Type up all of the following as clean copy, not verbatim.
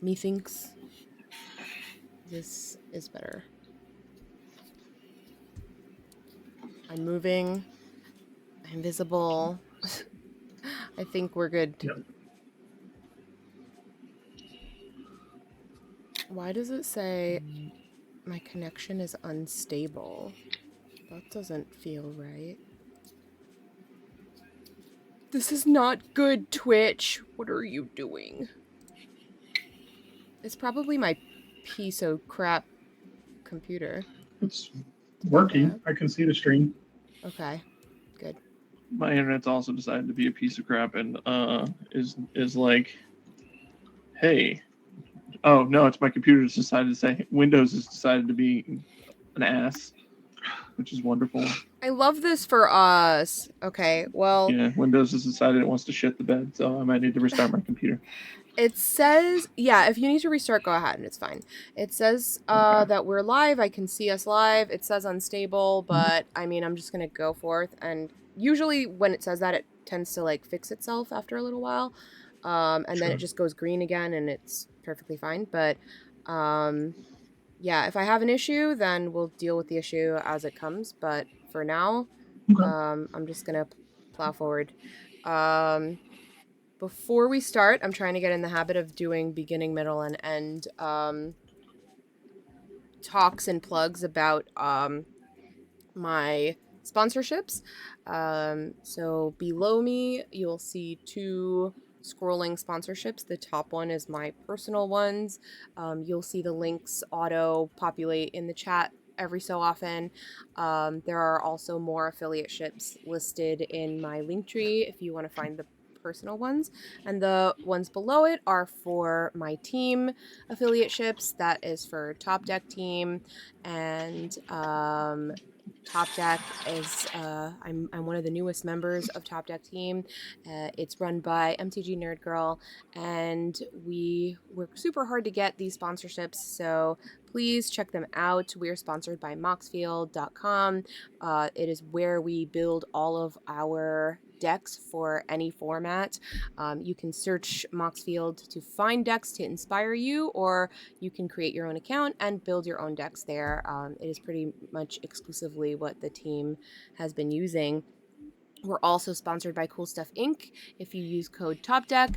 Methinks this is better. I'm moving. I'm visible. I think we're good. Yep. Why does it say my connection is unstable? That doesn't feel right. This is not good, Twitch. What are you doing? It's probably my piece of crap computer. It's working. I can see the stream. Okay, good. My internet's also decided to be a piece of crap and is like, hey. Oh no, it's my computer's decided to say Windows has decided to be an ass, which is wonderful. I love this for us. Okay, well... Yeah, Windows has decided it wants to shit the bed, so I might need to restart my computer. It says, yeah, if you need to restart, go ahead, and it's fine. It says that we're live. I can see us live. It says unstable, but, I mean, I'm just going to go forth. And usually when it says that, it tends to, like, fix itself after a little while. And then it just goes green again, and it's perfectly fine. But, yeah, if I have an issue, then we'll deal with the issue as it comes. But for now, I'm just going to plow forward. Before we start, I'm trying to get in the habit of doing beginning, middle, and end talks and plugs about my sponsorships. So below me, you'll see 2 scrolling sponsorships. The top one is my personal ones. You'll see the links auto-populate in the chat every so often. There are also more affiliate ships listed in my link tree if you want to find the personal ones, and the ones below it are for my team affiliate ships. That is for Top Deck team, and Top Deck is I'm one of the newest members of Top Deck team. It's run by MTG Nerd Girl, and we work super hard to get these sponsorships, so please check them out. We are sponsored by Moxfield.com. It is where we build all of our decks for any format. You can search Moxfield to find decks to inspire you, or you can create your own account and build your own decks there. It is pretty much exclusively what the team has been using. We're also sponsored by Cool Stuff Inc. If you use code TOPDECK,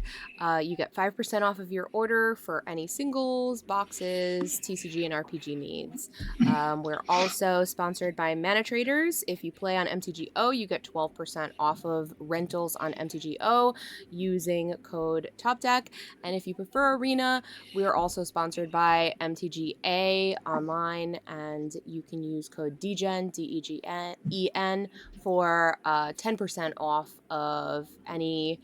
you get 5% off of your order for any singles, boxes, TCG, and RPG needs. We're also sponsored by Mana Traders. If you play on MTGO, you get 12% off of rentals on MTGO using code TOPDECK. And if you prefer Arena, we are also sponsored by MTGA online, and you can use code DEGEN, DEGEN, for 10% off of any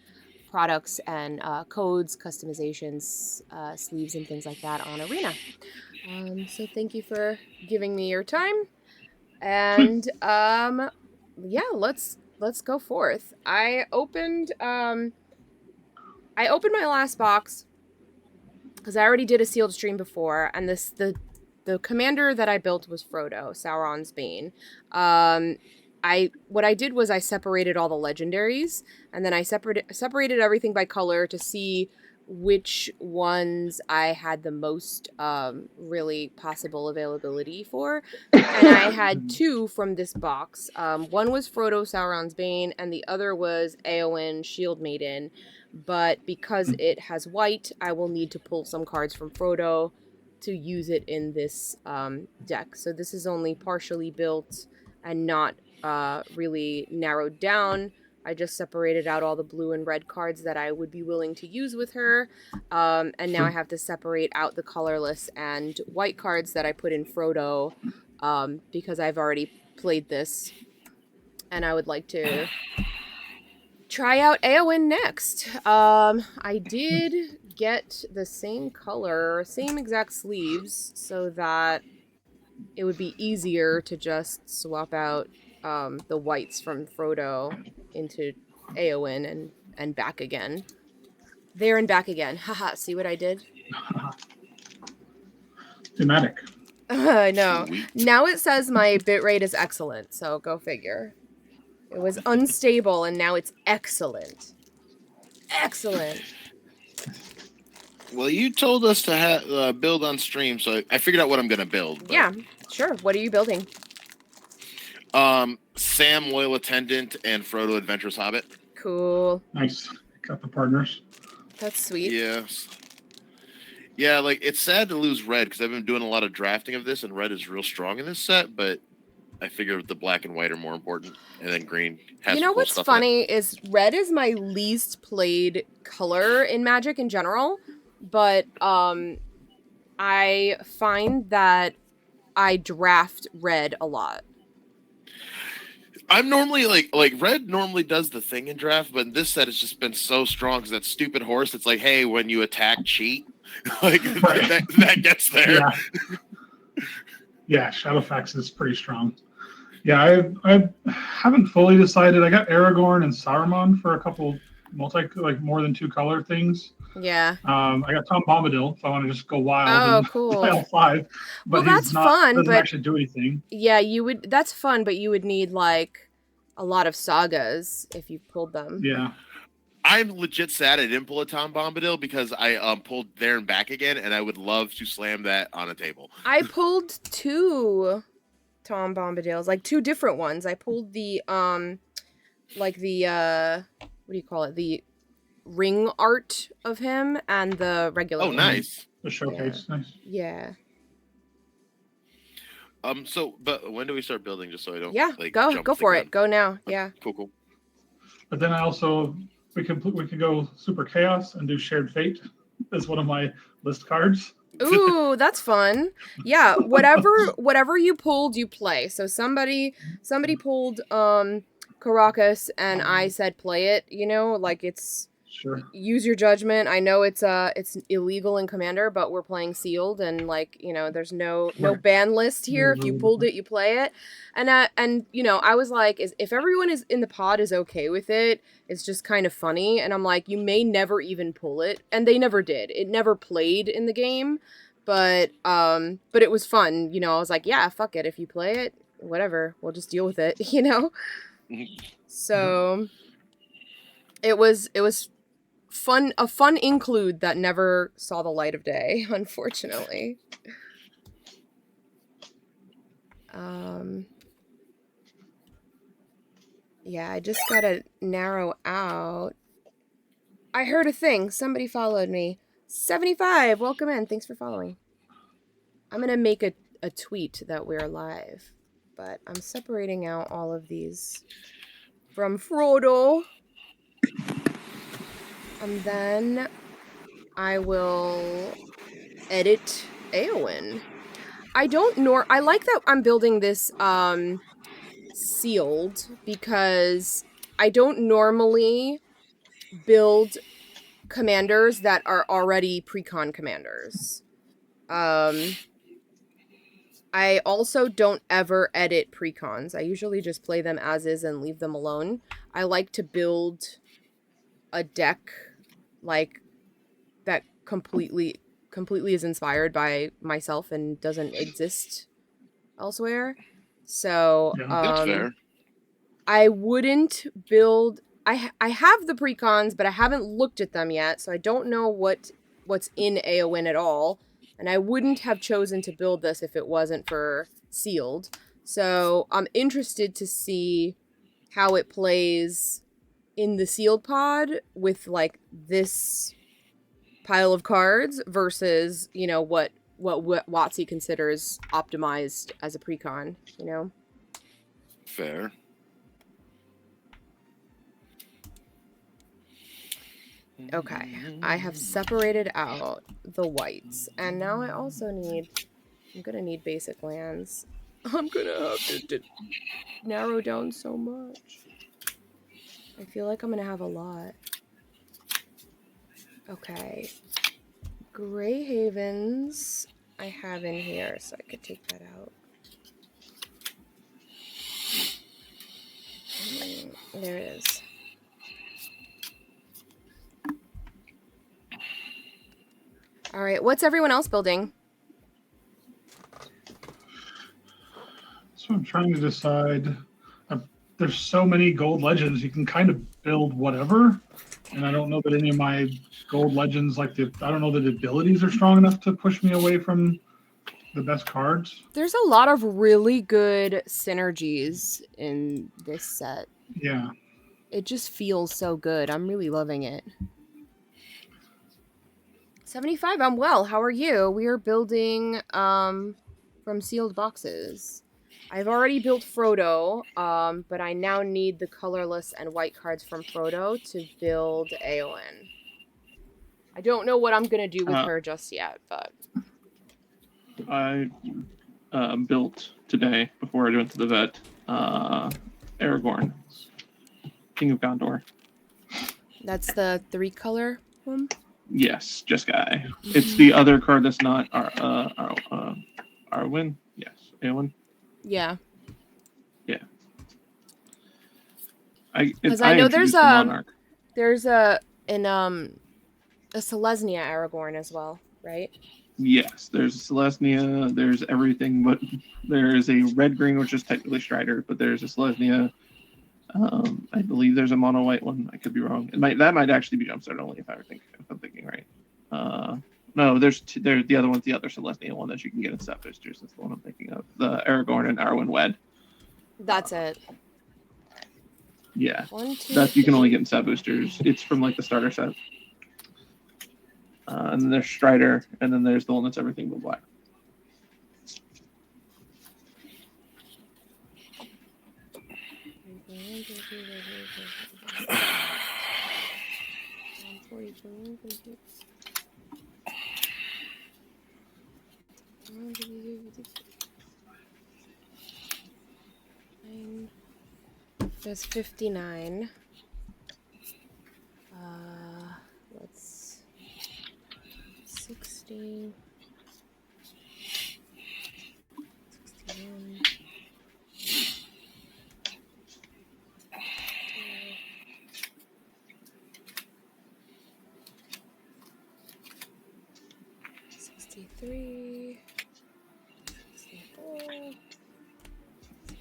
products and codes, customizations, sleeves, and things like that on Arena. So thank you for giving me your time. And yeah, let's go forth. I opened my last box because I already did a sealed stream before, and the commander that I built was Frodo, Sauron's Bane. What I did was I separated all the legendaries, and then I separated everything by color to see which ones I had the most really possible availability for. And I had 2 from this box. One was Frodo, Sauron's Bane, and the other was Éowyn, Shield Maiden. But because it has white, I will need to pull some cards from Frodo to use it in this deck. So this is only partially built and not really narrowed down. I just separated out all the blue and red cards that I would be willing to use with her. And now I have to separate out the colorless and white cards that I put in Frodo because I've already played this. And I would like to try out Éowyn next. I did get the same color, same exact sleeves, so that it would be easier to just swap out the whites from Frodo into Éowyn and back again. There and back again. Haha, see what I did? Thematic. I know. Now it says my bitrate is excellent, so go figure. It was unstable, and now it's excellent. Excellent. Well, you told us to build on stream, so I figured out what I'm gonna build. But, Yeah, sure. What are you building? Sam, loyal attendant, and Frodo, adventurous hobbit. Cool. Nice. Got the partners. That's sweet. Yes. Yeah, like it's sad to lose red because I've been doing a lot of drafting of this, and red is real strong in this set. But I figured the black and white are more important, and then green has You some know cool what's stuff funny is red is my least played color in Magic in general, but I find that I draft red a lot. I'm normally like red normally does the thing in draft, but in this set it's just been so strong because that stupid horse. It's like, hey, when you attack, cheat. Like Right. that gets there. Yeah. Yeah, Shadowfax is pretty strong. Yeah, I haven't fully decided. I got Aragorn and Saruman for a couple more than 2 color things. Yeah. I got Tom Bombadil if I want to just go wild Oh, and cool. play all 5. But Well, that's fun, doesn't but actually do anything. yeah, that's fun, but you would need like a lot of sagas if you pulled them. Yeah. I'm legit sad I didn't pull a Tom Bombadil because I pulled there and back again, and I would love to slam that on a table. I pulled 2 Tom Bombadils, like 2 different ones. I pulled the what do you call it? The ring art of him and the regular Oh, one. nice. The showcase. Nice. Yeah. But when do we start building? Just so I don't. Yeah. Like, Go for it. Go now. Yeah. Cool. But then I also we could go Super Chaos and do Shared Fate as one of my list cards. Ooh, that's fun. Yeah, whatever you pulled, you play. So somebody pulled Caracas and I said play it, like it's Sure. use your judgment. I know it's illegal in Commander, but we're playing sealed and there's no ban list here. If you pulled it, you play it. And I was like, if everyone is in the pod is okay with it, it's just kind of funny. And I'm like, you may never even pull it. And they never did. It never played in the game. But it was fun. I was like, yeah, fuck it. If you play it, whatever, we'll just deal with it, So it was fun, a fun include that never saw the light of day, unfortunately. Yeah, I just gotta narrow out. I heard a thing. Somebody followed me. 75, welcome in. Thanks for following. I'm gonna make a tweet that we're live, but I'm separating out all of these from Frodo. And then I will edit Eowyn. I like that I'm building this sealed because I don't normally build commanders that are already pre-con commanders. I also don't ever edit pre-cons. I usually just play them as is and leave them alone. I like to build a deck like that completely is inspired by myself and doesn't exist elsewhere. So That's fair. I wouldn't build. I have the precons, but I haven't looked at them yet, so I don't know what's in Eowyn at all. And I wouldn't have chosen to build this if it wasn't for sealed. So I'm interested to see how it plays in the sealed pod with like this pile of cards versus what WotC considers optimized as a precon. Fair. Okay, I have separated out the whites, and now I also I'm gonna need basic lands. I'm gonna have to narrow down so much. I feel like I'm gonna have a lot. Okay, Grey Havens I have in here, so I could take that out. There it is. All right, what's everyone else building? So I'm trying to decide. There's so many gold legends, you can kind of build whatever. and I don't know that any of my gold legends, I don't know that the abilities are strong enough to push me away from the best cards. There's a lot of really good synergies in this set. Yeah. It just feels so good. I'm really loving it. 75, I'm well. How are you? We are building from sealed boxes. I've already built Frodo, but I now need the colorless and white cards from Frodo to build Eowyn. I don't know what I'm gonna do with her just yet, but I built today before I went to the vet. Aragorn, King of Gondor. that's the 3-color one. Yes, just guy. It's the other card that's not Arwen. Yes, Eowyn. Yeah, Because I know there's the Monarch. there's a Selesnya Aragorn as well, right? Yes, there's Selesnya. There's everything, but there's a red green, which is technically Strider, but there's a Selesnya. I believe there's a mono white one. I could be wrong. That might actually be Jumpstart only if I'm thinking right. No, there's the other one's the other Selesnya one that you can get in Set Boosters. That's the one I'm thinking of. The Aragorn and Arwen Wed. That's it. Yeah, 1, 2, that you can only get in Set Boosters. It's from like the starter set. And then there's Strider, and then there's the one that's everything but black. There's 59. Let's 60. 61. 63. 64.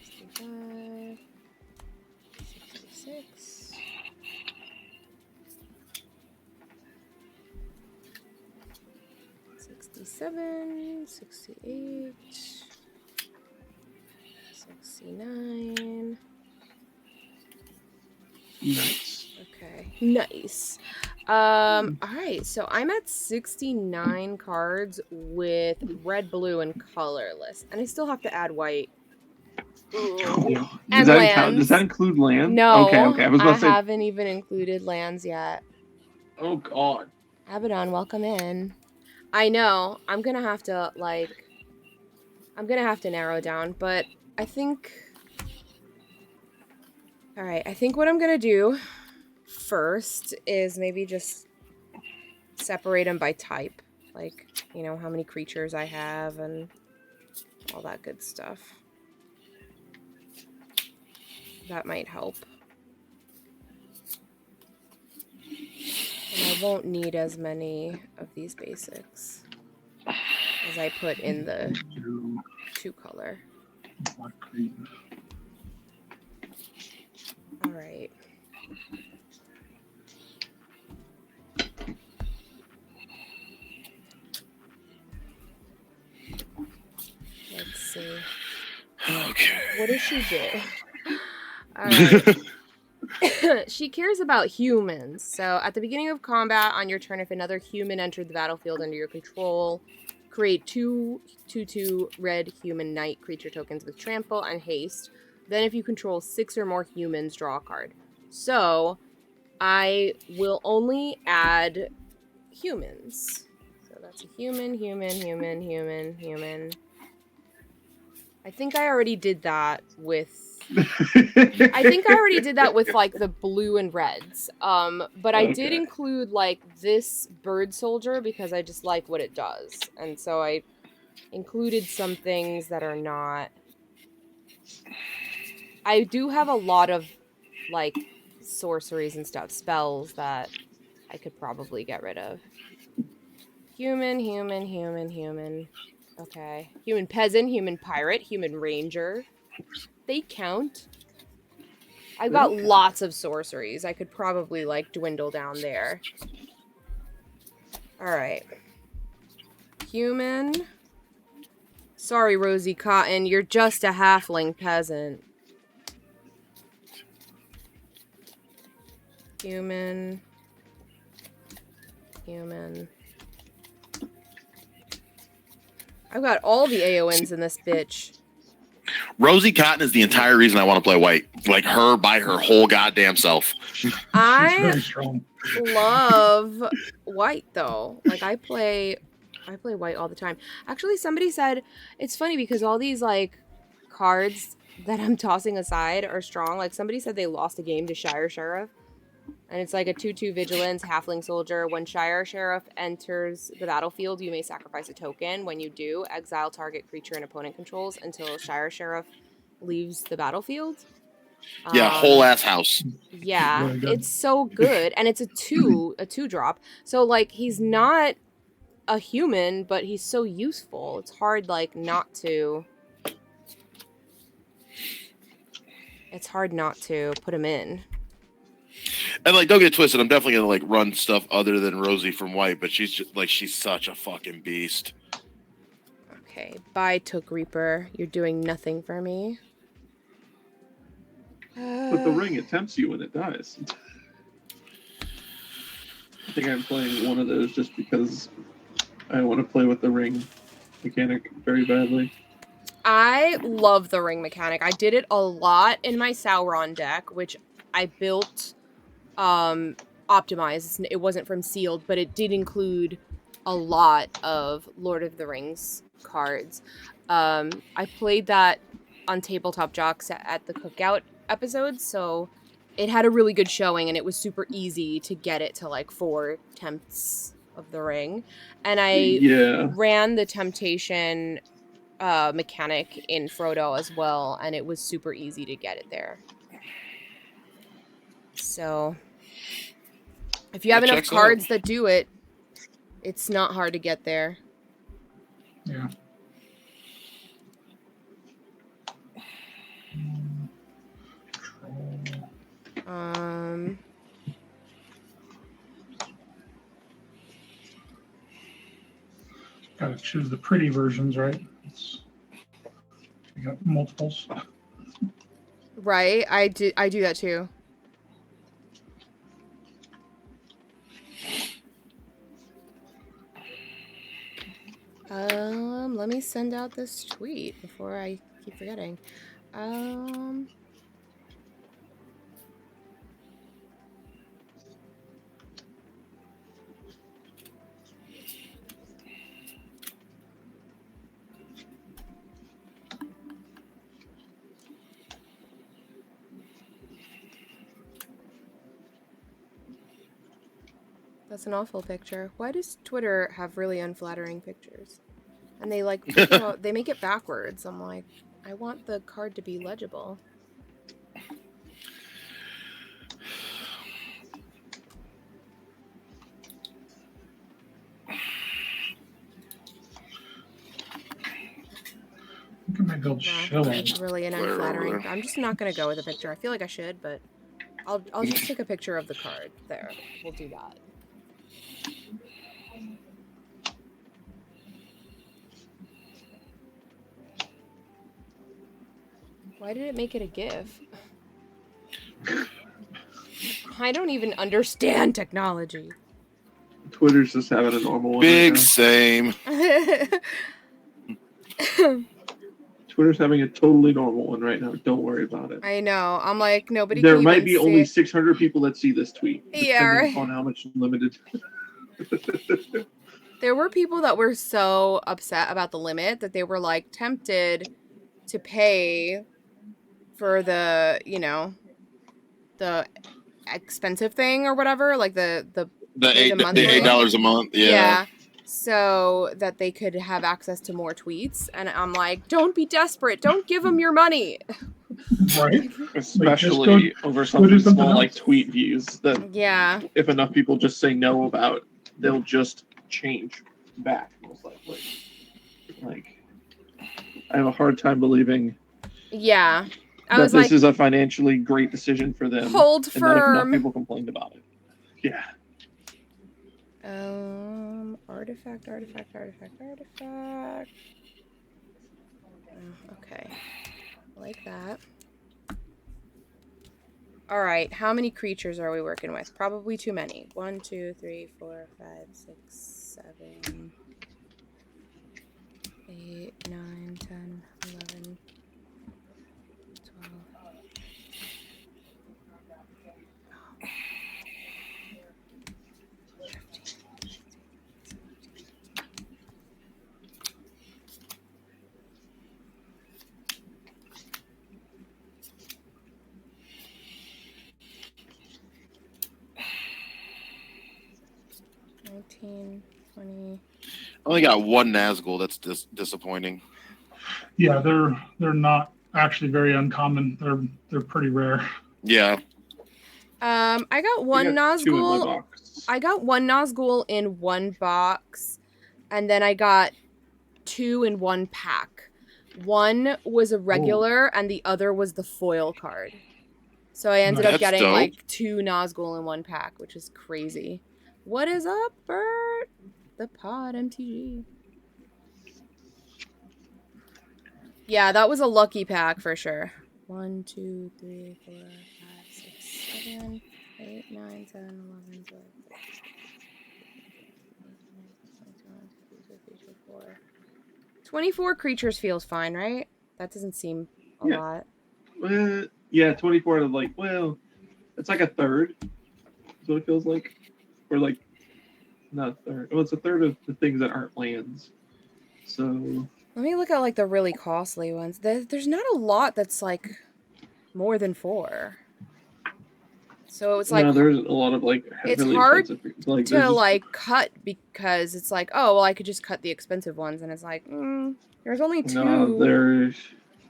65. 66. 67. 68. 69. Nice. Okay, nice. All right, so I'm at 69 cards with red, blue, and colorless, and I still have to add white. Does And that lands. Does that include land? No, Okay. I was about to say. haven't even included lands yet. Oh God. Abaddon, welcome in. I know, I'm gonna have to narrow down, but I think... Alright, I think what I'm gonna do first is maybe just separate them by type. Like, you know, how many creatures I have and all that good stuff. That might help. And I won't need as many of these basics as I put in the 2-color. All right. Let's see. Okay. What does she do? All right. She cares about humans. So at the beginning of combat on your turn, if another human entered the battlefield under your control, create 2/2 red human knight creature tokens with trample and haste. Then if you control 6 or more humans, draw a card. So I will only add humans. So that's a human. I think I already did that with... like the blue and reds. But I did include like this bird soldier because I just like what it does. And so I included some things that are not... I do have a lot of like sorceries and stuff, spells that I could probably get rid of. Human. Okay. Human peasant, human pirate, human ranger. They count. I've got lots of sorceries. I could probably like dwindle down there. All right. Human. Sorry, Rosie Cotton. You're just a halfling peasant. Human. Human. I've got all the AONs in this bitch. Rosie Cotton is the entire reason I want to play white. Like her by her whole goddamn self. She's I very strong. love white though. Like I play white all the time. Actually, somebody said it's funny because all these like cards that I'm tossing aside are strong. Like somebody said they lost a game to Shire Sheriff. And it's like a 2/2 vigilance, halfling soldier. When Shire Sheriff enters the battlefield, you may sacrifice a token. When you do, exile target creature an opponent controls until Shire Sheriff leaves the battlefield. Yeah, whole ass house. Yeah, Really good. it's so good. And it's a 2-drop. So like he's not a human, but he's so useful. It's hard like not to put him in. And like, don't get it twisted. I'm definitely gonna like run stuff other than Rosie from white, but she's just like she's such a fucking beast. Okay, bye Took Reaper. You're doing nothing for me. With the ring, it tempts you when it dies. I think I'm playing one of those just because I want to play with the ring mechanic very badly. I love the ring mechanic. I did it a lot in my Sauron deck, which I built optimized. It wasn't from Sealed, but it did include a lot of Lord of the Rings cards. I played that on Tabletop Jocks at the Cookout episode, so it had a really good showing, and it was super easy to get it to like 4 tempts of the ring. And I ran the temptation mechanic in Frodo as well, and it was super easy to get it there. So if you have enough cards that do it, it's not hard to get there. Yeah. Gotta choose the pretty versions, right? You got multiples. Right, I do that too. Let me send out this tweet before I keep forgetting. That's an awful picture. Why does Twitter have really unflattering pictures? And they like they make it backwards. I'm like, I want the card to be legible. I think I might build Shilling. It's really an unflattering. I'm just not gonna go with a picture. I feel like I should, but I'll just take a picture of the card. There, we'll do that. Why did it make it a GIF? I don't even understand technology. Twitter's just having a normal one. Big right same. Twitter's having a totally normal one right now. Don't worry about it. I know. I'm like, nobody There can might even be see only it. 600 people that see this tweet. Yeah, right. On how much limited. There were people that were so upset about the limit that they were like tempted to pay for the, you know, the expensive thing or whatever, like the $8 a month. Yeah. So that they could have access to more tweets. And I'm like, don't be desperate. Don't give them your money. Right. Especially over something small like tweet views that if enough people just say no about, they'll just change back most likely. Like I have a hard time believing I that was this like, is a financially great decision for them. hold and that if enough firm. people complained about it. Yeah. Artifact. Okay. Like that. All right. How many creatures are we working with? Probably too many. 1, 2, 3, 4, 5, 6, 7, 8, 9, 10, 11, 12. 19, 20. I only got one Nazgul. That's disappointing. Yeah, they're not actually very uncommon. They're pretty rare. Yeah. I got I one got 2 in my Nazgul. box. I got one Nazgul in one box, and then I got 2 in one pack. One was a regular, and the other was the foil card. So I ended up That's getting dope. like 2 Nazgul in one pack, which is crazy. What is up, Bert? The pod MTG. Yeah, that was a lucky pack for sure. 1, 2, 3, 4, 5, 6, 7, 8, 9, 10, 11, 12, 13, 24 creatures feels fine, right? That doesn't seem a Yeah. lot. Yeah, 24 of like, well, it's like a third. That's what it feels like. Or like, not a third. Well, it's a third of the things that aren't lands. So Let me look at like the really costly ones. There's not a lot that's like more than 4. So it's like no, there's a lot of like it's really hard expensive. Like to like cut because it's like, oh well, I could just cut the expensive ones, and it's like, there's only 2 no, there's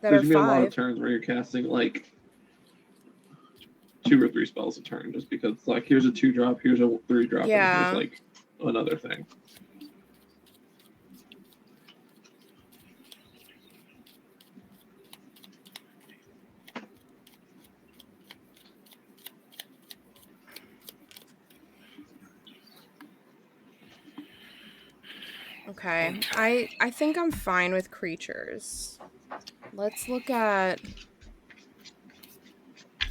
that are gonna be a lot of 5. turns where you're casting like 2 or 3 spells a turn, just because like here's a 2-drop, here's a 3-drop, Yeah. and here's like another thing. Okay, I think I'm fine with creatures. Let's look at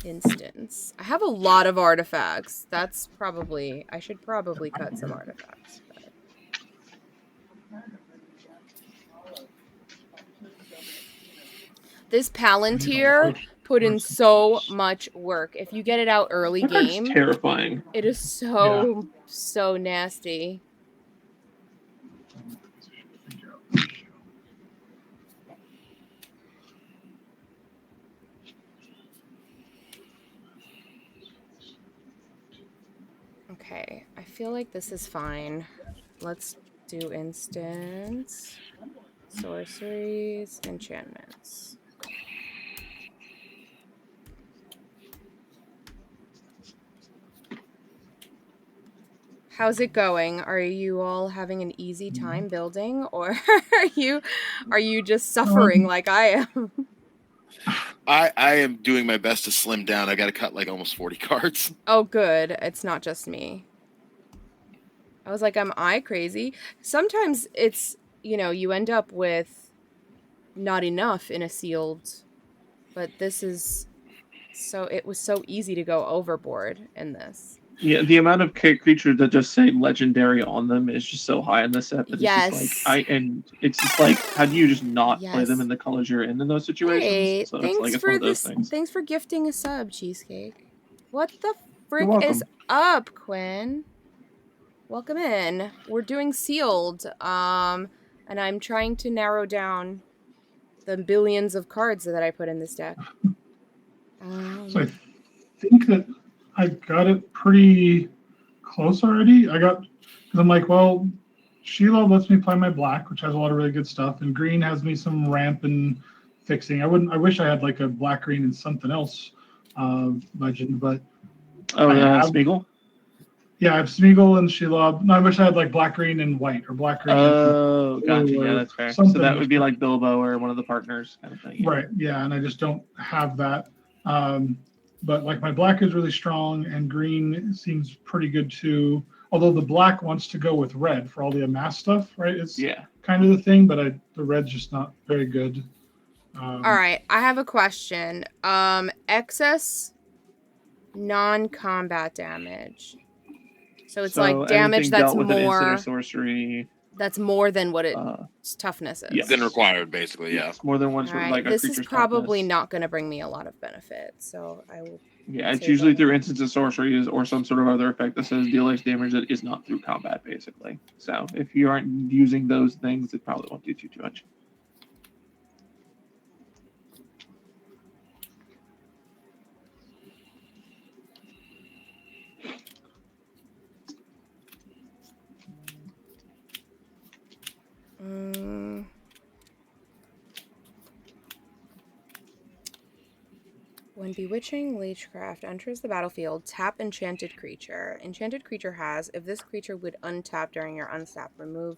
instance. I have a lot of artifacts. That's probably I should probably cut some artifacts. But... This Palantir put in so much work. If you get it out early That card's game, terrifying. it is so nasty. Okay, I feel like this is fine. Let's do instance, sorceries, enchantments. How's it going? Are you all having an easy time building, or are you just suffering like I am? I am doing my best to slim down. I got to cut like almost 40 cards. Oh, good. It's not just me. I was like, am I crazy? Sometimes it's, you end up with not enough in a sealed, but this is it was so easy to go overboard in this. Yeah, the amount of creatures that just say legendary on them is just so high in this set that Yes. it's just like it's just like, how do you just not play them Yes. in the colors you're in those situations? Hey, So thanks it's for one of those this. things. Thanks for gifting a sub, Cheesecake. What the frick welcome. is up, Quinn? Welcome in. We're doing sealed, and I'm trying to narrow down the billions of cards that I put in this deck. So I think that I got it pretty close already. Because I'm like, well, Sheila lets me play my black, which has a lot of really good stuff, and green has me some ramp and fixing. I wish I had like a black, green, and something else legend, but Smeagol? Yeah, I have Smeagol and Shelob. No, I wish I had like black, green, and white, or black, green, Oh, gotcha. blue, Yeah, or that's fair. So something. that would be like Bilbo or one of the partners kind of thing. Yeah. Right. Yeah, and I just don't have that. But like my black is really strong, and green seems pretty good too. Although the black wants to go with red for all the amass stuff, right? It's Yeah. kind of the thing, but the red's just not very good. All right, I have a question. Excess non-combat damage. So it's like damage anything that's dealt with an instant or more sorcery. than what its toughness is. Yes. Than required, basically. Yeah. Yes, more than one All sort of right, like a this is creature's probably toughness. not going to bring me a lot of benefit, so I will. Yeah, it's say usually that. through instants of sorceries or some sort of other effect that says deal X damage that is not through combat, basically. So if you aren't using those things, it probably won't do too much. When Bewitching Leechcraft enters the battlefield, tap Enchanted Creature. Enchanted Creature has, if this creature would untap during your untap, remove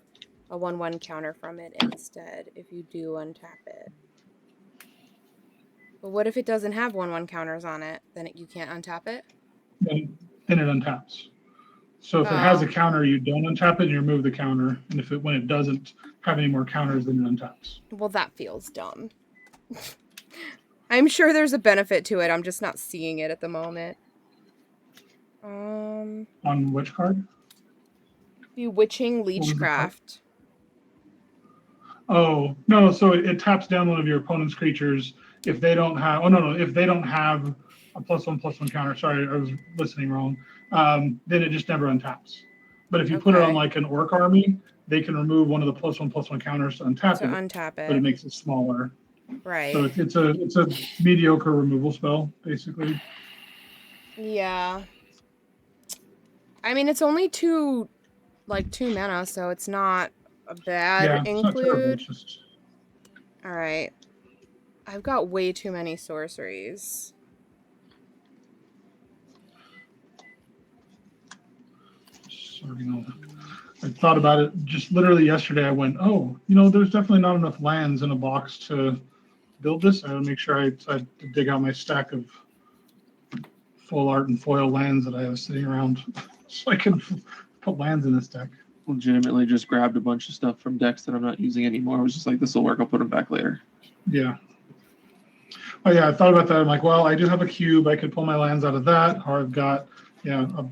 a 1/1 counter from it instead if you do untap it. But what if it doesn't have 1/1 counters on it? Then you can't untap it? Then it untaps. So if it has a Oh. counter, you don't untap it and you remove the counter. And if when it doesn't have any more counters, then it untaps. Well, that feels dumb. I'm sure there's a benefit to it. I'm just not seeing it at the moment. On which card? Bewitching was the card? Leechcraft. Oh, no, so it taps down one of your opponent's creatures if they don't have, oh, no, if they don't have a +1/+1 counter. Sorry, I was listening wrong. Then it just never untaps. But if you put it on Okay. like an orc army, they can remove one of the +1/+1 counters to untap To it, untap but it it. makes it smaller. Right. So it's a mediocre removal spell, basically. Yeah. I mean, it's only two mana, so it's not a bad Yeah, it's not terrible. include. It's just All right. I've got way too many sorceries. sorting all that. I thought about it just literally yesterday. I went, oh, there's definitely not enough lands in a box to build this. I gotta make sure I dig out my stack of full art and foil lands that I have sitting around so I can put lands in this deck. Legitimately just grabbed a bunch of stuff from decks that I'm not using anymore. I was just like, this will work. I'll put them back later. Yeah. Oh yeah, I thought about that. I'm like, well, I do have a cube. I could pull my lands out of that, or I've got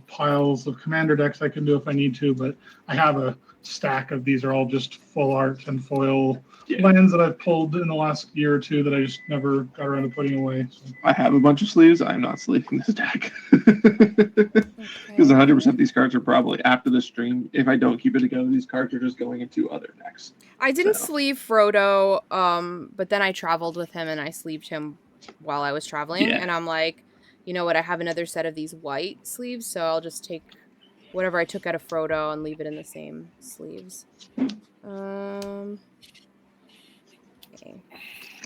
piles of commander decks I can do if I need to. But I have a stack of these are all just full art and foil lands that I've pulled in the last year or two that I just never got around to putting away. So. I have a bunch of sleeves. I'm not sleeving this deck because 100% these cards are probably after the stream. If I don't keep it together, these cards are just going into other decks. I didn't sleeve Frodo, but then I traveled with him and I sleeved him while I was traveling. Yeah. And I'm like, you know what? I have another set of these white sleeves, so I'll just take whatever I took out of Frodo and leave it in the same sleeves. Okay.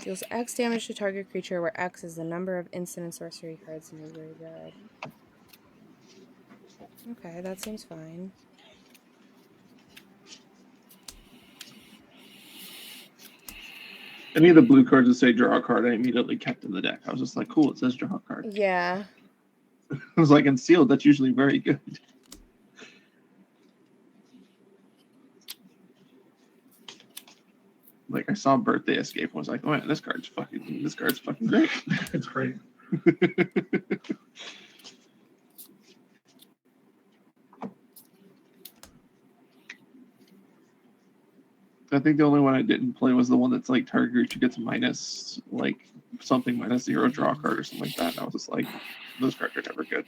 Deals X damage to target creature, where X is the number of instant and sorcery cards in your graveyard. Okay, that seems fine. Any of the blue cards that say draw a card, I immediately kept in the deck. I was just like, cool, it says draw a card. Yeah. I was like, and sealed, that's usually very good. Like I saw Birthday Escape and was like, oh man, this card's fucking great. It's great. I think the only one I didn't play was the one that's like target creature gets minus -0 draw card or something like that. And I was just like, those cards are never good.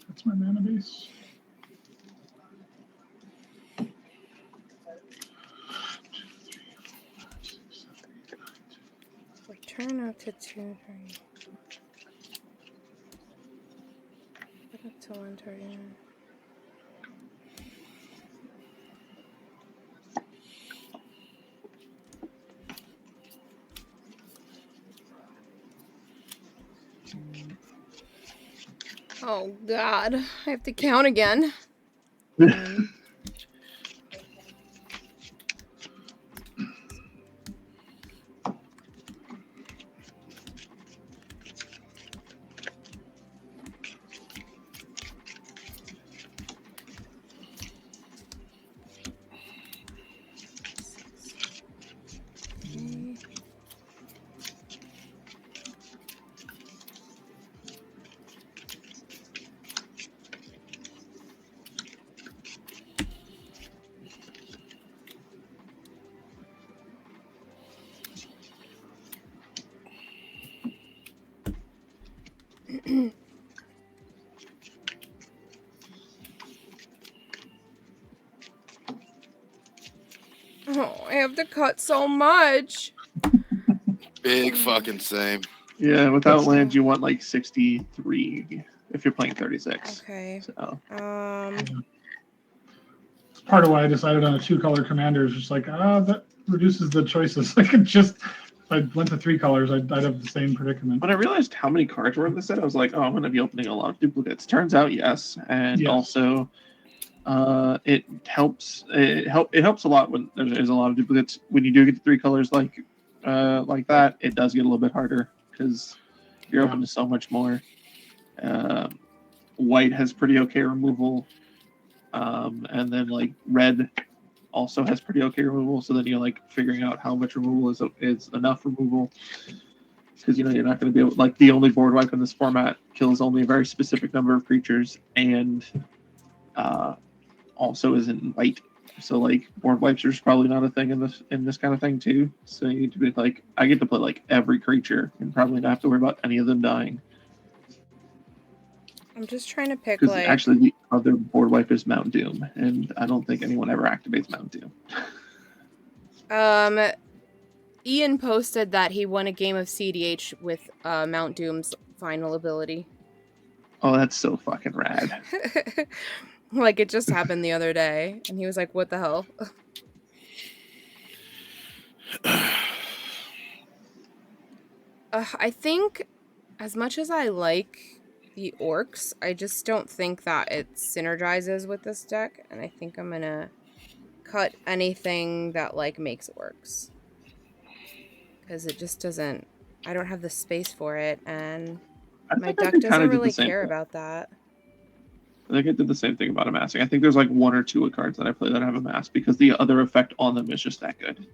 That's my mana base. Return up to 2 turns. Put up to 1 turn. Oh God, I have to count again. 1. Okay. Oh, I have to cut so much. Big fucking same. Yeah, without land, you want like 63 if you're playing 36. Okay. So It's part of why I decided on a 2-color commander. Is just like, that reduces the choices. I could just, if I went to 3 colors, I'd have the same predicament. when I realized how many cards were in the set, I was like, oh, I'm going to be opening a lot of duplicates. Turns out, yes. And Yes. also, it helps. It helps a lot when there's a lot of duplicates. When you do get to 3 colors like that, it does get a little bit harder because you're open to so much more. White has pretty okay removal, and then like red also has pretty okay removal. So then you're like figuring out how much removal is enough removal, because you're not going to be able, like, the only board wipe in this format kills only a very specific number of creatures, and also isn't white. So like board wipes are probably not a thing in this kind of thing too. So you need to be like, I get to play like every creature and probably not have to worry about any of them dying. I'm just trying to pick Because like. actually the other board wipe is Mount Doom, and I don't think anyone ever activates Mount Doom. Ian posted that he won a game of CDH with Mount Doom's final ability. Oh, that's so fucking rad. Like, it just happened the other day, and he was like, what the hell? I think, as much as I like the orcs, I just don't think that it synergizes with this deck, and I think I'm gonna cut anything that, like, makes orcs. Because it just doesn't... I don't have the space for it, and my deck doesn't really care about that. I think I did the same thing about amassing. I think there's like 1 or 2 cards that I play that have amassed because the other effect on them is just that good.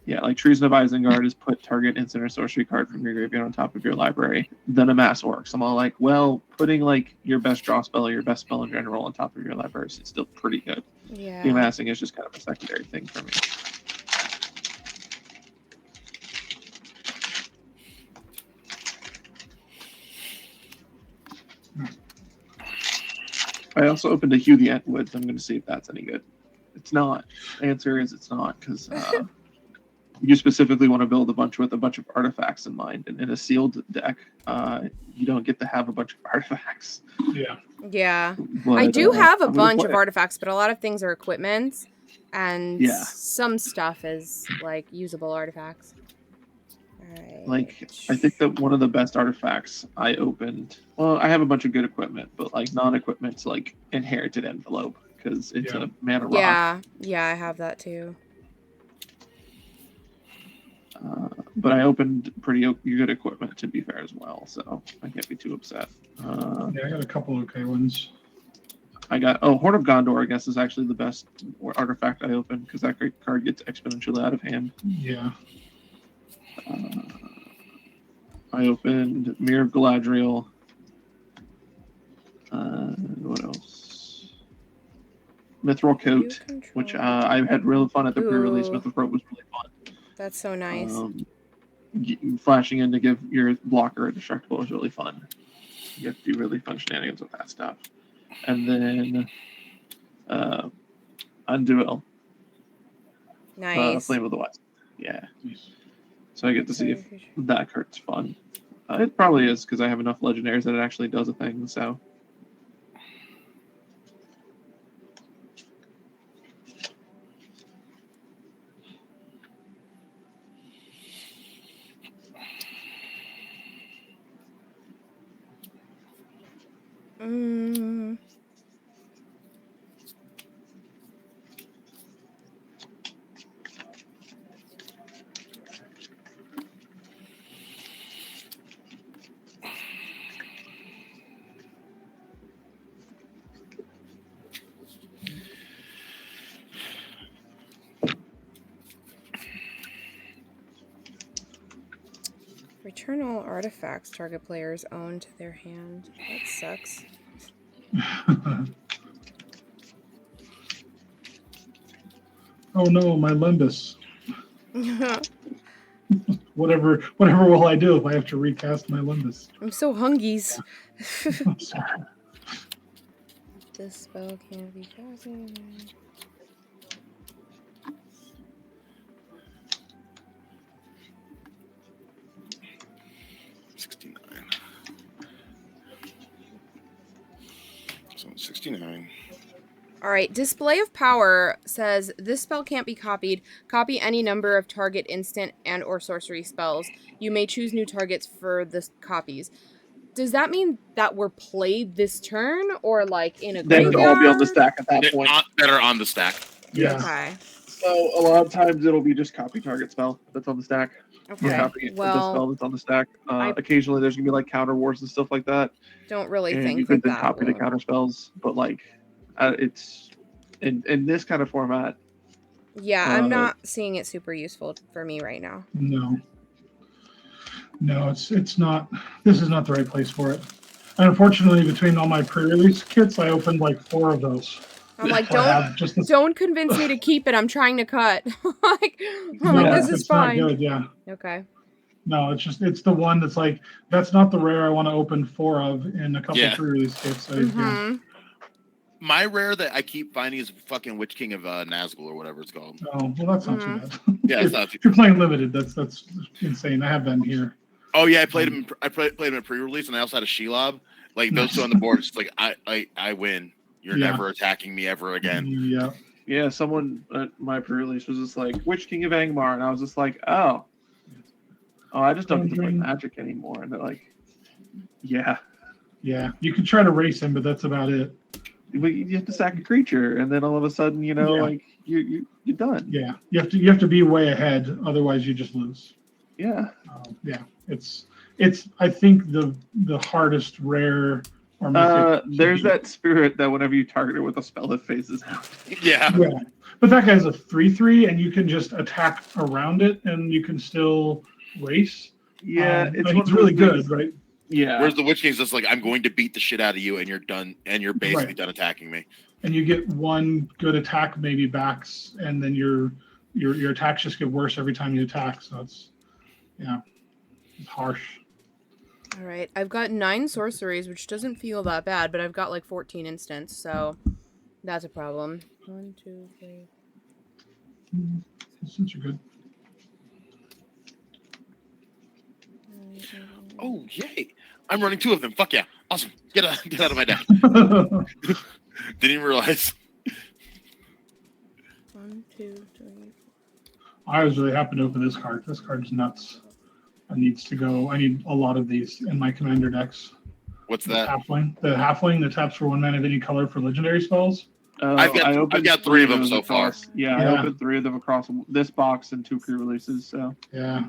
Yeah, like Treason of Isengard is put target instant or sorcery card from your graveyard on top of your library, then amass orcs. I'm all like, well, putting like your best draw spell or your best spell in general on top of your library is still pretty good. Yeah. The amassing is just kind of a secondary thing for me. I also opened a Hue the Entwoods. I'm going to see if that's any good. It's not. The answer is it's not, because you specifically want to build a bunch with a bunch of artifacts in mind. And in a sealed deck, you don't get to have a bunch of artifacts. Yeah. Yeah. But, I do have a bunch of it. artifacts, but a lot of things are equipments, and Yeah. some stuff is, like, usable artifacts. Right. Like, I think that one of the best artifacts I opened, well, I have a bunch of good equipment, but like non-equipment's like Inherited Envelope, because it's a mana rock. Yeah, I have that too. But I opened pretty good equipment, to be fair, as well, so I can't be too upset. Yeah, I got a couple of okay ones. I got Horn of Gondor. I guess is actually the best artifact I opened, because that great card gets exponentially out of hand. Yeah. I opened Mirror of Galadriel. What else? Mithril Coat, which I had really fun at the pre-release. Mithril Coat was really fun. That's so nice. Flashing in to give your blocker a destructible is really fun. You have to do really fun shenanigans with that stuff. And then Unduel. Nice. Flame of the West. Yeah. So I get to see if that card's fun. It probably is, because I have enough legendaries that it actually does a thing, so. Mm. Return all artifacts target players own to their hand. That sucks. Oh no, my limbus. Whatever will I do if I have to recast my limbus? I'm so hungies. I'm sorry. This spell can't be copied. 69. So 69. All right, Display of Power says this spell can't be copied. Copy any number of target instant and or sorcery spells. You may choose new targets for the copies. Does that mean that we're played this turn or like in a They would graveyard? all be on the stack at that They're point. that are on the stack. Yeah. Okay. So a lot of times it'll be just copy target spell that's on the stack. Okay. Copy the Well, spell that's on the stack. I- Occasionally there's gonna be like counter wars and stuff like that, don't really and think you could that then copy the will- counter spells. But like, it's in this kind of format. Yeah, I'm not seeing it super useful for me right now. No, it's not. This is not the right place for it. And unfortunately, between all my pre-release kits, I opened like 4 of those. I'm like, So I have just this, don't convince me to keep it. I'm trying to cut. like, no, this is it's not fine. good. Yeah. Okay. No, it's the one that's like that's not the rare I want to open 4 of in a couple Yeah. pre-release kits. So, Mhm. My rare that I keep finding is fucking Witch King of Nazgul or whatever it's called. Oh, well, that's not too bad. Yeah, it's not too If you're playing limited, that's insane. I have been here. Oh yeah, I played him. I played him in pre-release, and I also had a Shelob. Like those two on the board, it's like I win. You're Yeah. never attacking me ever again. Yeah. Yeah, someone at my pre-release was just like, "Which King of Angmar?" And I was just like, "Oh, I just don't get to play Magic anymore." And they're like, "Yeah, Yeah. You can try to race him, but that's about it. but you have to sack a creature, and then all of a sudden, you know, Yeah. like you're done." Yeah. You have to be way ahead, otherwise you just lose. Yeah. Yeah. It's I think the hardest rare or mythic. There's that spirit that whenever you target it with a spell, it phases out. Yeah. Yeah. But that guy's a 3/3, and you can just attack around it, and you can still race. Yeah, but he's really good, right? Yeah. Whereas the Witch King's just like, I'm going to beat the shit out of you, and you're done, and you're basically Right. done attacking me. And you get one good attack, maybe backs, and then your attacks just get worse every time you attack. So it's harsh. All right. I've got 9 sorceries, which doesn't feel that bad, but I've got like 14 instants, so that's a problem. 1, 2, 3. Since you're good. Oh yay! I'm running 2 of them. Fuck yeah! Awesome. Get out of my deck. Didn't even realize. 1, 2, 3. I was really happy to open this card. This card's nuts. It needs to go. I need a lot of these in my commander decks. What's The that? halfling that taps for 1 mana of any color for legendary spells. I've got 3 of them so far. Yeah, I opened 3 of them across this box and 2 pre-releases. So Yeah.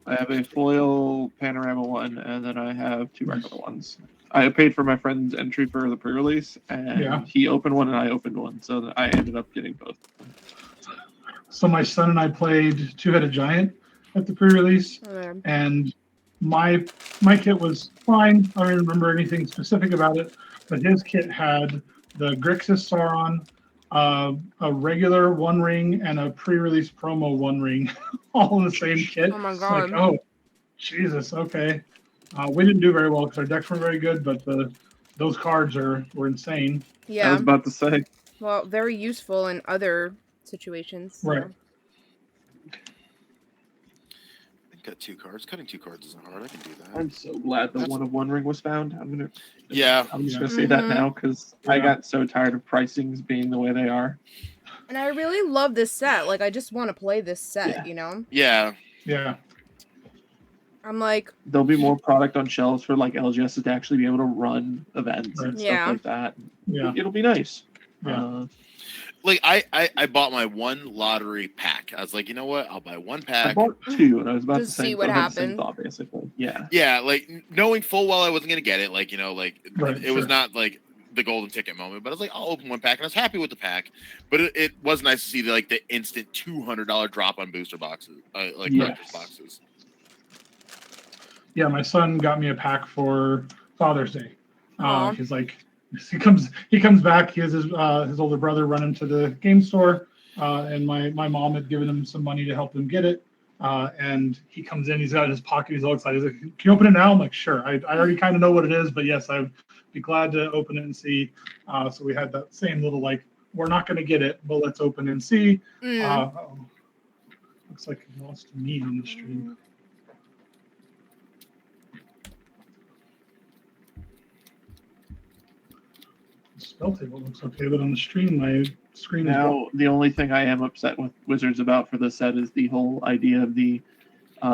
I have a foil panorama one, and then I have 2 regular ones. I paid for my friend's entry for the pre-release, and he opened one and I opened one, so I ended up getting both. So my son and I played Two-Headed Giant at the pre-release, Okay. and my kit was fine. I don't remember anything specific about it, but his kit had the Grixis Sauron, a regular 1 ring, and a pre-release promo 1 ring, all in the same kit. Oh my It's god. like, oh, Jesus, okay. We didn't do very well because our decks weren't very good, but those cards were insane. I Yeah. was about to say. Well, very useful in other situations. So. Right. I got 2 cards. Cutting 2 cards isn't hard. I can do that. I'm so glad the one ring was found. I'm just gonna say that Mhm. now because I Yeah. got so tired of pricings being the way they are. And I really love this set. Like, I just want to play this set, Yeah. you know? Yeah. Yeah. I'm like, there'll be more product on shelves for like LGS to actually be able to run events and Yeah. stuff like that. Yeah. It'll be nice. Yeah. Like I bought my one lottery pack. I was like, you know what? I'll buy one I pack. bought 2, and I was about Just to say see what I had the same happens. thought, basically. Yeah. Yeah, like knowing full well I wasn't gonna get it. Like like Right, it was sure. not like the golden ticket moment, but I was like, I'll open one pack, and I was happy with the pack. But it was nice to see the instant $200 drop on booster boxes, collector's boxes. Yeah, my son got me a pack for Father's Day. Aw. He's like, he comes back. He has his older brother run into the game store, and my mom had given him some money to help him get it. And he comes in. He's got it in his pocket. He's all excited. He's like, "Can you open it now?" I'm like, "Sure." I already kind of know what it is, but yes, I'd be glad to open it and see. So we had that same little we're not going to get it, but let's open and see. Looks like I lost me on the stream. Spell table looks okay, but on the stream, my screen is black. Now, the only thing I am upset with Wizards about for this set is the whole idea of the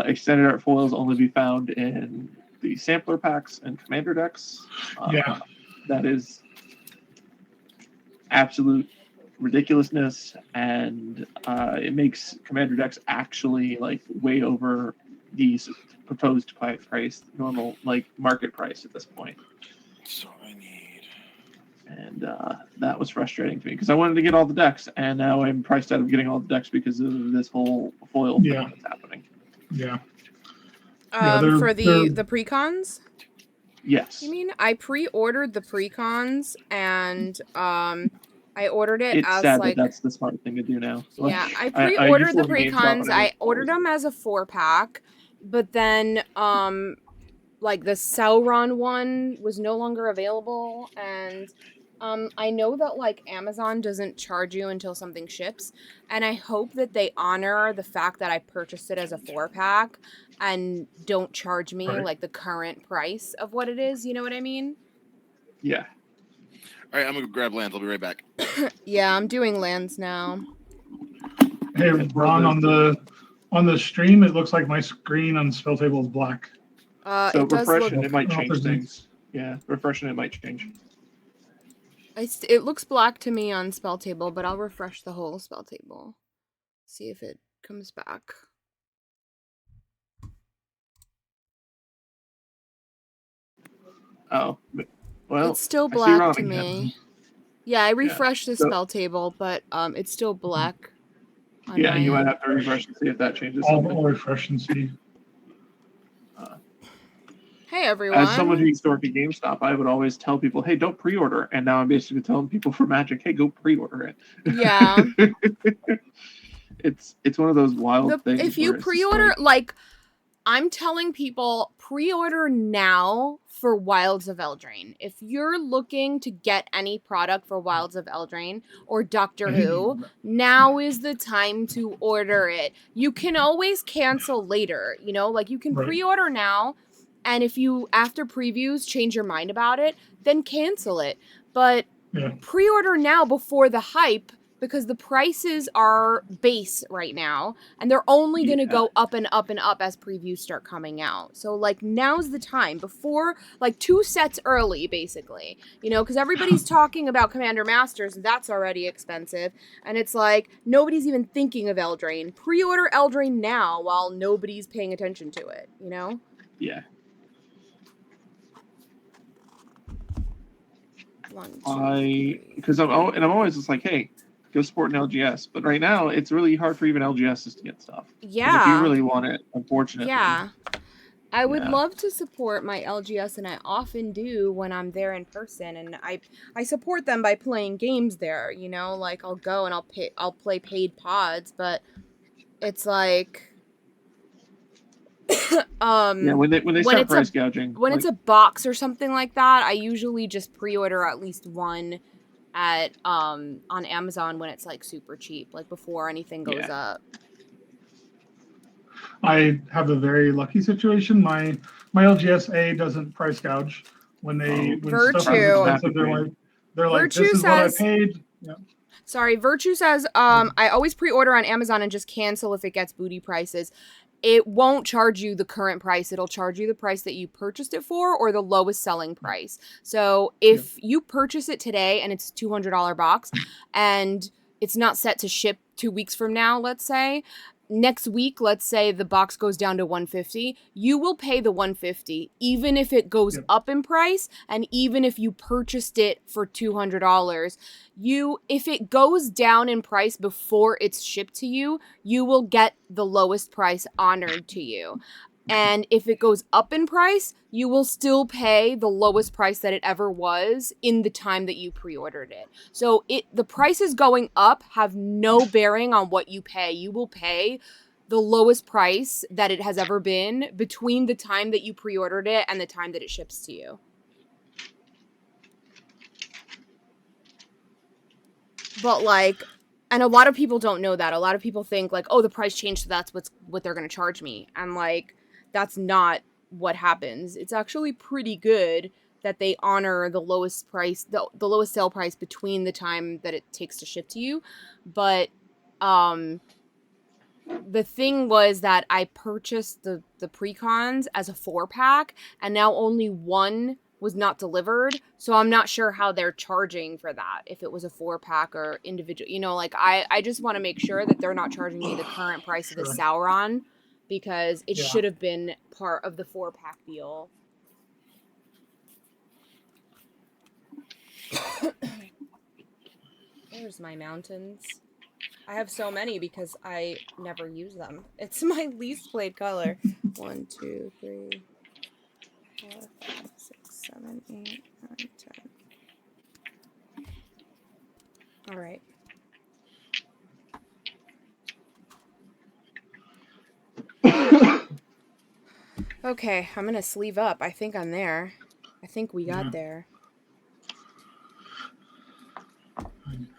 extended art foils only be found in the sampler packs and commander decks. Yeah. That is absolute ridiculousness, and it makes commander decks actually way over the proposed price, normal market price at this point. So I need. And that was frustrating to me because I wanted to get all the decks, and now I'm priced out of getting all the decks because of this whole foil thing that's happening. Yeah. For the precons? Yes. You mean I pre-ordered the precons and I ordered it It's as sad that that's the smart thing to do now. Yeah, I used pre-ordered to the love GameStop, precons. and I ordered them as a 4-pack, but then the Sauron one was no longer available, and I know that Amazon doesn't charge you until something ships, and I hope that they honor the fact that I purchased it as a 4-pack and don't charge me the current price of what it is. You know what I mean? Yeah. All right, I'm gonna grab lands. I'll be right back. Yeah, I'm doing lands now. Hey, Ron, on the stream, it looks like my screen on spell table is black. So it does refreshing look. it might change things. Yeah, refreshing it might change. It looks black to me on spell table, but I'll refresh the whole spell table. See if it comes back. Oh, well, it's still I see Ron black to again. me. Yeah, I refreshed the spell table, but it's still black. Yeah, you might have to refresh and see if that changes I'll something. refresh and see. Hey everyone. As someone who used to work at GameStop, I would always tell people, "Hey, don't pre-order," and now I'm basically telling people for Magic, "Hey, go pre-order it." Yeah. It's one of those wild things. If you pre-order, I'm telling people, pre-order now for Wilds of Eldraine. If you're looking to get any product for Wilds of Eldraine or Doctor Who, now is the time to order it. You can always cancel later, you can pre-order now, and if you, after previews, change your mind about it, then cancel it. But pre-order now before the hype, because the prices are base right now, and they're only going to go up and up and up as previews start coming out. So, now's the time, before, 2 sets early, basically. Because everybody's talking about Commander Masters, and that's already expensive. And it's nobody's even thinking of Eldraine. Pre-order Eldraine now while nobody's paying attention to it, Yeah. Because I'm always just hey, go support an LGS. But right now, it's really hard for even LGSs to get stuff. Yeah. If you really want it, unfortunately. Yeah. I would love to support my LGS, and I often do when I'm there in person, and I support them by playing games there, I'll go and I'll play paid pods, but it's when they start price gouging. When it's a box or something like that, I usually just pre-order at least one at on Amazon when it's super cheap, before anything goes up. I have a very lucky situation. My LGSA doesn't price gouge when Virtue. Stuff is expensive. They're like, Virtue this is says, what I paid. Yeah. Sorry, Virtue says, I always pre-order on Amazon and just cancel if it gets booty prices. It won't charge you the current price. It'll charge you the price that you purchased it for or the lowest selling price. So if you purchase it today and it's a $200 box and it's not set to ship 2 weeks from now, let's say, next week, let's say the box goes down to $150, you will pay the $150 even if it goes up in price and even if you purchased it for $200. If it goes down in price before it's shipped to you, you will get the lowest price honored to you. And if it goes up in price, you will still pay the lowest price that it ever was in the time that you pre-ordered it. So the prices going up have no bearing on what you pay. You will pay the lowest price that it has ever been between the time that you pre-ordered it and the time that it ships to you. But and a lot of people don't know that. A lot of people think oh, the price changed, so that's what they're going to charge me. And that's not what happens. It's actually pretty good that they honor the lowest price, the lowest sale price between the time that it takes to ship to you. But the thing was that I purchased the Precons as a 4-pack, and now only one was not delivered, so I'm not sure how they're charging for that, if it was a 4-pack or individual. I just want to make sure that they're not charging me the current price of the Sauron, because it should have been part of the 4-pack deal. There's my mountains. I have so many because I never use them. It's my least played color. 1, 2, 3, 4, 5, 6, 7, 8, 9, 10. All right. Okay, I'm gonna sleeve up. I think I'm there. I think we got there.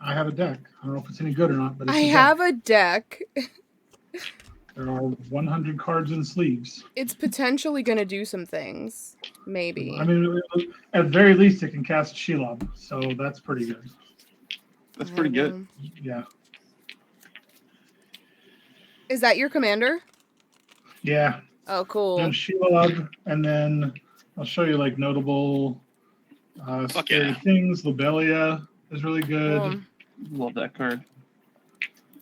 I have a deck. I don't know if it's any good or not, but it's I have a deck. There are 100 cards in sleeves. It's potentially gonna do some things. Maybe. I mean, at very least, it can cast Shelob, so that's pretty good. That's pretty good. Yeah. Is that your commander? Yeah. Oh, cool. And Shelob, and then I'll show you notable scary things. Lobelia is really good. Love that card.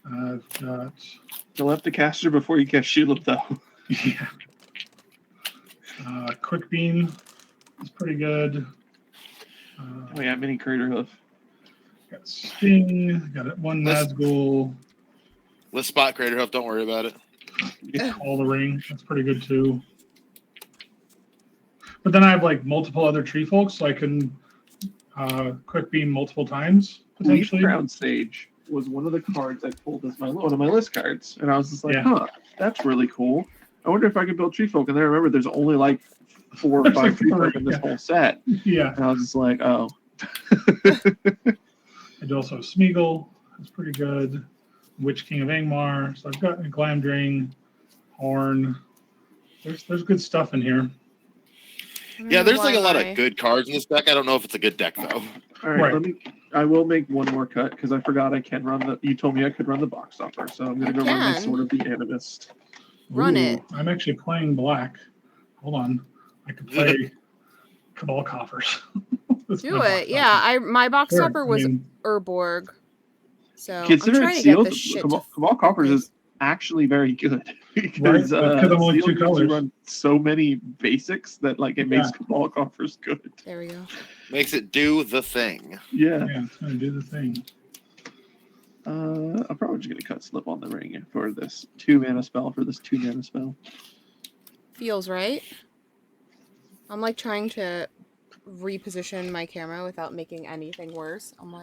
I've got. You'll have to cast her before you cast Shelob, though. Yeah. Quick Beam is pretty good. We got mini Crater Hoof. Got Sting. Got one Nazgul. Let's spot Crater Hoof. Don't worry about it. Call the Ring. That's pretty good too. But then I have multiple other tree folks, so I can quick beam multiple times potentially. Crown Sage was one of the cards I pulled as one of my list cards, and I was just like, huh, that's really cool. I wonder if I could build tree folk. And then I remember there's only 4 or 5 tree folk in this whole set. Yeah. And I was just like, oh. I do also have Smeagol. That's pretty good. Witch King of Angmar. So I've got a Glamdring, Horn. There's good stuff in here. Yeah, there's a lot of good cards in this deck. I don't know if it's a good deck though. All right, I will make one more cut because I forgot I can run you told me I could run the box stopper, so I'm gonna go run the Sword of the Animist. Run it. I'm actually playing black. Hold on. I could play Cabal Coffers. Do it. Yeah, my box stopper was Urborg. So consider it sealed. Cabal Coffers is actually very good because I'm only 2 colors. Run so many basics that it makes Cabal Coffers good. There we go. Makes it do the thing. Yeah, it's gonna do the thing. I'm probably just gonna cut Slip on the Ring for this 2-mana spell. Feels right. I'm trying to reposition my camera without making anything worse. I'm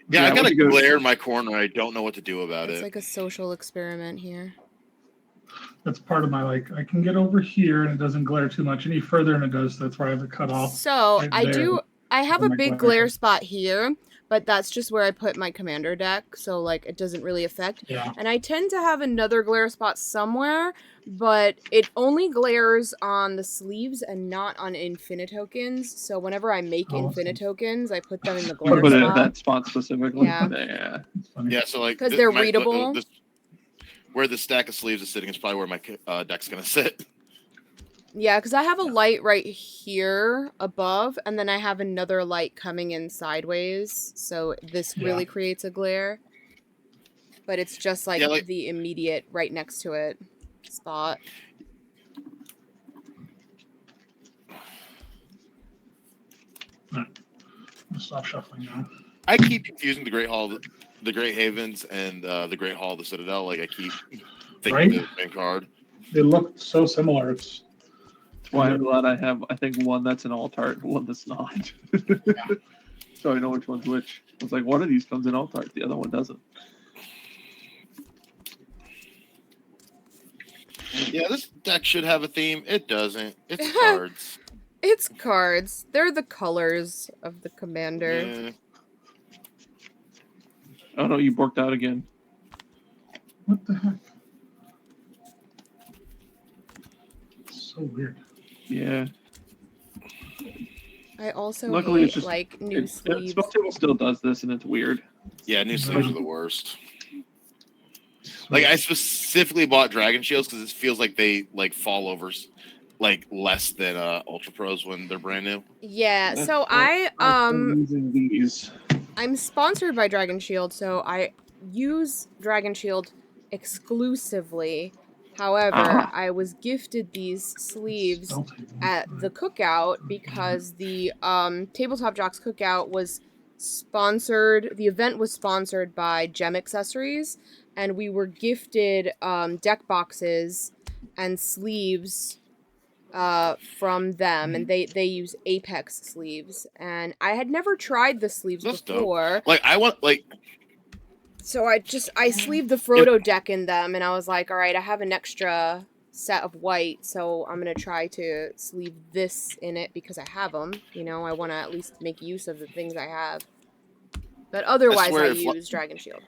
yeah, I got a glare in my corner. I don't know what to do about it. It's like a social experiment here. That's part of my I can get over here and it doesn't glare too much. Any further and it does. That's why I have it cut off. So I have a big glare spot here, but that's just where I put my commander deck, so like it doesn't really affect. Yeah. And I tend to have another glare spot somewhere, but it only glares on the sleeves and not on infinitokens. So whenever I make Oh, that's infinitokens, I put them in the I glare put it in spot that spot specifically. Yeah. Yeah. It's funny. Yeah, so like because they're my- readable. where the stack of sleeves is sitting is probably where my deck's gonna sit. Yeah, because I have a light right here above, and then I have another light coming in sideways, so this Yeah. really creates a glare. But it's just like, Yeah, like- the immediate right next to it spot. I'm gonna stop shuffling now. I keep confusing the Great Hall, the Great Havens, and the Great Hall, the Citadel. Like I keep thinking Right? the main card. They look so similar. It's That's why I'm glad I have, I think, one that's an alt art and one that's not. So I know which one's which. I was like, one of these comes in alt art, the other one doesn't. Yeah, this deck should have a theme. It doesn't. It's cards. It's cards. They're the colors of the commander. Yeah. Oh no, you borked out again. what the heck? It's so weird. Yeah. I also Luckily, hate it's just- like new sleeves. Spell Table still does this, and it's weird. Yeah, new sleeves are the worst. Like I specifically bought Dragon Shields because it feels like they like fall over like less than Ultra Pros when they're brand new. Yeah, That's so what I'm using these. sponsored by Dragon Shield, so I use Dragon Shield exclusively. However, Ah. I was gifted these sleeves Spell table. at the cookout because the Tabletop Jocks cookout was sponsored. The event was sponsored by Gem Accessories, and we were gifted deck boxes and sleeves from them, and they use Apex sleeves, and I had never tried the sleeves That's dope. before. Like I want like So I sleeved the Frodo deck in them, and I was like, all right, I have an extra set of white, so I'm gonna try to sleeve this in it because I have them. You know, I want to at least make use of the things I have. But otherwise, swear I if use Dragon Shield.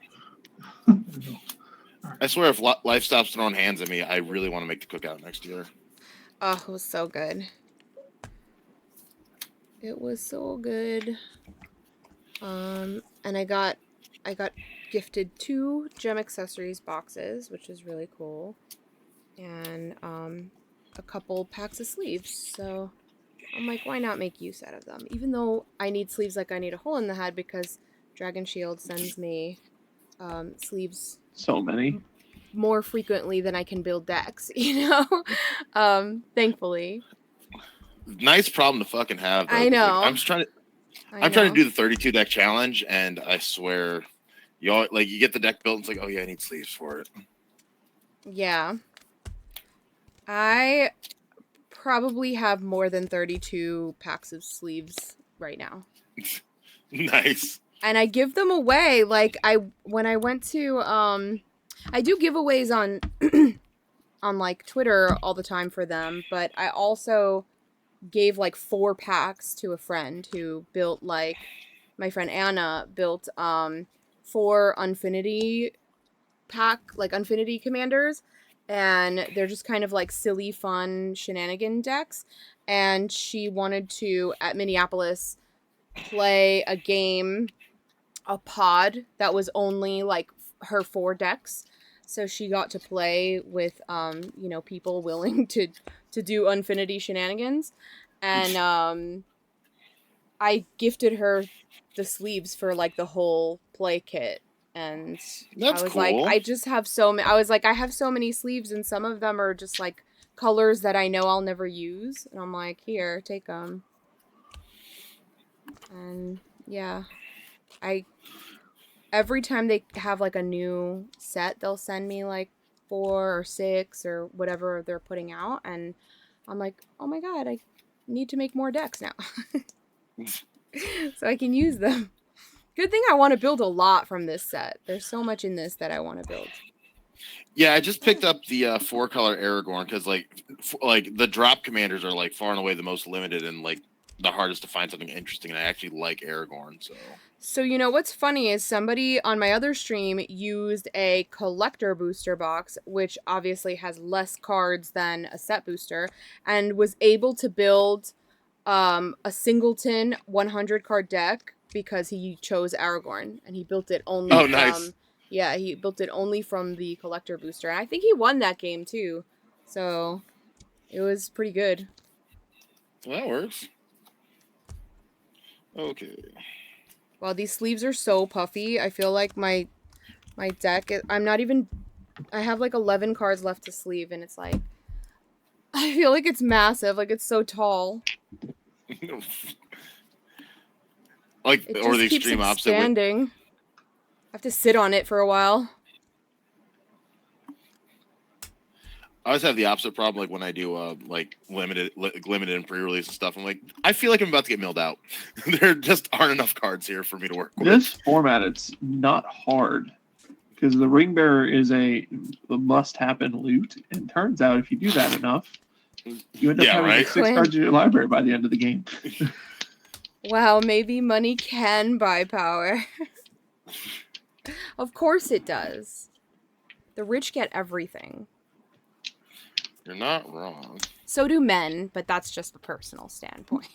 I swear if life stops throwing hands at me, I really want to make the cookout next year. Oh, it was so good. It was so good. And I got gifted 2 Gem Accessories boxes, which is really cool. And a couple packs of sleeves. So I'm like, why not make use out of them? Even though I need sleeves like I need a hole in the head because Dragon Shield sends me sleeves So many. more frequently than I can build decks, you know? Thankfully. Nice problem to fucking have. Though, I 'cause, know. Like, I'm trying to do the 32 deck challenge, and I swear, you get the deck built, and it's like, oh yeah, I need sleeves for it. Yeah. I probably have more than 32 packs of sleeves right now. Nice. And I give them away. Like when I went to I do giveaways on on like Twitter all the time for them, but I also gave like 4 packs to a friend who built like my friend Anna built 4 Unfinity Unfinity commanders, and they're just kind of like silly fun shenanigan decks, and she wanted to at Minneapolis play a pod that was only like her 4 decks. So she got to play with people willing to do Unfinity shenanigans, and I gifted her the sleeves for like the whole play kit. And That's I was cool. like, I just have so many. I was like, I have so many sleeves, and some of them are just like colors that I know I'll never use. And I'm like, here, take them. And yeah, every time they have like a new set, they'll send me like 4 or 6 or whatever they're putting out, and I'm like, oh my god, I need to make more decks now, so I can use them. Good thing I want to build a lot from this set. There's so much in this that I want to build. Yeah, I just picked up the 4-color Aragorn because like the drop commanders are like far and away the most limited in like the hardest to find something interesting, and I actually like Aragorn. So you know what's funny is somebody on my other stream used a collector booster box, which obviously has less cards than a set booster, and was able to build a singleton 100 card deck because he chose Aragorn, and he built it only Oh, from nice. yeah, he built it only from the collector booster. And I think he won that game too. So it was pretty good. Well, that works. Okay. Wow, these sleeves are so puffy. I feel like my deck I'm not even I have like 11 cards left to sleeve, and it's like I feel like it's massive, like it's so tall. Like, It or just the keeps extreme opposite. expanding. I have to sit on it for a while. I always have the opposite problem, like when I do like limited and pre-release and stuff. I'm like, I feel like I'm about to get milled out. There just aren't enough cards here for me to work with. This format, it's not hard because the ring bearer is a must-happen loot, and turns out if you do that enough, you end up having right? like 6 cards in your library by the end of the game. Wow, maybe money can buy power. Of course it does. The rich get everything. You're not wrong. So do men, but that's just a personal standpoint.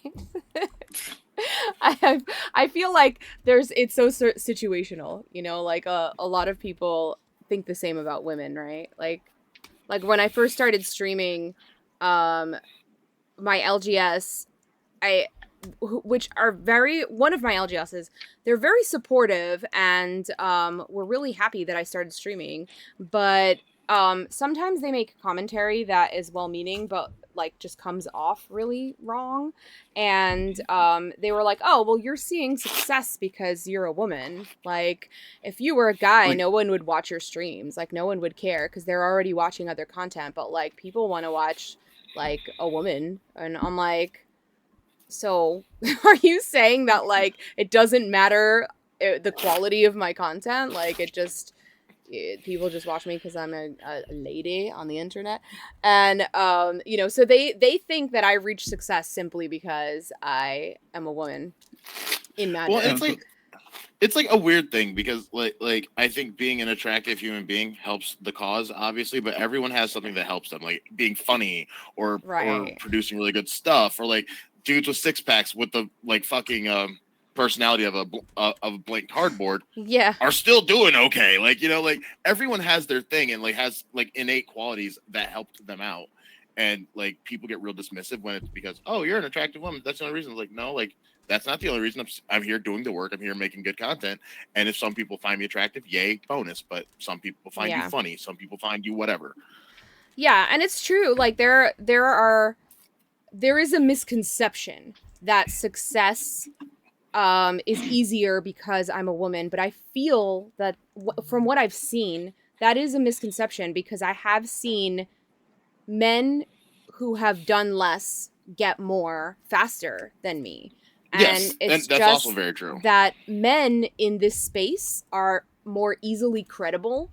I feel like it's so situational, you know, like a lot of people think the same about women, right? Like when I first started streaming my LGS, which are one of my LGSs, they're very supportive, and we're really happy that I started streaming, but sometimes they make commentary that is well-meaning, but like just comes off really wrong. And they were like, oh, well, you're seeing success because you're a woman. Like, if you were a guy, Like, no one would watch your streams. Like, no one would care because they're already watching other content. But like, people want to watch like a woman. And I'm like, so are you saying that like it doesn't matter the quality of my content? Like, people just watch me because I'm a lady on the internet, and you know, so they think that I reach success simply because I am a woman in Magic. well, it's like a weird thing because like I think being an attractive human being helps the cause, obviously, but everyone has something that helps them, like being funny or Right. producing really good stuff, or like dudes with 6-packs with the like fucking personality of a blank cardboard Yeah. are still doing okay. Like, you know, like everyone has their thing and like has like innate qualities that helped them out. And like people get real dismissive when it's because, oh, you're an attractive woman. That's the only reason. Like, no, like that's not the only reason. I'm here doing the work. I'm here making good content. And if some people find me attractive, yay, bonus. But some people find you funny. Some people find you whatever. Yeah, and it's true. Like there is a misconception that success is easier because I'm a woman, but I feel that from what I've seen, that is a misconception because I have seen men who have done less get more faster than me. And yes, it's that's just also very true. that men in this space are more easily credible.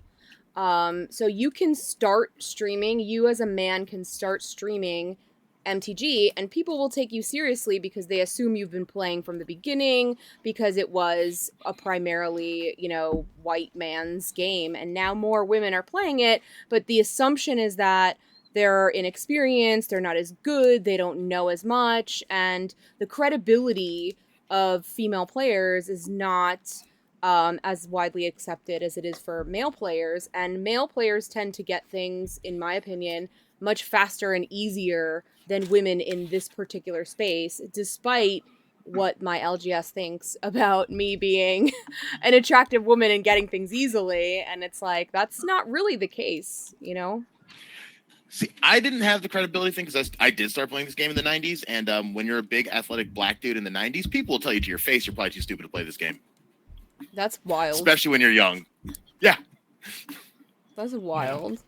So you can start streaming, you as a man can start streaming MTG, and people will take you seriously because they assume you've been playing from the beginning because it was a primarily, you know, white man's game, and now more women are playing it, but the assumption is that they're inexperienced, they're not as good, they don't know as much, and the credibility of female players is not as widely accepted as it is for male players, and male players tend to get things, in my opinion, much faster and easier than women in this particular space, despite what my LGS thinks about me being an attractive woman and getting things easily. And it's like, that's not really the case, you know? See, I didn't have the credibility thing because I did start playing this game in the 90s. And when you're a big athletic black dude in the 90s, people will tell you to your face you're probably too stupid to play this game. That's wild. Especially when you're young. Yeah. That's wild.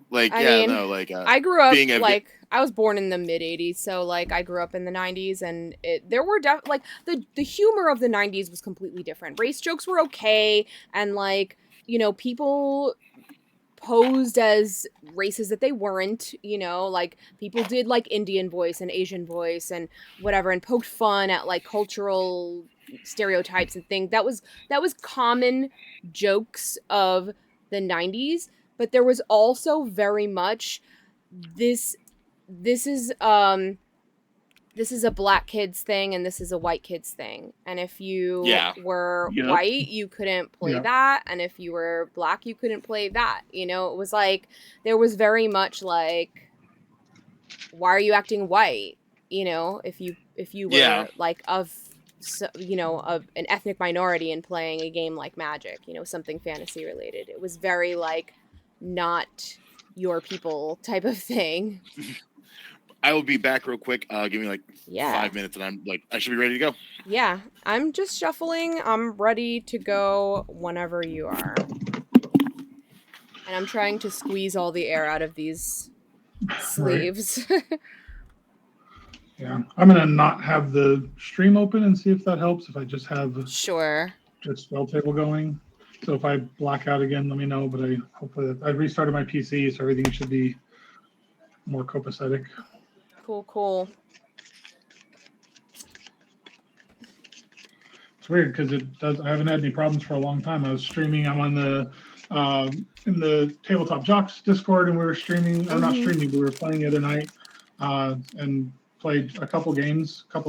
Like, I mean, I grew up, like, I was born in the mid-'80s, so, like, I grew up in the 90s, and there were, like, the humor of the 90s was completely different. Race jokes were okay, and, like, you know, people posed as races that they weren't, you know, like people did like Indian voice and Asian voice and whatever, and poked fun at like cultural stereotypes and things. That was common jokes of the 90s, but there was also very much this this is um this is a black kids thing and this is a white kids thing. And if you Yeah. were Yep. white, you couldn't play Yeah. that. And if you were black, you couldn't play that. You know, it was like, there was very much like, why are you acting white? You know, if you were Yeah. like of an ethnic minority and playing a game like Magic, you know, something fantasy related. It was very like not your people type of thing. I will be back real quick. Give me like Yeah. 5 minutes, and I'm like, I should be ready to go. Yeah, I'm just shuffling. I'm ready to go whenever you are. And I'm trying to squeeze all the air out of these sleeves. Yeah, I'm gonna not have the stream open and see if that helps. If I just have Sure. the spell table going. So if I black out again, let me know. But I restarted my PC, so everything should be more copacetic. Cool. It's weird because I haven't had any problems for a long time. I was streaming. I'm on the in the Tabletop Jocks Discord, and we were streaming. Or not streaming, but we were playing the other night, and played a couple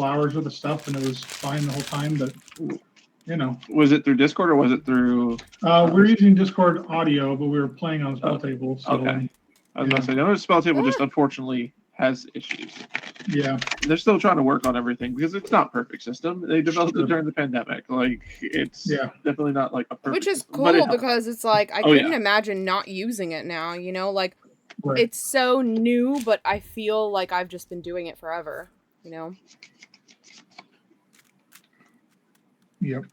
hours worth of stuff, and it was fine the whole time. But you know, Was it through Discord or was it through? we're using Discord audio, but we were playing on spell table. So Okay. I was gonna say, the spell table just unfortunately has issues. yeah, They're still trying to work on everything because it's not a perfect system. They developed it during the pandemic. Like it's definitely not like a perfect Which is system, but it cool helps. because it's like, I couldn't imagine not using it now, you know? Like, right. it's so new, but I feel like I've just been doing it forever, you know? Yep.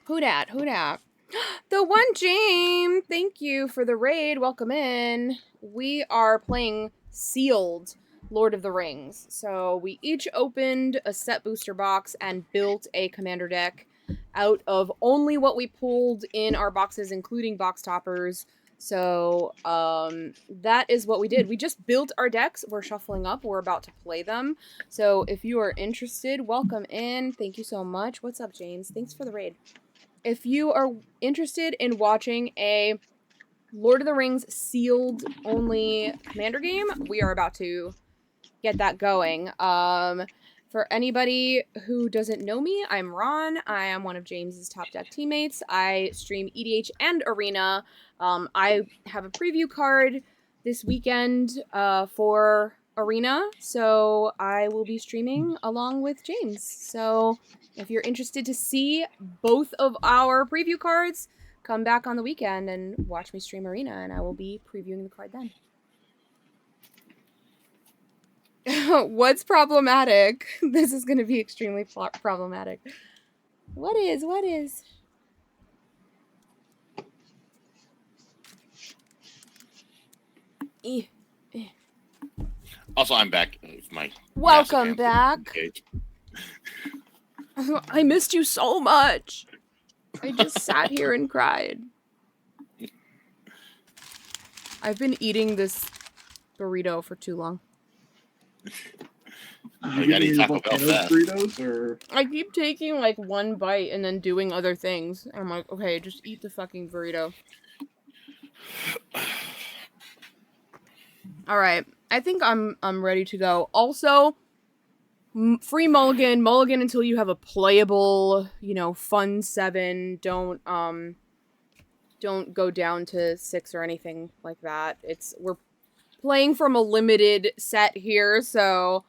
Who dat? The one James! Thank you for the raid. Welcome in. We are playing Sealed Lord of the Rings. So we each opened a set booster box and built a commander deck out of only what we pulled in our boxes, including box toppers. So that is what we did. We just built our decks. We're shuffling up. We're about to play them. So if you are interested, welcome in. Thank you so much. What's up, James? Thanks for the raid. If you are interested in watching a Lord of the Rings sealed only commander game, we are about to get that going. For anybody who doesn't know me, I'm Ron. I am one of James's top deck teammates. I stream EDH and Arena. I have a preview card this weekend for Arena, so I will be streaming along with James. So if you're interested to see both of our preview cards, come back on the weekend and watch me stream Arena, and I will be previewing the card then. What's problematic? This is going to be extremely problematic. What is? Also, I'm back. With my Welcome back. I missed you so much. I just sat here and cried. I've been eating this burrito for too long. I gotta eat Taco Bell fast. Burritos, or I keep taking like one bite and then doing other things. I'm like, okay, just eat the fucking burrito. All right, I think I'm ready to go. Also, free mulligan until you have a playable, fun 7. Don't go down to 6 or anything like that. We're playing from a limited set here, so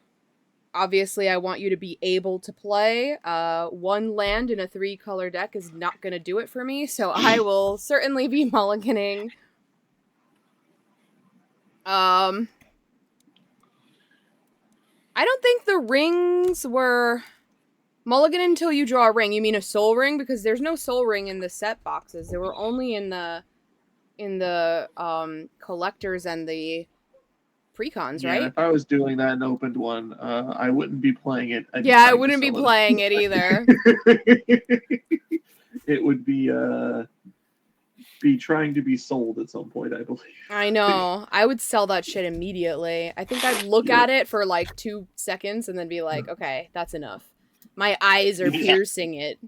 obviously I want you to be able to play. 1 land in a 3-color deck is not going to do it for me, so I will certainly be mulliganing. I don't think the rings were mulligan until you draw a ring. You mean a soul ring? Because there's no soul ring in the set boxes. They were only in the collectors and the precons, Yeah, right? if I was doing that and opened one, I wouldn't be playing it. I'd be Yeah, I trying to wouldn't be sell playing it either. It would be trying to be sold at some point, I believe. I know. I would sell that shit immediately. I think I'd look Yeah. at it for like 2 seconds and then be like, okay, that's enough. My eyes are Yeah. piercing it.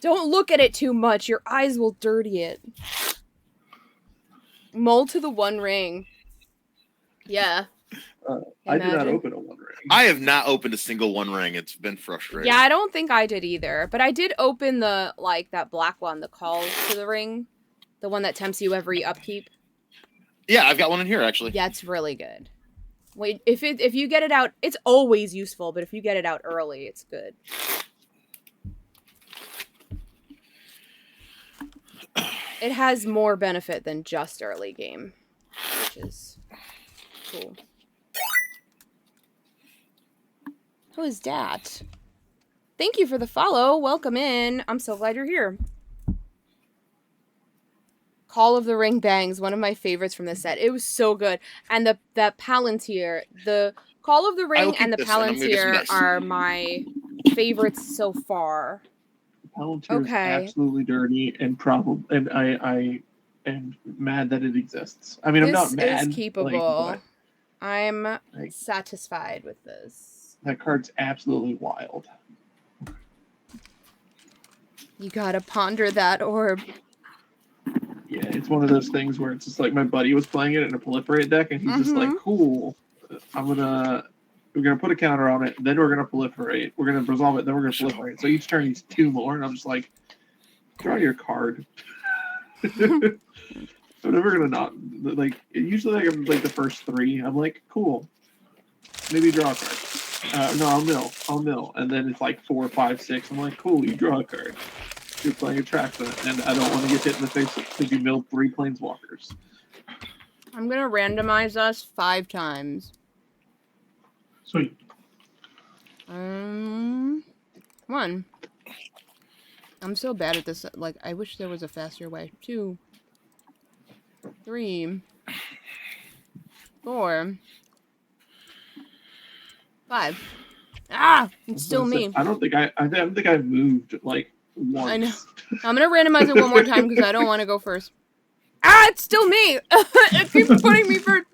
Don't look at it too much. Your eyes will dirty it. Mold to the One Ring. Yeah. I did not Imagine. open a One Ring. I have not opened a single One Ring. It's been frustrating. Yeah, I don't think I did either. But I did open the, like, that black one, the Call to the Ring. The one that tempts you every upkeep. Yeah, I've got one in here actually. Yeah, it's really good. Wait, if you get it out, it's always useful, but if you get it out early, it's good. It has more benefit than just early game, which is cool. Who is that? Thank you for the follow. Welcome in. I'm so glad you're here. Call of the Ring Bangs, one of my favorites from this set. It was so good. And that Palantir, the Call of the I will Ring keep and the this, and I'm gonna get some Palantir dice. are my favorites so far. Palantir is Okay. absolutely dirty and I am mad that it exists. I mean, I'm not This mad. is keepable. Like, I'm like, satisfied with this. that card's absolutely wild. You gotta ponder that orb. Yeah, it's one of those things where it's just like my buddy was playing it in a proliferate deck, and he's just like, "Cool, we're gonna put a counter on it, then we're gonna proliferate, we're gonna resolve it, then we're gonna proliferate." So each turn he's 2 more, and I'm just like, "Draw your card." I'm never gonna not like. Usually, like I'm like the first 3, I'm like, "Cool, maybe draw a card." No, I'll mill, and then it's like 4, 5, 6. I'm like, "Cool, you draw a card." You're playing a track and I don't want to get hit in the face because you milled 3 planeswalkers. I'm gonna randomize us 5 times. Sweet. 1. I'm so bad at this. Like, I wish there was a faster way. 2, 3, 4, 5. Ah, it's still me. I don't think I've moved like once. I know. I'm gonna randomize it one more time because I don't want to go first. Ah, it's still me. It keeps putting me first.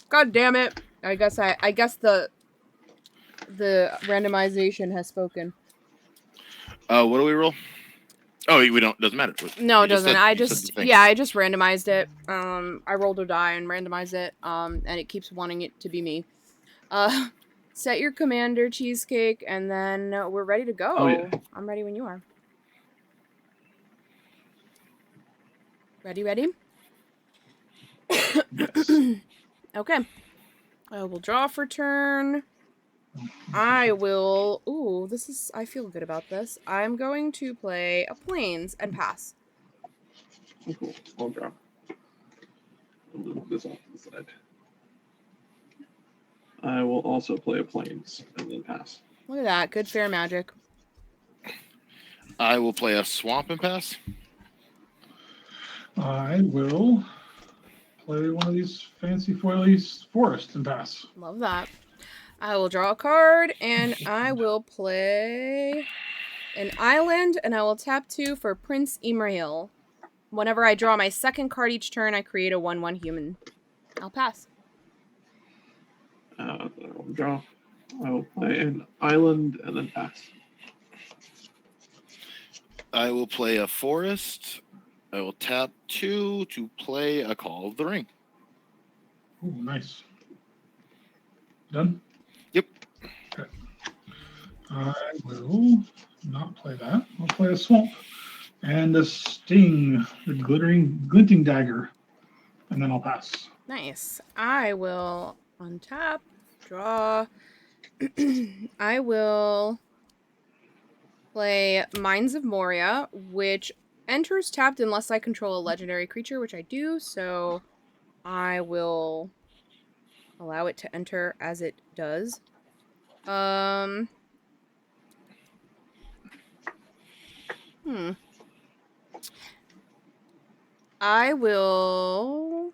God damn it. I guess the randomization has spoken. What do we roll? Oh, we don't. Doesn't matter. No, it You just doesn't. said- I you said just the thing. yeah, I just randomized it. I rolled a die and randomized it. And it keeps wanting it to be me. Set your commander, Cheesecake, and then we're ready to go. Oh, yeah. I'm ready when you are. Ready? Yes. Okay. I will draw for turn. I will... Ooh, I feel good about this. I'm going to play a Plains and pass. Oh, cool. I'll draw. I'll move this off to the side. I will also play a Plains and then pass. Look at that. Good fair magic. I will play a swamp and pass. I will play one of these fancy foilies forest and pass. Love that. I will draw a card, and I will play an island, and I will tap 2 for Prince Imrahil. Whenever I draw my second card each turn, I create a 1/1 human. I'll pass. I will draw. I will play an island and then pass. I will play a forest. I will tap 2 to play a Call of the Ring. Ooh, nice. Done? Yep. Okay. I will not play that. I'll play a swamp and a sting, the glinting dagger, and then I'll pass. Nice. I will untap, draw. I will play Mines of Moria, which enters tapped unless I control a legendary creature, which I do, so I will allow it to enter as it does. I will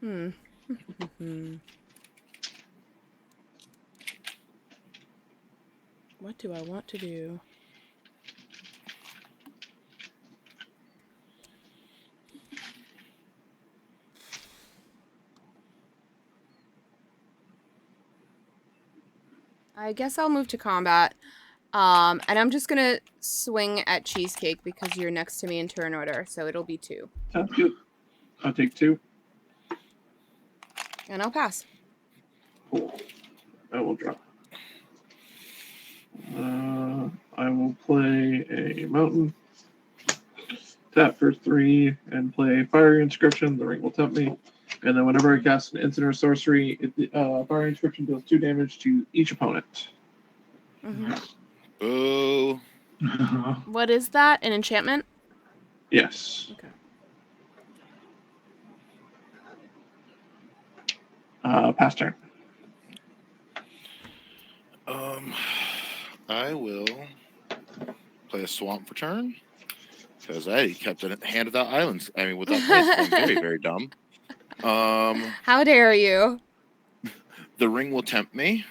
Hmm. What do I want to do? I guess I'll move to combat. And I'm just gonna swing at Cheesecake because you're next to me in turn order, so it'll be 2. Sounds good. I'll take 2. And I'll pass. Cool. I will drop. I will play a mountain. Tap for 3 and play Fire Inscription. The ring will tempt me. And then whenever I cast an instant or sorcery, Fire Inscription deals 2 damage to each opponent. Oh. What is that? An enchantment? Yes. Okay. Pass turn. I will play a swamp for turn because I kept a hand without islands. I mean, without points. I'm very, very dumb. How dare you? The ring will tempt me,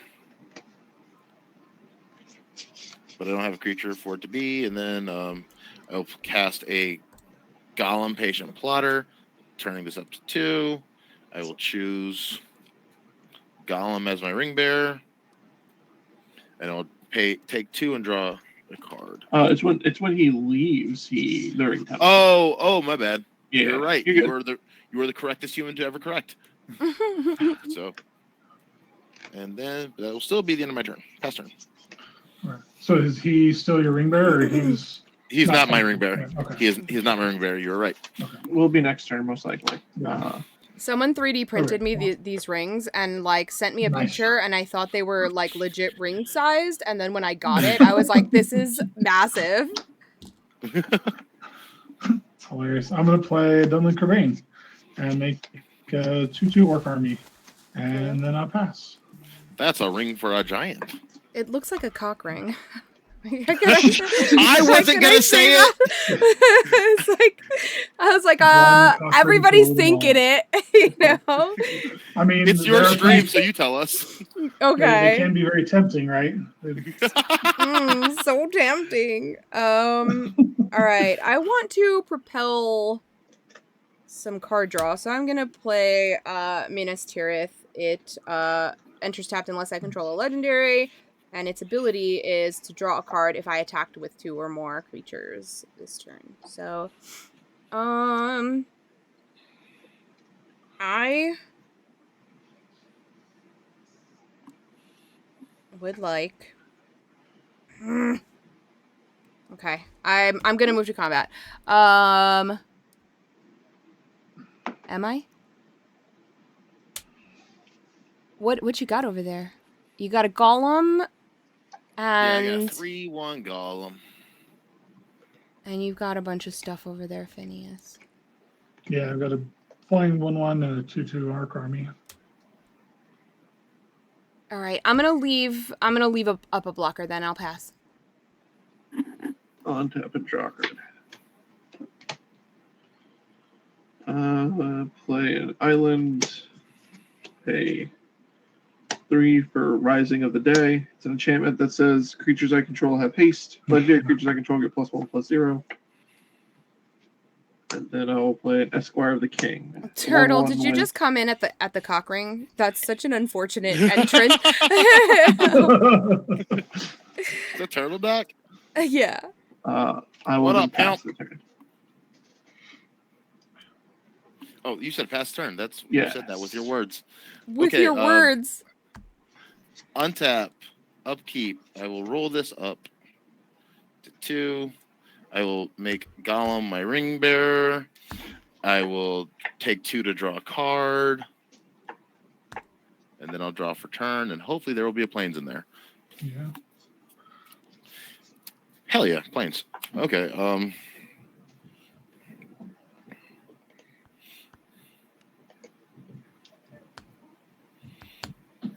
but I don't have a creature for it to be. And then I'll cast a Golem Patient Plotter, turning this up to 2. I will choose Golem as my ring bearer, and I'll take 2 and draw a card. It's when he leaves. The ring tempt. Oh, my bad. Yeah, you're right. You're You were the correctest human to ever correct. So, and then that will still be the end of my turn. Pass turn. Right. So is he still your ring bearer, or He's not my ring bearer. Yeah, okay. He's not my ring bearer. You're right. Okay. Will be next turn most likely. Someone 3D printed Okay, me these rings and like sent me a Nice. picture, and I thought they were like legit ring sized, and then when I got it, I was like, this is massive. It's hilarious. I'm gonna play Dunlin Cravain and make a 2/2 orc army, and then I'll pass. That's a ring for a giant. It looks like a cock ring. I wasn't gonna say it. It's like, I was like, One cock everybody's ring thinking it, you know. I mean, It's your they're- stream, so you tell us. They Okay. can be very tempting, right? So tempting. All right. I want to propel some card draw, so I'm gonna play Minas Tirith. It enters tapped unless I control a legendary, and its ability is to draw a card if I attacked with 2 or more creatures this turn. So, I would like. Okay, I'm gonna move to combat. Am I? What you got over there? You got a golem, and Yeah, I got 3/1 Golem. and you've got a bunch of stuff over there, Phineas. Yeah, I've got a flying 1/1 and a 2/2 arc army. All right, I'm gonna leave up a blocker. Then I'll pass. On tap and draw a card. Play an island. Pay 3 for Rising of the Day. It's an enchantment that says creatures I control have haste. Legendary creatures I control get +1/+0. And then I'll play an Esquire of the King. Turtle, 1/1 did you with- just come in at the cock ring? That's such an unfortunate entrance. Is that turtle duck? Yeah. I will What then up, pass pimp? the turn. Oh, you said pass turn. You Yes. said that with your words. With Okay, your words. Untap, upkeep. I will roll this up to 2. I will make Golem my ring bearer. I will take 2 to draw a card. And then I'll draw for turn, and hopefully there will be a plains in there. Yeah. Hell yeah, plains. Okay,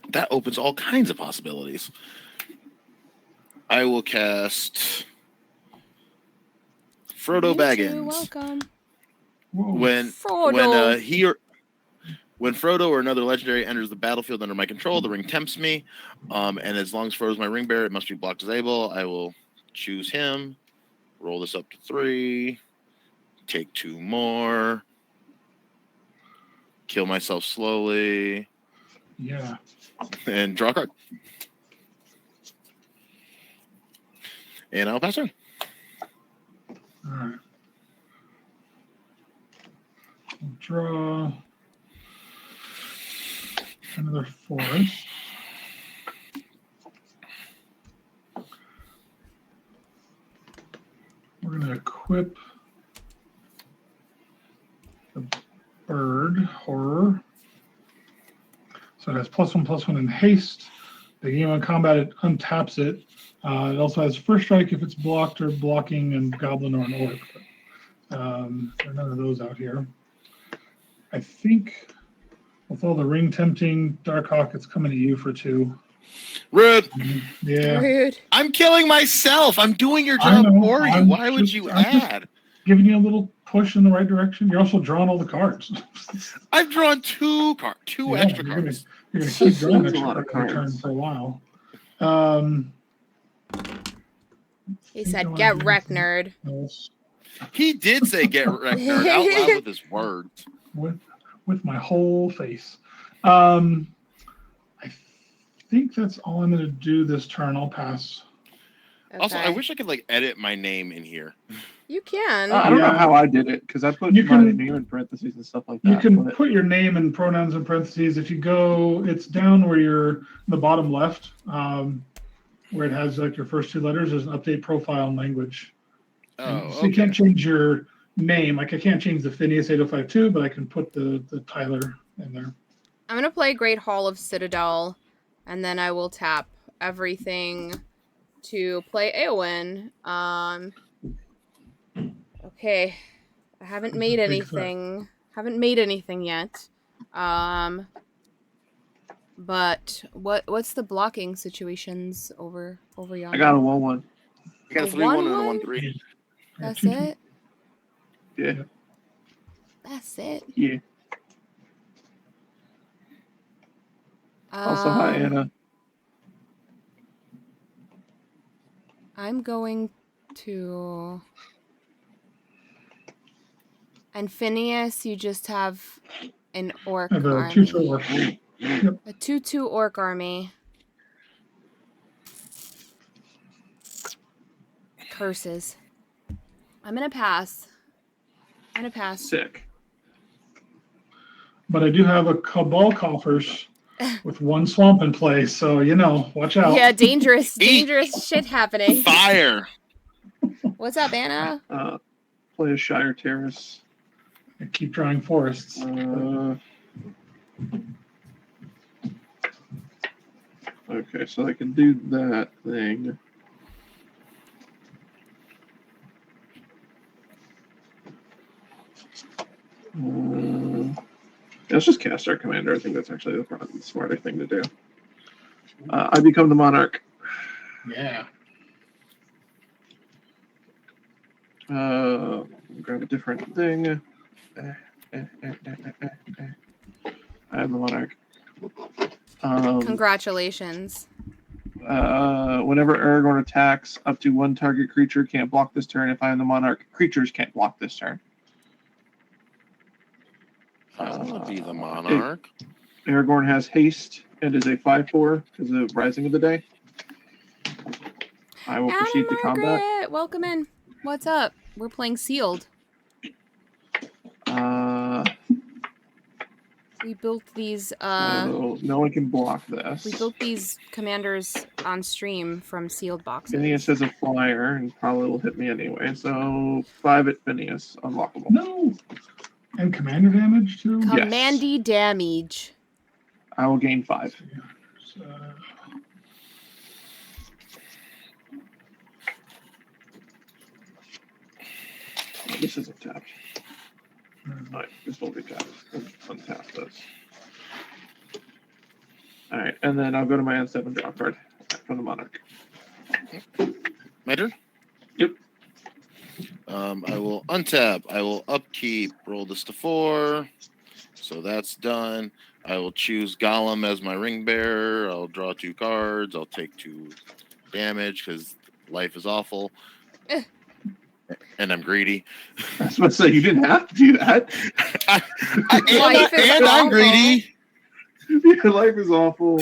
that opens all kinds of possibilities. I will cast Frodo You too, Baggins. welcome. Whoa. When Frodo. When Frodo or another legendary enters the battlefield under my control, the ring tempts me. And as long as Frodo's my ring bearer, it must be blocked disable. I will choose him. Roll this up to 3. Take 2 more. Kill myself slowly. Yeah. And draw a card. And I'll pass turn. All right. We'll draw another forest. We're going to equip the bird horror. So it has +1/+1 in haste. Beginning of combat, it untaps it. It also has first strike if it's blocked or blocking and goblin or an orc. There are none of those out here. I think with all the ring tempting, Darkhawk, it's coming to you for 2. Rude. Yeah. Rude. I'm killing myself. I'm doing your I job know. for you. I'm Why would just- you I'm just- add? Giving you a little push in the right direction. You're also drawing all the cards. I've drawn 2 cards, 2 Yeah, extra you're cards. You're going to keep drawing That's a extra lot of cards every turn cards. for a while. He think I said, wanna "Get do wrecked, something nerd." else He did say get wrecked nerd out loud with his words. with my whole face. I think that's all I'm going to do this turn. I'll pass. Also, I Okay. wish I could like edit my name in here. You can. I don't know Yeah. how I did it because I put You my can- name in parentheses and stuff like that. You can but- put your name and pronouns in parentheses. If you go, it's down where you're the bottom left, where it has like your first 2 letters. There's an update profile and language. Oh, So you can't change your name. Like I can't change the Phineas 8052, but I can put the Tyler in there. I'm gonna play Great Hall of Citadel, and then I will tap everything to play Eowyn. Okay. I haven't It's a made big threat. anything. Haven't made anything yet. But what's the blocking situations over yonder? I got a 1/1. I got a A 3-1 and a 1/1? 1-3. That's Two- it? Yeah. That's it. Yeah. Also, hi, Anna. I'm going to... And Phineas, you just have an orc I have a army. 2/2 orc. A 2/2 orc army. Curses. I'm gonna pass. Sick. But I do have a Cabal Coffers with 1 swamp in play, so watch out. Yeah, dangerous shit happening. Fire. What's up, Anna? Play a Shire Terrace. I keep drawing forests. Okay, so I can do that thing. Let's just cast our commander. I think that's actually the smarter thing to do. I become the monarch. Yeah. Grab a different thing. I am the monarch. Congratulations. Whenever Aragorn attacks, up to 1 target creature can't block this turn. If I am the monarch, creatures can't block this turn. I'll be the monarch. Aragorn has haste and is a 5/4 because of Rising of the Day. I will Anna proceed to combat. Margaret, welcome in. What's up? We're playing Sealed. We built these So no one can block this. we built these commanders on stream from sealed boxes. Phineas has a flyer and probably will hit me anyway. So 5 at Phineas, unlockable. No. And commander damage too? Yes. Commandy damage. I will gain 5. So, Oh, this isn't tapped. Alright, this will be tapped. Untap this. Alright, and then I'll go to my end step and draw a card from the monarch. My turn? Yep. I will untap. I will upkeep. Roll this to 4. So that's done. I will choose Gollum as my ring bearer. I'll draw 2 cards. I'll take 2 damage because life is awful. Eh. And I'm greedy. I was about to say, you didn't have to do that. Life is and I'm awful. greedy. Your life is awful.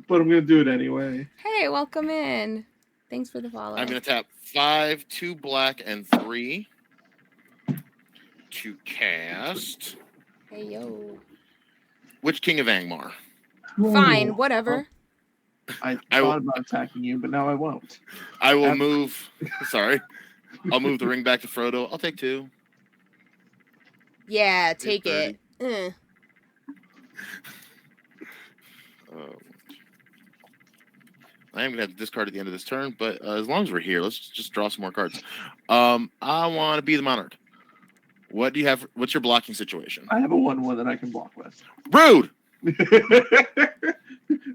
But I'm going to do it anyway. Hey, welcome in. Thanks for the follow. I'm going to tap 5, 2 black, and 3 to cast Hey, yo. Witch King of Angmar. Fine, Whoa. whatever. I I will- thought about attacking you, but now I won't. I will move. Sorry. I'll move the ring back to Frodo. I'll take 2. Yeah, take 30. it. I am gonna have to discard at the end of this turn, but as long as we're here, let's just draw some more cards. I want to be the monarch. What do you have? What's your blocking situation? I have a 1/1 that I can block with. Rude.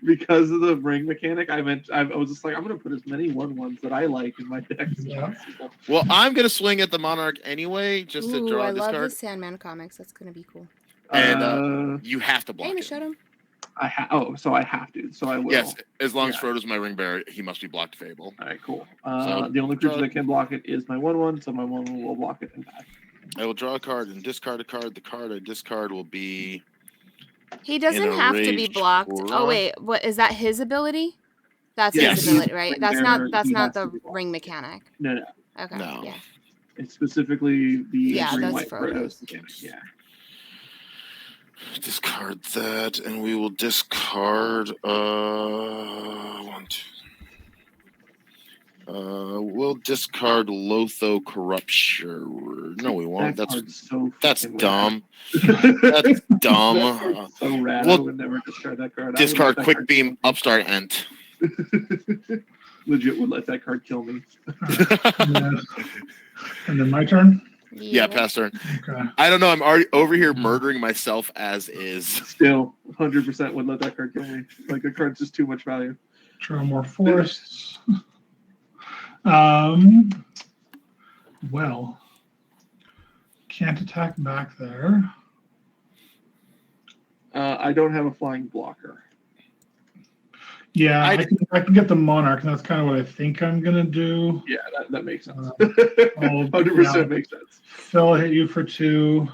Because of the ring mechanic, I was just like, I'm going to put as many 1/1s that I like in my deck as Yeah. possible. Well, I'm gonna swing at the monarch anyway, just to Ooh, draw I this love the card. Sandman comics. That's gonna be cool. And you have to block Hey, it. Michelle. So I have to. So I will. Yes, as long as Yeah. Frodo's my ring bearer, he must be blocked Fable. All right, cool. So, the only creature draw- that can block it is my 1/1, so my 1/1 will block it and die. I will draw a card and discard a card. The card I discard will be. He doesn't In a have to be raged blocked. roar. Oh wait, what is that? His ability? That's Yes. his ability, right? Ring That's bearer, not he has the to be blocked. ring mechanic. No. Okay. No. Yeah. It's specifically the Yeah, green that's white Frodo's. Frodo's mechanic. Yeah. Discard that, and we will discard 1, 2. We'll discard Lotho Corruption. No, we won't. That That's card's so that's freaking dumb. rad. That's dumb. That card's so rad. I We'll would never discard that card. I would Discard let that Quick card Beam kill me. Upstart Ent. Legit would let that card kill me. And then my turn. Yeah, pass turn. Okay. I don't know. I'm already over here murdering myself as is. Still, 100% would let that card kill me. Like, the card's just too much value. Draw more forests. Well, can't attack back there. I don't have a flying blocker. Yeah, I- I can get the monarch, and that's kind of what I think I'm gonna do. Yeah, that makes sense. I'll 100% makes sense. Phil hit you for 2.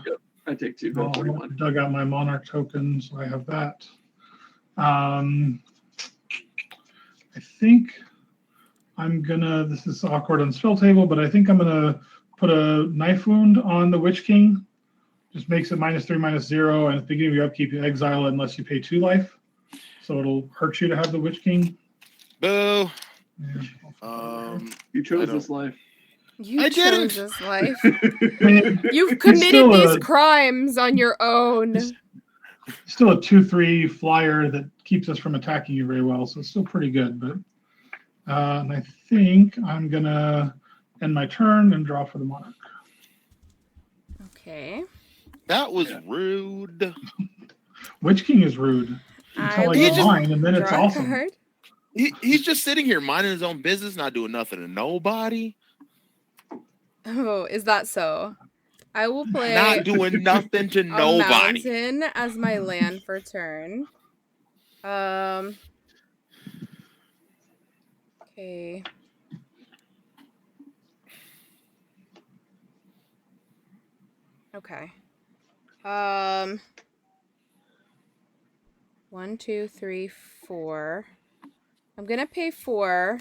I take 2, go I'll 41. dug out my monarch token, so I have that. I think I'm gonna. This is awkward on spill table, but I think I'm gonna put a knife wound on the Witch King. Just makes it -3, -0, and at the beginning of your upkeep, you exile it unless you pay 2 life. So it'll hurt you to have the Witch King. Boo. Yeah. You I chose don't- this life. You I chose didn't. this life. I mean, You've committed still these a- crimes on your own. still a 2/3 flyer that keeps us from attacking you very well, so it's still pretty good. But and I think I'm gonna end my turn and draw for the monarch. Okay. That was Yeah. rude. Witch King is rude until I get will mine, and then it's draw a awesome. card. He's just sitting here minding his own business, not doing nothing to nobody, Oh, is that so? I will play not doing nothing to a nobody. mountain as my land for turn. Okay. Okay. 1, 2, 3, 4. I'm gonna pay 4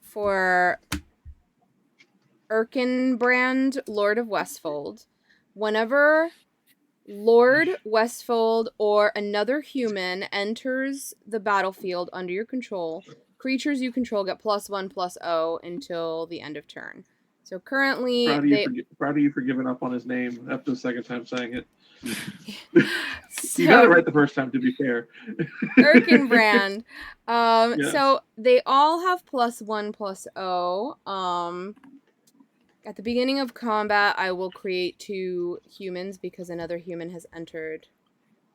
for Erkenbrand, Lord of Westfold. Whenever Lord Westfold or another human enters the battlefield under your control, creatures you control get +1/+0 until the end of turn. So currently, Proud of you for giving up on his name after the second time saying it. You got it right the first time, to be fair. Erkenbrand. Yes. So they all have +1/+0. At the beginning of combat, I will create 2 humans because another human has entered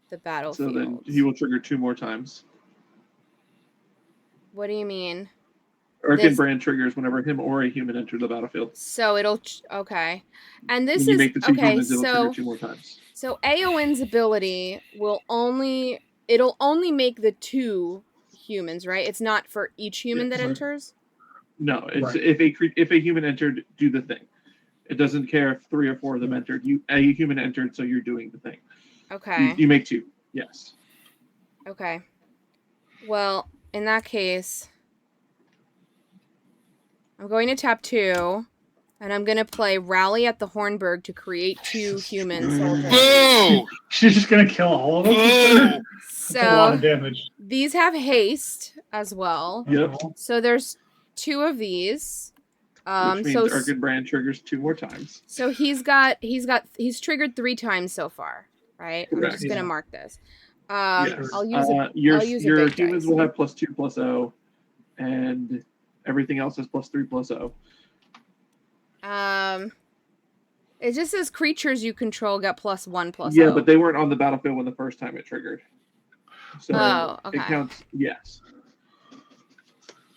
the So battlefield. then he will trigger 2 more times. What do you mean? Urkin brand triggers whenever him or a human enter the battlefield. So it'll okay, and this When you is make the two okay. humans, it'll So trigger 2 more times. so Aowen's ability will only make the 2 humans, right? It's not for each human that Right. enters. No, it's Right. if a human entered, do the thing. It doesn't care if 3 or 4 of them entered. A human entered, so you're doing the thing. Okay. You make 2. Yes. Okay. Well, in that case, I'm going to tap 2, and I'm going to play Rally at the Hornburg to create 2 human soldiers. Boo! She's just gonna kill all of them. Boo! That's a lot of So damage. these have haste as well. Yep. So there's 2 of these. Which means Urkin brand triggers 2 more times. So he's triggered 3 times so far, right? I'm Correct. just gonna Yeah. mark this. Yes. I'll use your big humans dice. will have +2/+0, and everything else is +3/+0. It just says creatures you control get +1/+0. Yeah, but they weren't on the battlefield when the first time it triggered. So okay. it counts. Yes.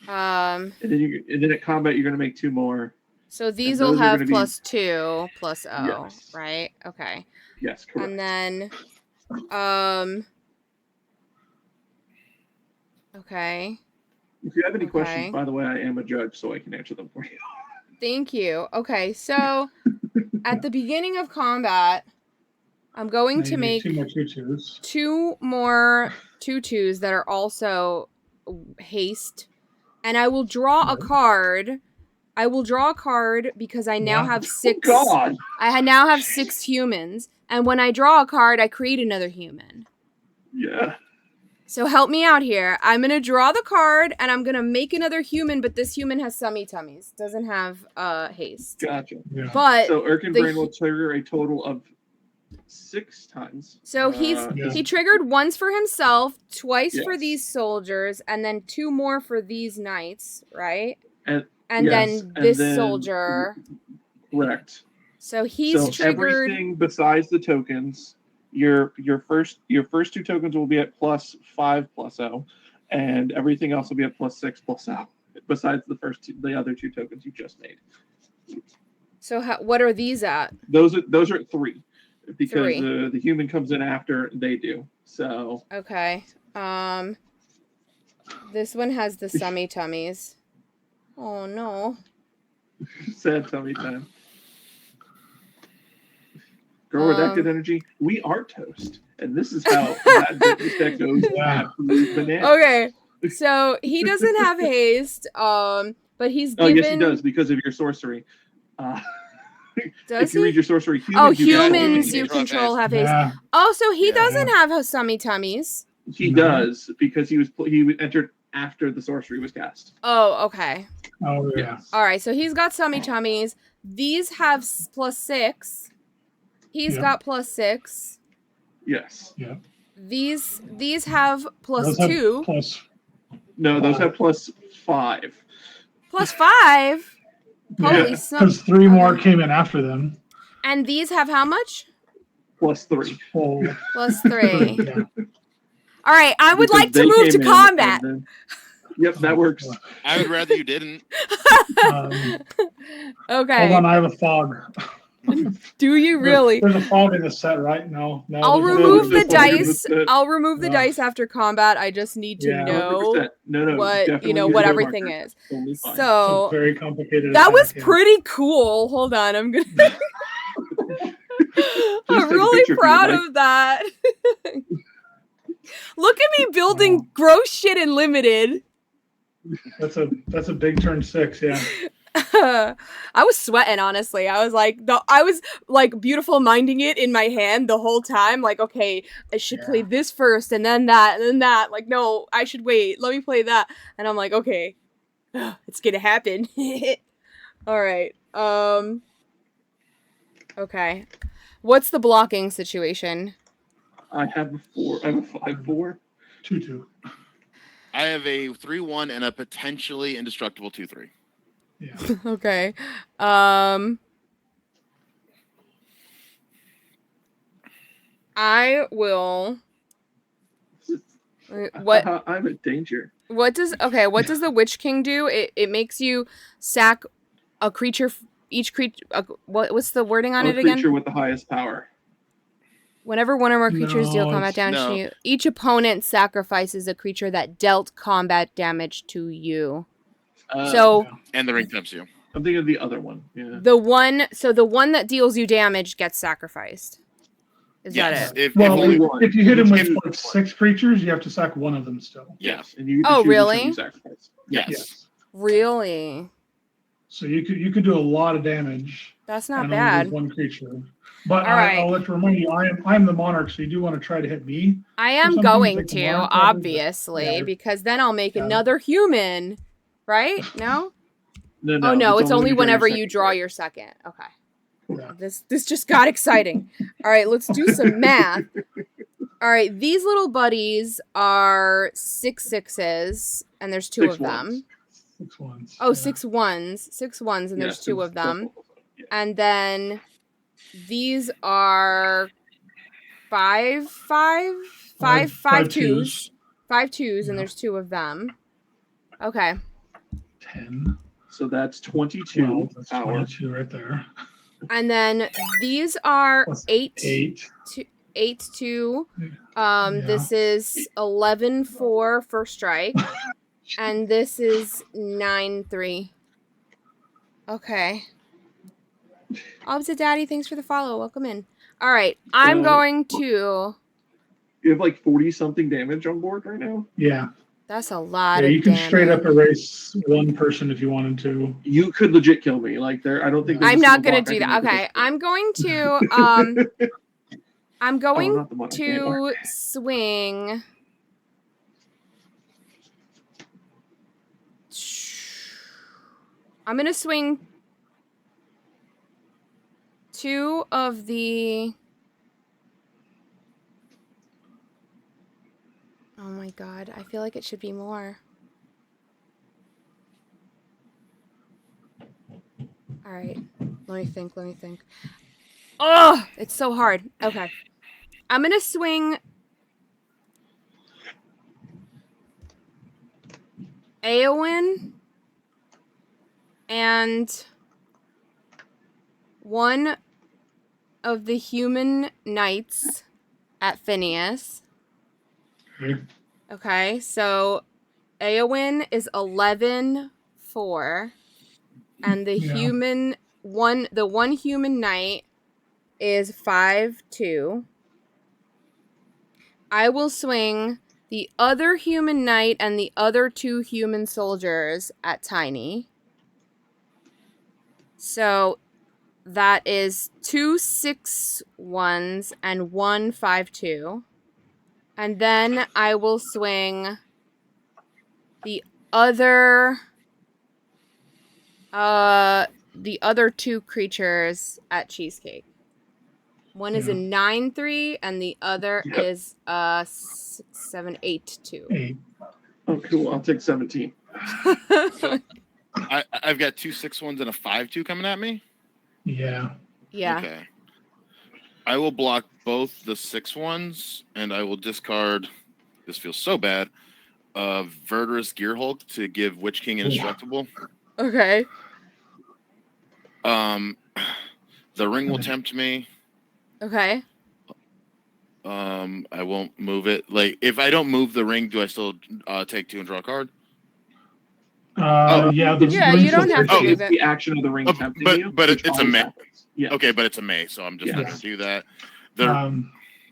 Um. And then at combat you're gonna make 2 more. So these those will are have gonna be- +2/+0, Yes. right? Okay. Yes, correct. And then, okay. If you have any Okay. questions, by the way, I am a judge, so I can answer them for you. Thank you. Okay, so at the beginning of combat, I'm going Now to you make 2 more 2/2s. 2 more 2/2s that are also haste, and I will draw a card. I will draw a card because I now Yeah. have 6. God. I now have 6 humans, and when I draw a card, I create another human. Yeah. So help me out here. I'm gonna draw the card, and I'm gonna make another human, but this human has summy tummies. Doesn't have haste. Gotcha. Yeah. But So Urkin the Brain will trigger a total of 6 times. so Yeah. he triggered once for himself, twice for Yes. these soldiers, and then 2 more for these knights, right? And And yes, then and this then- soldier. Correct. So he's So triggered. everything besides the tokens, your first 2 tokens will be at +5/+0, and everything else will be at +6/+0. Besides the other 2 tokens you just made. So what are these at? Those are at 3, because 3. the human comes in after they do. So Okay. This one has the summy tummies. Oh no. sad tummy time. Girl redacted energy. We are toast, and this is how this deck goes. Yeah. Absolute bananas. Okay. So he doesn't have haste. But he's Oh given. yes, he does because of your sorcery. Does if you he? read your sorcery, Oh, humans humans you control have control haste. have haste. Yeah. Oh, so he Yeah. doesn't have summy tummies. He No. does because he entered after the sorcery was cast. Oh, okay. Oh yeah. Yes. All right. So he's got summy tummies. These have +6. He's Yeah. got +6. Yes. Yeah. These have Those have +2. plus. No, those have +5. +5. Holy Yeah. smokes. Because 3 more Okay. came in after them. And these have how much? +3. Oh, +3. yeah. All right. I would Because like to they move to came in combat. and then- Yep, that works. I would rather you didn't. Okay. Hold on, I have a fog. Do you really? There's a fog in the set, right? No. I'll there's remove no- the there's no- dice. there's- I'll remove the No. dice after combat. I just need to Yeah. know 100%. No, what definitely use what no everything marker. is. Totally fine. It's So very complicated. that was attack, yeah. pretty cool. Hold on, I'm gonna. I'm take a really picture if you proud like. of that. Look at me building gross shit in limited. That's a big turn 6, yeah. I was sweating, honestly. I was like beautiful minding it in my hand the whole time. Like, okay, I should play this first and then that and then that. Like, no, I should wait. Let me play that. And I'm like, okay, it's gonna happen. All right. Okay. What's the blocking situation? I have a 5/4. 2/2. I have a 3/1 and a potentially indestructible 2/3. Yeah. Okay. I will. What I'm in danger. what does the Witch King do? It makes you sack a creature each creature what's the wording on A it again? creature with the highest power. Whenever one or more creatures deal No, combat it's- damage to you, each opponent sacrifices a creature that dealt combat damage to you. So Yeah. And the ring tempts you. I'm thinking of the other one. Yeah. the one that deals you damage gets sacrificed. Is Yes. that it? If Well, only if, one. if you hit him with If- like 6 creatures, you have to sack one of them still. Yes. And you Oh, choose which one really? you sacrifice. Yes. Yes. Really? So you could do a lot of damage That's not and only bad. lose one creature. But All right. I'll let you remind you, I'm the monarch, so you do want to try to hit me. I am something, going take the to, monarch probably, but- obviously, yeah. because then I'll make Yeah. another human, right? No? No, Oh no, it's only when you whenever draw your you second draw card. your second. Okay. Yeah. This just got exciting. All right, let's do some math. All right, these little buddies are 6 6s, and there's 2 Six of them. ones. 6 ones. Oh, yeah. 6 1s, 6 1s, and there's Yes, 2 it's of them. double. Yeah. And then these are 5 5 5 5 twos. 5 twos, and Yeah. there's 2 of them. Okay. 10. So that's 22 12, that's power. 22 right there. And then these are Plus 8 8. 8 2. Yeah. This is 11 4 for strike, and this is 9 3. Okay. Obza Daddy, thanks for the follow. Welcome in. All right, I'm going to. You have like 40 something damage on board right now. Yeah. That's a lot Yeah, of you can damage. straight up erase one person if you wanted to. You could legit kill me. Like there, I don't think. there's a I'm not single gonna block I do can that. make with Okay, this. I'm going to. I'm going not the monarch to anymore. swing. I'm gonna swing 2 of the. Oh my god, I feel like it should be more. All right, let me think. Oh, it's so hard. Okay. I'm going to swing Eowyn and one of the human knights at Phineas. Okay. Okay, so Eowyn is 11 4, and the Yeah. the one human knight is 5 2. I will swing the other human knight and the other 2 human soldiers at Tiny. So that is 2 6 1s and 1 5 2. And then I will swing the other 2 creatures at Cheesecake. One is a 9 3 and the other is 6 7 8 2. 8. Oh, cool. I'll take 17. I've got 2 6 1s and a 5 2 coming at me. Yeah. Yeah. Okay. I will block both the 6 1s, and I will discard. This feels so bad. Verdurous Gear Hulk to give Witch King indestructible. Okay. The ring will tempt me. Okay. I won't move it. Like, if I don't move the ring, do I still take 2 and draw a card? Yeah. Yeah, you don't have to It's move it. the action of the ring tempting you. but which it's a always May. happens. Yeah. Okay, but it's a May, so I'm just not going to do that.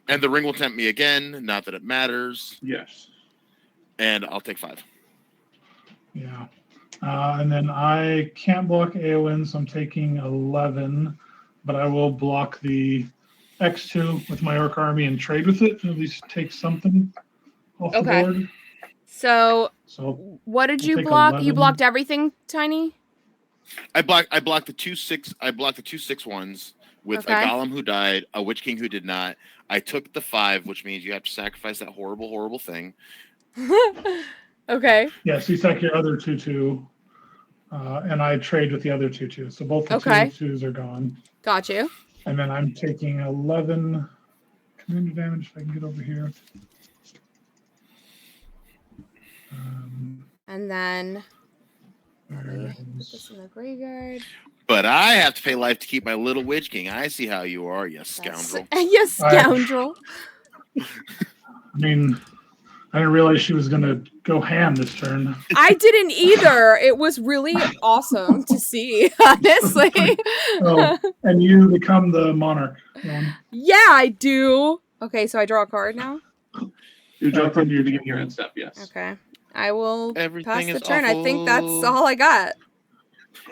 And the ring will tempt me again. Not that it matters. Yes. And I'll take 5. Yeah. And then I can't block Eowyn, so I'm taking 11, but I will block the X2 with my Orc Army and trade with it, and at least take something off the board. So So what did I'll you take block? 11. You blocked everything, Tiny? I blocked the 2 6. I blocked the 2 6 1s with a Golem who died, a Witch King who did not. I took the 5, which means you have to sacrifice that horrible thing. Okay. yeah, so you sack your other 2/2, and I trade with the other 2/2. So both the 2/2s are gone. Got you. And then I'm taking 11 commander damage if I can get over here. And then let me put there's- this in the graveyard. But I have to pay life to keep my little Witch King. I see how you are, you scoundrel. You scoundrel. I mean, I didn't realize she was going to go ham this turn. I didn't either. It was really awesome to see, honestly. Oh, and you become the monarch one. Yeah, I do. Okay, so I draw a card now. You draw from your beginning your end step, yes. Okay. I will Everything pass the is turn. I think that's awful. all I got.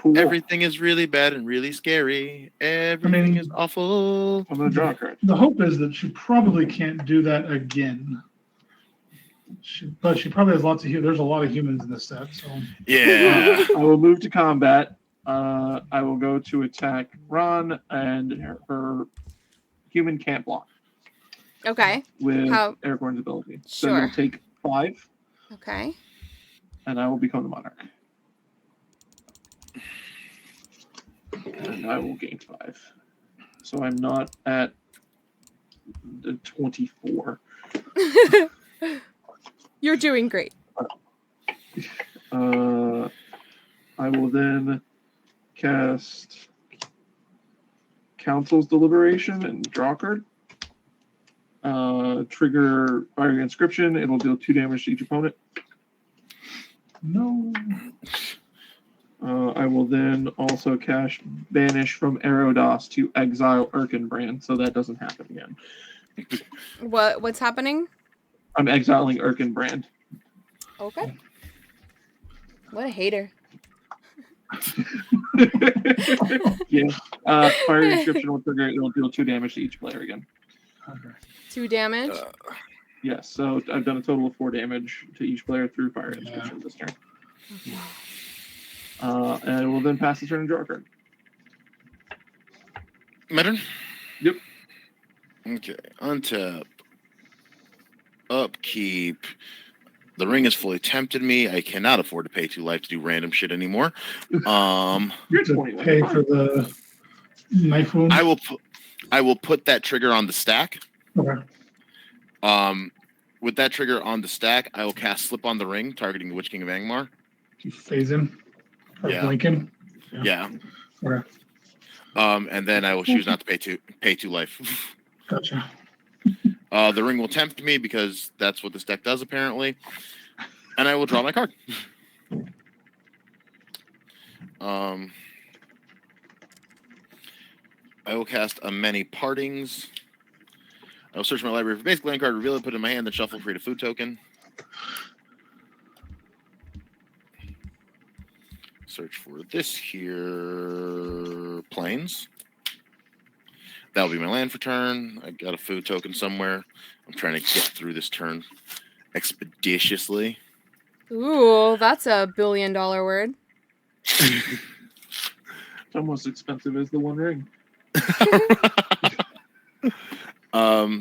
Cool. Everything is really bad and really scary. Everything is awful. I'm gonna draw a card. The hope is that she probably can't do that again. But she probably has lots of there's a lot of humans in this set, so Yeah. I will move to combat. I will go to attack Ron, and her human can't block Okay. with How- Aragorn's ability. So Sure. you'll take 5, Okay. and I will become the monarch. And I will gain 5. So I'm not at the 24. You're doing great. I will then cast Council's Deliberation and draw a card. Trigger Fire Inscription. It'll deal 2 damage to each opponent. no. I will then also cast Banish from Erodos to exile Erkenbrand, so that doesn't happen again. What's happening? I'm exiling Erkenbrand. Okay. What a hater. Yeah. Fire Inscription will trigger. It'll deal 2 damage to each player again. Okay. 2 damage. Yes. So I've done a total of 4 damage to each player through Fire Inscription this turn. Okay. And I will then pass the turn and draw a card. My turn? Yep. Okay. Untap. Upkeep. The ring has fully tempted me. I cannot afford to pay 2 life to do random shit anymore. You're To 20 life. pay for the knife wound. I will put that trigger on the stack. Okay. With that trigger on the stack, I will cast Slip on the Ring, targeting the Witch King of Angmar. You phase in. Or Yeah. blink in. Yeah. Okay. And then I will choose not to pay 2 life. Gotcha. The ring will tempt me because that's what this deck does apparently, and I will draw my card. I will cast a Many Partings. I will search my library for basic land card, reveal it, put it in my hand, then shuffle, create a food token. Search for this here Plains. That'll be my land for turn. I got a food token somewhere. I'm trying to get through this turn expeditiously. Ooh, that's a $1 billion word. It's almost expensive as the One Ring.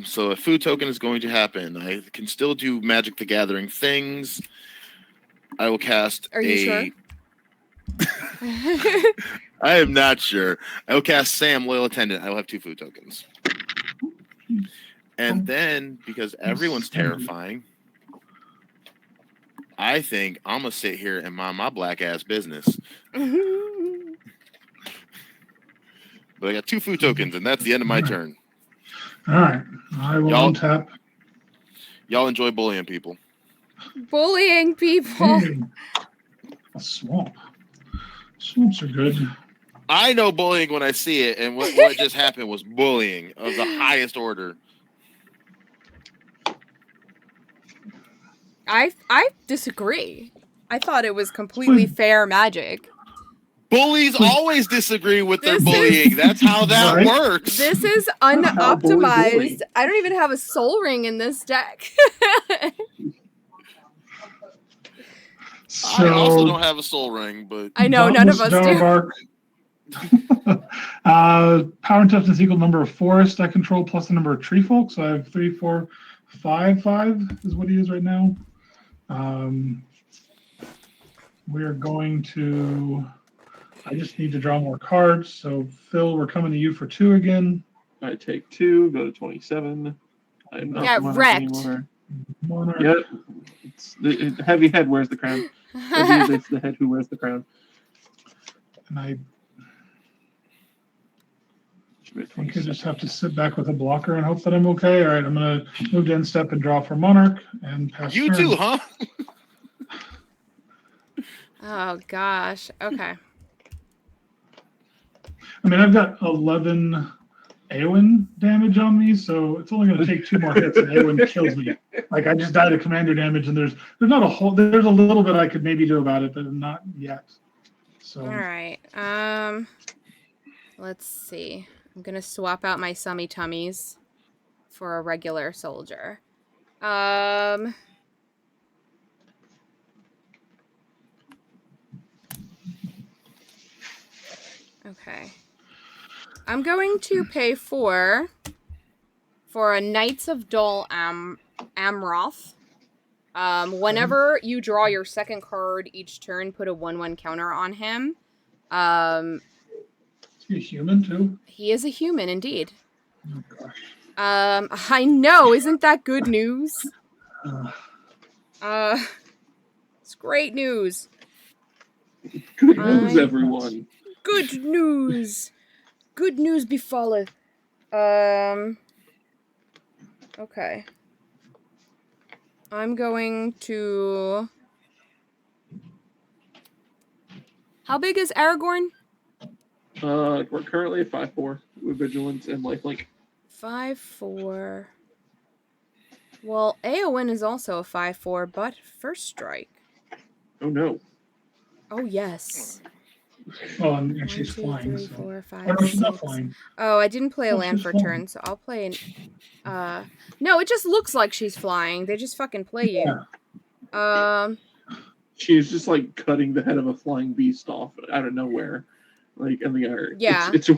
So a food token is going to happen. I can still do Magic the Gathering things. I will cast Are you sure? I am not sure. I will cast Sam, Loyal Attendant. I will have 2 food tokens. And then, because everyone's terrifying, I think I'm going to sit here and mind my black ass business. But I got 2 food tokens, and that's the end of my turn. All right. I will untap. Y'all enjoy bullying people. Bullying people. Hey, a swamp. Swamps are good. I know bullying when I see it, and what just happened was bullying of the highest order. I disagree. I thought it was completely fair magic. Bullies always disagree with their This bullying. That's how that Right. works. This is How bully unoptimized. bully. I don't even have a soul ring in this deck. I also So don't have a soul ring, but I know, none of us do. Darbark. Power and toughness equal number of forest I control plus the number of tree folk. So I have 3, 4, 5, 5 is what he is right now. We are going to. I just need to draw more cards. So Phil, we're coming to you for 2 again. I take 2, go to 27. I'm not Yeah, the monarch wrecked. anymore. Monarch. Yep. It's the heavy head wears the crown. It's the head who wears the crown. And I think I just have to sit back with a blocker and hope that I'm okay. All right, I'm going to move to end step and draw for Monarch and pass You turn. too, huh? Oh gosh. Okay. I mean, I've got 11 Aowen damage on me, so it's only going to take 2 more hits and Aowen kills me. Like, I just died of commander damage, and there's not a whole, there's a little bit I could maybe do about it, but not yet. So, All right. Let's see. I'm gonna swap out my Summy Tummies for a regular soldier. Okay. I'm going to pay 4 for a Knights of Dol Amroth. Whenever you draw your second card each turn, put a 1/1 counter on him. is he a human too? He is a human indeed. Oh, gosh. I know, isn't that good news? Uh, It's great news. Good news, everyone. Good news. Good news befalleth. Okay. I'm going to... How big is Aragorn? We're currently at 5/4 with vigilance and lifelink. 5/4. Well, Aowen is also a 5/4, but first strike. Oh no. Oh yes. oh, and 1, she's 2, flying. 3, So. 4, Oh, 5, no, she's not 6. flying. Oh, I didn't play a Oh, land she's for flying. turn, so I'll play an... No, it just looks like she's flying. They just fucking play you. Yeah. She's just like cutting the head of a flying beast off out of nowhere, like in the air. Yeah. It's a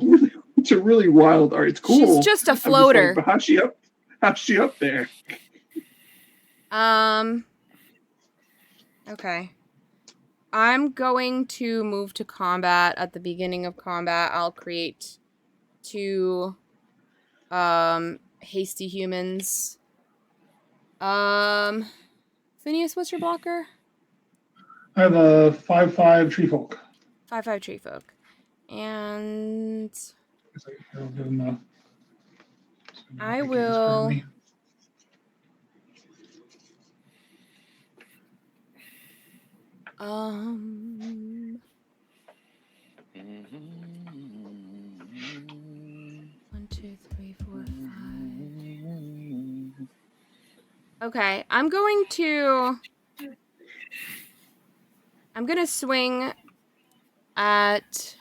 really wild art. It's cool. She's just a I'm just floater. like, but how's she up? How's she up there? Okay. I'm going to move to combat. At the beginning of combat, I'll create 2 hasty humans. Phineas, what's your blocker? I have a 5/5 tree folk. 5/5 tree folk. And I'll give him a, I will... One, 2, 3, 4, 5. Okay, I'm going to swing at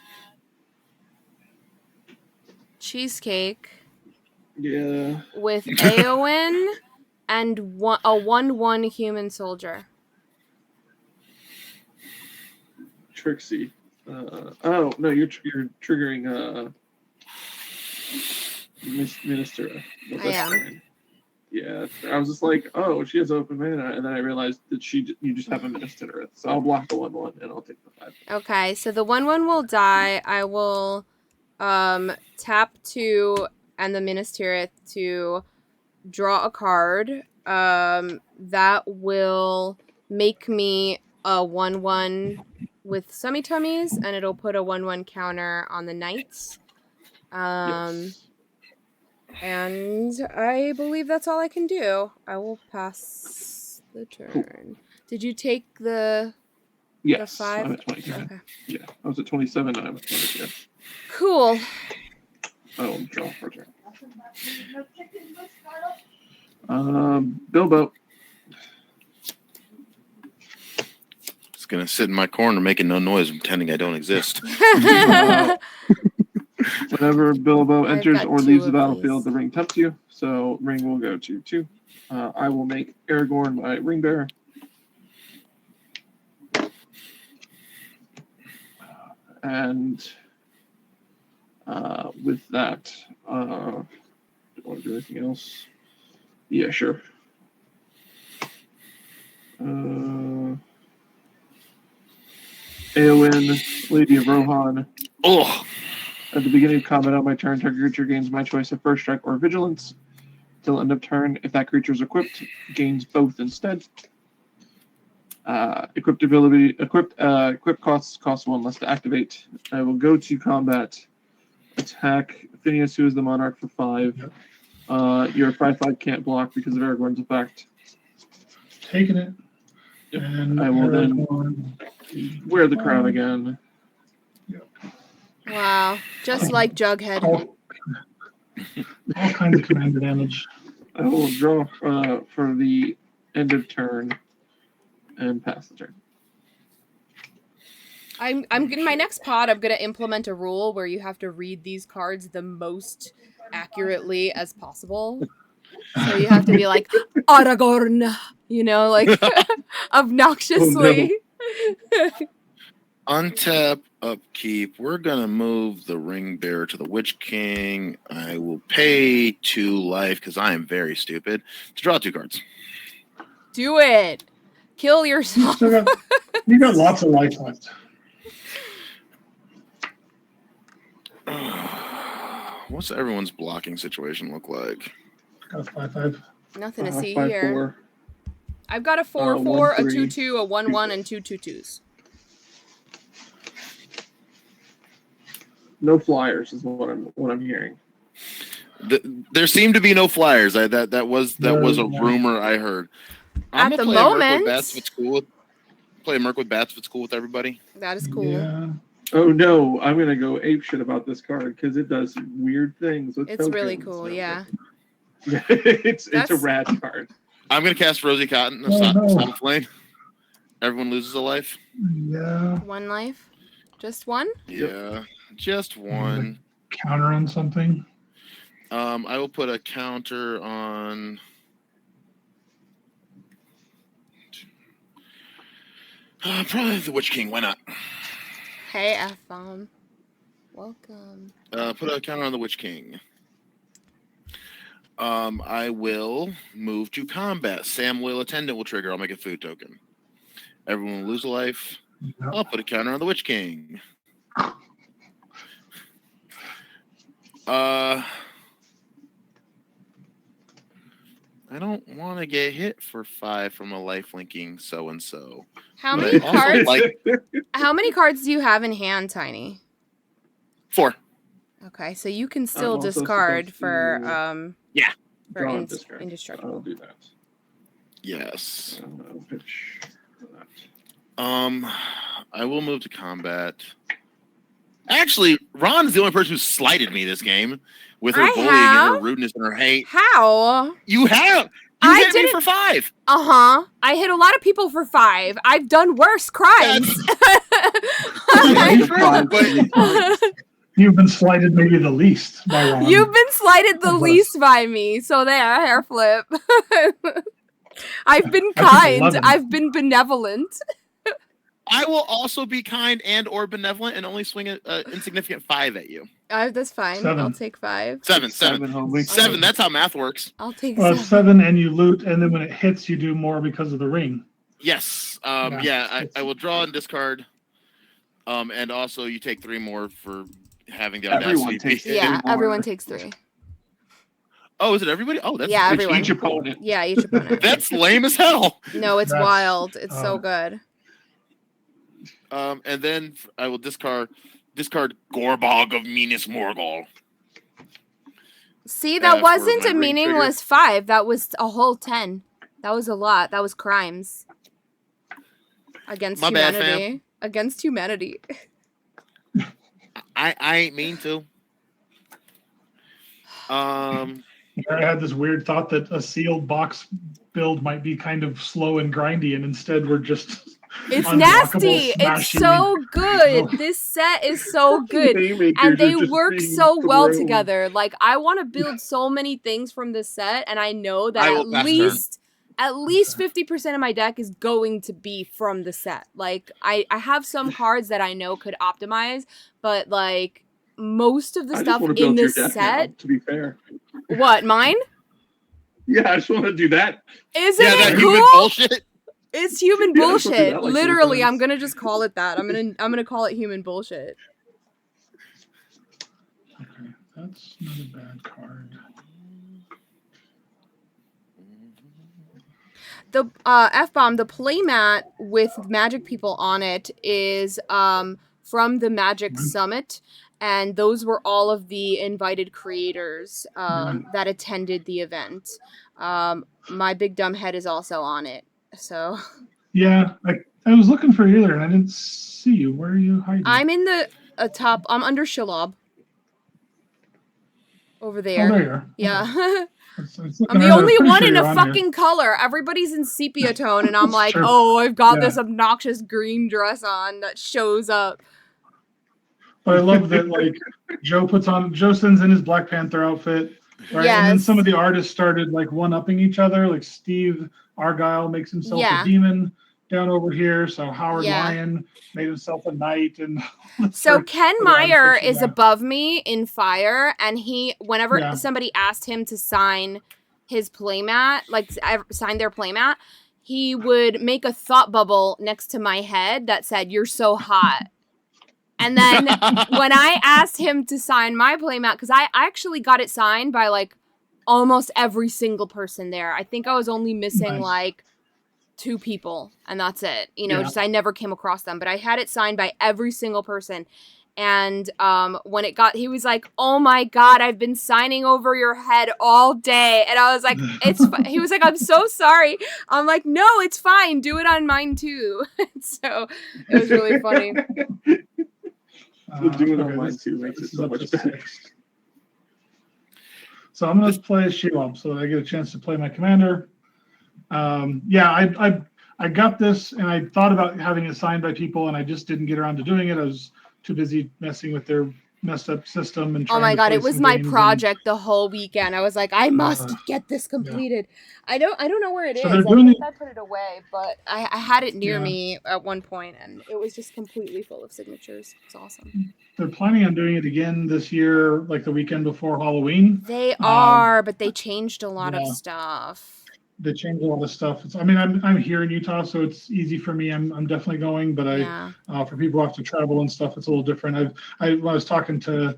Cheesecake. Yeah. With Aowen and a 1/1 human soldier. Trixie. Oh no, you're triggering Minister. I am. Fine. Yeah, I was just like, oh, she has open mana, and then I realized that you just have a Minister. So I'll block the 1/1 and I'll take the 5. Okay, so the 1/1 will die. I will tap 2 and the Ministeriate to draw a card. That will make me a 1/1 with Summy Tummies, and it'll put a 1/1 counter on the Knights. Yes. And I believe that's all I can do. I will pass the turn. Cool. Did you take the... Yes, the 5? I'm at 27. Okay. Yeah, I was at 27 and I'm at 20. Yeah. Cool. Oh, draw for turn. Bilbo. Just gonna sit in my corner making no noise, pretending I don't exist. Whenever Bilbo enters or 2 leaves the of battlefield, these. the ring tempts you. So ring will go to 2. I will make Aragorn my ring bearer. And with that, do I want to do anything else? Yeah, sure. Eowyn, Lady of Rohan. Oh, At the beginning of combat on my turn, target creature gains my choice of first strike or vigilance. till end of turn. If that creature is equipped, gains both instead. Equipped costs 1 less to activate. I will go to combat. Attack Phineas, who is the monarch, for 5. Yep. Your 5/5 can't block because of Aragorn's effect. Taking it. Yep. And I will then wear the crown Um, again. Wow, just like Jughead. all kinds of commander damage. I will draw for the end of turn and pass the turn. I'm in my next pod. I'm gonna implement a rule where you have to read these cards the most accurately as possible. So you have to be like Aragorn, you know, like obnoxiously. Untap, upkeep. We're gonna move the ring bearer to the Witch King. I will pay 2 life because I am very stupid to draw 2 cards. Do it. Kill yourself. You got lots of life left. What's everyone's blocking situation look like? Got a 5/5. Nothing to see 5/4. here. I've got a 4/4, a 2/2, a 1/1, and 2 2/2s. No flyers is what I'm hearing. There seem to be no flyers. That was a No. rumor I heard. At I'm the gonna play a Merc moment. with Bats if it's cool. Play a Merc with Bats if it's cool with everybody. That is cool. Yeah. Oh no, I'm gonna go apeshit about this card because it does weird things with It's really tokens. cool, yeah. it's a That's- rad card. I'm gonna cast Rosy Cotton of Oh, no. Sonic Flame. Everyone loses a life. Yeah. 1 life. Just 1? Yeah, just 1. Counter on something. I will put a counter on. Probably the Witch King. Why not? Hey, F-bomb. Welcome. Put a counter on the Witch King. I will move to combat. Sam Loyal Attendant will trigger. I'll make a food token. Everyone will lose a life. Yep. I'll put a counter on the Witch King. I don't want to get hit for 5 from a life linking so and so. How But many I also cards? like- How many cards do you have in hand, Tiny? 4. Okay, so you can still also discard supposed for to Yeah. for Draw and discard. indestructible. I'll do that. Yes. I'll pitch for that. I will move to combat. Actually, Ron is the only person who slighted me this game with her I bullying have? and her rudeness and her hate. How? You have. You I hit me didn't- for 5. Uh-huh. I hit a lot of people for 5. I've done worse crimes. But You've been slighted maybe the least by Ron. You've been slighted the Of us. least by me. So there, hair flip. I've been I took kind. 11. I've been benevolent. I will also be kind and or benevolent and only swing an insignificant 5 at you. That's fine. 7. I'll take 5. 7. Homie. 7. That's how math works. I'll take Well, 7. 7 and you loot, and then when it hits, you do more because of the ring. Yes. I will draw and discard. And also you take 3 more for having the Everyone audacity. takes to be- Yeah, anymore. everyone takes 3. Oh, is it everybody? Oh, that's Yeah, It's everyone. each opponent. Yeah, each opponent. that's lame as hell. No, it's That's- wild. It's so oh. good. And then I will discard Gorbog of Minas Morgul. See, that for wasn't my a ring meaningless 5. That was a whole 10. That was a lot. That was crimes against My bad, humanity. Against humanity. I ain't mean to. I had this weird thought that a sealed box build might be kind of slow and grindy, and instead we're just It's unblockable nasty. It's smashing. so good. This set is so good. And they work so well together. Like, I want to build so many things from this set, and I know that I will pass at least 50% of my deck is going to be from the set. Like, I have some cards that I know could optimize, but like most of the I just stuff want to in build your this deck set. now, to be fair. What, mine? Yeah, I just want to do that. Isn't Yeah, that it human cool? bullshit. It's human Yeah, let's do bullshit. that, like, Literally, 4 I'm times. gonna just call it that. I'm gonna call it human bullshit. Okay, that's not a bad card. The F-bomb, the playmat with magic people on it is from the Magic Summit, and those were all of the invited creators that attended the event. My big dumb head is also on it, so. Yeah, I was looking for you there, and I didn't see you. Where are you hiding? I'm in the top. I'm under Shelob. Over there. Oh, there you are. Yeah. Okay. I'm the only one in a fucking color. Everybody's in sepia tone, and I'm like, oh, I've got this obnoxious green dress on that shows up. But I love that, like, Joe sends in his Black Panther outfit, right? Yes. And then some of the artists started, like, one-upping each other. Like, Steve Argyle makes himself a demon down over here. So Howard Lyon made himself a knight. And so Ken Meyer is above me in fire, and whenever somebody asked him to sign his playmat, like sign their playmat, he would make a thought bubble next to my head that said, "You're so hot." And then when I asked him to sign my playmat, because I actually got it signed by like almost every single person there. I think I was only missing like 2 people, and that's it. Just I never came across them, but I had it signed by every single person. And when he was like, "Oh my God, I've been signing over your head all day." And I was like, he was like, "I'm so sorry." I'm like, "No, it's fine. Do it on mine too." So it was really funny. Do it on mine too makes it so much better. So I'm going to play Shelob so that I get a chance to play my commander. I got this, and I thought about having it signed by people, and I just didn't get around to doing it. I was too busy messing with their messed up system and trying oh my to God, play it was some my games project the whole weekend. I was like, I must get this completed. I don't know where it is. I put it away, but I had it near me at one point, and it was just completely full of signatures. It's awesome. They're planning on doing it again this year, like the weekend before Halloween. They are, but they changed a lot of stuff. They changed a lot of stuff. I'm here in Utah, so it's easy for me. I'm definitely going, but for people who have to travel and stuff, it's a little different. I was talking to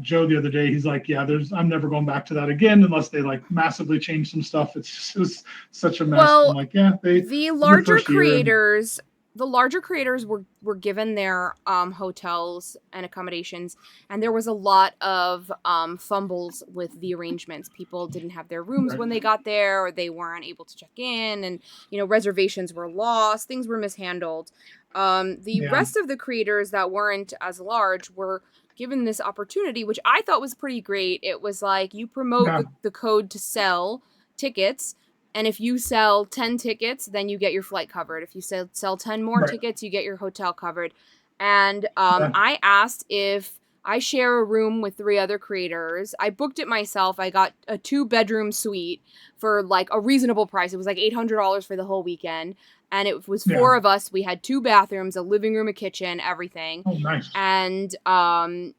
Joe the other day. He's like, I'm never going back to that again unless they like massively change some stuff. It's just such a mess. Well, I'm like, the larger creators. The larger creators were given their hotels and accommodations, and there was a lot of fumbles with the arrangements. People didn't have their rooms when they got there, or they weren't able to check in, and reservations were lost. Things were mishandled. The rest of the creators that weren't as large were given this opportunity, which I thought was pretty great. It was like you promote the code to sell tickets. And if you sell 10 tickets, then you get your flight covered. If you sell 10 more tickets, you get your hotel covered. And I asked if I share a room with 3 other creators. I booked it myself. I got a 2-bedroom suite for like a reasonable price. It was like $800 for the whole weekend. And it was 4 of us. We had 2 bathrooms, a living room, a kitchen, everything. Oh, nice. And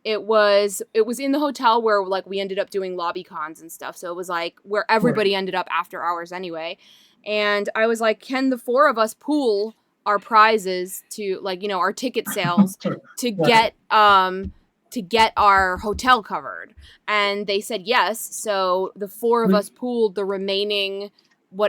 it was in the hotel where like we ended up doing lobby cons and stuff. So it was like where everybody ended up after hours anyway. And I was like, can the 4 of us pool our prizes to like, our ticket sales to get our hotel covered? And they said yes. So the 4 of us pooled the remaining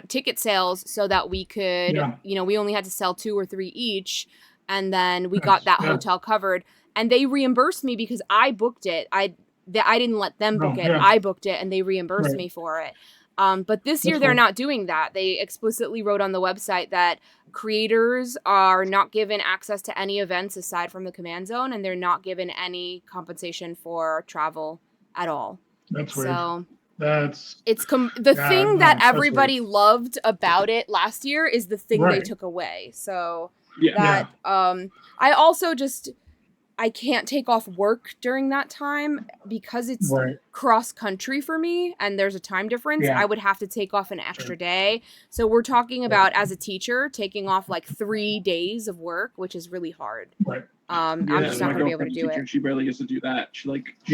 ticket sales so that we could, we only had to sell 2 or 3 each. And then we got that hotel covered, and they reimbursed me because I booked it. I didn't let them book it. I booked it, and they reimbursed me for it. But this year they're not doing that. They explicitly wrote on the website that creators are not given access to any events aside from the command zone, and they're not given any compensation for travel at all. That's weird. So it's the thing that everybody loved about it last year is the thing they took away. So I also I can't take off work during that time because it's cross country for me and there's a time difference. I would have to take off an extra day. So we're talking about as a teacher taking off like 3 days of work, which is really hard. I'm just not gonna be able to do it. She barely gets to do that. She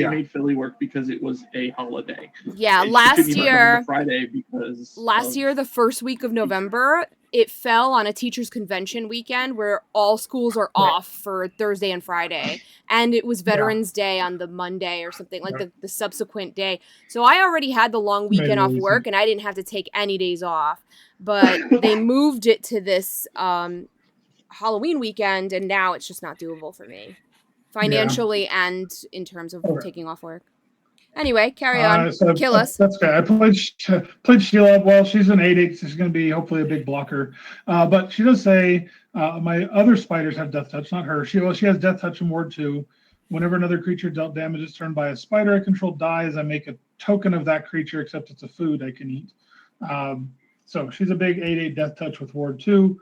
made Philly work because it was a holiday. Yeah, last year Friday because the first week of November, it fell on a teachers convention weekend where all schools are Right. off for Thursday and Friday, and it was Yeah. Veterans Day on the Monday or something, like Right. the subsequent day. So I already had the long Made it weekend off easy. work and I didn't have to take any days off, but they moved it to this Halloween weekend, and now it's just not doable for me financially and in terms of Okay. taking off work. Anyway, carry on. So Kill us. That's good. I played Sheila. Well, she's an 8/8. So she's going to be hopefully a big blocker. But she does say my other spiders have Death Touch, not her. She has Death Touch in Ward 2. Whenever another creature dealt damage is turned by a spider I control dies, I make a token of that creature, except it's a food I can eat. So she's a big 8/8 Death Touch with Ward 2.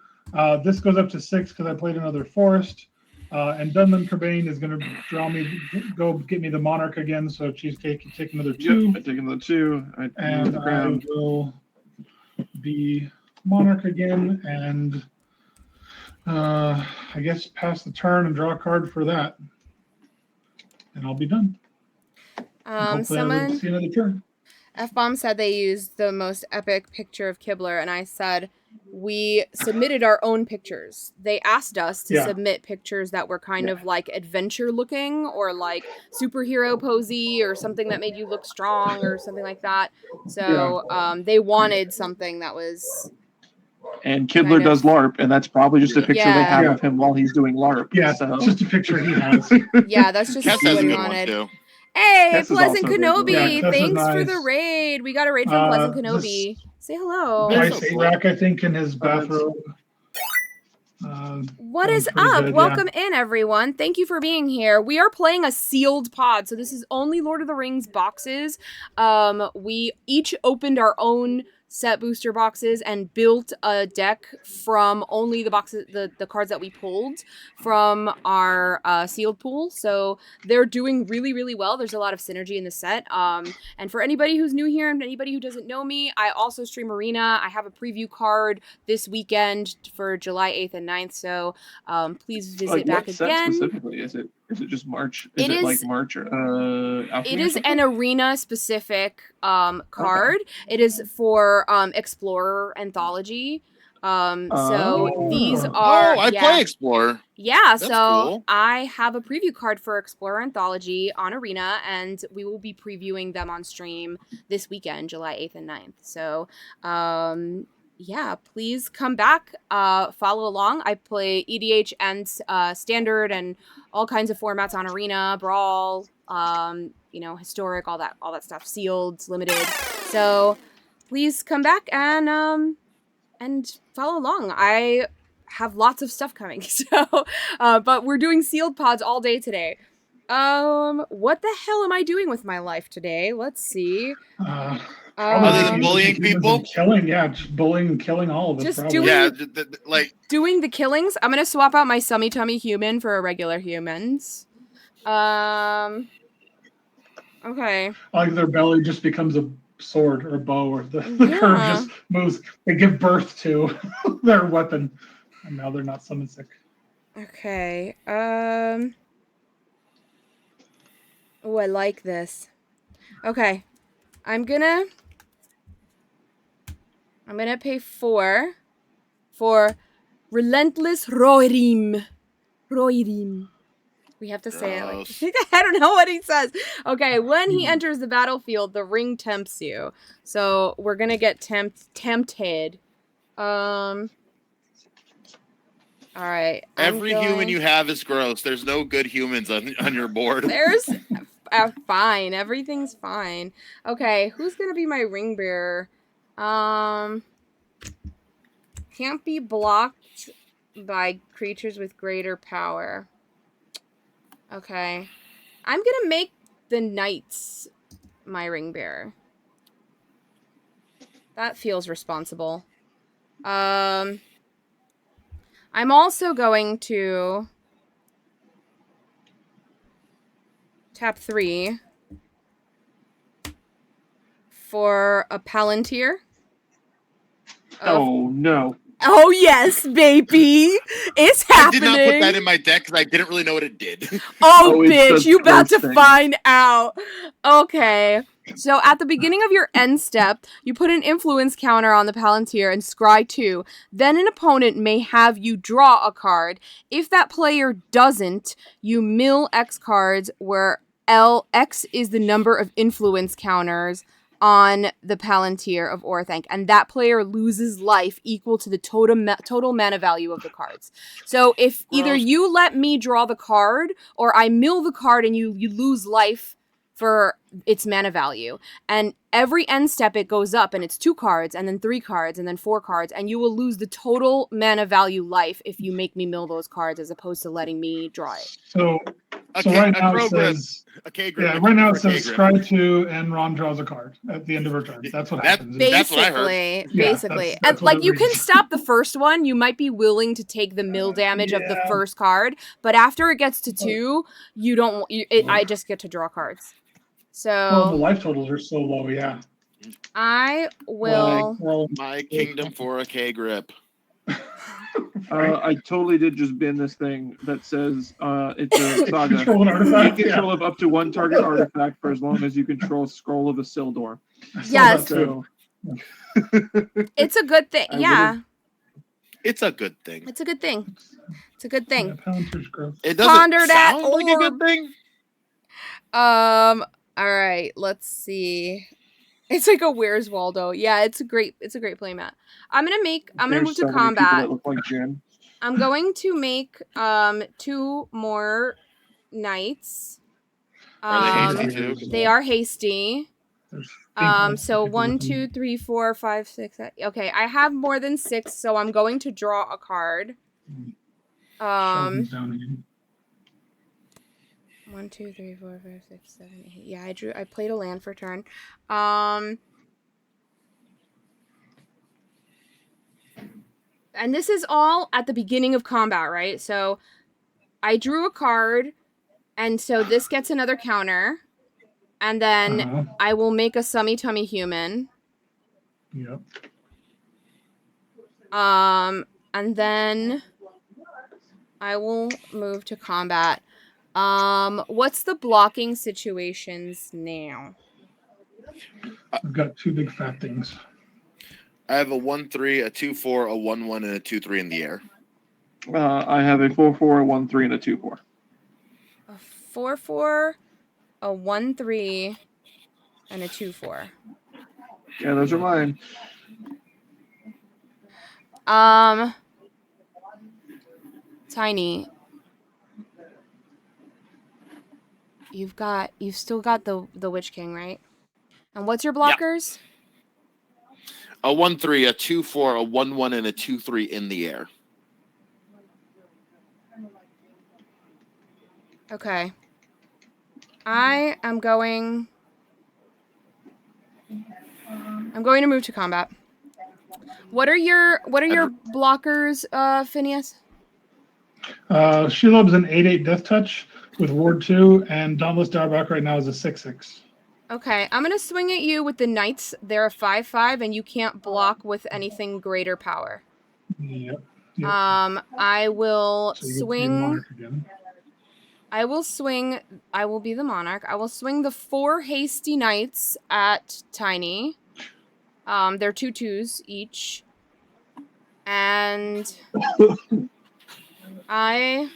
This goes up to 6 because I played another Forest. And Dunman Corbane is going to go get me the Monarch again. So she's take another 2. Yep, I take another 2. And I will be Monarch again. And I guess pass the turn and draw a card for that. And I'll be done. Hopefully I live to see another turn. F-Bomb said they used the most epic picture of Kibler, and I said we submitted our own pictures. They asked us to submit pictures that were kind of like adventure looking or like superhero posy or something that made you look strong or something like that. So they wanted something that was... And Kibler does LARP, and that's probably just a picture they have of him while he's doing LARP. Yeah, so. It's just a picture he has. Yeah, that's just Cass what has a he good one wanted. too. Hey, Tess is Pleasant also Kenobi! Tess is Thanks for nice. the raid. We got a raid from Pleasant Kenobi. Say hello. Nice rack, I think, in his bathrobe. What is up? Welcome in, everyone. Thank you for being here. We are playing a sealed pod, so this is only Lord of the Rings boxes. We each opened our own set booster boxes and built a deck from only the boxes, the cards that we pulled from our sealed pool. So they're doing really, really well. There's a lot of synergy in the set. And for anybody who's new here and anybody who doesn't know me, I also stream Arena. I have a preview card this weekend for July 8th and 9th. So please visit back again. Specifically, is it just March? Is it like March or it is an arena specific card. Okay. It is for Explorer Anthology. So these are I play Explorer. Yeah, that's so cool. I have a preview card for Explorer Anthology on Arena, and we will be previewing them on stream this weekend, July 8th and 9th. So yeah, please come back, follow along. I play EDH and Standard and all kinds of formats on Arena, Brawl, you know, Historic, all that stuff, Sealed, Limited. So please come back and follow along. I have lots of stuff coming, so but we're doing sealed pods all day today. What the hell am I doing with my life today? Let's see. Other than bullying people, just bullying and killing all of us. Just probably. doing the killings. I'm gonna swap out my Summy Tummy human for a regular humans. Okay. Like their belly just becomes a sword or a bow, or the curve just moves. They give birth to their weapon, and now they're not summon sick. Okay. Oh, I like this. Okay. I'm gonna pay 4 for Relentless Roirim. We have to say it like I don't know what he says. Okay, when he enters the battlefield, the ring tempts you. So we're gonna get tempted. All right. Every human you have is gross. There's no good humans on your board. There's fine. Everything's fine. Okay, who's gonna be my ring bearer? Can't be blocked by creatures with greater power. Okay. I'm gonna make the knights my ring bearer. That feels responsible. I'm also going to tap 3 for a Palantir. Oh, no. Oh, yes, baby. It's happening. I did not put that in my deck because I didn't really know what it did. Oh bitch, you about to find out. Okay. So at the beginning of your end step, you put an influence counter on the Palantir and scry 2. Then an opponent may have you draw a card. If that player doesn't, you mill X cards, where X is the number of influence counters on the Palantir of Orthanc, and that player loses life equal to the total mana value of the cards. So if either Gross. you let me draw the card, or I mill the card and you lose life for its mana value. And every end step it goes up, and it's 2 cards, and then 3 cards, and then 4 cards, and you will lose the total mana value life if you make me mill those cards as opposed to letting me draw it. So A right now crow it grip. says A K grip. right now it for a K says grip. scry 2 and Ron draws a card at the end of her turn. That's what That- happens. That's what I heard. Basically. Yeah, that's And what like it you can reads. stop the first one, you might be willing to take the mill damage of the Yeah. first card, but after it gets to 2, you don't I just get to draw cards. Well, the So life totals are so low. Yeah. I will Well, My kingdom for a K grip. I totally did just bin this thing that says it's a saga. control an You artifact. control of up to 1 target artifact for as long as you control Scroll of the Sildor. I saw Yes. that too. So it's a good thing. I Yeah. It's a good thing. It's a good thing. It's a good thing. Yeah, Palantir's gross. It doesn't Ponder that sound like a orb. good thing. All right, let's see. It's like a Where's Waldo. Yeah, it's a great playmat. I'm gonna there's move to so many people combat. that look like Jin. I'm going to make 2 more knights. Are they hasty too? They are hasty. There's pink So ones, 1, people 2, 3, 4, 5, 6. Okay, I have more than 6, so I'm going to draw a card. Sheldon's down again. 1, 2, 3, 4, 5, 6, 7, 8. Yeah, I played a land for turn. And this is all at the beginning of combat, right? So I drew a card, and so this gets another counter, and then I will make a Summy Tummy Human. Yep. And then I will move to combat. What's the blocking situations now? I've got 2 big fat things. I have a 1/3, a 2/4, a 1/1, and a 2/3 in the air. I have a 4/4, a 1/3, and a 2/4. A 4/4, a 1/3, and a 2/4. Yeah, those are mine. Tiny. You've still got the Witch King, right? And what's your blockers? A 1/3, a 2/4, a 1/1, and a 2/3 in the air. Okay. I am going to move to combat. What are your blockers, Phineas? Shelob's an 8/8 death touch with ward 2, and Dauntless Darbuck right now is a 6/6. Okay, I'm gonna swing at you with the knights. They're a 5/5, and you can't block with anything greater power. Yep. I will So you get to be swing. Monarch again. I will swing. I will be the monarch. I will swing the 4 hasty knights at Tiny. They're 2/2s each, and I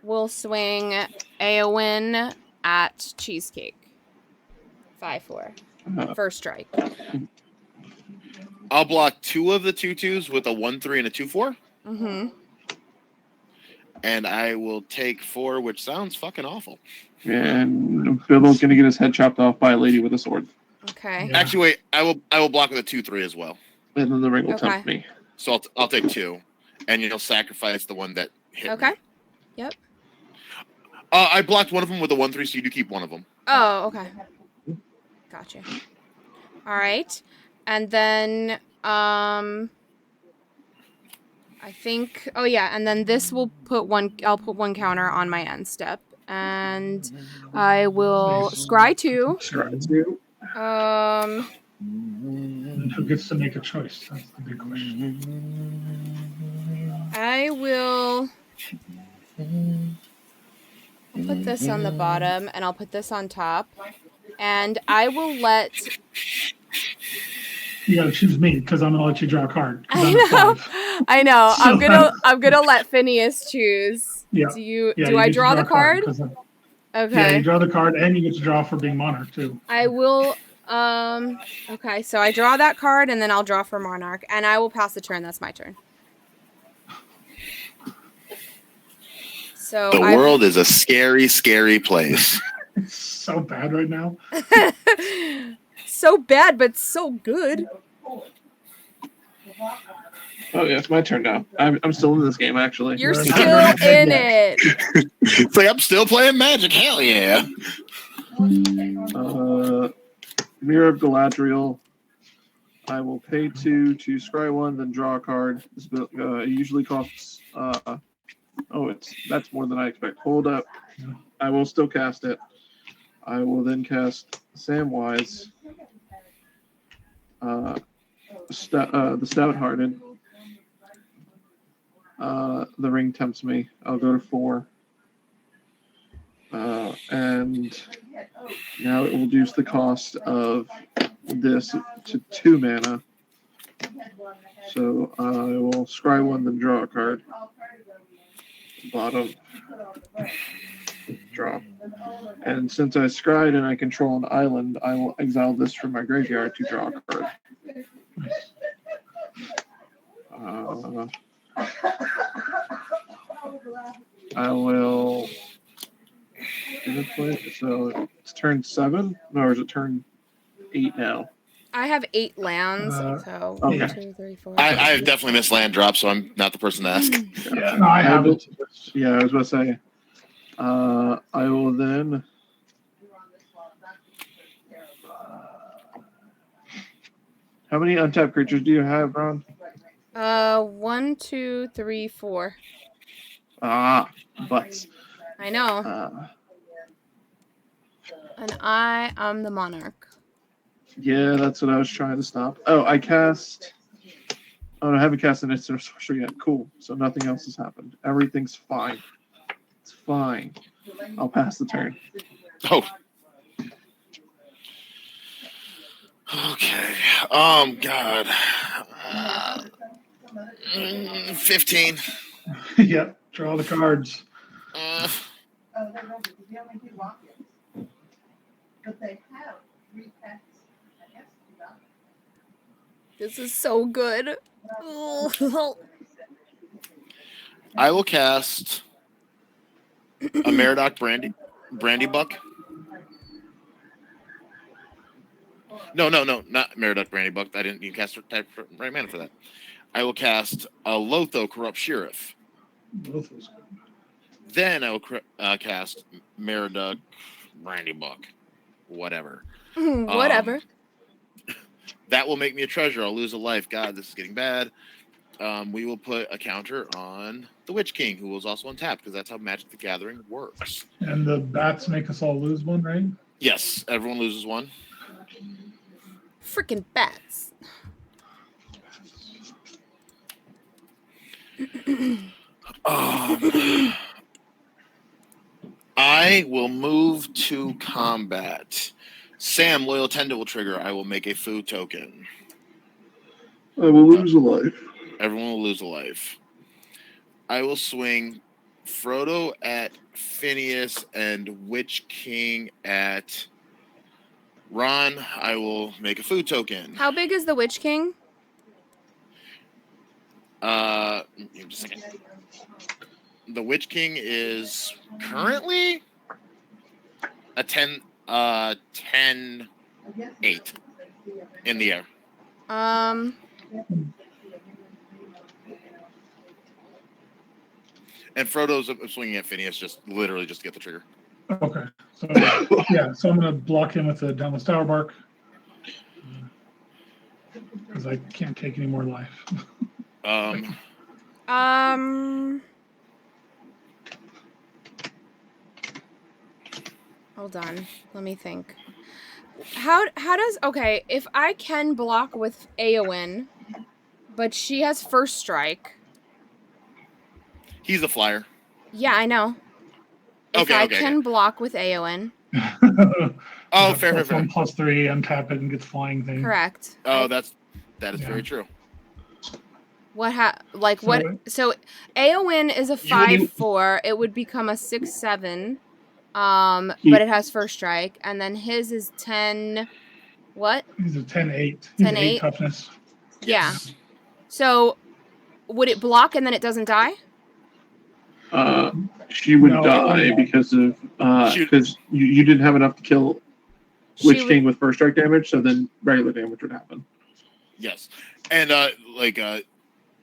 will swing Eowyn at Cheesecake. 5/4. First strike. I'll block 2 of the 2/2s with a 1/3 and a 2/4. Mm-hmm. And I will take 4, which sounds fucking awful. And Bill's gonna get his head chopped off by a lady with a sword. Okay. Yeah. Actually, wait. I will block with a 2/3 as well. And then the ring will Okay. tempt me. So I'll take 2, and you'll sacrifice the one that hit. Okay. Me. Yep. I blocked one of them with a 1/3, so you do keep one of them. Oh, okay. Gotcha. All right. And then I think and then this will I'll put 1 counter on my end step, and I will scry 2. Scry 2. Um Who gets to make a choice? That's the big question. I will I'll put this on the bottom, and I'll put this on top. And I will let. You gotta choose me because I'm gonna let you draw a card. 'Cause I'm I at know. 5. I know. So, I'm gonna let Phineas choose. Yeah. Do you? Yeah, Do you I get to draw the a card? card? 'Cause, yeah, you Okay. draw the card and you get to draw for being monarch too. I will. Okay. So I draw that card and then I'll draw for Monarch and I will pass the turn. That's my turn. So The world is a scary, scary place. It's so bad right now. So bad, but so good. Oh yeah, it's my turn now. I'm still in this game actually. You're You're still not in yet. it. It's like I'm still playing Magic. Hell yeah! Mirror of Galadriel. I will pay 2 to scry 1, then draw a card. This it usually costs. That's more than I expect. Hold up. I will still cast it. I will then cast Samwise. The Stout-Hearted. The ring tempts me. I'll go to 4. And now it will reduce the cost of this to 2 mana. So I will scry 1, then draw a card. Bottom. Draw. And since I scried and I control an island, I will exile this from my graveyard to draw a card. I will. So it's turn 7? No, or is it turn 8 now? I have 8 lands. So okay. 1, 2, 3, 4. I've definitely missed land drop, so I'm not the person to ask. Yeah, no, I haven't. Yeah, I was about to say. I will then. How many untapped creatures do you have, Ron? 1, 2, 3, 4. Butts. I know. And I am the Monarch. Yeah, that's what I was trying to stop. Oh, I cast. Oh, I haven't cast an instant sorcery yet. Cool. So nothing else has happened. Everything's fine. It's fine. I'll pass the turn. Oh. Okay. God. 15. Yeah, draw the cards. This is so good. I will cast a Meridoc Brandy Buck. No, not Meridoc Brandy Buck. I didn't even cast right mana for that. I will cast a Lotho Corrupt Sheriff. Then I will cast Meridoc Brandy Buck. Whatever. Whatever. That will make me a treasure. I'll lose a life. God, this is getting bad. We will put a counter on the Witch King, who was also untapped, because that's how Magic the Gathering works. And the bats make us all lose one, right? Yes, everyone loses one. Freaking bats. I will move to combat. Sam, Loyal Tendon will trigger. I will make a food token. I will lose a life. Everyone will lose a life. I will swing Frodo at Phineas and Witch King at Ron. I will make a food token. How big is the Witch King? Just a second. The Witch King is currently a 10-8 in the air. And Frodo's swinging at Phineas just to get the trigger. Okay. So yeah, so I'm gonna block him with the Downless Tower Bark because I can't take any more life. Hold on. Let me think. How does if I can block with Eowyn, but she has first strike. He's a flyer. Yeah, I know. If I can block with Eowyn. Oh, fair. +1/+3, untap it and gets flying thing. Correct. Oh, that is Yeah. very true. So Aowen is a Usually- 5/4. It would become a 6/7. But it has first strike, and then his is 10. What? He's a 10/8. He's 10/8? 8 toughness. Yeah. Yes. So would it block and then it doesn't die? She would No, die because of Shoot. because you didn't have enough to kill She Witch would- King with first strike damage, so then regular damage would happen. Yes, and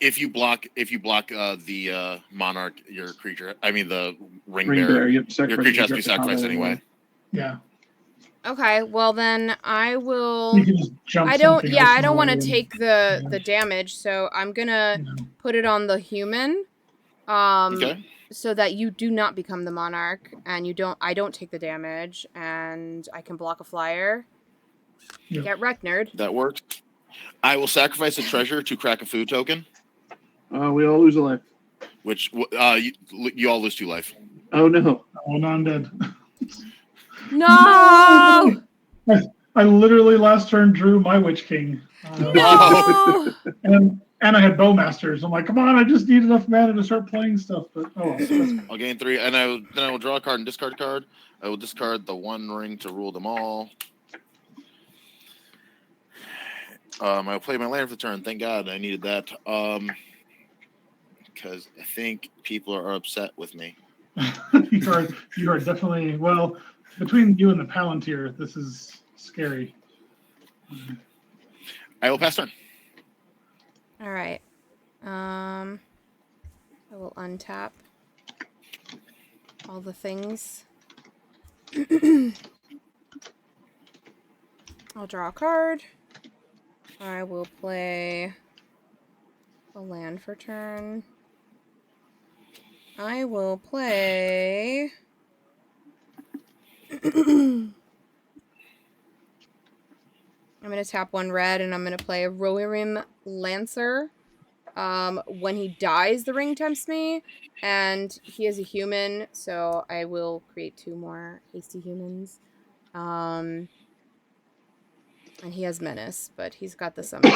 if you block the monarch, your creature. I mean the ring bearer. Yep, Your creature has to be sacrificed anyway. Yeah. Okay, well then I will. You can just jump I don't. something Yeah, else I in don't the want to way and, take the damage, so I'm gonna you know. put it on the human. Okay. So that you do not become the monarch, and I don't take the damage, and I can block a flyer. Yeah. Get wrecked, nerd. That works. I will sacrifice a treasure to crack a food token, We all lose a life. which you all lose 2 life. Oh no! Oh, no, I'm dead. No! I literally last turn drew my Witch King. No! And I had Bowmasters. I'm like, come on, I just need enough mana to start playing stuff. But I'll gain 3, and then I will draw a card and discard a card. I will discard the 1 ring to rule them all. I will play my land for the turn. Thank God I needed that. Because I think people are upset with me. you are definitely, well, between you and the Palantir, this is scary. I will pass turn. All right. I will untap all the things. I'll draw a card. I will play a land for turn. I will play. I'm going to tap 1 red, and I'm going to play a Rohirrim Lancer. When he dies, the ring tempts me, and he is a human, so I will create 2 more hasty humans. And he has menace, but he's got the summon.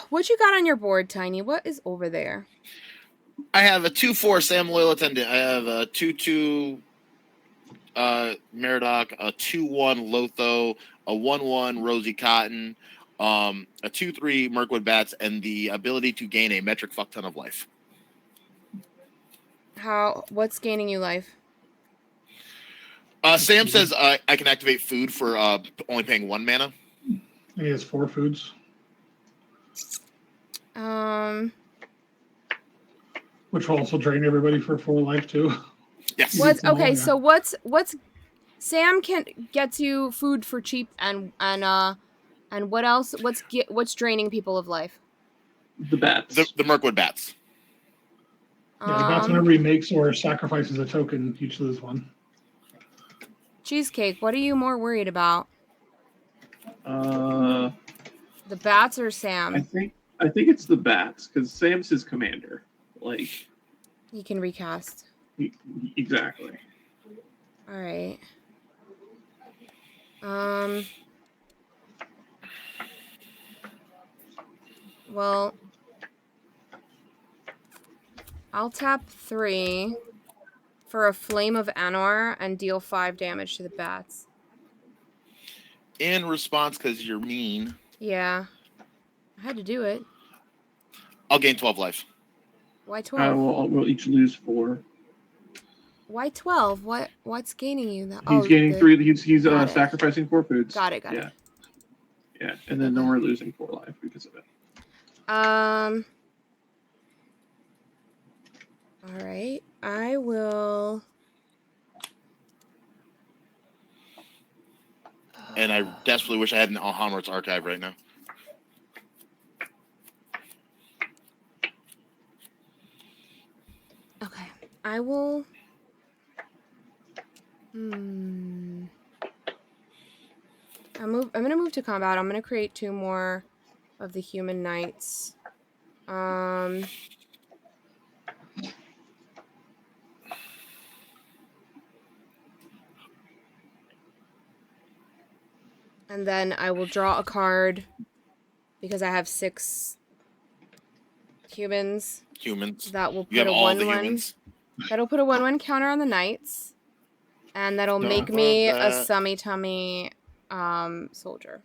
What you got on your board, Tiny? What is over there? I have a 2/4 Sam Loyal Attendant. I have a 2/2 Meridoc, a 2/1 Lotho, a 1/1 Rosie Cotton, a 2/3 Mirkwood Bats, and the ability to gain a metric fuck ton of life. What's gaining you life? Sam says I can activate food for only paying 1 mana. He has 4 foods. Which will also drain everybody for 4 life too. Yes. So what's Sam gets you food for cheap, and what else? What's draining people of life? The bats. The Mirkwood Bats. Yeah, that's whenever he makes or sacrifices a token, each lose 1. Cheesecake, what are you more worried about? The bats or Sam? I think it's the bats, because Sam's his commander. Like, he can recast. Exactly. All right. Well, I'll tap 3 for a Flame of Anor and deal 5 damage to the bats. In response, because you're mean. Yeah. I had to do it. I'll gain 12 life. Why 12? We'll each lose 4. Why 12? What's gaining you that? He's gaining 3. He's sacrificing 4 foods. Got it. Yeah. Yeah, and then we're losing 4 life because of it. All right. I will. And I desperately wish I had an Alhammer's archive right now. Okay. I will. I'm gonna move to combat. I'm gonna create 2 more of the human knights. And then I will draw a card because I have 6 humans. Humans. That will You put have a all the 1/1. humans. That'll put a 1/1 counter on the knights. And that'll No, make I me love a that. summy-tummy soldier.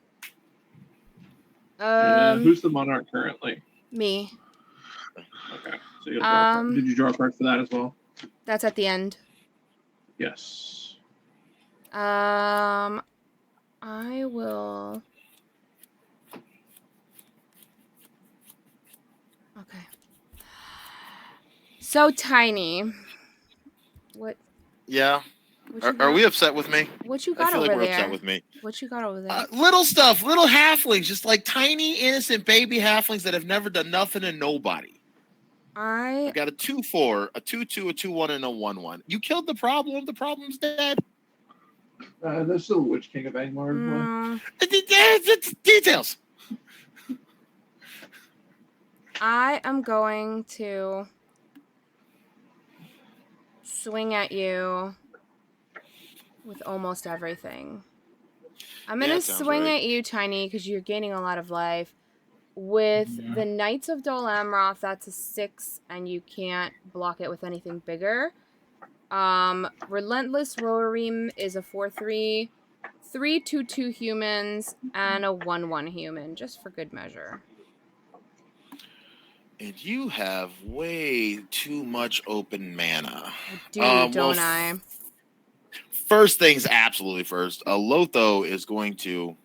And who's the monarch currently? Me. Okay. So you draw a card. Did you draw a card for that as well? That's at the end. Yes. I will. Okay. So tiny. What? Yeah. What you Are we got? upset with me? What you I got feel like over we're there? upset with me. What you got over there? Little stuff, little halflings, just like tiny, innocent baby halflings that have never done nothing to nobody. I've got a 2/4, a 2/2, a 2/1, and a 1/1. You killed the problem. The problem's dead. There's still a Witch King of Angmar. Details. I am going to swing at you with almost everything. I'm going to swing at you, Tiny, because you're gaining a lot of life. With the Knights of Dol Amroth, that's a 6, and you can't block it with anything bigger. Relentless Roarim is a 4/3, 3/2/2 humans, and a 1/1 human, just for good measure. And you have way too much open mana. I do, don't I? First things absolutely first. Lotho is going to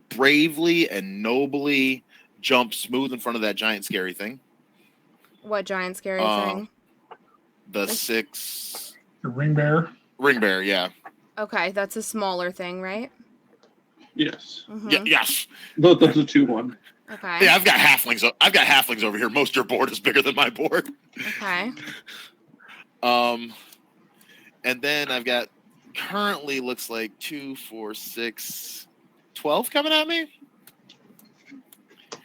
bravely and nobly jump smooth in front of that giant scary thing. What giant scary thing? The 6. The ring bearer. Ring bearer, yeah. Okay, that's a smaller thing, right? Yes. Mm-hmm. Yes. That's a 2/1. Okay. Yeah, I've got halflings over here. Most of your board is bigger than my board. Okay. And then I've got currently looks like 2, 4, 6, 12 coming at me.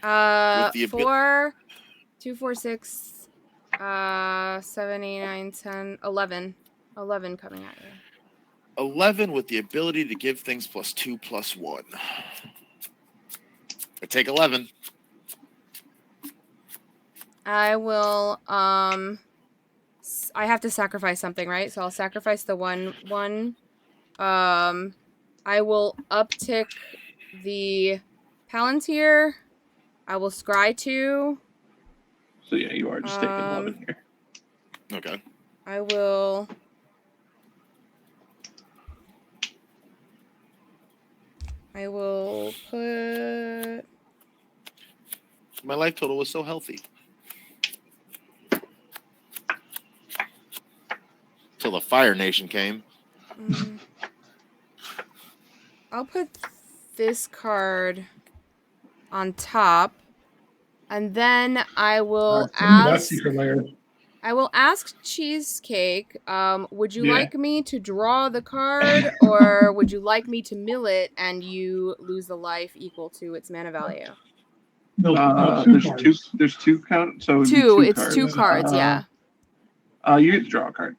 4, 2, 4, 6, 7, 8, 9, 10, 11. 11 coming at you. 11 with the ability to give things +2/+1. I take 11. I will, I have to sacrifice something, right? So I'll sacrifice the 1/1. I will uptick the Palantir. I will scry 2. So yeah, you are just taking 11 here. Okay. I will. Put. My life total was so healthy. Till the Fire Nation came. I'll put this card on top, and then I will that secret layer. I will ask Cheesecake, would you like me to draw the card, or would you like me to mill it and you lose the life equal to its mana value? There's two count. So it's cards. 2 cards, yeah. You get to draw a card.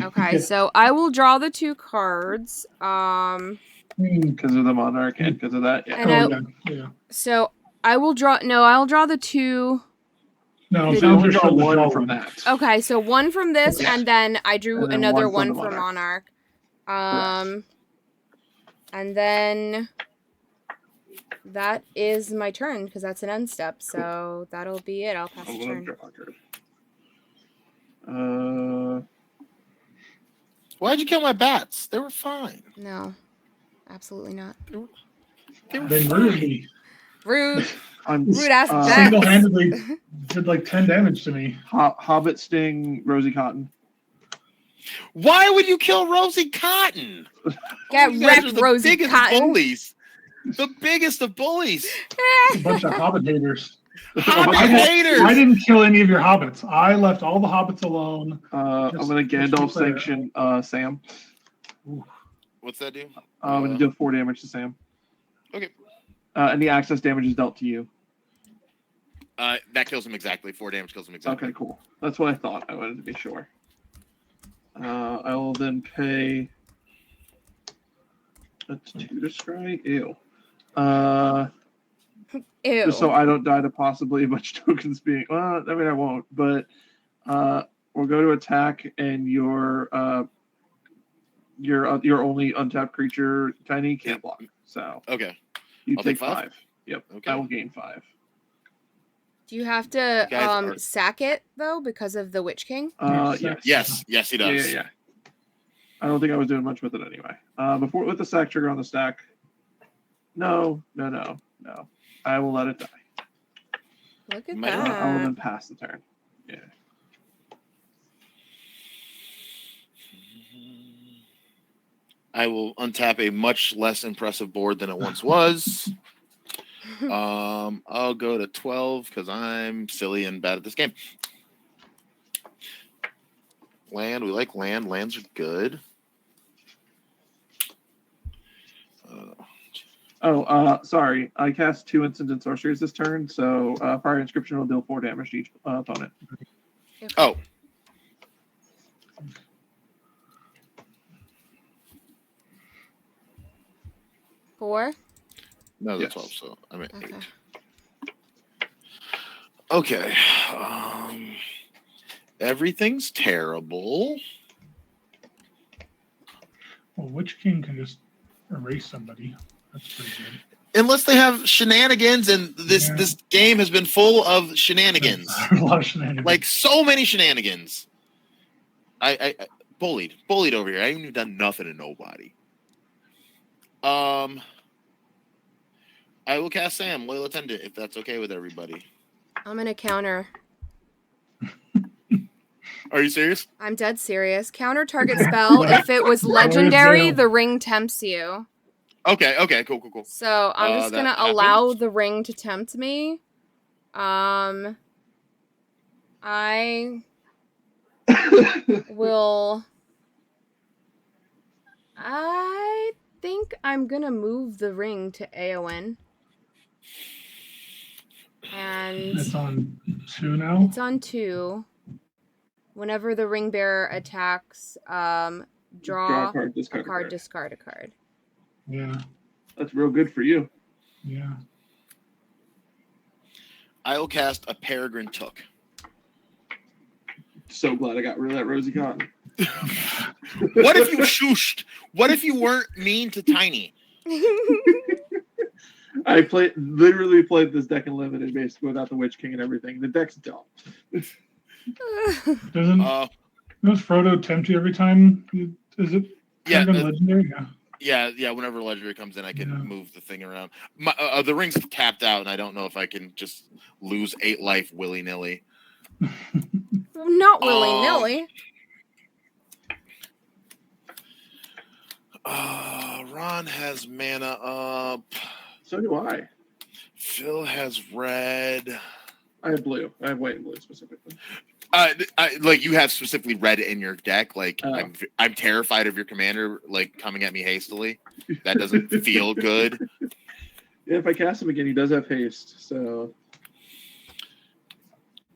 Okay, so I will draw the 2 cards. Because of the monarch and because of that, yeah. And so I will draw. No, I'll draw the 2. No, you only draw 1 from that. Okay, so 1 from this, and then I drew another 1 for Monarch. And then that is my turn because that's an end step. So that'll be it. I'll pass the turn. Draw a card. Why'd you kill my bats? They were fine. No, absolutely not. They were fine. Rude. Rude ass bats. Single-handedly did like 10 damage to me. Hobbit Sting, Rosie Cotton. Why would you kill Rosie Cotton? Get wrecked, Rosie Cotton. Bullies. The biggest of bullies. A bunch of Hobbit haters. Haters. I didn't kill any of your hobbits. I left all the hobbits alone. I'm gonna Gandalf sanction Sam. What's that do? I'm gonna do 4 damage to Sam. Okay. And the access damage is dealt to you. That kills him exactly. 4 damage kills him exactly. Okay, cool. That's what I thought. I wanted to be sure. I will then pay. That's 2 to scry. Ew. Ew. Just so I don't die to possibly a bunch of tokens being. Well, I mean I won't, but we'll go to attack, and your only untapped creature, Tiny, can't block. So Okay. you I'll take take 5? 5. Yep. Okay. I will gain 5. Do you have You to guys are- sack it though because of the Witch King? Yes. Yes, he does. Yeah. I don't think I was doing much with it anyway. Before with the sack trigger on the stack. No. I will let it die. Look at Might- that. I will then pass the turn. Yeah. I will untap a much less impressive board than it once was. I'll go to 12 because I'm silly and bad at this game. Land, we like land. Lands are good. Sorry. I cast 2 instant and sorceries this turn, so Fire Inscription will deal 4 damage to each opponent. Okay. Oh, 4? no, the Yes. 12. So I'm at 8. Okay. Okay. Everything's terrible. Well, Witch King can just erase somebody. That's pretty good. Unless they have shenanigans, and this game has been full of shenanigans. A lot of shenanigans. Like so many shenanigans. I bullied over here. I ain't even done nothing to nobody. I will cast Sam, Loyal Attendant, if that's okay with everybody. I'm gonna counter. Are you serious? I'm dead serious. Counter target spell. If it was legendary, the ring tempts you. Okay, cool. So I'm just that gonna allow the ring to tempt me. I will. I think I'm gonna move the ring to Aowen. And It's on 2 now. it's on 2. Whenever the ring bearer attacks, draw a card, discard a card, discard a card. Yeah. That's real good for you. Yeah. I will cast a Peregrine Took. So glad I got rid of that Rosy Cotton. What if you shooshed? What if you weren't mean to Tiny? I literally played this deck in limited basically without the Witch King and everything. The deck's dumb. Doesn't Frodo tempt you every time? Is it Yeah, legendary? Yeah. Yeah. Whenever legendary comes in, I can move the thing around. The ring's tapped out, and I don't know if I can just lose 8 life willy nilly. Not willy-nilly. Ron has mana up. So do I. Phil has red. I have blue. I have white and blue specifically. Like you have specifically red in your deck. Like Oh. I'm terrified of your commander like coming at me hastily. That doesn't feel good. Yeah, if I cast him again, he does have haste. So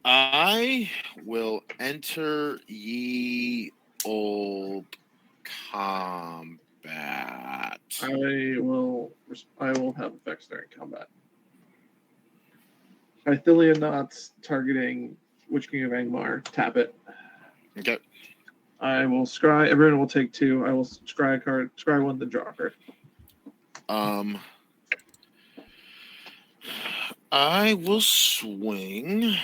I will enter ye old combat. I will have effects during combat. Ithilien Knots targeting Witch King of Angmar. Tap it. Okay. I will scry. Everyone will take 2. I will scry a card. Scry 1, then draw a card. I will swing.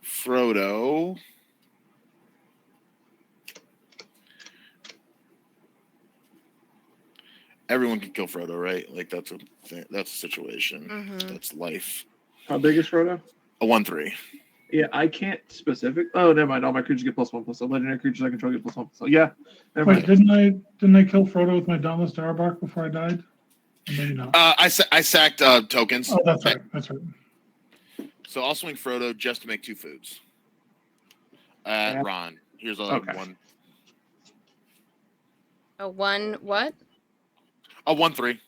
Frodo. Everyone can kill Frodo, right? Like that's a situation. Mhm. That's life. How big is Frodo? A 1/3. Yeah, I can't specific. Oh, never mind. All my creatures get +1/+1. Legendary creatures I control get +1/+1. Yeah, never Wait, mind. didn't I kill Frodo with my Dauntless Darbark before I died? Or maybe not. I sacked tokens. Oh, that's right. That's right. So I'll swing Frodo just to make 2 foods. Yeah. Ron, here's a Okay. 1. A 1 what? A 1/3.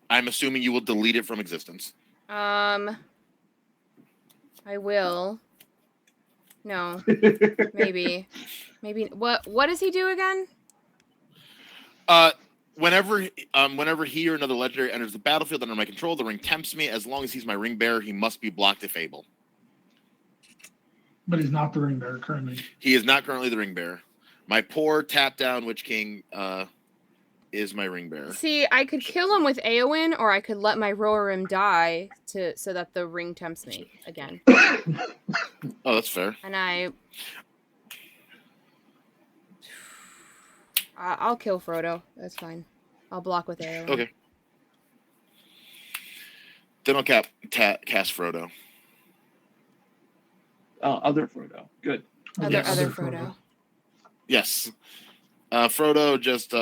I'm assuming you will delete it from existence. I will. No. Maybe. What does he do again? Whenever he or another legendary enters the battlefield under my control, the ring tempts me. As long as he's my ring bearer, he must be blocked if able. But he's not the ring bearer currently. He is not currently the ring bearer. My poor tap down Witch King is my ring bearer. See, I could kill him with Eowyn, or I could let my Rohirrim die so that the ring tempts me again. Oh, that's fair. And I'll kill Frodo. That's fine. I'll block with Eowyn. Okay. Then I'll cast Frodo. Other Frodo. Good. Other Frodo. Yes. Frodo just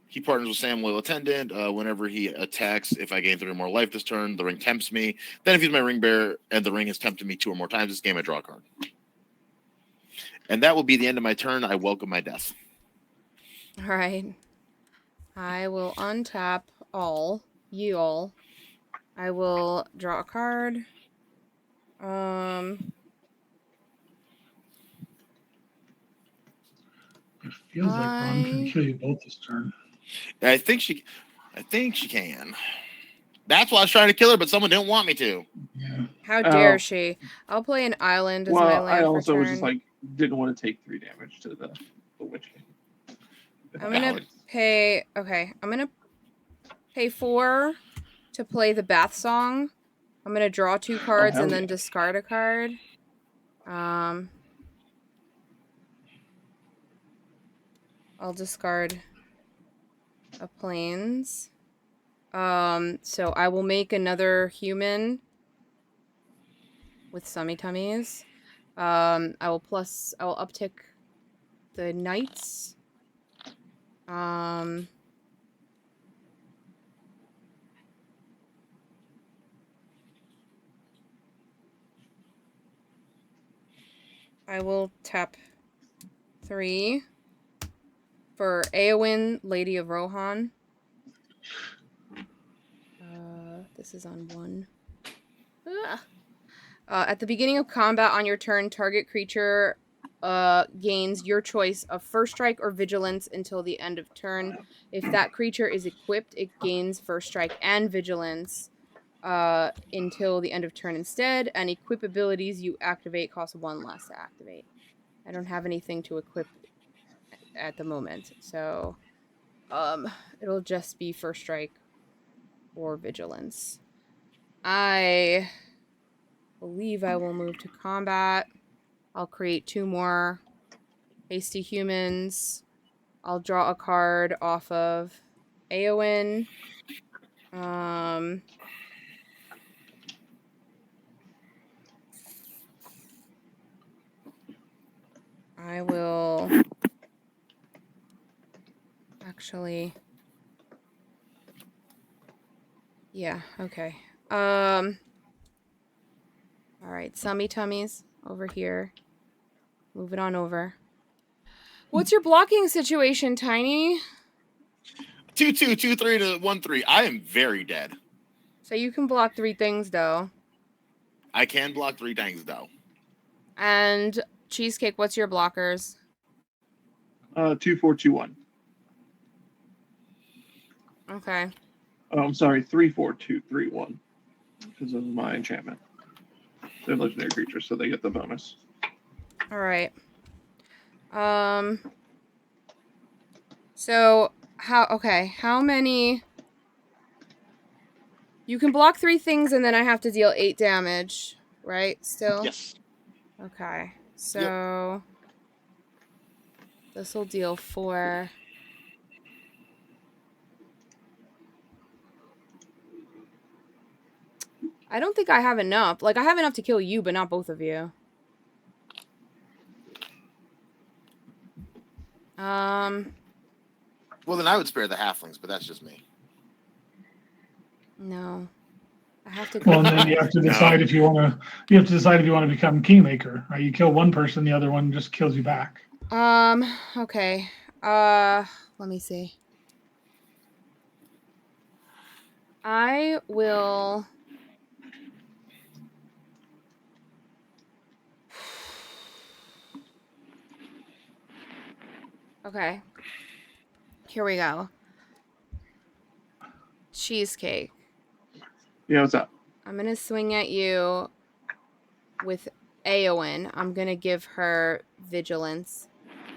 he partners with Sam Loyal Attendant. Whenever he attacks, if I gain 3 or more life this turn, the ring tempts me. Then if he's my ring bearer and the ring has tempted me 2 or more times this game, I draw a card. And that will be the end of my turn. I welcome my death. All right. I will untap you all. I will draw a card. It feels like Ron can kill you both this turn. I think she can. That's why I was trying to kill her, but someone didn't want me to. Yeah. How dare she? I'll play an island as my land I also for was turn. just like, didn't want to take 3 damage to the Witch King. I'm gonna pay. Okay, I'm gonna pay 4 to play the Bath Song. I'm gonna draw 2 cards and then discard a card. I'll discard a plains. So I will make another human with Summy Tummies. I will uptick the knights. I will tap 3 for Eowyn, Lady of Rohan. This is on 1. At the beginning of combat on your turn, target creature gains your choice of First Strike or Vigilance until the end of turn. If that creature is equipped, it gains First Strike and Vigilance until the end of turn instead. And equip abilities you activate cost 1 less to activate. I don't have anything to equip at the moment, so it'll just be First Strike or Vigilance. I believe I will move to combat. I'll create 2 more hasty humans. I'll draw a card off of Eowyn. I will actually. Yeah, okay. All right, Summy Tummies over here. Move it on over. What's your blocking situation, Tiny? 2/2, 2/3 to 1/3. I am very dead. So you can block 3 things, though. I can block 3 things, though. And Cheesecake, what's your blockers? 2, 4, 2, 1. Okay. Oh, I'm sorry, 3, 4, 2, 3, 1. Because of my enchantment. They're legendary creatures, so they get the bonus. All right. So how many? You can block 3 things and then I have to deal 8 damage, right? Still? Yes. Okay. So this will deal 4. I don't think I have enough. Like, I have enough to kill you, but not both of you. Well, then I would spare the halflings, but that's just me. No. I have to. Well, and then you have to decide if you want to. You have to decide if you want to become kingmaker. Right? You kill one person, the other one just kills you back. Okay. Let me see. I will. Okay. Here we go. Cheesecake. Yeah, what's up? I'm going to swing at you with Aowen. I'm going to give her vigilance.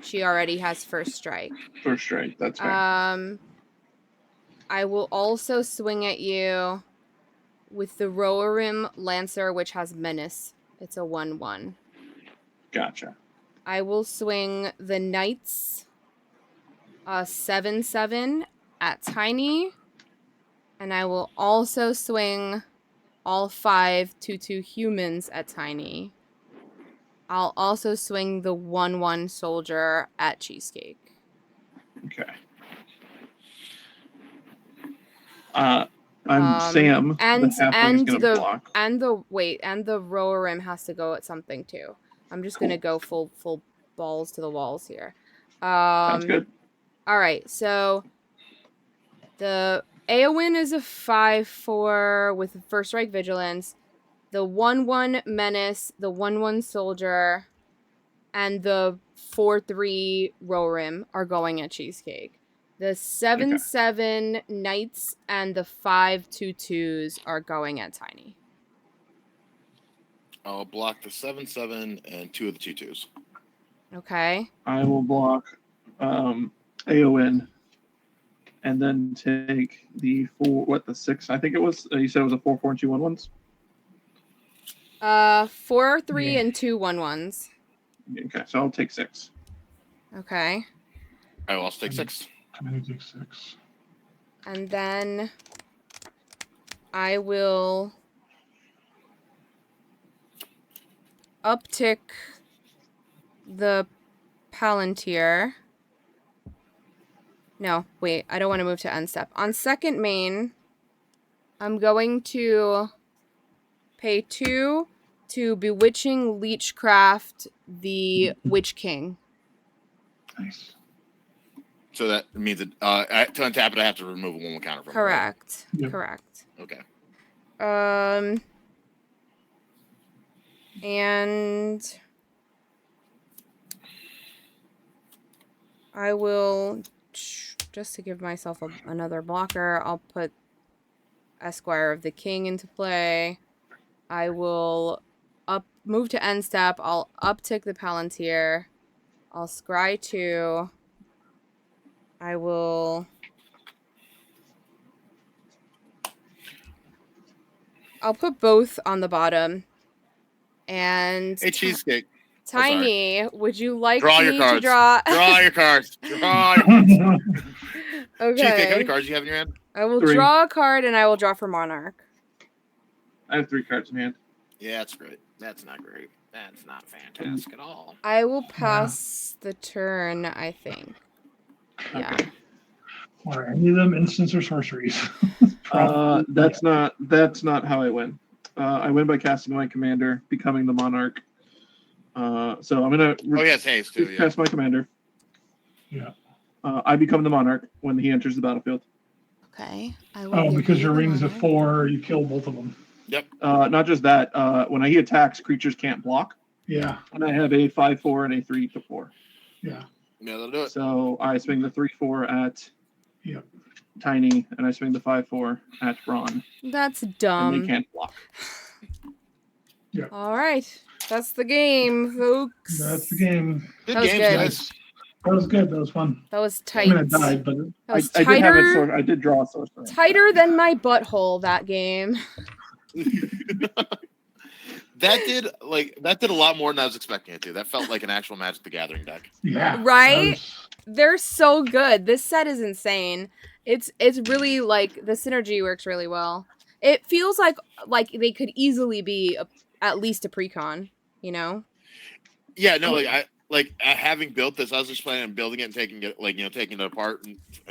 She already has first strike. First strike. That's fair. I will also swing at you with the Rohirrim Lancer, which has menace. It's a 1/1. Gotcha. I will swing the Knights 7/7 at Tiny. And I will also swing all 5 2/2 humans at Tiny. I'll also swing the 1/1 soldier at Cheesecake. Okay. I'm Sam. And the halfling is gonna block. and the Rohirrim has to go at something too. I'm just gonna go full balls to the walls here. Sounds good. All right, so the Aowen is a 5/4 with first strike vigilance. The 1/1 menace, the 1/1 soldier, and the 4/3 Rohirrim are going at Cheesecake. The 7/7 Knights and the 5 2/2s are going at Tiny. I'll block the 7/7 and 2 of the 2/2s. Okay. I will block AON and then take the 6, I think it was. You said it was a 4/4 and 2 1/1s? 4/3 and 2 1/1s. Okay, so I'll take 6. Okay. I will also take 6. I'm going to take 6. And then I will uptick the Palantir. No, wait, I don't want to move to end step. On second main, I'm going to pay 2 to Bewitching Leechcraft the Witch King. Nice. So that means that to untap it, I have to remove a 1/1 counter from Correct. Yep. Correct. it. Okay. And I will, just to give myself another blocker, I'll put Esquire of the King into play. I will move to end step. I'll uptick the Palantir. I'll scry 2. I will... I'll put both on the bottom. And Hey, Cheesecake. Tiny, would you like Draw me your cards. to draw? Draw your cards. Draw your cards. Okay. Cheesecake, how many cards do you have in your hand? I will 3. draw a card and I will draw for Monarch. I have 3 cards in hand. Yeah, that's great. That's not great. That's not fantastic at all. I will pass the turn, I think. Yeah. Okay. Are any of them instants or sorceries? That's not how I win. I win by casting my commander, becoming the monarch. So I'm gonna Yes, haste too. Yeah. cast my commander. Yeah. I become the monarch when he enters the battlefield. Okay. I will Oh, give because you your the ring's a Monarch. 4, you kill both of them. Yep. Not just that. When he attacks, creatures can't block, Yeah. and I have a 5/4 and a 3/4. Yeah. Yeah, that'll do it. So I swing the 3/4 at Yep. Tiny, and I swing the 5/4 at Braun, That's and dumb. they can't block. All right. That's the game, folks. That's the game. Good That was games, good. guys. That was good. That was fun. That was I tight. mean, I died, but That was I did have a tighter, sword. I did draw a sorcerer. tighter than my butthole, that game. That did a lot more than I was expecting it to. That felt like an actual Magic the Gathering deck. yeah. Right? They're so good. This set is insane. It's really like the synergy works really well. It feels like they could easily be at least a precon, you know? Yeah, no, having built this, I was just planning on building it and taking it apart.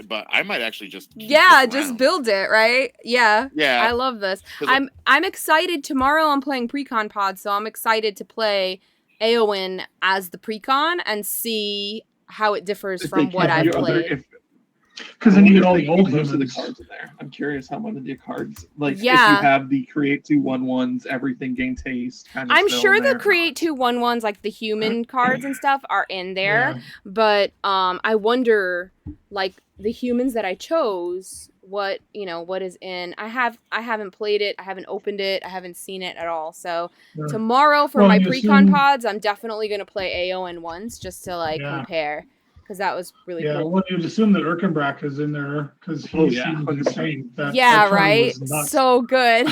But I might actually just keep Yeah, this just around. build it, right? Yeah. Yeah, I love this. 'Cause, I'm excited. Tomorrow I'm playing Precon Pod, so I'm excited to play Aowen as the Precon and see how it differs If from they what can't I've do other- played. Because then you get all the old most of the humans. cards in there. I'm curious how many of the cards, like if you Yeah. have the create 2/1/1s, everything gain taste kind of. I'm still sure in the there. create 2/1/1s, like the human cards and stuff, are in there. But I wonder, like the humans that I chose, what is in. I haven't played it. I haven't opened it. I haven't seen it at all. So Sure. tomorrow for Well, my you pre-con assume- pods, I'm definitely gonna play AON ones just to like Yeah. compare, because that was really Yeah, cool. well, you'd assume that Erkenbrack is in there because he Oh, yeah, seemed 100%. insane. That Yeah, turn right. was nuts. So good.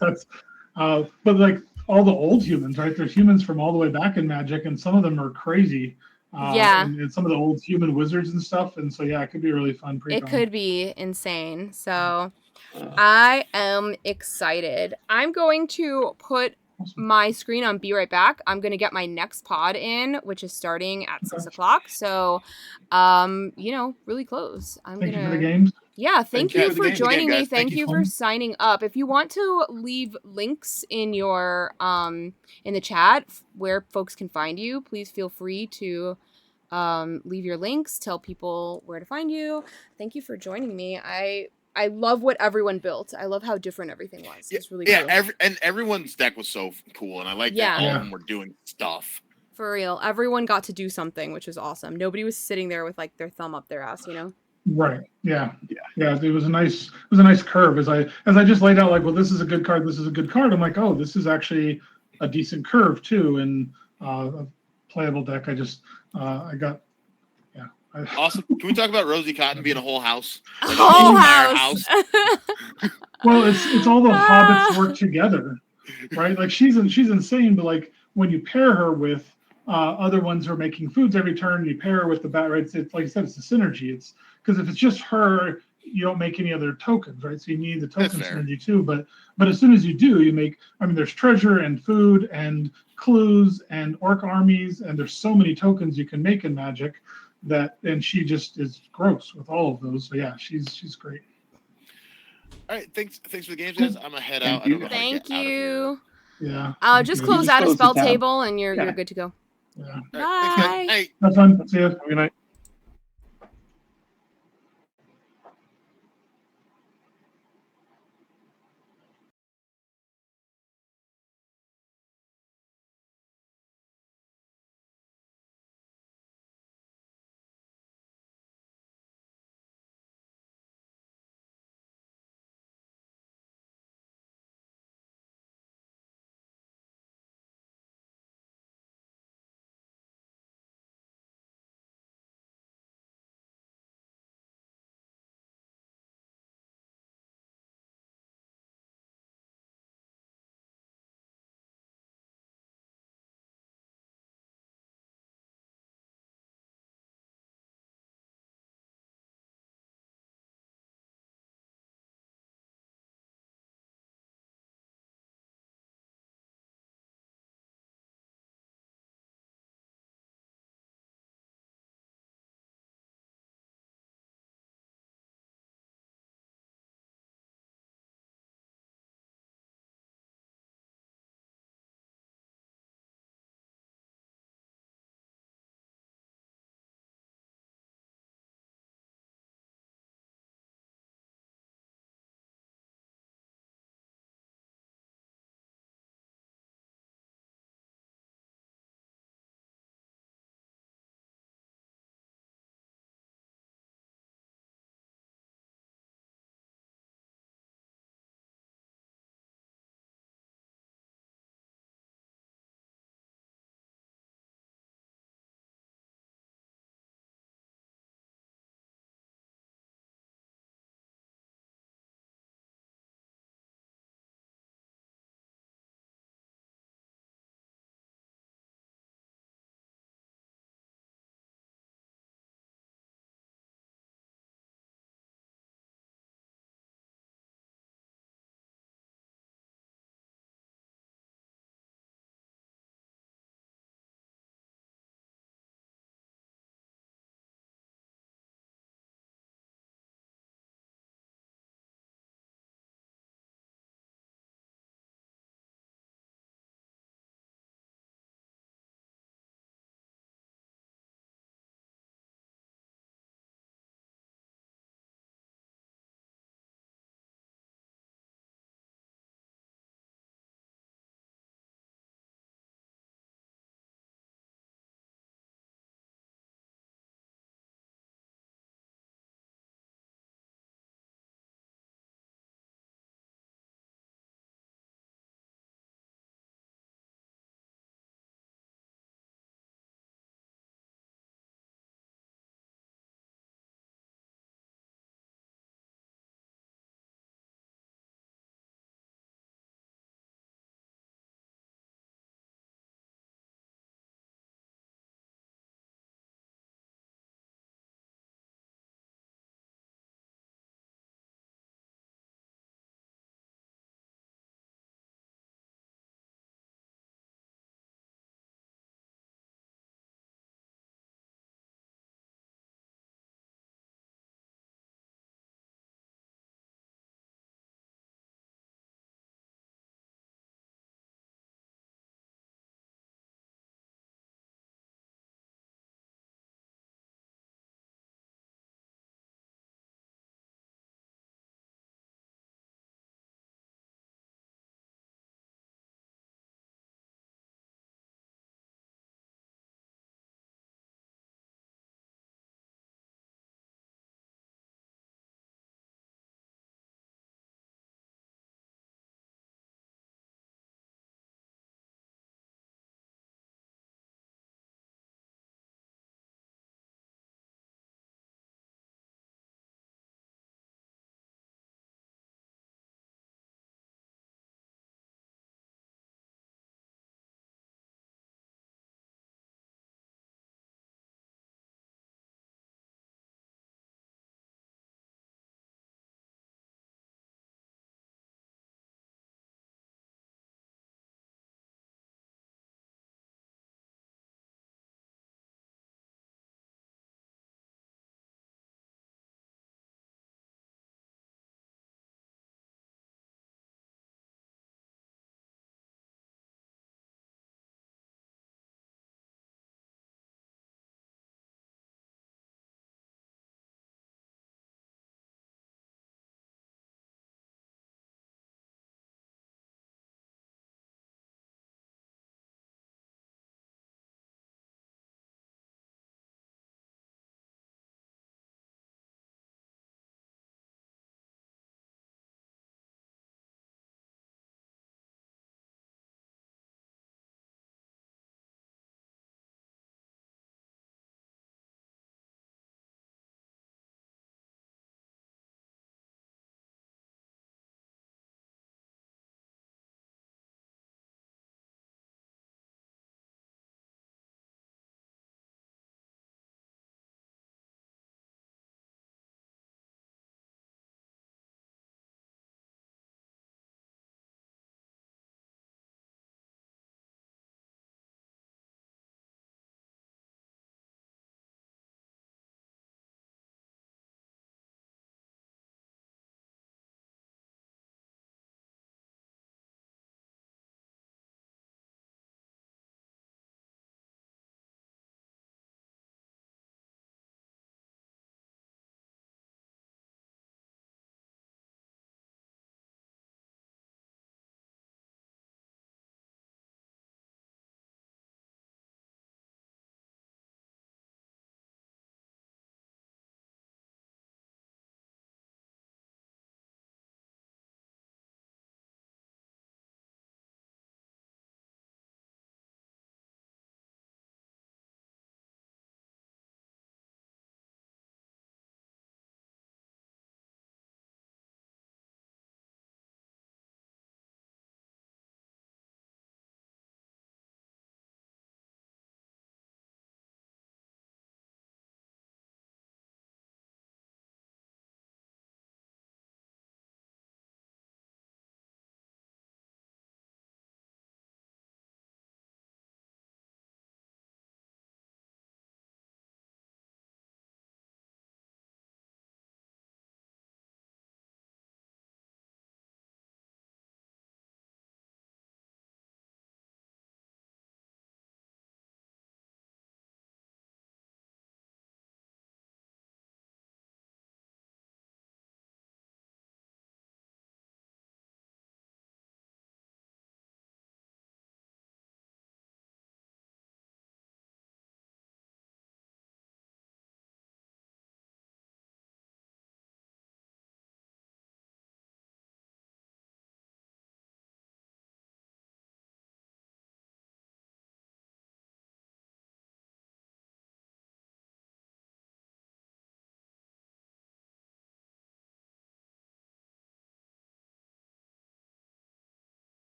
That's, but like all the old humans, right? There's humans from all the way back in Magic, and some of them are crazy. Yeah. And some of the old human wizards and stuff. And so, yeah, it could be a really fun pre-con. It could be insane. So Uh, I am excited. I'm going to put Awesome. my screen on Be Right Back. I'm going to get my next pod in, which is starting at 6 o'clock. So, really close. Thank you for the games. Yeah, thank Thank you you for the for game. joining me. Guys. Thank you for Fun. signing up. If you want to leave links in your in the chat where folks can find you, please feel free to leave your links, tell people where to find you. Thank you for joining me. I love what everyone built. I love how different everything was. It's really cool. Everyone's deck was so cool, and I like Yeah. that all Yeah. of them were doing stuff. For real. Everyone got to do something, which was awesome. Nobody was sitting there with like their thumb up their ass, Right. Yeah. It was a nice curve as I just laid out like, well, this is a good card. This is a good card. I'm like, oh, this is actually a decent curve too, and a playable deck. I got. Awesome. Can we talk about Rosie Cotton being a whole house? A Like whole entire house. Well, it's all the hobbits work together, right? Like she's insane, but like when you pair her with other ones who are making foods every turn, you pair her with the bat, right? It's like I said, it's a synergy. It's because if it's just her, you don't make any other tokens, right? So you need the token That's fair. synergy too. But as soon as you do, you make. I mean, there's treasure and food and clues and orc armies, and there's so many tokens you can make in Magic and she just is gross with all of those. So yeah, she's great. All right, thanks for the games, guys. I'm gonna head out. I you. don't know how to Thank get out of here. you. Yeah. Just You close just out a close the spell tab. table and you're Yeah. good to go. Yeah. All right, thanks, guys. Bye. Hey. Have fun. See ya. Good night.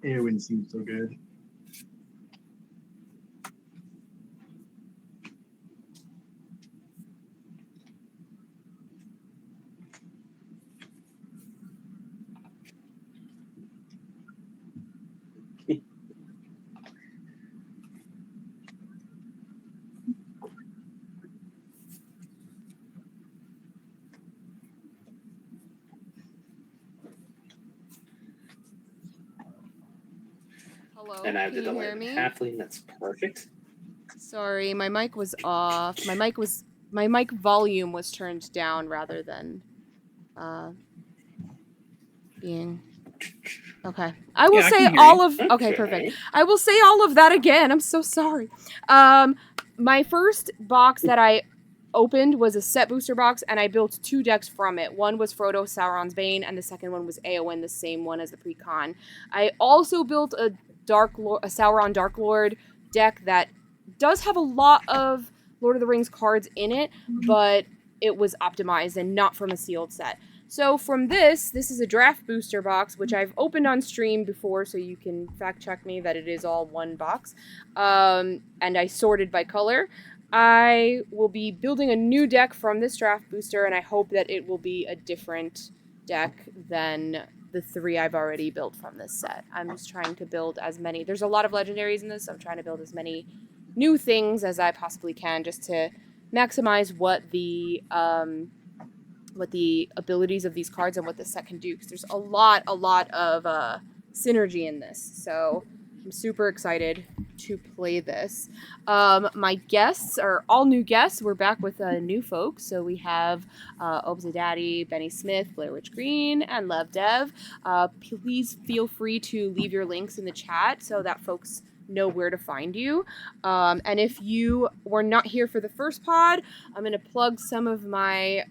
Eowyn seems so good. Hello, And I have can the you hear delayed me? halfling. That's perfect. Sorry, my mic was off. My mic volume was turned down rather than being okay. I will Yeah, I can say hear all you. of okay, perfect. I will say all of that again. I'm so sorry. My first box that I opened was a set booster box, and I built 2 decks from it. One was Frodo Sauron's Bane, and the second one was Eowyn, the same one as the pre-con. I also built a Sauron Dark Lord deck that does have a lot of Lord of the Rings cards in it, but it was optimized and not from a sealed set. So from this is a draft booster box, which I've opened on stream before, so you can fact check me that it is all one box. And I sorted by color. I will be building a new deck from this draft booster, and I hope that it will be a different deck than the 3 I've already built from this set. I'm just trying to build as many. There's a lot of legendaries in this, so I'm trying to build as many new things as I possibly can, just to maximize what the abilities of these cards and what this set can do, because there's a lot of synergy in this. So I'm super excited to play this. My guests are all new guests. We're back with new folks. So we have Obzadaddy, Benny Smith, Blair Witch Green, and Lev Dev. Please feel free to leave your links in the chat so that folks know where to find you. And if you were not here for the first pod, I'm going to plug some of my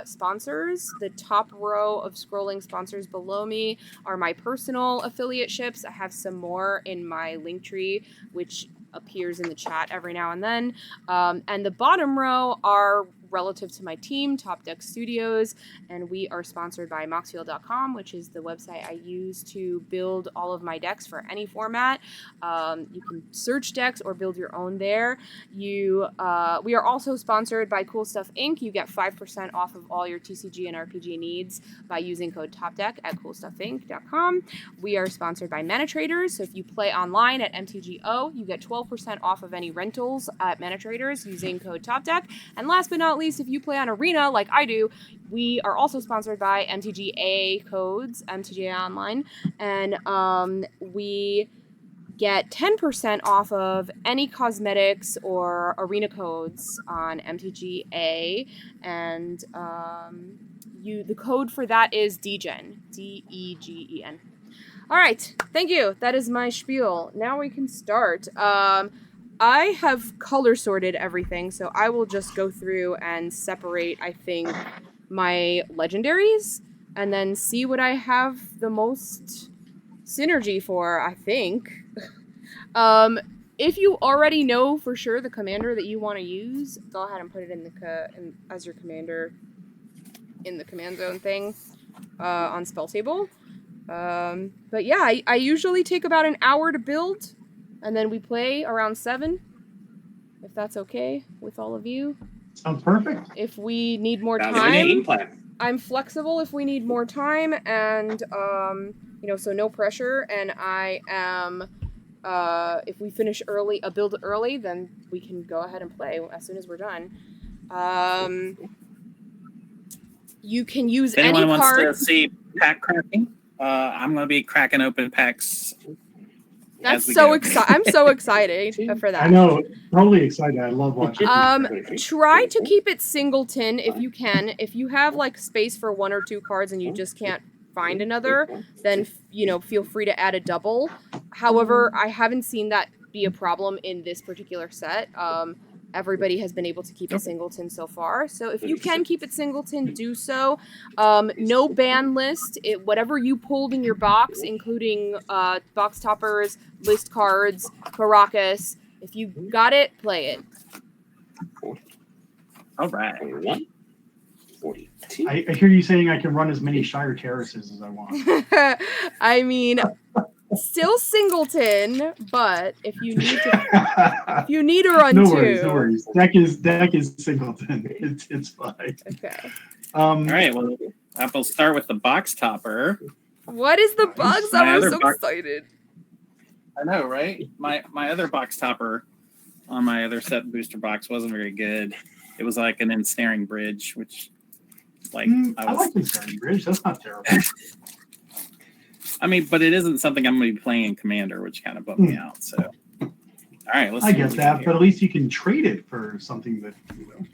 sponsors. The top row of scrolling sponsors below me are my personal affiliate ships. I have some more in my link tree, which appears in the chat every now and then. And the bottom row are relative to my team, Top Deck Studios, and we are sponsored by Moxfield.com, which is the website I use to build all of my decks for any format. You can search decks or build your own there. We are also sponsored by Cool Stuff Inc. You get 5% off of all your TCG and RPG needs by using code TOPDECK at coolstuffinc.com. We are sponsored by Mana Traders, so if you play online at MTGO, you get 12% off of any rentals at Mana Traders using code TOPDECK. And last but not least, if you play on Arena like I do, we are also sponsored by MTGA codes, MTGA Online, and we get 10% off of any cosmetics or arena codes on MTGA, and the code for that is DEGEN, DEGEN. All right, thank you. That is my spiel. Now we can start. I have color sorted everything, so I will just go through and separate, I think, my legendaries, and then see what I have the most synergy for, I think. If you already know for sure the commander that you want to use, go ahead and put it in as your commander in the command zone thing on spell table. But yeah, I usually take about an hour to build, and then we play around 7, if that's okay with all of you. Sounds perfect. If we need more Sounds like a game time, plan. I'm flexible if we need more time, and so no pressure. And I am, if we finish early, a build early, then we can go ahead and play as soon as we're done. You can use If anyone any wants cards. to see pack cracking, I'm going to be cracking open packs. That's so exciting. I'm so excited for that. I know, totally excited. I love watching. Try to keep it singleton if you can. If you have like space for 1 or 2 cards and you just can't find another, then feel free to add a double. However, I haven't seen that be a problem in this particular set. Everybody has been able to keep it singleton so far. So if you can keep it singleton, do so. No ban list. Whatever you pulled in your box, including box toppers, list cards, Caracas. If you got it, play it. All right. 41, 42. I hear you saying I can run as many Shire Terraces as I want. I mean, still singleton, but if you need to run no two. worries, no worries. Deck is singleton. It's fine. Okay. All right. Well, I'll start with the box topper. What is the bugs? I'm so box- excited. I know, right? My other box topper on my other set booster box wasn't very good. It was like an ensnaring bridge, which like I like Ensnaring Bridge. That's not terrible. I mean, but it isn't something I'm going to be playing in Commander, which kind of bummed me out. So, all right, let's. I see get what we that, got but here. at least you can trade it for something that you will.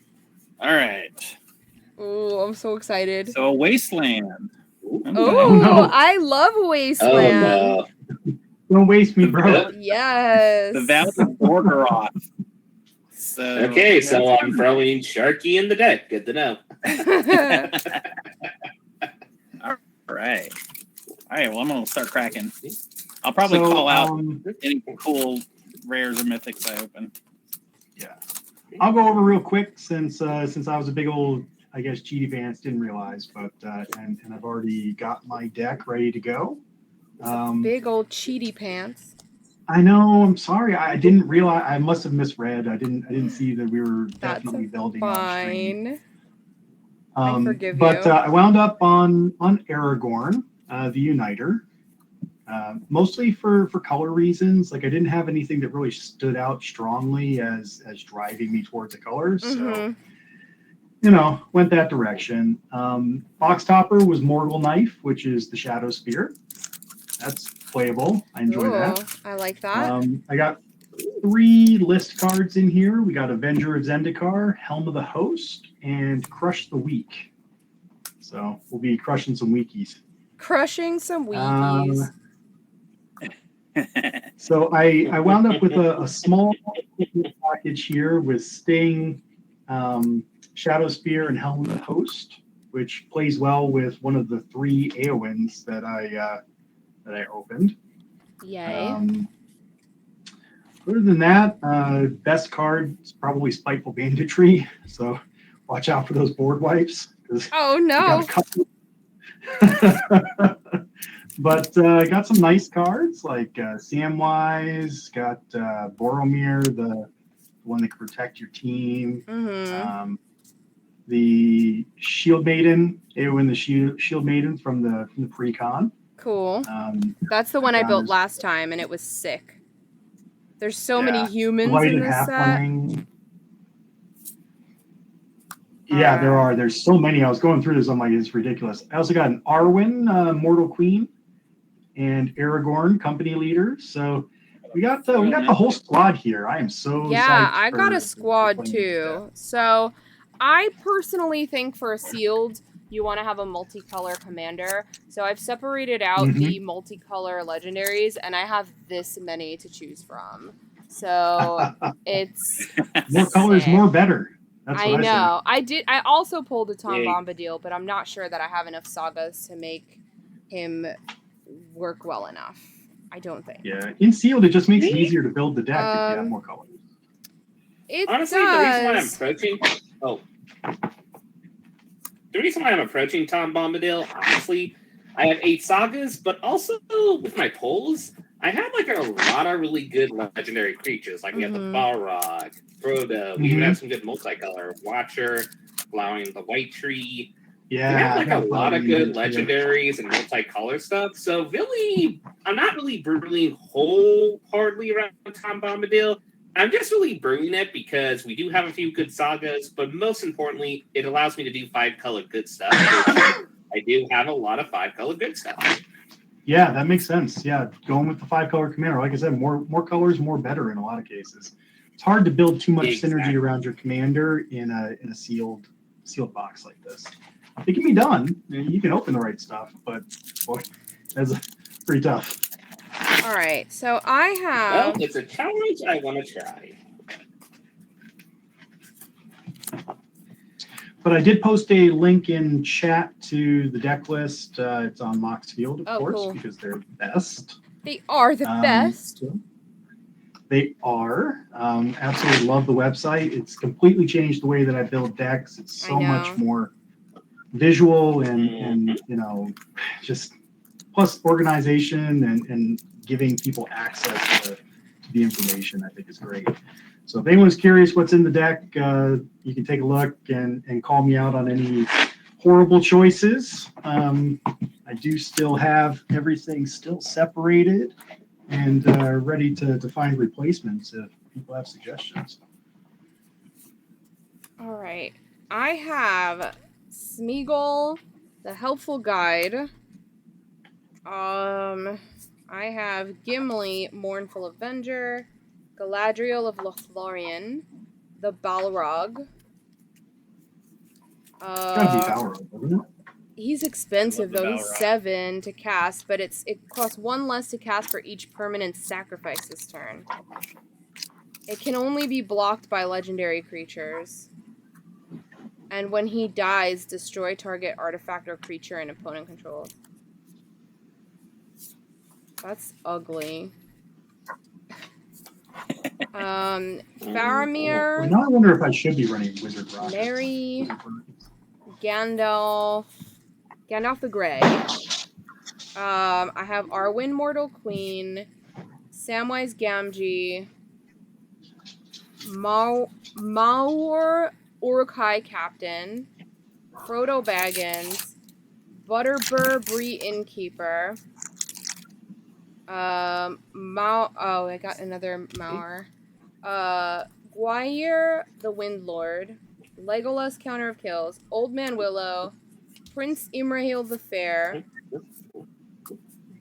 All right. Ooh, I'm so excited. So a wasteland. Ooh. Oh, no. I love Oh, Wasteland. no. Don't waste me, bro. Yes. The Valley of Morgoroth. So Okay, so I'm throwing Sharky in the deck. Good to know. All right. All right. Well, I'm going to start cracking. I'll probably So, call out any cool rares or mythics I open. I'll go over real quick since I was a big old, I guess, GD fans didn't realize, but and I've already got my deck ready to go. Big old cheaty pants. I know. I'm sorry. I didn't realize. I must have misread. I didn't see that we were That's definitely building on stream. fine. I forgive But you. I wound up on Aragorn, the Uniter, mostly for color reasons. Like I didn't have anything that really stood out strongly as driving me towards the colors. So went that direction. Box topper was Morgul Knife, which is the Shadow Spear. That's playable. I enjoy that. I like that. I got 3 list cards in here. We got Avenger of Zendikar, Helm of the Host, and Crush the Weak. So we'll be crushing some weakies. Crushing some weakies. So I wound up with a small package here with Sting, Shadow Spear, and Helm of the Host, which plays well with one of the 3 Eowyn's that I opened. Yay. Other than that, best card is probably Spiteful Banditry. So watch out for those board wipes. Oh I got no. a couple. But got some nice cards like Samwise, got Boromir, the one that can protect your team. The Shield Maiden, Eowyn the Shield Maiden from the pre-con. Cool. That's the one I built last time, and it was sick. There's so many humans in this set. Halfling. Yeah, there are. There's so many. I was going through this. I'm like, it's ridiculous. I also got an Arwen, Mortal Queen, and Aragorn, Company Leader. So we got the whole squad here. I am so Yeah, psyched I got for a squad playing too. So I personally think for a sealed, you want to have a multicolor commander. So I've separated out the multicolor legendaries, and I have this many to choose from. So it's more colors, sick. more better. That's what I say. know. I also pulled a Tom Yay. Bombadil, but I'm not sure that I have enough sagas to make him work well enough. I don't think. Yeah, in sealed, it just makes it easier to build the deck if you have more colors. It Honestly, does. The reason why I'm approaching Tom Bombadil, honestly, I have 8 sagas, but also with my pulls, I have like a lot of really good legendary creatures. Like we have the Balrog, Frodo. We even have some good multicolor Watcher, allowing the White Tree. Yeah, we have like a lot of good legendaries and multicolor stuff. So really, I'm not really brewing wholeheartedly around Tom Bombadil. I'm just really brewing it because we do have a few good sagas, but most importantly, it allows me to do 5-color good stuff. Which I do have a lot of 5-color good stuff. Yeah, that makes sense. Yeah, going with the 5-color commander. Like I said, more colors, more better in a lot of cases. It's hard to build too much synergy around your commander in a sealed box like this. it can be done. You can open the right stuff, but boy, that's pretty tough. All right, so I Well, have. it's a challenge I want to try. But I did post a link in chat to the deck list. It's on Mox Field, of course, cool. because they're the best. They are the best. They are. Absolutely love the website. It's completely changed the way that I build decks. It's so much more visual and just plus organization and giving people access to the information, I think is great. So if anyone's curious what's in the deck, you can take a look and call me out on any horrible choices. I do still have everything still separated and ready to find replacements if people have suggestions. All right. I have Smeagol, the Helpful Guide. I have Gimli, Mournful Avenger, Galadriel of Lothlorien, the Balrog. Gotta be Balrog, doesn't it? He's expensive though. He's Balrog. 7 to cast, but it costs 1 less to cast for each permanent sacrifice this turn. It can only be blocked by legendary creatures. And when he dies, destroy target artifact or creature an opponent controls. That's ugly. Faramir. Well, now I wonder if I should be running Wizard Rockets. Merry, Gandalf the Grey. I have Arwen, Mortal Queen, Samwise Gamgee, Maur Uruk-hai Captain, Frodo Baggins, Butterbur Bree Innkeeper. I got another Maur. Gwaihir the Windlord, Legolas Counter of Kills, Old Man Willow, Prince Imrahil the Fair,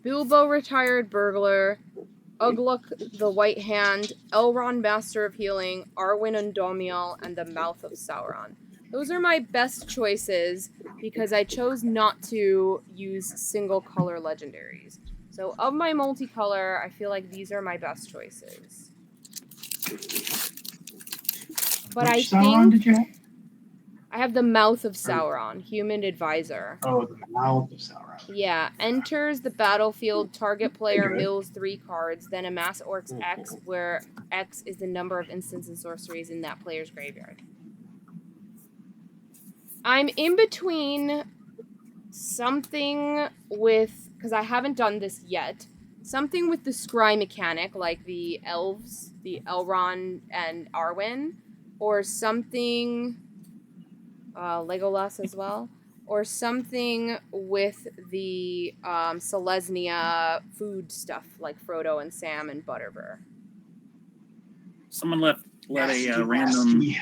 Bilbo Retired Burglar, Ugluk the White Hand, Elrond Master of Healing, Arwen Undomiel, and the Mouth of Sauron. Those are my best choices because I chose not to use single color legendaries. So of my multicolor, I feel like these are my best choices. But Which I Sauron think did you have? I have the Mouth of Sauron, Human Advisor. Oh, the Mouth of Sauron. Yeah, enters the battlefield, target player Good. mills 3 cards, then amass Orcs X, where X is the number of instants and sorceries in that player's graveyard. I'm in between something with, because I haven't done this yet, something with the scry mechanic, like the elves, the Elrond and Arwen, or something, Legolas as well, or something with the Selesnya food stuff, like Frodo and Sam and Butterbur. Someone let Nasty, a nasty.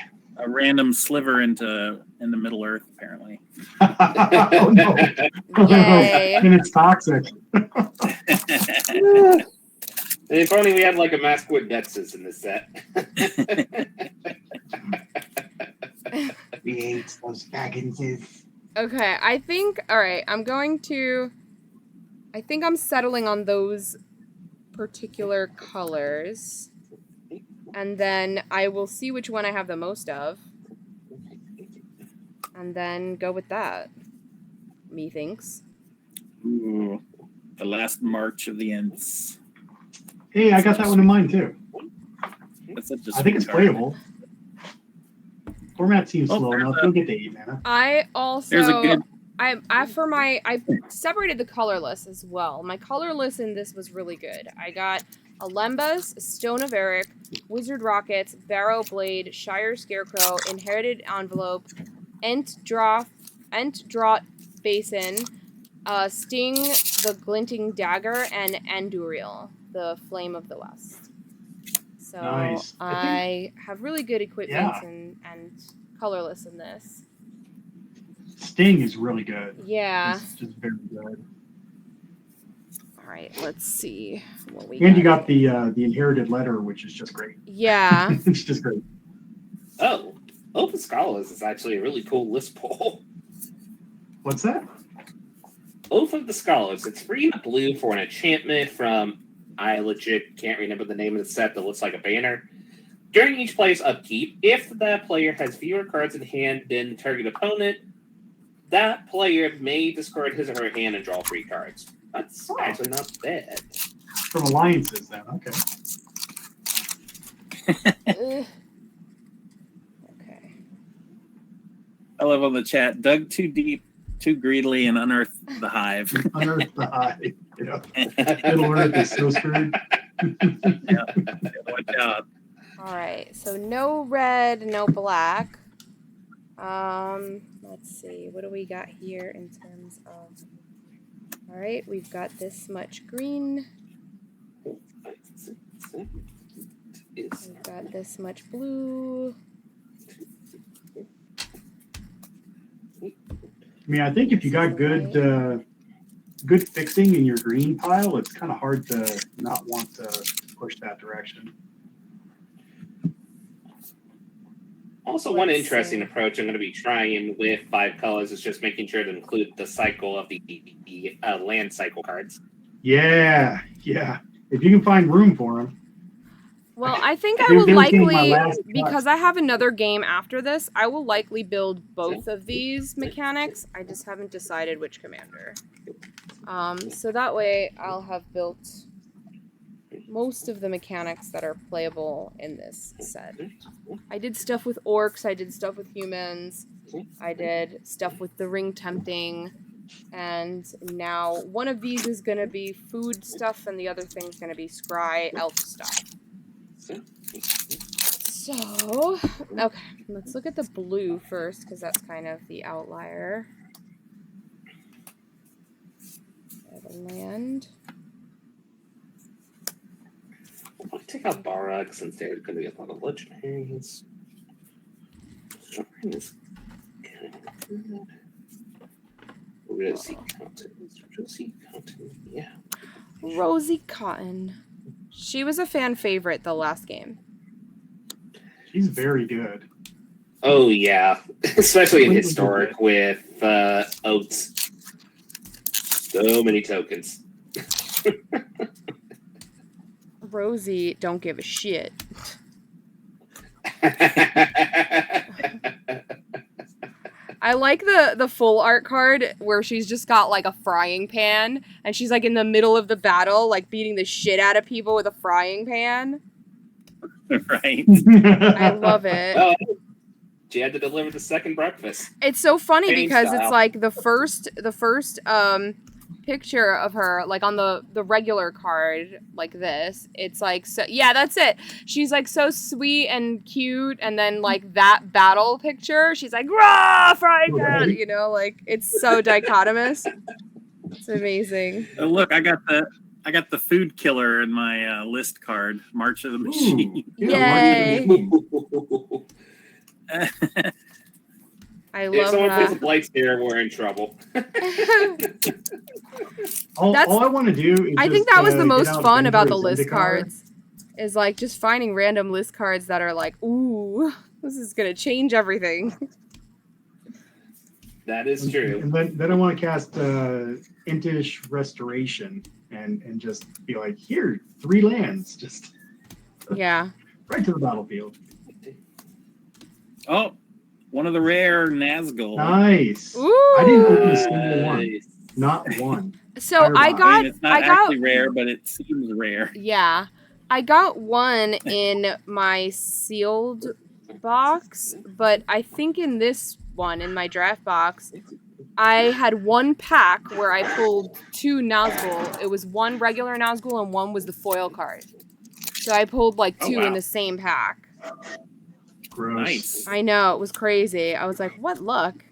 random sliver into in the Middle Earth, apparently. Oh no! Yay. And it's toxic. If only we had like a Masquerade Dexes in this set. We ate those Bagginses. Okay, I think, alright, I think I'm settling on those particular colors. And then I will see which one I have the most of. And then go with that. Methinks. Ooh, the last march of the Ents. Hey, I got that one in mind too. That's a I think it's card. playable. Format seems Oh, slow there's enough. a- You'll get to 8 mana. I also There's a good. I separated the colorless as well. My colorless in this was really good. I got a Lembas, Stone of Eric, Wizard Rockets, Barrow Blade, Shire Scarecrow, Inherited Envelope, Ent Draught Basin, Sting the Glinting Dagger, and Anduriel, the Flame of the West. So Nice. I have really good equipment Yeah. and colorless in this. Sting is really good. Yeah. It's just very good. All right, let's see what we And you got the inherited letter, which is just great. Yeah. It's just great. Oh, Open Scholars is actually a really cool list poll. What's that? Both of the scholars. It's 3 blue for an enchantment from, I legit can't remember the name of the set that looks like a banner. During each player's upkeep, if that player has fewer cards in hand than the target opponent, that player may discard his or her hand and draw 3 cards. That's actually not bad. From alliances, then. Okay. Okay. I love on the chat. Dug too deep, too greedily, and unearthed the hive. Unearth the hive. Yeah. Middle Earth is so screwed. Yeah. Watch out. All right. So no red, no black. Let's see. What do we got here in terms of? All right, we've got this much green. We've got this much blue. I mean, I think if you got good good fixing in your green pile, it's kind of hard to not want to push that direction. Also, one interesting approach I'm going to be trying with 5 colors is just making sure to include the cycle of the land cycle cards. Yeah, yeah. If you can find room for them. Well, I think I will likely, because I have another game after this, I will likely build both of these mechanics. I just haven't decided which commander. So that way I'll have built most of the mechanics that are playable in this set. I did stuff with orcs, I did stuff with humans, I did stuff with the ring tempting, and now one of these is going to be food stuff and the other thing's going to be scry elf stuff. So, okay, let's look at the blue first because that's kind of the outlier. The land. I'll take out Barrock since there's going to be a lot of legendaries. Rosie Cotton, yeah. Rosie Cotton. She was a fan favorite the last game. She's very good. Oh, yeah. Especially in Historic with Oats. So many tokens. Rosie don't give a shit. I like the full art card where she's just got like a frying pan and she's like in the middle of the battle, like beating the shit out of people with a frying pan. Right. I love it. Oh, she had to deliver the second breakfast. It's so funny Pain because style. it's like the first picture of her, like on the regular card, like this. It's like, so yeah, that's it. She's like so sweet and cute, and then like that battle picture, she's like rah, frying pan, you know, like it's so dichotomous. It's amazing. Oh, look, I got the food killer in my list card. March of the Machine. Yay! I If love someone puts a that. blight here, we're in trouble. all I want to do is I think just, that was the get most out fun about the Bendra's list Zendikar. cards. Is like just finding random list cards that are like, ooh, this is gonna change everything. That is true. And then I want to cast Intish Restoration and just be like, here, 3 lands, just Yeah. right to the battlefield. Oh, one of the rare Nazgul. Nice. Ooh. I didn't open a single one. Nice. Not one. So I I got, mean, it's not I got, actually rare, but it seems rare. yeah, I got one in my sealed box, but I think in this one, in my draft box, I had one pack where I pulled 2 Nazgul. It was one regular Nazgul and one was the foil card. So I pulled like 2 wow. in the same pack. Gross. Nice. I know, it was crazy. I was like, what luck?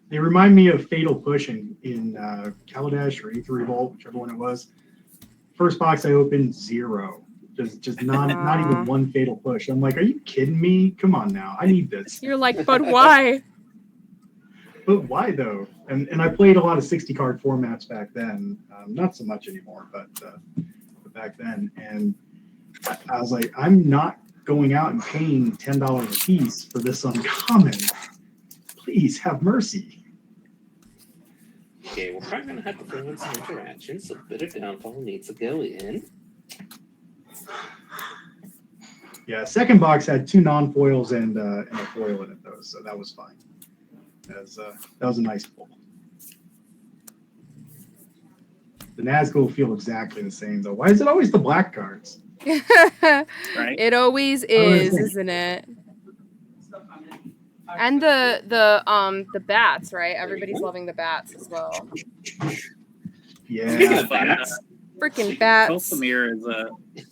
They remind me of Fatal Push in Kaladesh or Aether Revolt, whichever one it was. First box I opened, 0. Just not even one Fatal Push. I'm like, are you kidding me? Come on now. I need this. You're like, but why? But why though? And I played a lot of 60 card formats back then. Not so much anymore, but back then. And I was like, I'm not going out and paying $10 a piece for this uncommon. Please have mercy. Okay, we're probably gonna have to throw in some interactions. So bit of downfall needs to go in. Yeah, second box had 2 non-foils and a foil in it though, so that was fine. That was a nice pull. The Nazgul will feel exactly the same though. Why is it always the black cards? Right? It always is, isn't it? And the bats, right? Everybody's loving the bats as well. Yeah. Speaking of bats, Freaking bats. Tolsamir is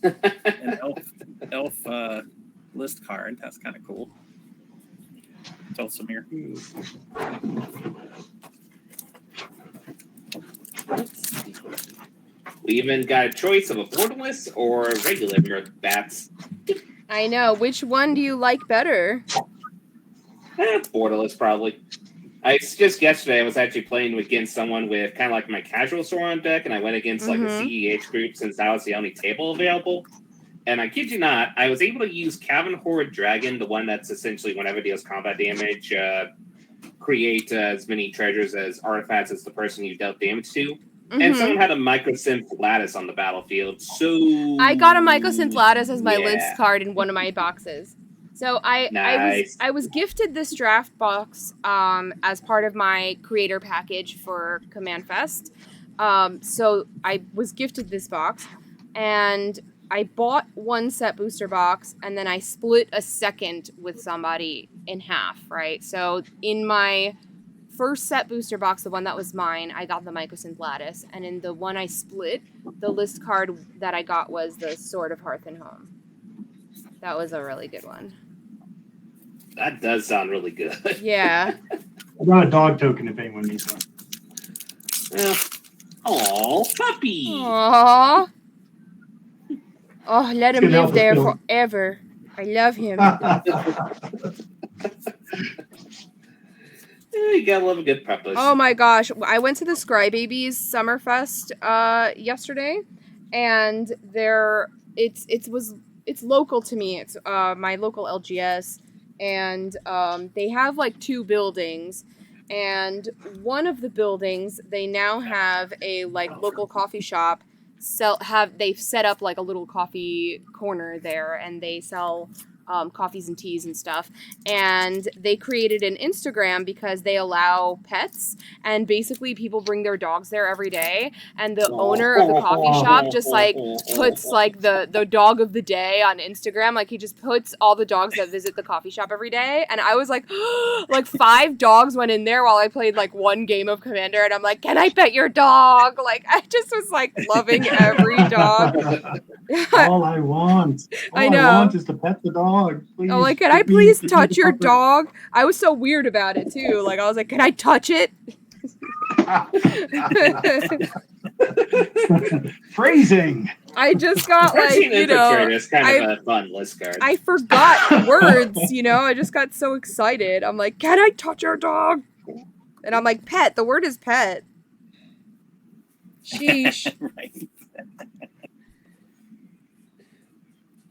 an elf list card. That's kind of cool. Tolsamir. we even got a choice of a borderless or regular bats. I know. Which one do you like better? Borderless, probably. Just yesterday, I was actually playing against someone with kind of like my casual Sauron deck, and I went against like a CEH group since that was the only table available. And I kid you not, I was able to use Cavern Horde Dragon, the one that's essentially whenever it deals combat damage, create as many treasures as artifacts as the person you dealt damage to. And someone had a Mycosynth Lattice on the battlefield. So I got a Mycosynth Lattice as my list card in one of my boxes. So I was gifted this draft box as part of my creator package for Command Fest. So I was gifted this box, and I bought one set booster box, and then I split a second with somebody in half, right? So in my first set booster box, the one that was mine, I got the Mycosynth Lattice, and in the one I split, the list card that I got was the Sword of Hearth and Home. That was a really good one. That does sound really good. Yeah. I got a dog token if anyone needs one. Oh, puppy. Aww. Oh, let him It's gonna live help there us build. forever. I love him. You gotta love a good puppy. Oh my gosh. I went to the Scrybabies Summerfest yesterday, and it's local to me. It's my local LGS, and they have like 2 buildings, and one of the buildings they now have a like local coffee shop. They've set up like a little coffee corner there, and they sell coffees and teas and stuff. And they created an Instagram because they allow pets, and basically people bring their dogs there every day, and the owner of the coffee shop just like puts like the dog of the day on Instagram. Like he just puts all the dogs that visit the coffee shop every day. And I was like like 5 dogs went in there while I played like 1 game of Commander, and I'm like, can I pet your dog? Like I just was like loving every dog. All I want. I All know. I want is to pet the dog. Please. I'm like, can I Give me please the touch your puppet. dog? I was so weird about it too. Like I was like, can I touch it? Phrasing. I just got like, Persian you know, Infiltrator is kind of a fun list card. I forgot words, you know. I just got so excited. I'm like, can I touch your dog? And I'm like, pet. The word is pet. Sheesh. Right.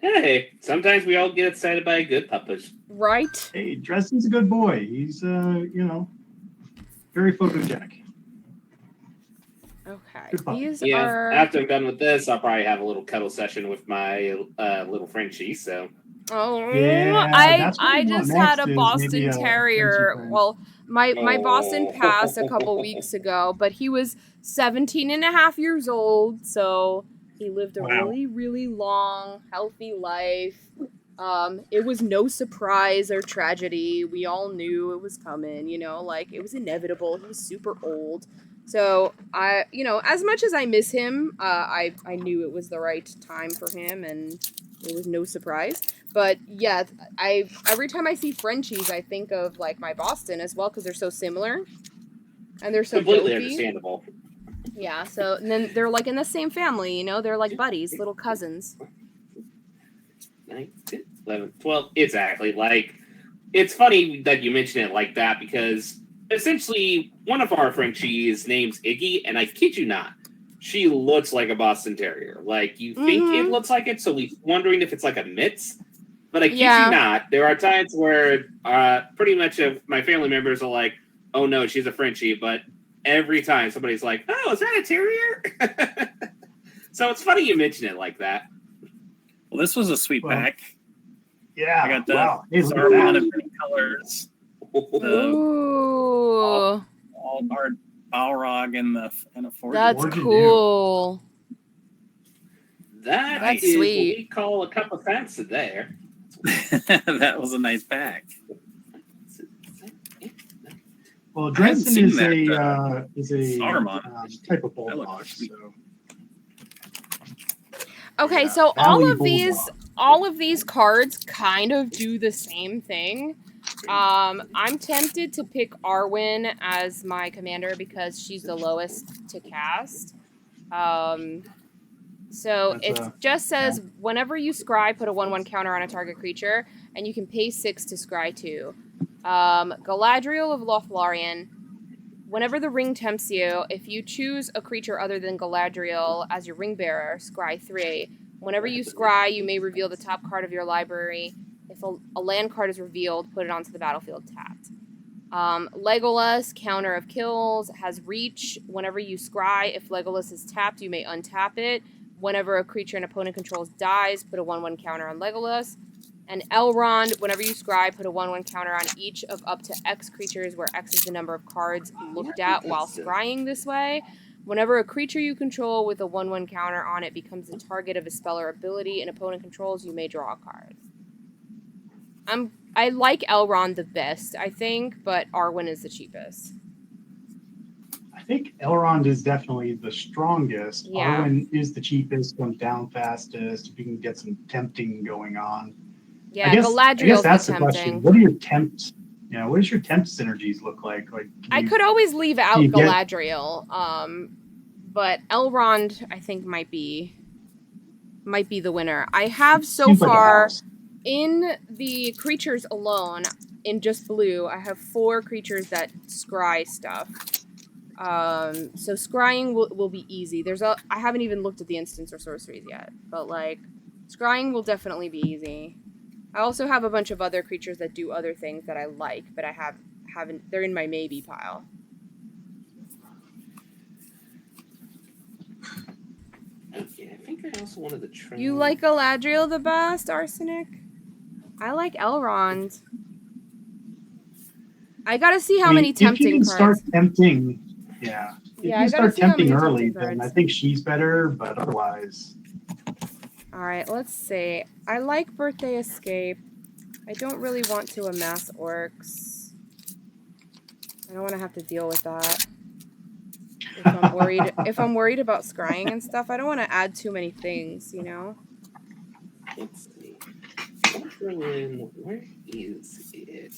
Hey, sometimes we all get excited by a good puppet. Right? Hey, Dresden's a good boy. He's you know, very photogenic. Okay. Good puppy. These Yeah, are. after I'm done with this, I'll probably have a little cuddle session with my little Frenchie. So Oh, Yeah, that's what I we want just had a next is Boston maybe a Terrier. Frenchie friend. Well, my Boston Oh. passed a couple weeks ago, but he was 17 and a half years old, so he lived a Wow. really, really long, healthy life. It was no surprise or tragedy. We all knew it was coming, you know, like it was inevitable. He was super old. So I, you know, as much as I miss him, I knew it was the right time for him, and it was no surprise. But yeah, every time I see Frenchies, I think of like my Boston as well because they're so similar, and they're so completely dopey. understandable. Yeah. So and then they're like in the same family, you know. They're like buddies, little cousins. 9, 10, 11, 12. Exactly. Like, it's funny that you mention it like that because essentially one of our Frenchies name's Iggy, and I kid you not, she looks like a Boston Terrier. Like, you think it looks like it, so we're wondering if it's like a mix. But I kid you not, there are times where pretty much of my family members are like, oh no, she's a Frenchie, but every time somebody's like, "Oh, is that a terrier?" So it's funny you mention it like that. Well, this was a sweet Well, pack. Yeah. I got the Wow. Hey, look at Saruman that. of many colors, Ooh, all hard Balrog and a Forge. that's Forge and cool. That That's is sweet. what we call a cup of fancy there. That was a nice pack. Well, I hadn't Dresden seen is that, a Saruman. type of That looked bulldog. sweet. So Okay, Yeah, so Valley all of these cards kind of do the same thing. I'm tempted to pick Arwen as my commander because she's the lowest to cast. So That's it just says whenever you scry, put a 1/1 counter on a target creature, and you can pay 6 to scry 2. Galadriel of Lothlorien. Whenever the ring tempts you, if you choose a creature other than Galadriel as your ring bearer, scry 3. Whenever you scry, you may reveal the top card of your library. If a land card is revealed, put it onto the battlefield tapped. Legolas, counter of kills, has reach. Whenever you scry, if Legolas is tapped, you may untap it. Whenever a creature an opponent controls dies, put a 1/1 counter on Legolas. And Elrond, whenever you scry, put a 1/1 counter on each of up to X creatures, where X is the number of cards looked at while scrying this way. Whenever a creature you control with a 1/1 counter on it becomes the target of a spell or ability an opponent controls, you may draw a card. I like Elrond the best, I think, but Arwen is the cheapest. I think Elrond is definitely the strongest. Yeah. Arwen is the cheapest, comes down fastest. If you can get some tempting going on. Yeah, I guess Galadriel's that's the the tempting. question. What do your tempt? What does your tempt synergies look like? I could always leave out you get- Galadriel, but Elrond I think might be the winner. I have so seems like a far house. in the creatures alone in just blue. I have 4 creatures that scry stuff. So scrying will be easy. I haven't even looked at the instants or sorceries yet, but like scrying will definitely be easy. I also have a bunch of other creatures that do other things that I like, but I haven't. They're in my maybe pile. Okay, I think I also wanted to try. You like Galadriel the best, Arsenic? I like Elrond. I gotta see how many tempting If you can cards. start tempting, yeah. If Yeah, you I gotta start see how many tempting early, tempting then I cards. think she's better. But otherwise, All right, let's see. I like Birthday Escape. I don't really want to amass orcs. I don't want to have to deal with that. If I'm worried about scrying and stuff, I don't want to add too many things, you know? Let's see. Where is it?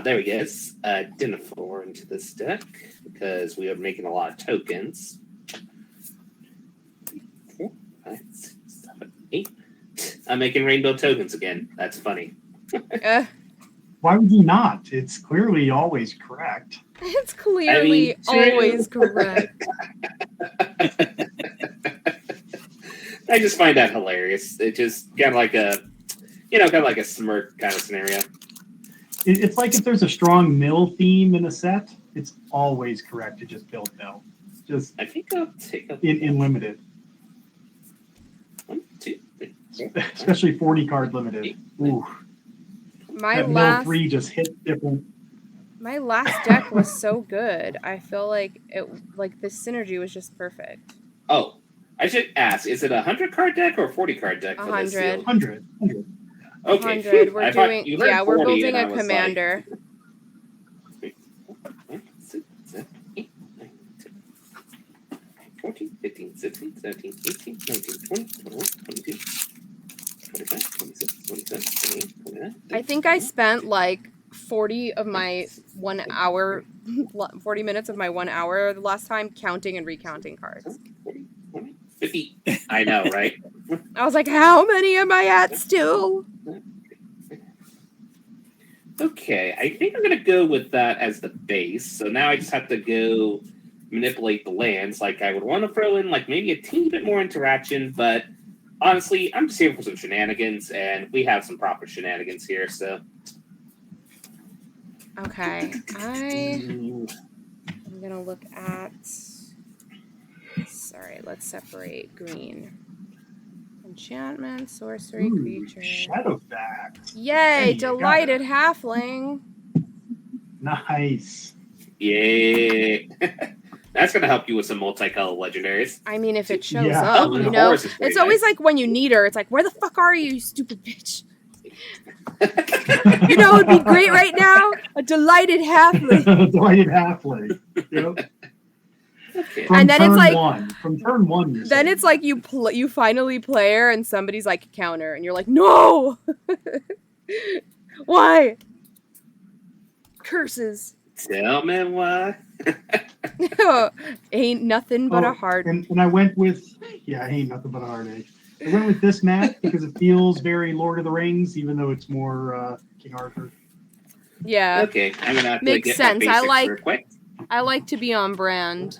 There we go. It's Denethor into this deck because we are making a lot of tokens. 4, 5, 6, 7, 8. I'm making rainbow tokens again. That's funny. why would you not? It's clearly always correct. It's clearly always correct. I just find that hilarious. It just kind of like a smirk kind of scenario. It's like if there's a strong mill theme in a set, it's always correct to just build mill. Just I think I'll take a in limited, 1, 2, 3, 4, especially 40 card limited. Ooh, that mill 3 just hit different. My last deck was so good. I feel like this synergy was just perfect. Oh, I should ask: is it a 100-card deck or a 40-card deck? 100. 100. Okay, 100. We're I thought doing. you heard Yeah, we're 40 building and a I was commander. Like, 6, 7, 8, 9, 10, 14, 15, 16, 17, 18, 19, 20, 21, 22, 25, 26, 27, 28, 29. I think I spent like 40 of my 1 hour, 40 minutes of my 1 hour the last time counting and recounting cards. 40, 20, 50. I know, right? I was like, how many am I at still? Okay, I think I'm going to go with that as the base. So now I just have to go manipulate the lands. Like I would want to throw in like maybe a teeny bit more interaction, but honestly, I'm just here for some shenanigans, and we have some proper shenanigans here. So Okay, I'm gonna look at. Sorry, let's separate green. Enchantment, sorcery, Ooh, creature. Shadowfax. Yay, Hey, I got delighted it. halfling. Nice. Yeah. That's gonna help you with some multicolored legendaries. I mean, if it shows Yeah. up, Oh, you and know. Horus is pretty It's always nice. like when you need her, it's like, where the fuck are you, you stupid bitch? You know, it would be great right now? A delighted halfling. Delighted halfling. Yep. Okay. From And then it's turn like- one. From turn one, you're Then saying it's like you finally play her and somebody's like counter and you're like, no! Why? Curses. Tell me why. Ain't nothing but a Oh, heart. And I went with, yeah, ain't nothing but a heartache. I went with this map because it feels very Lord of the Rings, even though it's more King Arthur. Yeah, Okay, I'm gonna have to Makes get sense. my I basics like- real quick. I like to be on brand.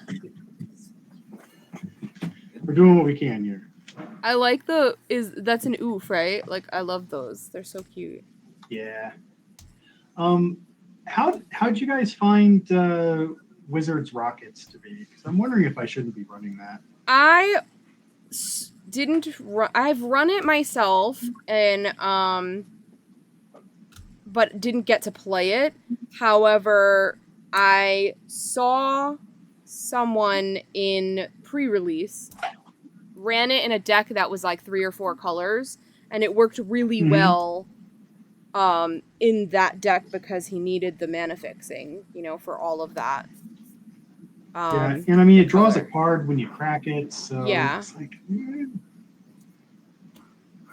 We're doing what we can here. I like that's an oof, right? Like I love those. They're so cute. Yeah. How'd you guys find Wizards Rockets to be? Because I'm wondering if I shouldn't be running that. I've run it myself and but didn't get to play it. However, I saw someone in pre-release ran it in a deck that was like 3 or 4 colors and it worked really Mhm. well in that deck because he needed the mana fixing, you know, for all of that. Yeah, and I mean the it draws a color. card when you crack it, so Yeah. it's like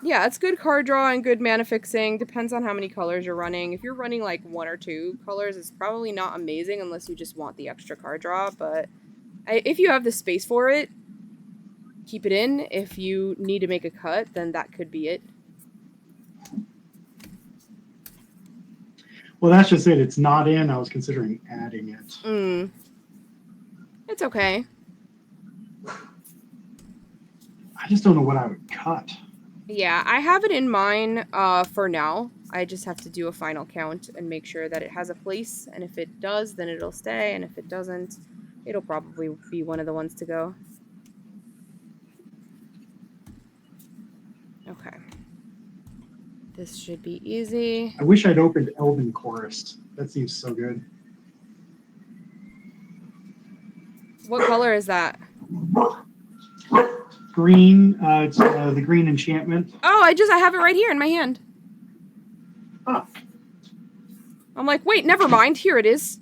Yeah, it's good card draw and good mana fixing. Depends on how many colors you're running. If you're running like 1 or 2 colors, it's probably not amazing unless you just want the extra card draw. But if you have the space for it, keep it in. If you need to make a cut, then that could be it. well, that's just it. It's not in. I was considering adding it. It's okay. I just don't know what I would cut. Yeah, I have it in mine for now. I just have to do a final count and make sure that it has a place. And if it does, then it'll stay. And if it doesn't, it'll probably be one of the ones to go. Okay. This should be easy. I wish I'd opened Elven Chorus. That seems so good. What color is that? Green. It's the green enchantment. Oh, I have it right here in my hand. Ah. I'm like, wait, never mind. Here it is.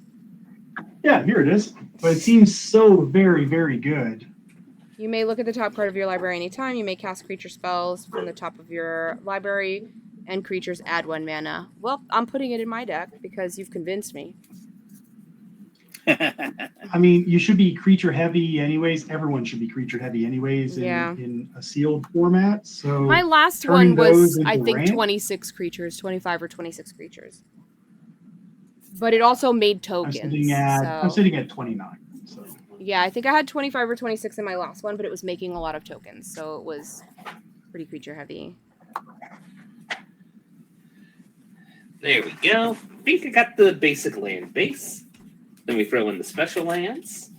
Yeah, here it is. But it seems so very, very good. You may look at the top card of your library anytime. You may cast creature spells from the top of your library, and creatures add 1 mana. Well, I'm putting it in my deck because you've convinced me. I mean, you should be creature heavy anyways. Everyone should be creature heavy anyways in a sealed format. So My last turning one was, those into I think, ramp? 26 creatures, 25 or 26 creatures. But it also made tokens. I'm sitting at 29. So Yeah, I think I had 25 or 26 in my last one, but it was making a lot of tokens, so it was pretty creature heavy. There we go. I think I got the basic land base. Then we throw in the special lands.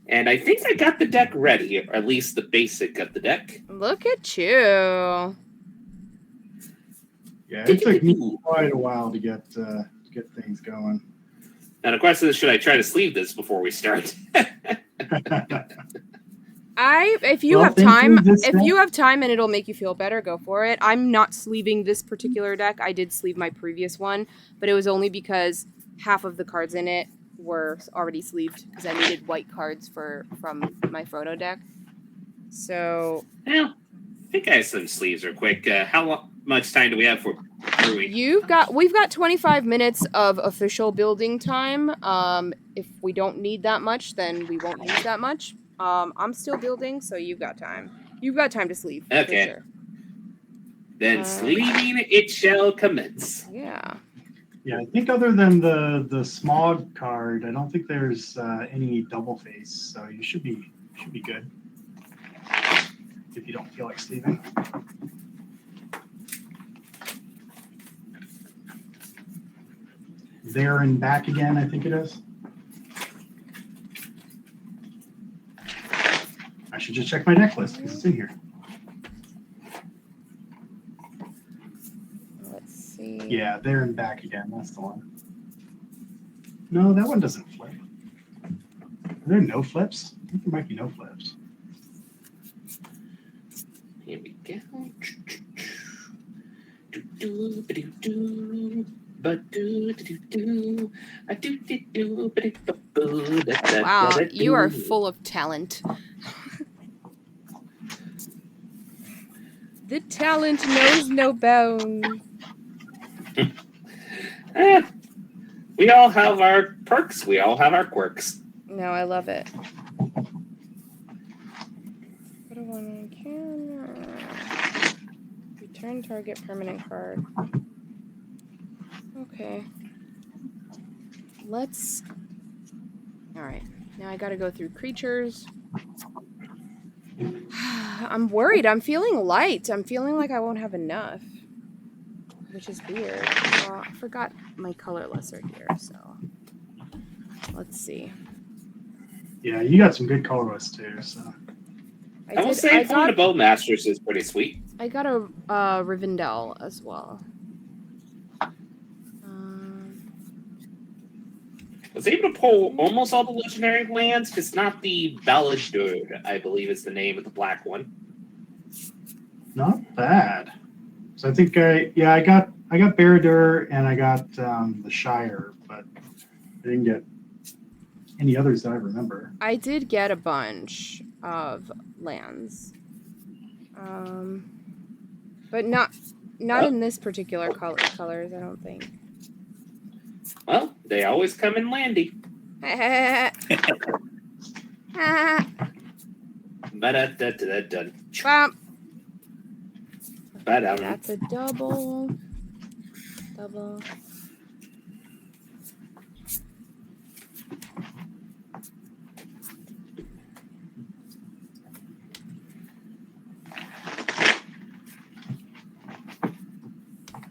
And I think I got the deck ready, or at least the basic of the deck. Look at you. yeah, it took me quite a while to get things going. Now the question is, should I try to sleeve this before we start? If you Well, have thank time, you, this if deck- you have time and it'll make you feel better, go for it. I'm not sleeving this particular deck. I did sleeve my previous one, but it was only because half of the cards in it were already sleeved because I needed white cards from my Frodo deck. So Well, I think I have some sleeves real quick. How much time do we have for brewing? we've got 25 minutes of official building time. If we don't need that much, then we won't use that much. I'm still building, so you've got time. You've got time to sleeve. Okay. For sure. Then sleeving it shall commence. Yeah. Yeah, I think other than the smog card, I don't think there's any double face, so you should be good if you don't feel like sleeving. There and back again, I think it is. I should just check my deck list because it's in here. Let's see. Yeah, there and back again. That's the one. No, that one doesn't flip. Are there no flips? I think there might be no flips. Here we go. Do-do-ba-do-do. Ba-do-do-do-do. A-do-do-do-ba-do-ba-boo. Wow, you are full of talent. The talent knows no bounds. We all have our perks. We all have our quirks. No, I love it. Put a one on camera. Return target permanent card. Okay. Let's... Alright. Now I gotta go through creatures. I'm worried. I'm feeling light. I'm feeling like I won't have enough. Which is weird. Well, I forgot my colorless are here, so... Let's see. Yeah, you got some good colorless too, so... I will say pulling a Bowmasters is pretty sweet. I got a Rivendell as well. I was able to pull almost all the legendary lands, just not the Balladur, I believe is the name of the black one. Not bad. So I think I got Barad-dûr and I got the Shire, but I didn't get any others that I remember. I did get a bunch of lands. But not in this particular colors, I don't think. Well, they always come in landy. Bump. But That's a double. Double.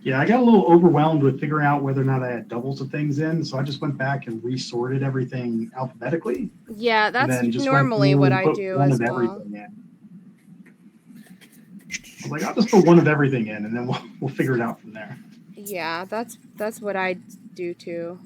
Yeah, I got a little overwhelmed with figuring out whether or not I had doubles of things in, so I just went back and resorted everything alphabetically. Yeah, and that's then just normally went what through I and put do one as of well. everything in. I was like, I'll just put one of everything in, and then we'll figure it out from there. Yeah, that's what I do too.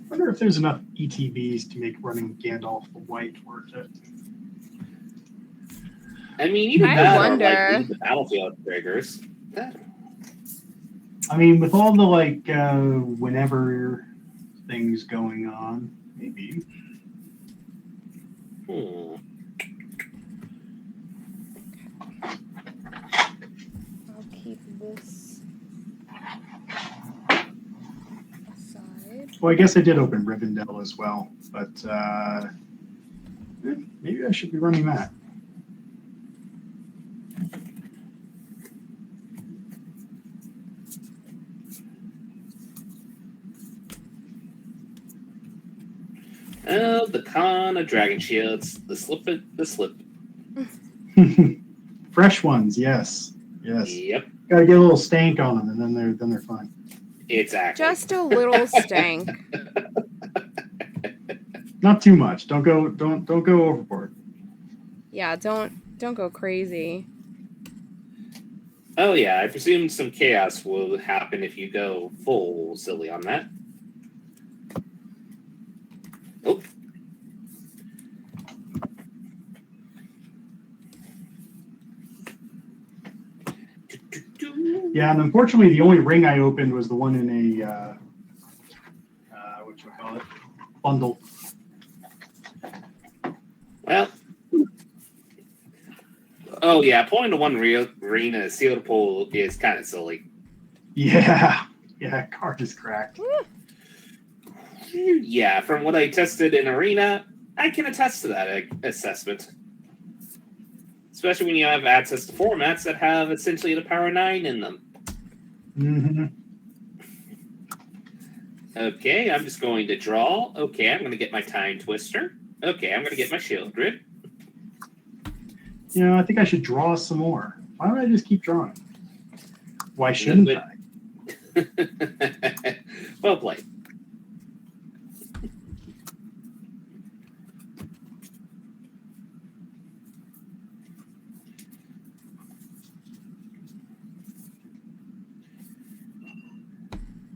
I wonder if there's enough ETBs to make running Gandalf white worth it. I mean, even I that wonder. are like the battlefield triggers. I mean, with all the whenever things going on, maybe. I'll keep this aside. Well, I guess I did open Rivendell as well, but maybe I should be running that. Oh, the con of Dragon Shields. The slip. Fresh ones, yes. Yep, Got to get a little stank on them, and then they're fine. exactly. Just a little stank. Not too much. Don't go overboard. Yeah, don't go crazy. Oh yeah, I presume some chaos will happen if you go full silly on that. Oh. Yeah, and unfortunately, the only ring I opened was the one in a what you call it, bundle. Oh yeah, pulling the one real arena sealed pool is kind of silly. Yeah, card is cracked. Yeah, from what I tested in arena, I can attest to that assessment. Especially when you have access to formats that have essentially the power 9 in them. Mm-hmm. Okay, I'm just going to draw. Okay, I'm going to get my Time Twister. Okay, I'm going to get my Shield Grid. You know, I think I should draw some more. Why don't I just keep drawing? Why shouldn't I? Well played.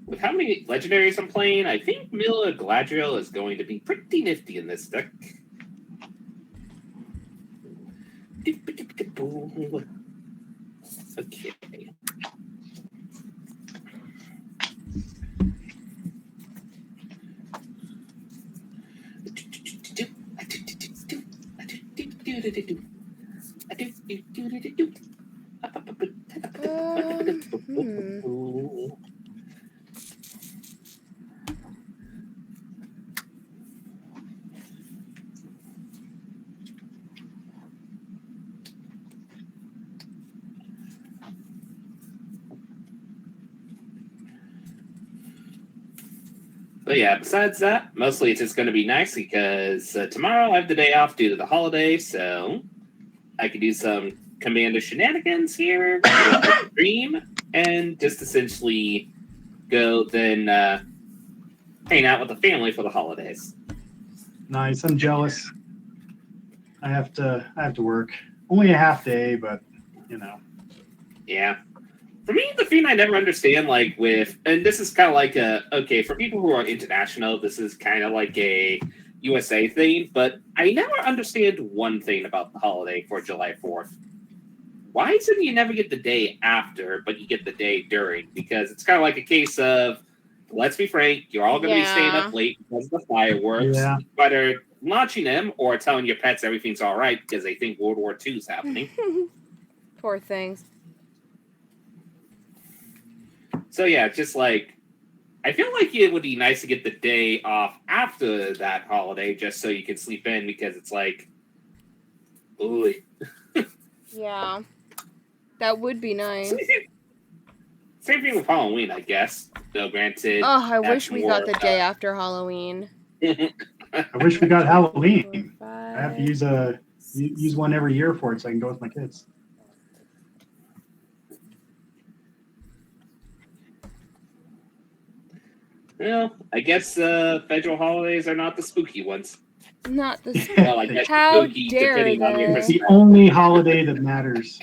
With how many legendaries I'm playing, I think Mila Galadriel is going to be pretty nifty in this deck. Okay. But yeah, besides that, mostly it's just going to be nice because tomorrow I have the day off due to the holiday, so I can do some Commander shenanigans here, stream, and just essentially go then hang out with the family for the holidays. Nice. I'm jealous. I have to work. Only a half day, but you know. Yeah. For me, the thing I never understand, like with, and this is kind of like okay, for people who are international, this is kind of like a USA thing, but I never understand one thing about the holiday for July 4th. Why is it you never get the day after, but you get the day during? Because it's kind of like a case of, let's be frank, you're all going to be staying up late because of the fireworks, either launching them or telling your pets everything's all right because they think World War II is happening. Poor things. So yeah, just like, I feel like it would be nice to get the day off after that holiday just so you can sleep in because it's like, ooh. Yeah. That would be nice. Same thing with Halloween, I guess. Though granted. Oh, I wish we got the day after Halloween. I wish we got Halloween. 4, 5, I have to use one every year for it so I can go with my kids. Well, I guess federal holidays are not the spooky ones. Not the well, I guess How spooky dare depending on your It's the only holiday that matters.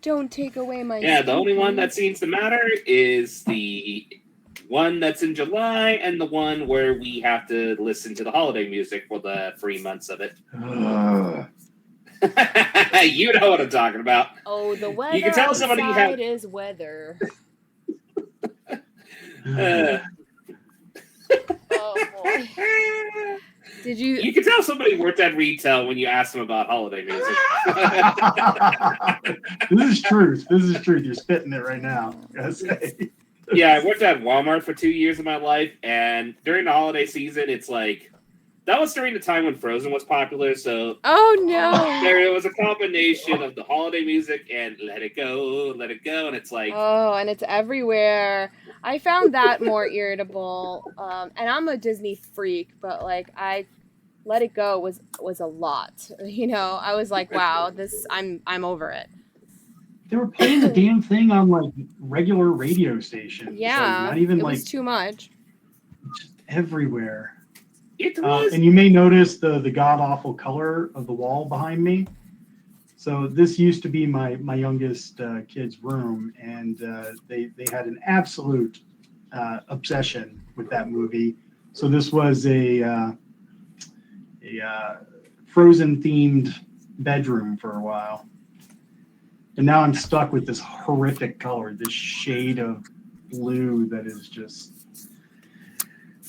Don't take away my the only one that seems to matter is the one that's in July and the one where we have to listen to the holiday music for the 3 months of it. You know what I'm talking about. Oh, the weather you can tell somebody outside is weather. Oh boy. Did you? You can tell somebody worked at retail when you ask them about holiday music. This is truth. This is truth. You're spitting it right now. Yeah, I worked at Walmart for 2 years of my life, and during the holiday season, it's like that was during the time when Frozen was popular. So, oh no, there was a combination of the holiday music and Let It Go, and it's like, oh, and it's everywhere. I found that more irritable, and I'm a Disney freak, but like Let It Go was a lot. You know, I was like, wow, I'm over it. They were playing the damn thing on like regular radio stations. Yeah, like, not even it like was too much. Just everywhere. It was. And you may notice the god awful color of the wall behind me. So this used to be my youngest kid's room, and they had an absolute obsession with that movie. So this was a Frozen themed bedroom for a while, and now I'm stuck with this horrific color, this shade of blue that is just.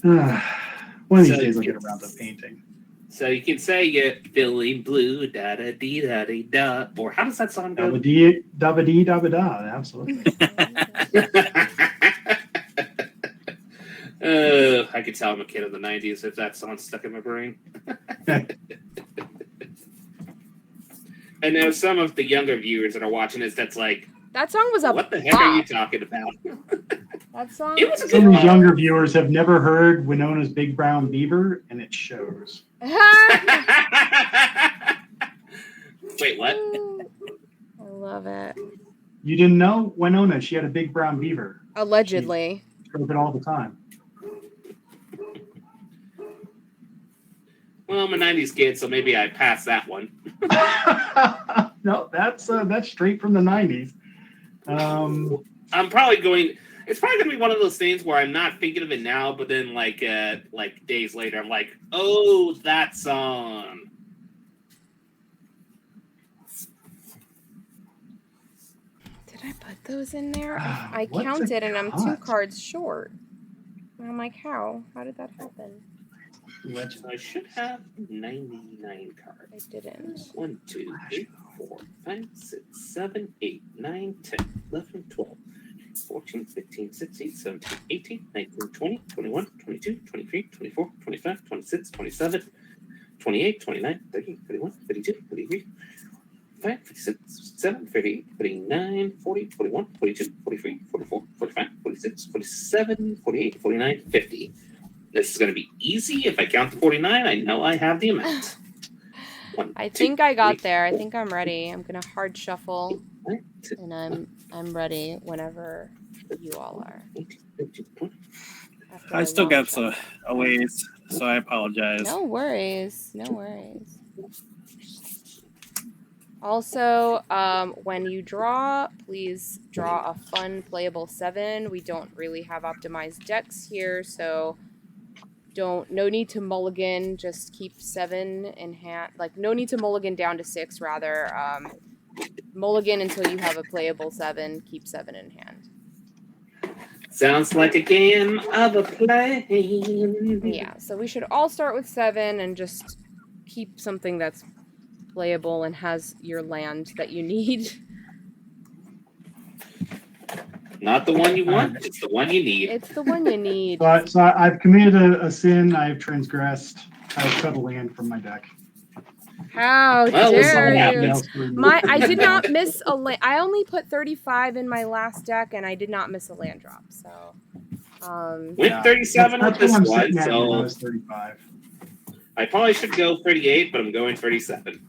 One of these days I'll get around to painting. So you can say you're feeling blue, da da dee da dee da. Or how does that song go? Dabba-dee, dabba-da, absolutely. I could tell I'm a kid of the 90s if that song's stuck in my brain. I know some of the younger viewers that are watching this that's like, That song was a what the heck are you bop. talking about? That song. It was a Some good of these one. younger viewers have never heard Winona's Big Brown Beaver, and it shows. Wait, what? I love it. You didn't know? Winona, she had a big brown beaver. Allegedly. She drove it all the time. Well, I'm a 90s kid, so maybe I passed that one. No, that's straight from the 90s. I'm probably going. It's probably gonna be one of those things where I'm not thinking of it now, but then like days later, I'm like, oh, that song. Did I put those in there? I What's a counted and I'm 2 cut? cards short. And I'm like, how? How did that happen? So I should have 99 cards. I didn't. 1, 2, 3, 4, 5, 6, 7, 8, 9, 10, 11, 12, 14, 15, 16, 17, 18, 19, 20, 21, 22, 23, 24, 25, 26, 27, 28, 29, 30, 31, 32, 33, 35, 36, 37, 38, 39, 40, 41, 42, 43, 44, 45, 46, 47, 48, 49, 50. This is going to be easy. If I count to 49, I know I have the amount. I think I got there. I think I'm ready. I'm gonna hard shuffle, and I'm ready whenever you all are. After I still long got shuffle. a ways, so I apologize. No worries. No worries. Also, when you draw, please draw a fun playable 7. We don't really have optimized decks here, so no need to mulligan, just keep 7 in hand. Like, no need to mulligan down to 6, rather. Mulligan until you have a playable 7, keep 7 in hand. Sounds like a game of a play. Yeah, so we should all start with 7 and just keep something that's playable and has your land that you need. Not the one you want, it's the one you need. It's the one you need. So I've committed a sin. I've transgressed. I've cut a land from my deck. How Well, we'll see what dare you? happens. I did not miss a land. I only put 35 in my last deck, and I did not miss a land drop. So, Went 37 with this what I'm one, sitting at when I so was 35. I probably should go 38, but I'm going 37.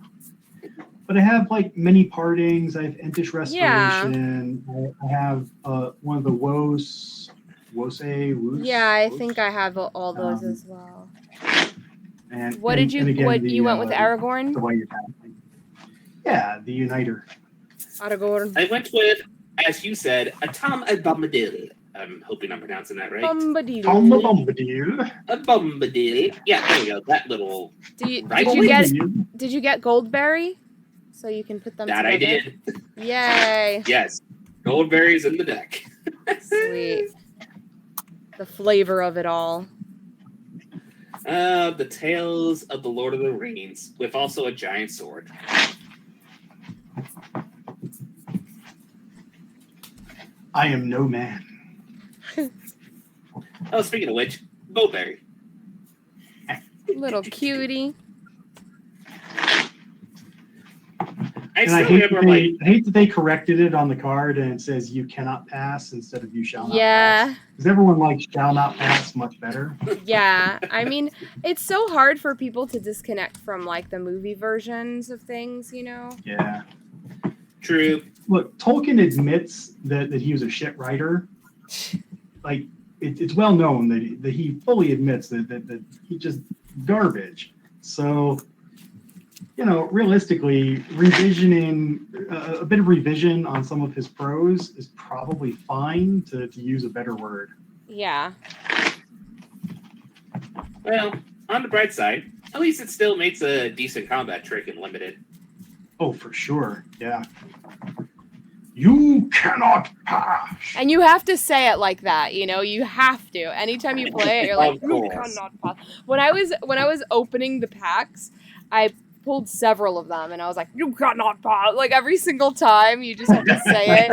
But I have like many partings. I have Entish Yeah. Restoration. I have one of the Wose. yeah, I think I have all those as well. And What did you? and again, What the, you went with the Aragorn? way you're tackling. Yeah, the Uniter. Aragorn. I went with, as you said, a Tom Bombadil. I'm hoping I'm pronouncing that right. Bombadil. Tom the Bombadil. A Bombadil. Yeah, there we go. That little. Did you get Goldberry? So you can put them That together. I did. Yay! Yes. Goldberry's in the deck. Sweet. The flavor of it all. The Tales of the Lord of the Rings, with also a giant sword. I am no man. Oh, speaking of which, Goldberry. Little cutie. I still remember, I hate that they corrected it on the card and it says you cannot pass instead of you shall not pass. Because everyone likes shall not pass much better. Yeah. I mean, it's so hard for people to disconnect from, like, the movie versions of things, you know? Yeah. True. Look, Tolkien admits that he was a shit writer. Like, it's well known that he fully admits that he just garbage. So, you know, realistically, a bit of revision on some of his prose is probably fine, to use a better word. Yeah. Well, on the bright side, at least it still makes a decent combat trick in Limited. Oh, for sure. Yeah. You cannot pass. And you have to say it like that, you know. You have to. Anytime you play it, you're like, Of "You course. cannot pass." When I was opening the packs, I pulled several of them, and I was like, "You cannot pass!" Like every single time, you just have to say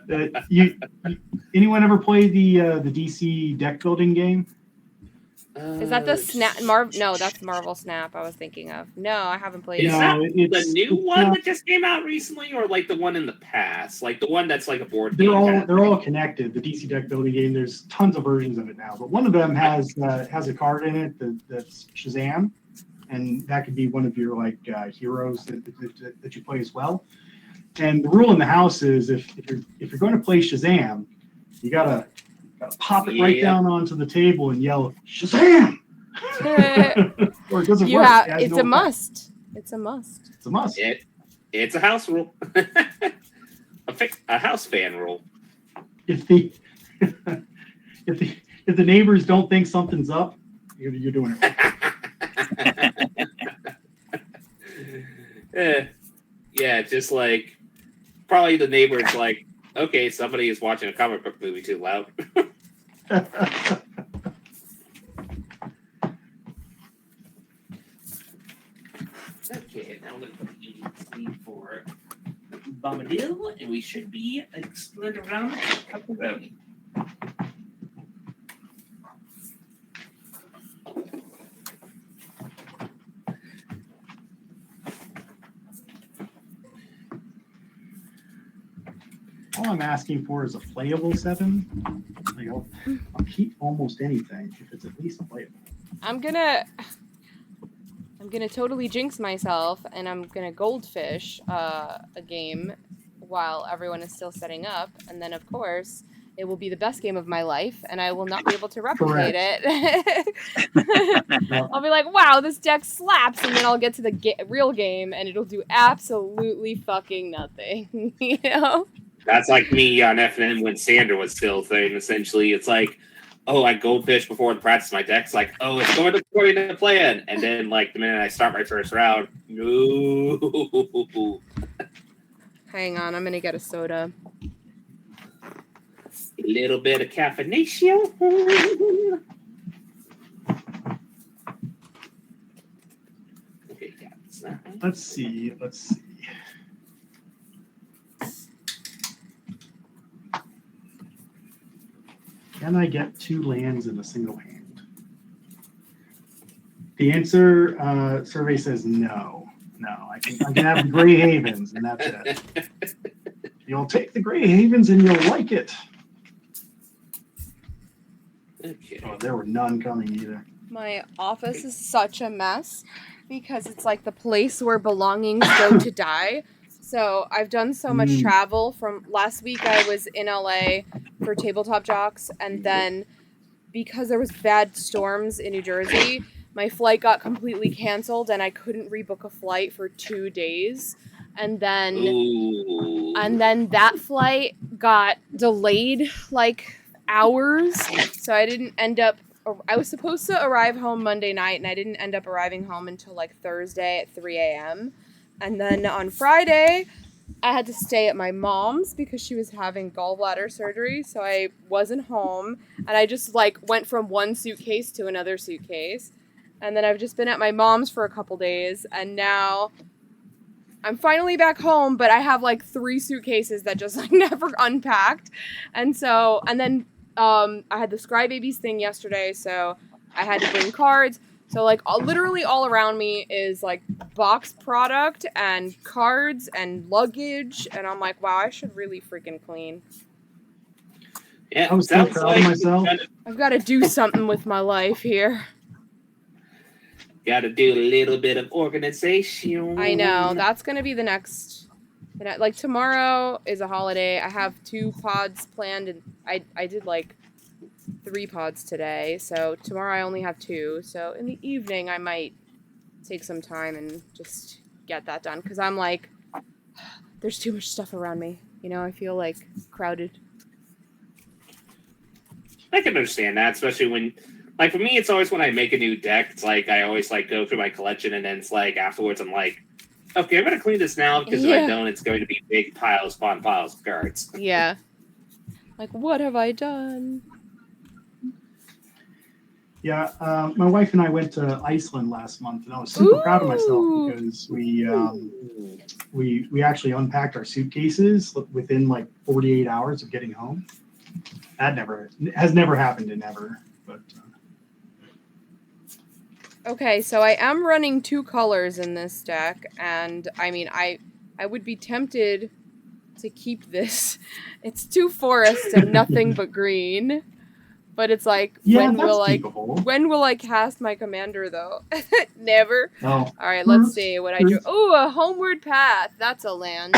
it. Anyone ever play the DC deck building game? Is that the Snap? No, that's Marvel Snap. I was thinking of. No, I haven't played Is it. that it's the new it's one not- that just came out recently, or like the one in the past, like the one that's like a board They're game? all they're all connected. The DC deck building game. There's tons of versions of it now, but one of them has a card in it that's Shazam, and that could be one of your like heroes that you play as well. And the rule in the house is if you're going to play Shazam, you gotta pop it right down onto the table and yell Shazam. Or it doesn't You work. have. It has It's no a effect. must. It's a must. It's a must. It's a house rule. a house fan rule. If the if the neighbors don't think something's up, you're doing it right. Yeah, just like probably the neighbor's like, okay, somebody is watching a comic book movie too loud. Okay, now I'm going to put the EDC for Bombadil, and we should be exploring around pepperoni. All I'm asking for is a playable 7. Like, I'll keep almost anything if it's at least playable. I'm gonna totally jinx myself, and I'm gonna goldfish a game while everyone is still setting up, and then of course it will be the best game of my life, and I will not be able to replicate it. I'll be like, "Wow, this deck slaps," and then I'll get to the real game, and it'll do absolutely fucking nothing. You know? That's like me on FNM when Sandra was still a thing. Essentially, it's like, oh, I goldfish before the practice my deck's like, oh, it's going according to plan. And then, like, the minute I start my first round, no. Hang on, I'm gonna get a soda. A little bit of caffeination. Okay, yeah, it's not. Let's see. Can I get 2 lands in a single hand? The answer survey says no. No, I can have the Grey Havens, and that's it. You'll take the Grey Havens and you'll like it. Okay. Oh, there were none coming either. My office is such a mess because it's like the place where belongings go to die. So I've done so much travel. From last week, I was in LA for Tabletop Jocks, and then because there was bad storms in New Jersey, my flight got completely canceled, and I couldn't rebook a flight for 2 days. And then that flight got delayed like hours, so I didn't end up. I was supposed to arrive home Monday night, and I didn't end up arriving home until like Thursday at 3 a.m. And then on Friday, I had to stay at my mom's because she was having gallbladder surgery, so I wasn't home. And I just like went from one suitcase to another suitcase. And then I've just been at my mom's for a couple days, and now I'm finally back home, but I have like 3 suitcases that just like never unpacked. And then I had the Scry Babies thing yesterday, so I had to bring cards. So like literally all around me is like box product and cards and luggage, and I'm like, wow, I should really freaking clean. Yeah, I was so proud of myself. I've got to do something with my life here. Got to do a little bit of organization. I know. That's going to be the next. Like tomorrow is a holiday. I have 2 pods planned, and I did like 3 pods today. So tomorrow I only have 2. So in the evening I might take some time and just get that done, because I'm like, there's too much stuff around me. You know, I feel like crowded. I can understand that, especially when, like, for me, it's always when I make a new deck. It's like I always like go through my collection, and then it's like afterwards I'm like, Okay, I'm gonna clean this now because if Yeah. I don't, it's going to be big piles upon piles of cards. Yeah. Like, what have I done? Yeah, my wife and I went to Iceland last month, and I was super proud of myself Ooh. because we actually unpacked our suitcases within like 48 hours of getting home. That has never happened in ever. But Okay, so I am running 2 colors in this deck, and I mean, I would be tempted to keep this. It's 2 forests and nothing but green. But it's like, yeah, when that's will keepable. when will I cast my commander though? Never. Oh, All right, let's see what I do. Oh, a homeward path. That's a land.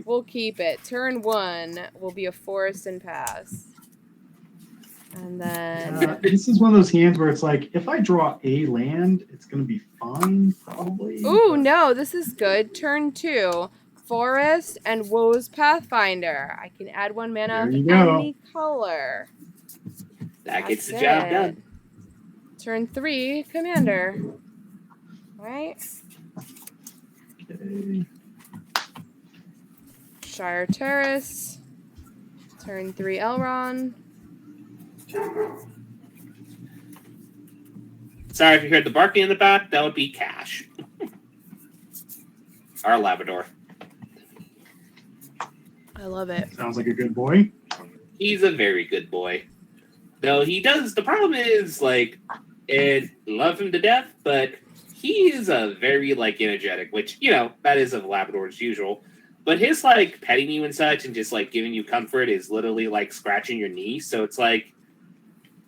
We'll keep it. Turn 1 will be a forest and pass. And then this is one of those hands where it's like, if I draw a land, it's going to be fine, probably. ooh, no, this is good. Turn 2, forest and Woe's Pathfinder. I can add 1 mana There of you go. any color. That gets the That's job it. done. Turn 3, commander. Right? Okay. Shire Terrace. Turn 3, Elrond. Sorry if you heard the barking in the back. That would be Cash. Our Labrador. I love it. Sounds like a good boy. He's a very good boy. Though he does, the problem is, like, and love him to death, but he is a very, like, energetic, which, you know, that is of Labrador as usual. But his, like, petting you and such and just, like, giving you comfort is literally, like, scratching your knee. So it's like,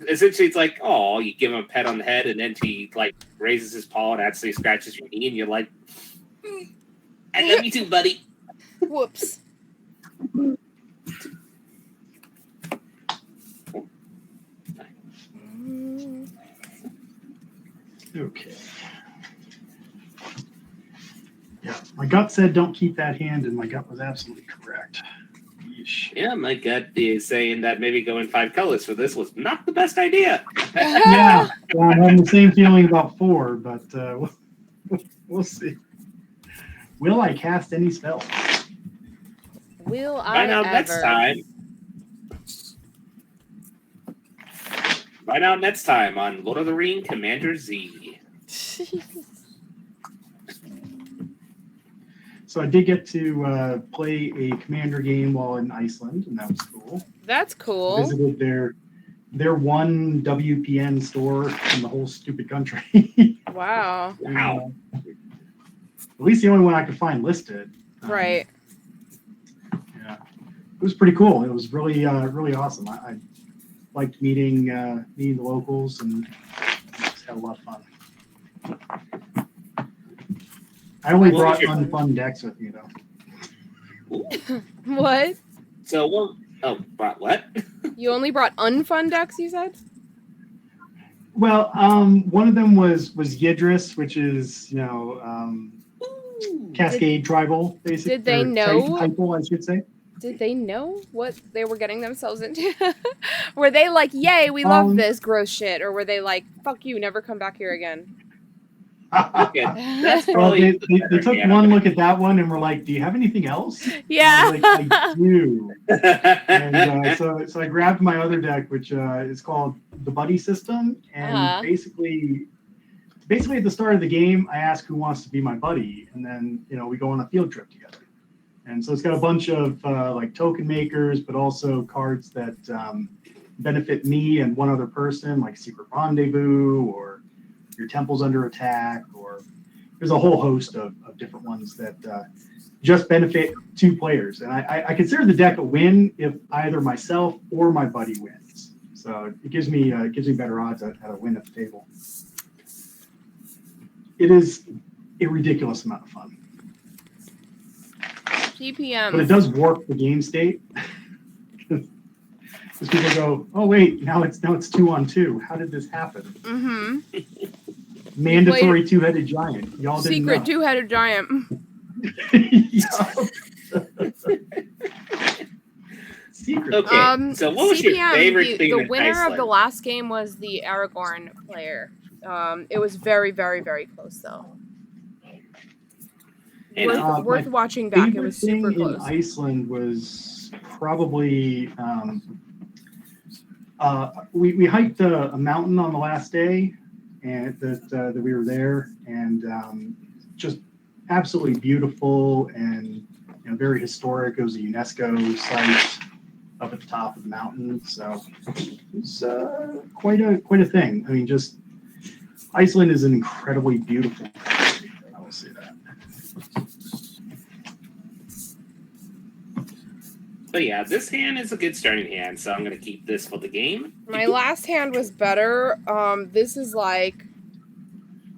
essentially, it's like, oh, you give him a pet on the head and then he, like, raises his paw and actually scratches your knee and you're like, I love you too, buddy. Whoops. Okay. Yeah, my gut said don't keep that hand, and my gut was absolutely correct. Yeesh. Yeah, my gut is saying that maybe going 5 colors for this was not the best idea. Yeah, well, I'm having the same feeling about 4, but we'll see. Will I cast any spells? Will I Find out ever? next time. Find out next time on Lord of the Rings Commander Z. So I did get to play a commander game while in Iceland, and that was cool. That's cool. Visited their one WPN store in the whole stupid country. Wow. Wow. At least the only one I could find listed. Right. Yeah, it was pretty cool. It was really really awesome. I liked meeting the locals and just had a lot of fun. I only What brought was your- unfun decks with me though. What? So, well, oh, brought what? You only brought unfun decks, you said? Well, one of them was Yidris, which is Cascade Tribal, basically. Did they know? Typal, I should say. Did they know what they were getting themselves into? Were they like, yay, we love this gross shit? Or were they like, fuck you, never come back here again? Okay, that's Well, probably they took one look at that one and were like, "Do you have anything else?" Yeah. I was like, I do. And so I grabbed my other deck, which is called the Buddy System, and basically at the start of the game, I ask who wants to be my buddy, and then we go on a field trip together. And so it's got a bunch of like token makers, but also cards that benefit me and one other person, like Secret Rendezvous or Your Temple's Under Attack, or there's a whole host of different ones that just benefit 2 players. And I consider the deck a win if either myself or my buddy wins. So it gives me better odds at a win at the table. It is a ridiculous amount of fun. PPM. But it does warp the game state. Because people go, oh wait, now it's 2-on-2. How did this happen? Mm-hmm. Mandatory 2-headed giant. Y'all didn't Secret know. 2-headed giant. Secret. Okay, so what was your CPM, favorite thing the in winner of Iceland? the last game was the Aragorn player. It was very, very, very close, though. You know, Worth my watching back. It favorite was super thing in close. Iceland was probably we hiked a mountain on the last day, and that we were there, and just absolutely beautiful and very historic. It was a UNESCO site up at the top of the mountain, so it was quite a thing. I mean, just Iceland is an incredibly beautiful country. I will say that. but yeah, this hand is a good starting hand, so I'm gonna keep this for the game. My last hand was better. This is like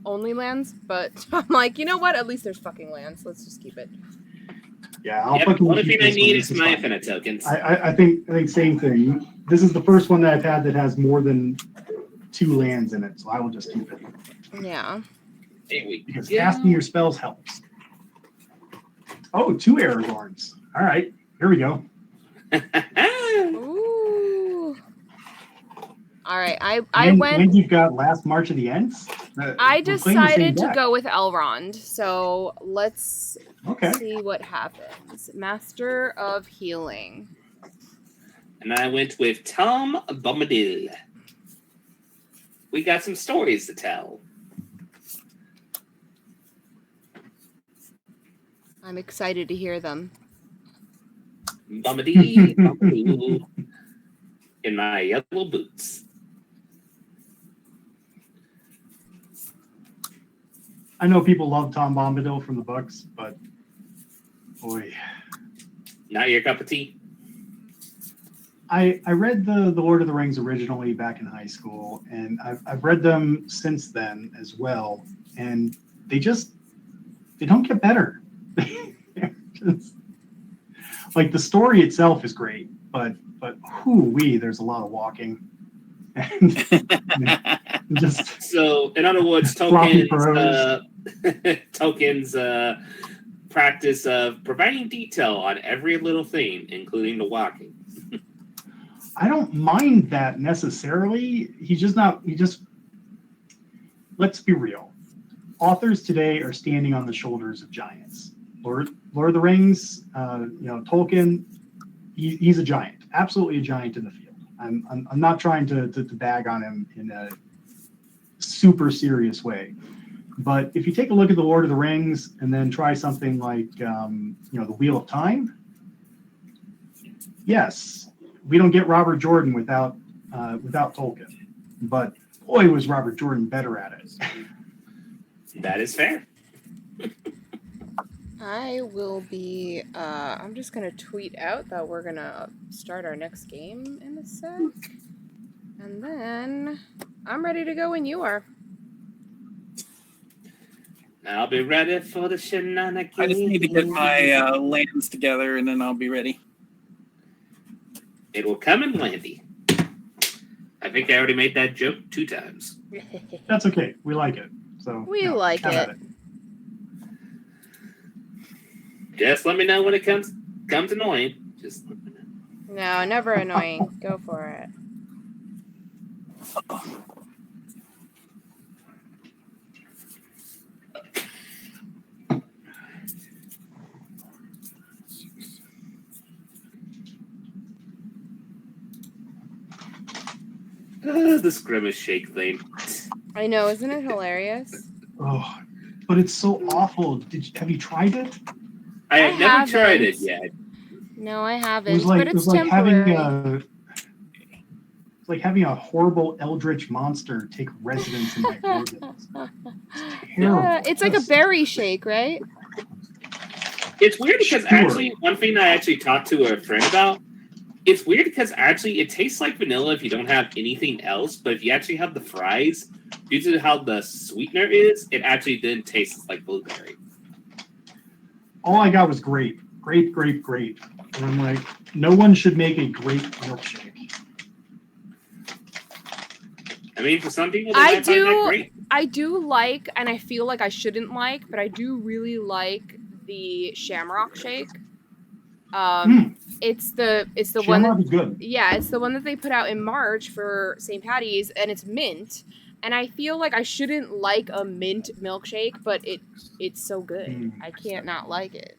only lands, but I'm like, you know what? At least there's fucking lands. Let's just keep it. Yeah, I'll Yep, fucking only keep thing I this one. need This is is my fine. infinite tokens. I think same thing. This is the first one that I've had that has more than 2 lands in it, so I will just keep it. Yeah. Here we Because go. casting your spells helps. Oh, 2 Aragorns. All right, here we go. Ooh. All right. I And went. you've got Last March of the Ents. I We're playing the same decided to deck. go with Elrond. So let's Okay. see what happens. Master of Healing. And I went with Tom Bombadil. We got some stories to tell. I'm excited to hear them. Bombadil, Bombadil, in my yellow boots. I know people love Tom Bombadil from the books, but boy, Not your cup of tea. I read the Lord of the Rings originally back in high school, and I've read them since then as well, and they don't get better. Just, like the story itself is great, but there's a lot of walking, and just So, in other words, Floppy Tolkien's practice of providing detail on every little thing, including the walking. I don't mind that necessarily. Let's be real. Authors today are standing on the shoulders of giants. Lord of the Rings, Tolkien, he's a giant, absolutely a giant in the field. I'm not trying to bag on him in a super serious way. But if you take a look at the Lord of the Rings and then try something like the Wheel of Time, yes, we don't get Robert Jordan without Tolkien. But boy, was Robert Jordan better at it. That is fair. I will be. I'm just gonna tweet out that we're gonna start our next game in a sec, and then I'm ready to go when you are. I'll be ready for the shenanigans. I just need to get my lands together, and then I'll be ready. It will come in handy. I think I already made that joke 2 times. That's okay. We like it. So We like have at it. Just let me know when it comes annoying. Just let me know. No, never annoying. Go for it. The Scrimmage Shake thing. I know, isn't it hilarious? Oh, but it's so awful. Have you tried it? I have never tried it haven't. yet. No, I haven't. It was like but it's having temporary. a horrible eldritch monster take residence in my organs. It's terrible. Yeah, it's like a berry shake, right? It's weird because Sure. actually, one thing I actually talked to a friend about, it's weird because actually it tastes like vanilla if you don't have anything else, but if you actually have the fries, due to how the sweetener is, it actually then tastes like blueberry. All I got was grape. And I'm like, no one should make a grape milkshake. I mean, for some people, they might find that great. I do like, and I feel like I shouldn't like, but I do really like the Shamrock Shake. It's the one Shamrock that, is good. yeah, it's the one that they put out in March for St. Patty's, and it's mint. And I feel like I shouldn't like a mint milkshake, but it's so good. I can't not like it.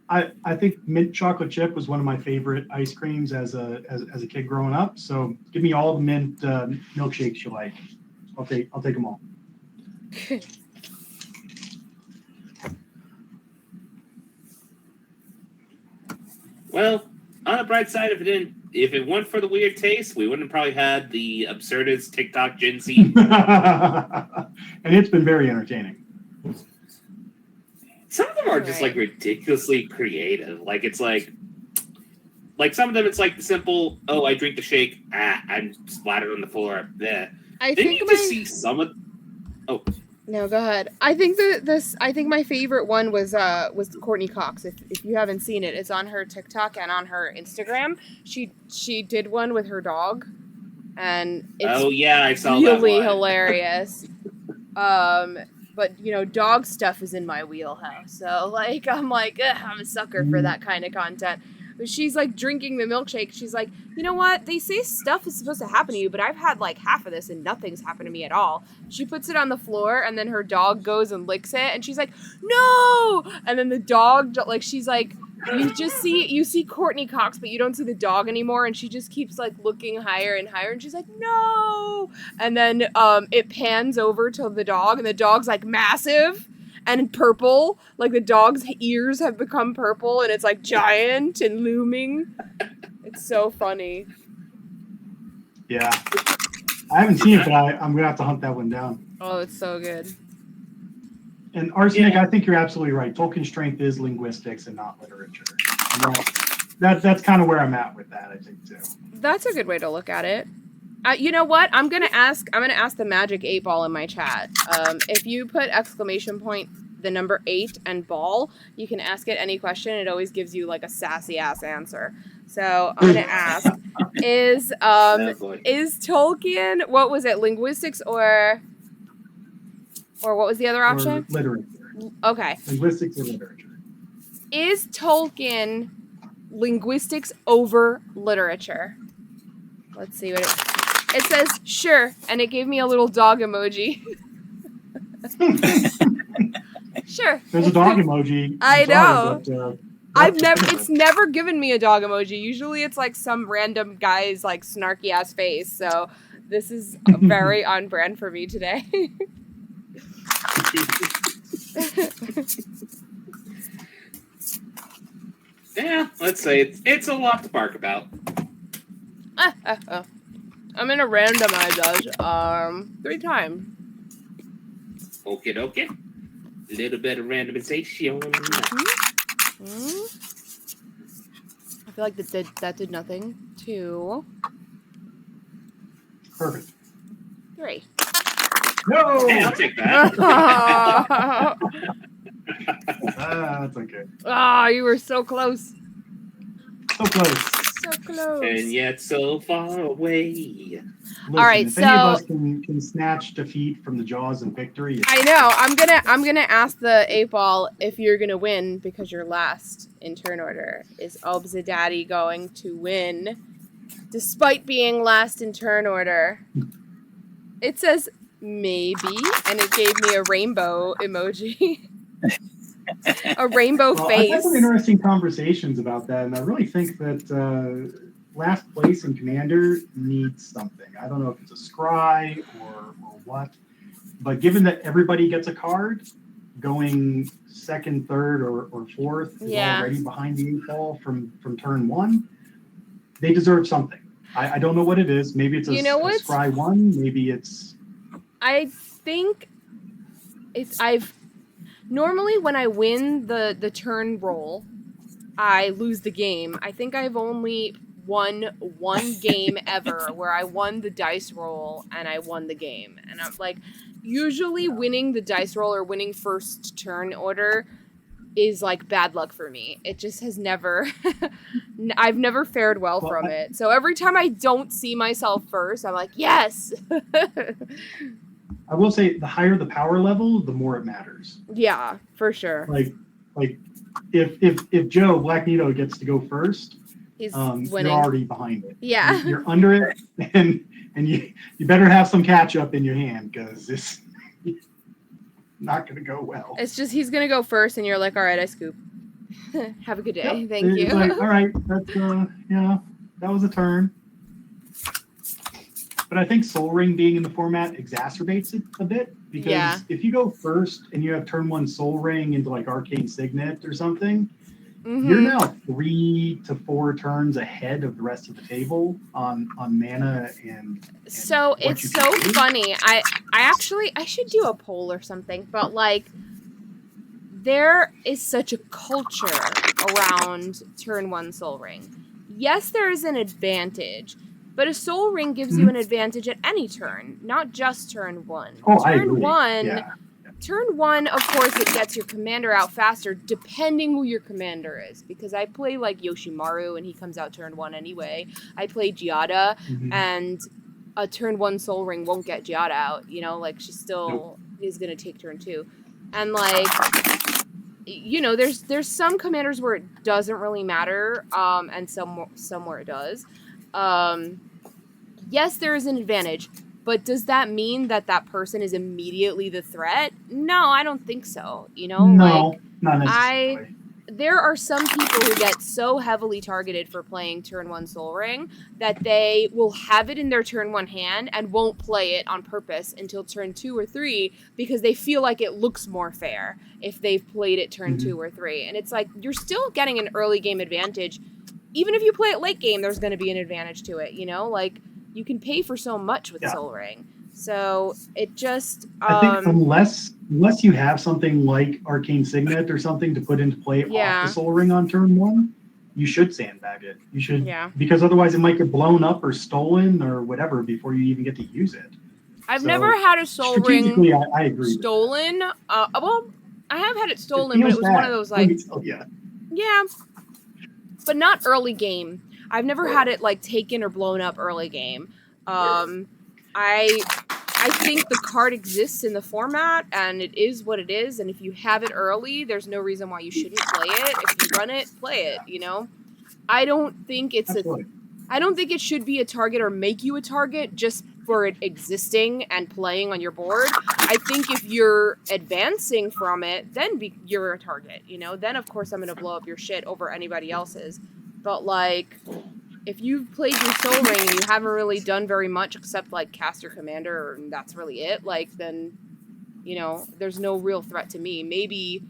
I think mint chocolate chip was one of my favorite ice creams as a kid growing up. So give me all the mint milkshakes you like. I'll take them all. Well, on the bright side, if it weren't for the weird taste, we wouldn't probably had the absurdist TikTok Gen Z. And it's been very entertaining. Some of them are just like ridiculously creative. Like it's like some of them it's like the simple, oh, I drink the shake, I'm splattered on the floor. There. I Then think you just see some of. Oh. No, go ahead. I think I think my favorite one was Courtney Cox. If you haven't seen it, it's on her TikTok and on her Instagram. She did one with her dog, and it's I saw really that one. hilarious. But you know, dog stuff is in my wheelhouse. So like I'm a sucker for that kind of content. But she's like drinking the milkshake. She's like, you know what? They say stuff is supposed to happen to you, but I've had like half of this and nothing's happened to me at all. She puts it on the floor and then her dog goes and licks it and she's like, no! And then the dog, like, she's like, you see Courtney Cox, but you don't see the dog anymore. And she just keeps like looking higher and higher and she's like, no! And then it pans over to the dog and the dog's like massive and purple, like the dog's ears have become purple and it's like giant and looming. It's so funny. Yeah, I haven't seen it, but I'm gonna have to hunt that one down. Oh, it's so good. And Arsenic, I think you're absolutely right. Tolkien's strength is linguistics and not literature. And that's kind of where I'm at with that, I think too. That's a good way to look at it. You know what? I'm gonna ask the magic 8 ball in my chat. If you put exclamation point the number 8 and ball, you can ask it any question. It always gives you like a sassy ass answer. So I'm gonna ask: Is Tolkien, what was it, linguistics or what was the other option? Or literature. Okay. Linguistics or literature. Is Tolkien linguistics over literature? Let's see what it says. Sure, and it gave me a little dog emoji. Sure. There's a dog emoji. I know. Sorry, it's never given me a dog emoji. Usually it's like some random guy's like snarky ass face. So this is very on brand for me today. Yeah, let's say it's a lot to bark about. I'm gonna randomize us 3 times. Okay. Little bit of randomization. Mm-hmm. I feel like that did nothing. 2. Perfect. 3. No! Hey, I'll take that. That's okay. Ah, you were so close. So close. So close. And yet so far away. Listen, all right, if so any of us can snatch defeat from the jaws of victory. I know. I'm gonna ask the 8 ball if you're gonna win because you're last in turn order. Is Obzadaddy going to win despite being last in turn order? It says maybe, and it gave me a rainbow emoji. A rainbow face. I've had some interesting conversations about that, and I really think that last place in Commander needs something. I don't know if it's a scry or what, but given that everybody gets a card, going second, third, or fourth is already behind the 8 ball from turn 1, they deserve something. I don't know what it is. Maybe it's a scry 1. Maybe it's. I think normally when I win the turn roll, I lose the game. I think I've only won one game ever where I won the dice roll and I won the game. And I'm like, usually winning the dice roll or winning first turn order is like bad luck for me. It just has never, I've never fared well from it. So every time I don't see myself first, I'm like, yes. I will say the higher the power level, the more it matters. Yeah, for sure. Like if Joe Black Nito gets to go first, He's you're winning. already behind it. Yeah. You're under it, and you better have some catch up in your hand because it's not going to go well. It's just he's gonna go first, and you're like, all right, I scoop. Have a good day. Yep. Thank you. It's like, all right, that's that was a turn. But I think Soul Ring being in the format exacerbates it a bit because if you go first and you have turn 1 Soul Ring into like Arcane Signet or something, you're now 3 to 4 turns ahead of the rest of the table on mana and so it's so funny. I should do a poll or something, but like there is such a culture around turn 1 Soul Ring. Yes, there is an advantage, but a Soul Ring gives you an advantage at any turn, not just turn 1. Oh, turn I agree. 1, Yeah. Turn 1, of course, it gets your commander out faster, depending who your commander is. Because I play like Yoshimaru, and he comes out turn 1 anyway. I play Giada, and a turn 1 Soul Ring won't get Giada out. You know, like she still is gonna take turn 2, and like, you know, there's some commanders where it doesn't really matter, and some where it does. Yes, there is an advantage. But does that mean that that person is immediately the threat? No, I don't think so. You know, no, not necessarily. There are some people who get so heavily targeted for playing turn 1 Soul Ring that they will have it in their turn 1 hand and won't play it on purpose until turn 2 or 3 because they feel like it looks more fair if they've played it turn 2 or 3. And it's like, you're still getting an early game advantage. Even if you play it late game, there's going to be an advantage to it, you know? Like, you can pay for so much with Soul Ring. So it just I think unless you have something like Arcane Signet or something to put into play off the Soul Ring on turn 1, you should sandbag it. You should because otherwise it might get blown up or stolen or whatever before you even get to use it. I've never had a Soul Ring I agree stolen. Well, I have had it stolen, but it was one of those like but not early game. I've never had it like taken or blown up early game. I think the card exists in the format and it is what it is. And if you have it early, there's no reason why you shouldn't play it. If you run it, play it. You know, I don't think I don't think it should be a target or make you a target just for it existing and playing on your board. I think if you're advancing from it, then you're a target. You know, then of course I'm gonna blow up your shit over anybody else's. But like, if you've played your Soul Ring and you haven't really done very much except like cast your commander and that's really it, like then, you know, there's no real threat to me. Maybe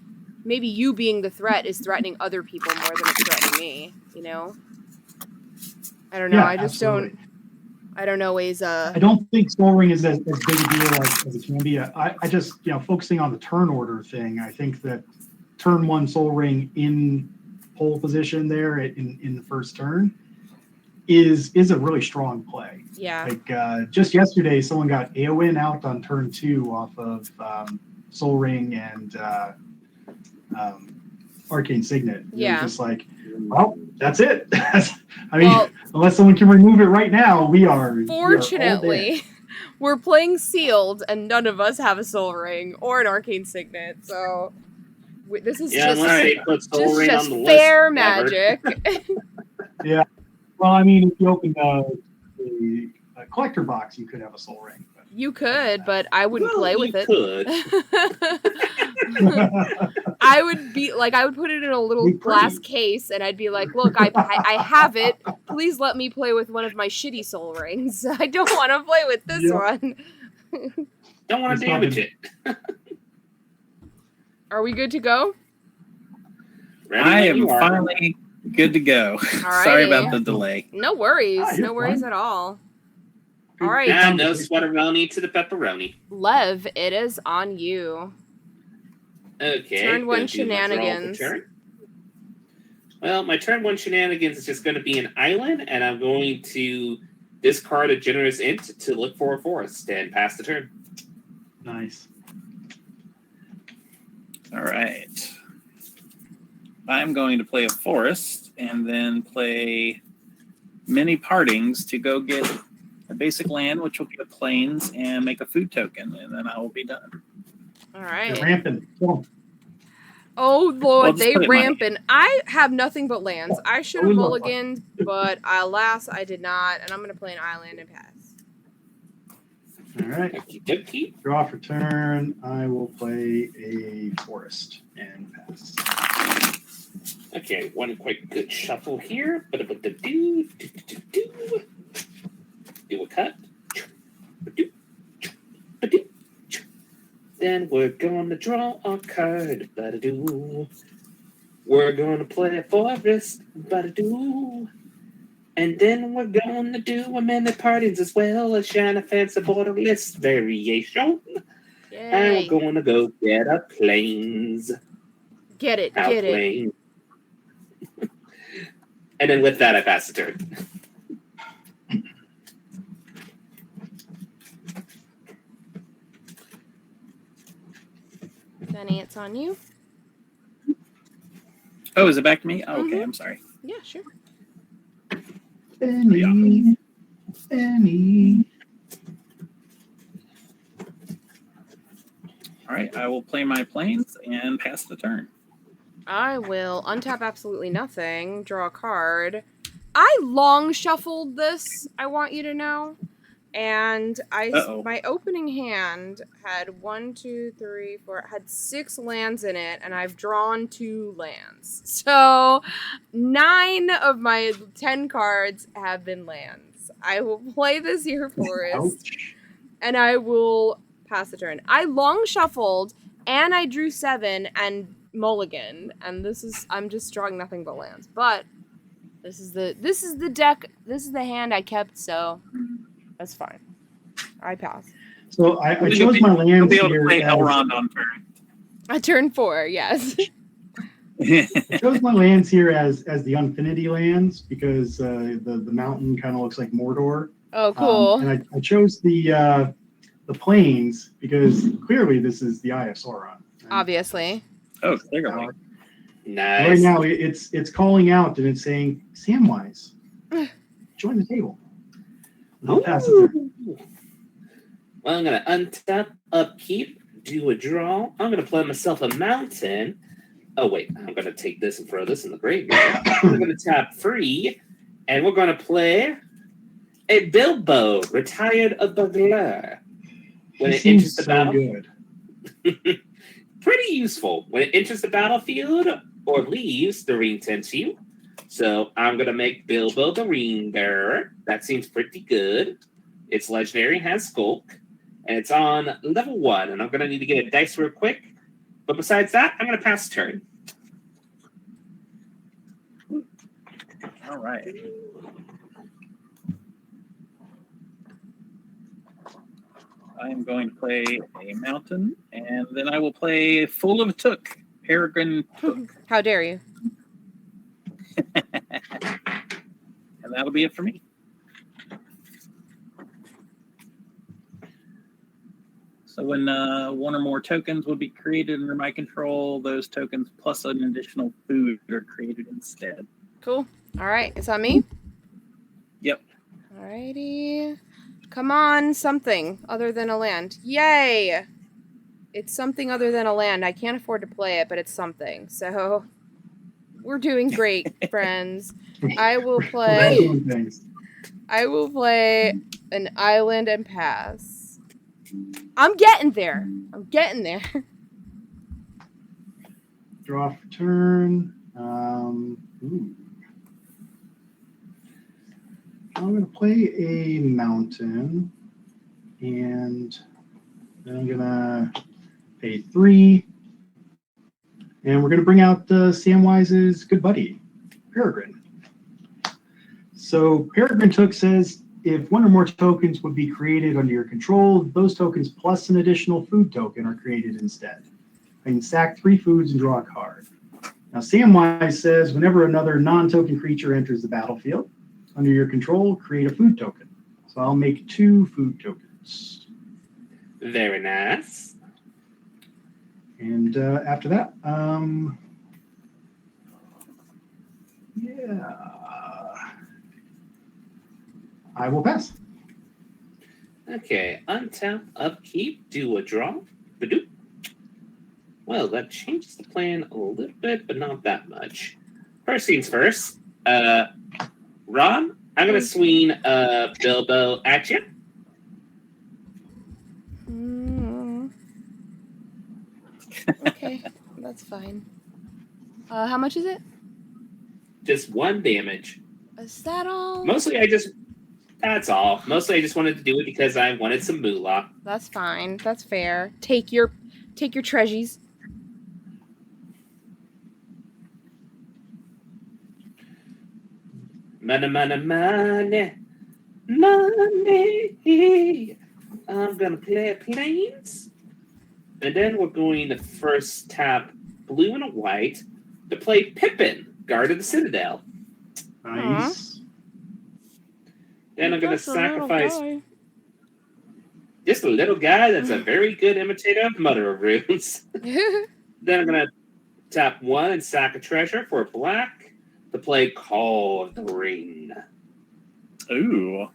you being the threat is threatening other people more than it's threatening me, you know? I don't know. Yeah, I just I don't always I don't think Soul Ring is as big a deal as it can be. I just, you know, focusing on the turn order thing, I think that turn 1 Soul Ring in pole position there in the first turn is a really strong play. Yeah. Like just yesterday, someone got Eowyn out on turn 2 off of Soul Ring and Arcane Signet. Yeah. Just like, well, that's it. I mean, unless someone can remove it right now, we are. Fortunately, we're playing sealed, and none of us have a Soul Ring or an Arcane Signet, so this is just fair magic. Yeah. Well, I mean, if you open the collector box, you could have a Soul Ring. You could, but I wouldn't play with it. Could. I would put it in a little glass case, and I'd be like, "Look, I have it. Please let me play with one of my shitty Soul Rings. I don't want to play with this one." Don't want to damage it. Are we good to go? I am finally good to go. Sorry about the delay. No worries. No worries at all. All right. And no sweateroni to the pepperoni. Lev, it is on you. Okay. Turn 1 shenanigans. Well, my turn 1 shenanigans is just going to be an island, and I'm going to discard a generous int to look for a forest and pass the turn. Nice. All right. I'm going to play a forest and then play many partings to go get a basic land, which will get plains and make a food token, and then I will be done. All right. You're ramping. Oh Well, Lord, just they put it money. rampant. I have nothing but lands. I should have we love mulliganed, but alas, I did not. And I'm gonna play an island and pass. All right. Okie dokie. Draw for turn. I will play a forest and pass. Okay, one quick good shuffle here. Do a cut. Then we're gonna draw a card. We're gonna play a forest. And then we're gonna do a minute parties as well as shine a fancy border list variation. And Yay! we're gonna go get a planes. Get it, Our get it. plane. And then with that, I pass the turn. Benny, it's on you. Oh, is it back to me? Oh, okay, Mhm. I'm sorry. Yeah, sure. Benny. Benny. All right, I will play my planes and pass the turn. I will untap absolutely nothing, draw a card. I long shuffled this, I want you to know. And Uh-oh. my opening hand had 6 lands in it, and I've drawn 2 lands. So 9 of my 10 cards have been lands. I will play this here forest, Ouch. and I will pass the turn. I long shuffled, and I drew 7 and mulligan, and I'm just drawing nothing but lands. But this is the deck. This is the hand I kept, so that's fine. I pass. So I You'll chose my You'll lands be able to here. play As, Elrond on turn. I turn 4, yes. I chose my lands here as the Unfinity lands because the mountain kind of looks like Mordor. Oh, cool. And I chose the plains because clearly this is the Eye of Sauron. And, Obviously. Oh, clearly. Nice. right now it's calling out and it's saying, Samwise, join the table. And I'll pass it through. Well, I'm going to untap, upkeep, do a draw. I'm going to play myself a mountain. Oh, wait. I'm going to take this and throw this in the graveyard. I'm going to tap 3, and we're going to play a Bilbo, retired of Bugler. When He it enters seems the so battle, good. pretty useful. When it enters the battlefield or leaves, the ring tends you. So I'm going to make Bilbo the ring bearer. That seems pretty good. It's legendary and has Skulk. And it's on level 1. And I'm going to need to get a dice real quick. But besides that, I'm going to pass turn. All right. I am going to play a mountain, and then I will play Full of Took, Peregrine Took. How dare you? And that'll be it for me. So when one or more tokens would be created under my control, those tokens plus an additional food are created instead. Cool. All right. It's on me? Yep. Alrighty. Come on, something other than a land. Yay! It's something other than a land. I can't afford to play it, but it's something. So we're doing great, friends. I will play an island and pass. I'm getting there. Draw for turn. I'm going to play a mountain, and then I'm going to pay 3. And we're going to bring out Samwise's good buddy, Peregrine. So Peregrine Took says, if one or more tokens would be created under your control, those tokens plus an additional food token are created instead. I can sack 3 foods and draw a card. Now, Samwise says, whenever another non-token creature enters the battlefield, under your control, create a food token. So I'll make 2 food tokens. Very nice. And after that, I will pass. Okay, untap, upkeep, do a draw. Badoop. Well, that changes the plan a little bit, but not that much. First things first. Ron, I'm gonna swing Bilbo at you. Okay, that's fine. How much is it? Just 1 damage. Is that all? That's all. Mostly I just wanted to do it because I wanted some moolah. That's fine. That's fair. Take your treasures. Money, money, money. Money. I'm gonna play planes. And then we're going to first tap blue and a white to play Pippin, Guard of the Citadel. Nice. Then I'm going to sacrifice just a little guy that's a very good imitator of Mother of Runes. Then I'm going to tap 1 and sack a treasure for black to play Call of the Ring. Ooh.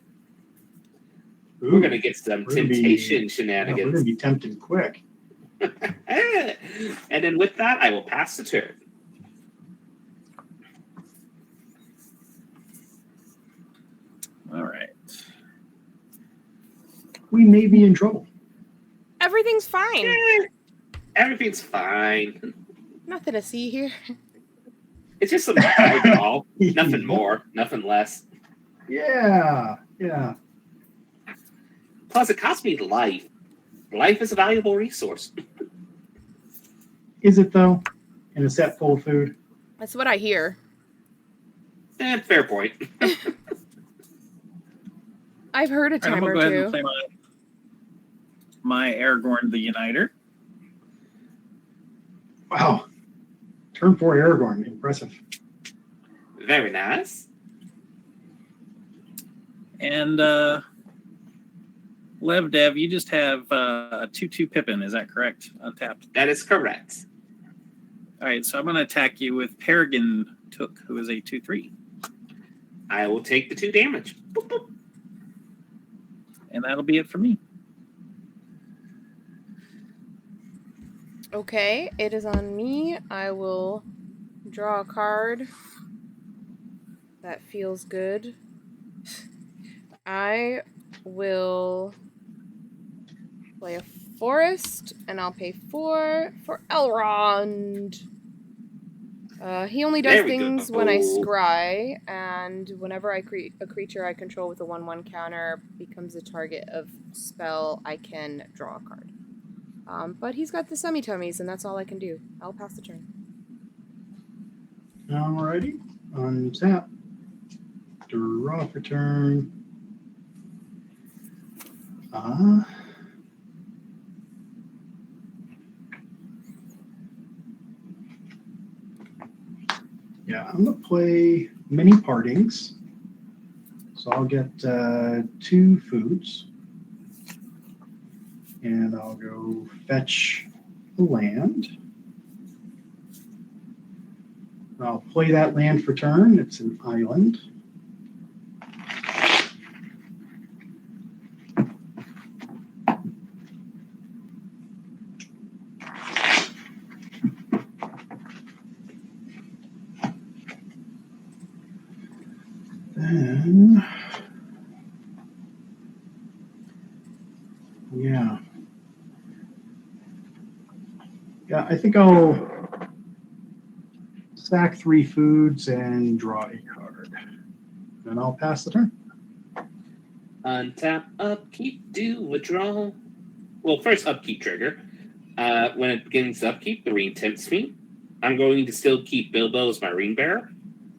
We're going to get some temptation shenanigans. We're going to be tempted quick. And then with that, I will pass the turn. All right. We may be in trouble. Everything's fine. Everything's fine. Nothing to see here. It's just some alcohol. Nothing more, nothing less. Yeah. Plus, it cost me life. Life is a valuable resource. Is it, though? In a set full of food? That's what I hear. Fair point. I've heard a time I'm or gonna go ahead and two. play my Aragorn the Uniter. Wow. Turn 4 Aragorn. Impressive. Very nice. And Lev Dev, you just have a 2/2 Pippin, is that correct? Untapped. That is correct. All right, so I'm going to attack you with Peregrine Took, who is a 2/3. I will take the 2 damage. Boop, boop. And that'll be it for me. Okay, it is on me. I will draw a card. That feels good. I will play a forest, and I'll pay 4 for Elrond. He only does things when I scry, and whenever I create a creature I control with a 1/1 counter becomes a target of spell, I can draw a card. But he's got the semi-tummies, and that's all I can do. I'll pass the turn. Alrighty. Untap. Draw for turn. Yeah, I'm going to play Mini Partings. So I'll get 2 foods. And I'll go fetch the land. I'll play that land for turn. It's an island. Then, yeah, I think I'll sack 3 foods and draw a card. Then I'll pass the turn. Untap, upkeep, do withdrawal. Well, first upkeep trigger. When it begins upkeep, the ring tempts me. I'm going to still keep Bilbo as my ring bearer.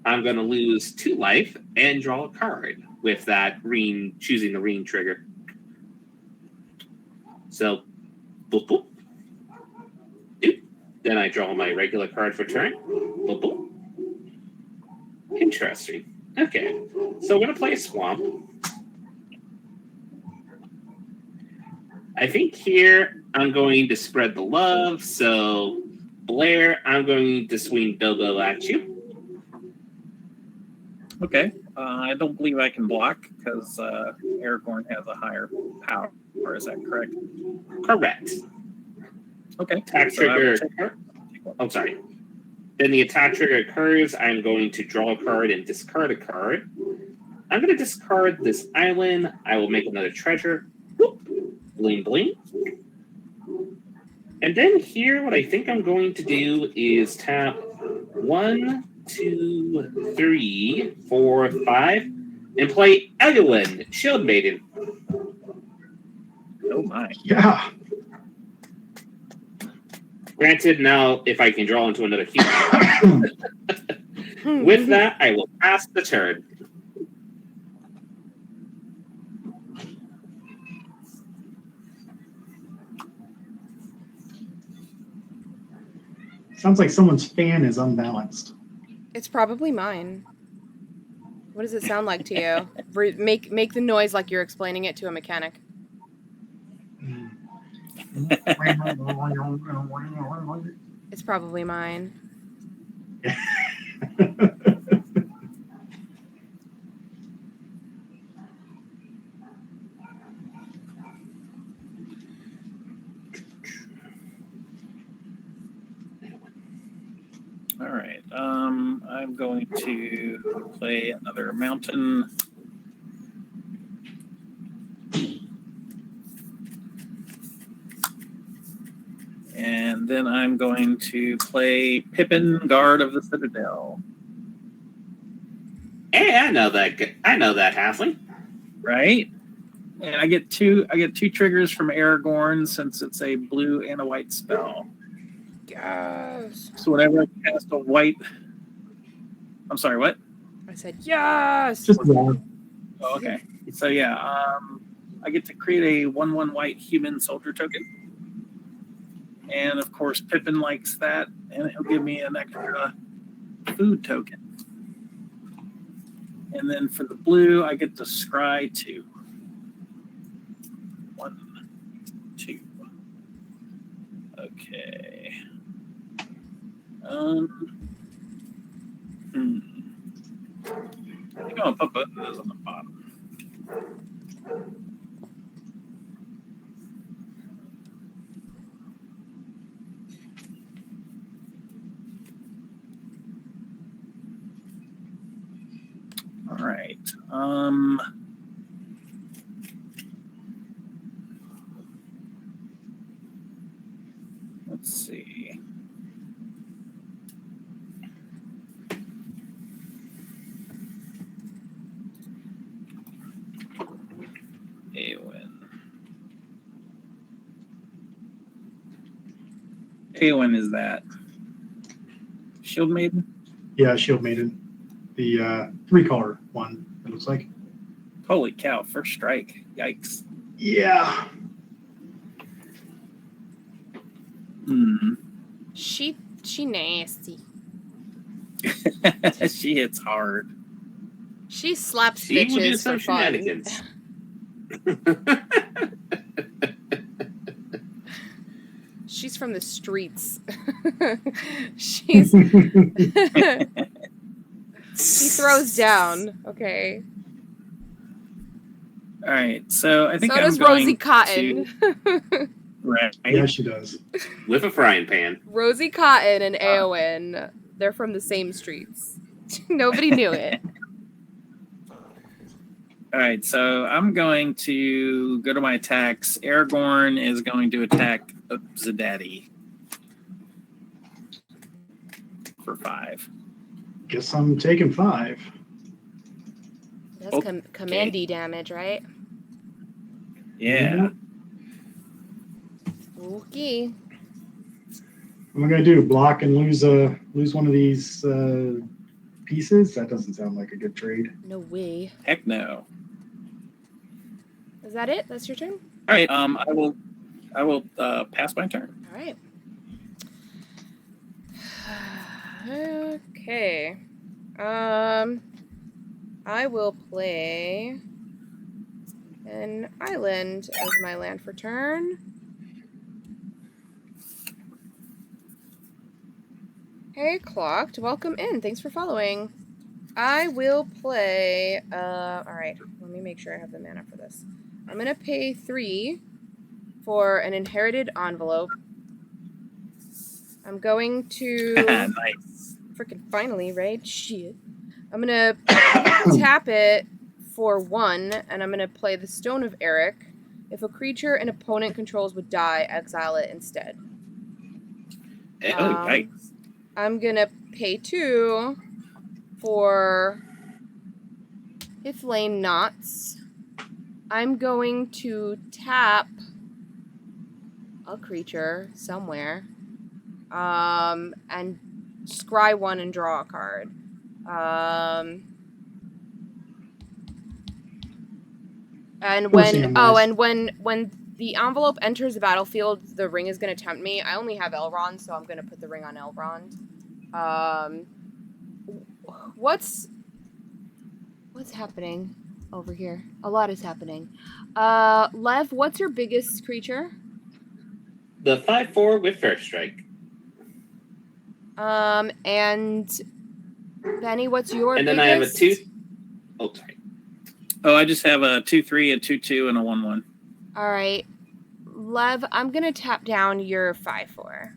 I'm going to lose 2 life and draw a card with that ring, choosing the ring trigger. So, boop, boop. Doop. Then I draw my regular card for turn. Boop, boop. Interesting. Okay. So we're going to play a swamp. I think here I'm going to spread the love. So, Blair, I'm going to swing Bilbo at you. Okay. I don't believe I can block because Aragorn has a higher power. Is that correct? Correct. Okay. Attack So I will trigger. take one. Oh, sorry. Then the attack trigger occurs. I'm going to draw a card and discard a card. I'm going to discard this island. I will make another treasure. Whoop. Bling, bling. And then here, what I think I'm going to do is tap 1, 2, 3, 4, 5, and play Eowyn, Shield Maiden. Oh my. Yeah. Granted, now if I can draw into another human. With that, I will pass the turn. Sounds like someone's fan is unbalanced. It's probably mine. What does it sound like to you? Make the noise like you're explaining it to a mechanic. It's probably mine. All right. I'm going to play another mountain. And then I'm going to play Pippin, Guard of the Citadel. Hey, I know that halfling. Right? And I get two triggers from Aragorn since it's a blue and a white spell. Yes. So whenever I cast a white, I'm sorry, what? I said yes. Just one. Oh, okay. So yeah, I get to create a 1/1 white human soldier token, and of course Pippin likes that, and he'll give me an extra food token. And then for the blue, I get to scry 2. 1, 2. Okay. I think I'll put both of those on the bottom. All right. Let's see. Eowyn is that? Shield Maiden? Yeah, Shield Maiden. The 3-color one, it looks like. Holy cow, first strike. Yikes. Yeah. She nasty. She hits hard. She slaps She will do bitches some for fun. shenanigans. She's from the streets. She throws down. Okay. All right, so I think So I'm does going Rosie Cotton. to... Right. Yeah, she does. With a frying pan. Rosie Cotton and Eowyn, they're from the same streets. Nobody knew it. All right, so I'm going to go to my attacks. Aragorn is going to attack Zadaddy for 5. Guess I'm taking 5. That's commandy damage, right? Yeah. Okay. What am I gonna do? Block and lose one of these pieces? That doesn't sound like a good trade. No way. Heck no. Is that it? That's your turn? All right. I will pass my turn. All right. Okay. I will play an island as my land for turn. Hey, Clocked. Welcome in. Thanks for following. I will play... all right. Let me make sure I have the mana for this. I'm going to pay 3 for an inherited envelope. I'm going to Nice. freaking finally, right? Shit. I'm gonna tap it for 1, and I'm gonna play the Stone of Eric. If a creature an opponent controls would die, exile it instead. Nice. I'm gonna pay 2 for Hith Lane Knots. I'm going to tap a creature somewhere, and scry 1 and draw a card. And when the envelope enters the battlefield, the ring is going to tempt me. I only have Elrond, so I'm going to put the ring on Elrond. What's happening over here? A lot is happening. Lev, what's your biggest creature? The 5/4 with first strike. And Benny, what's your And then biggest? I have a 2. Oh, sorry. Oh, I just have a 2/3, a 2/2, and a 1/1. All right. Lev, I'm going to tap down your 5/4.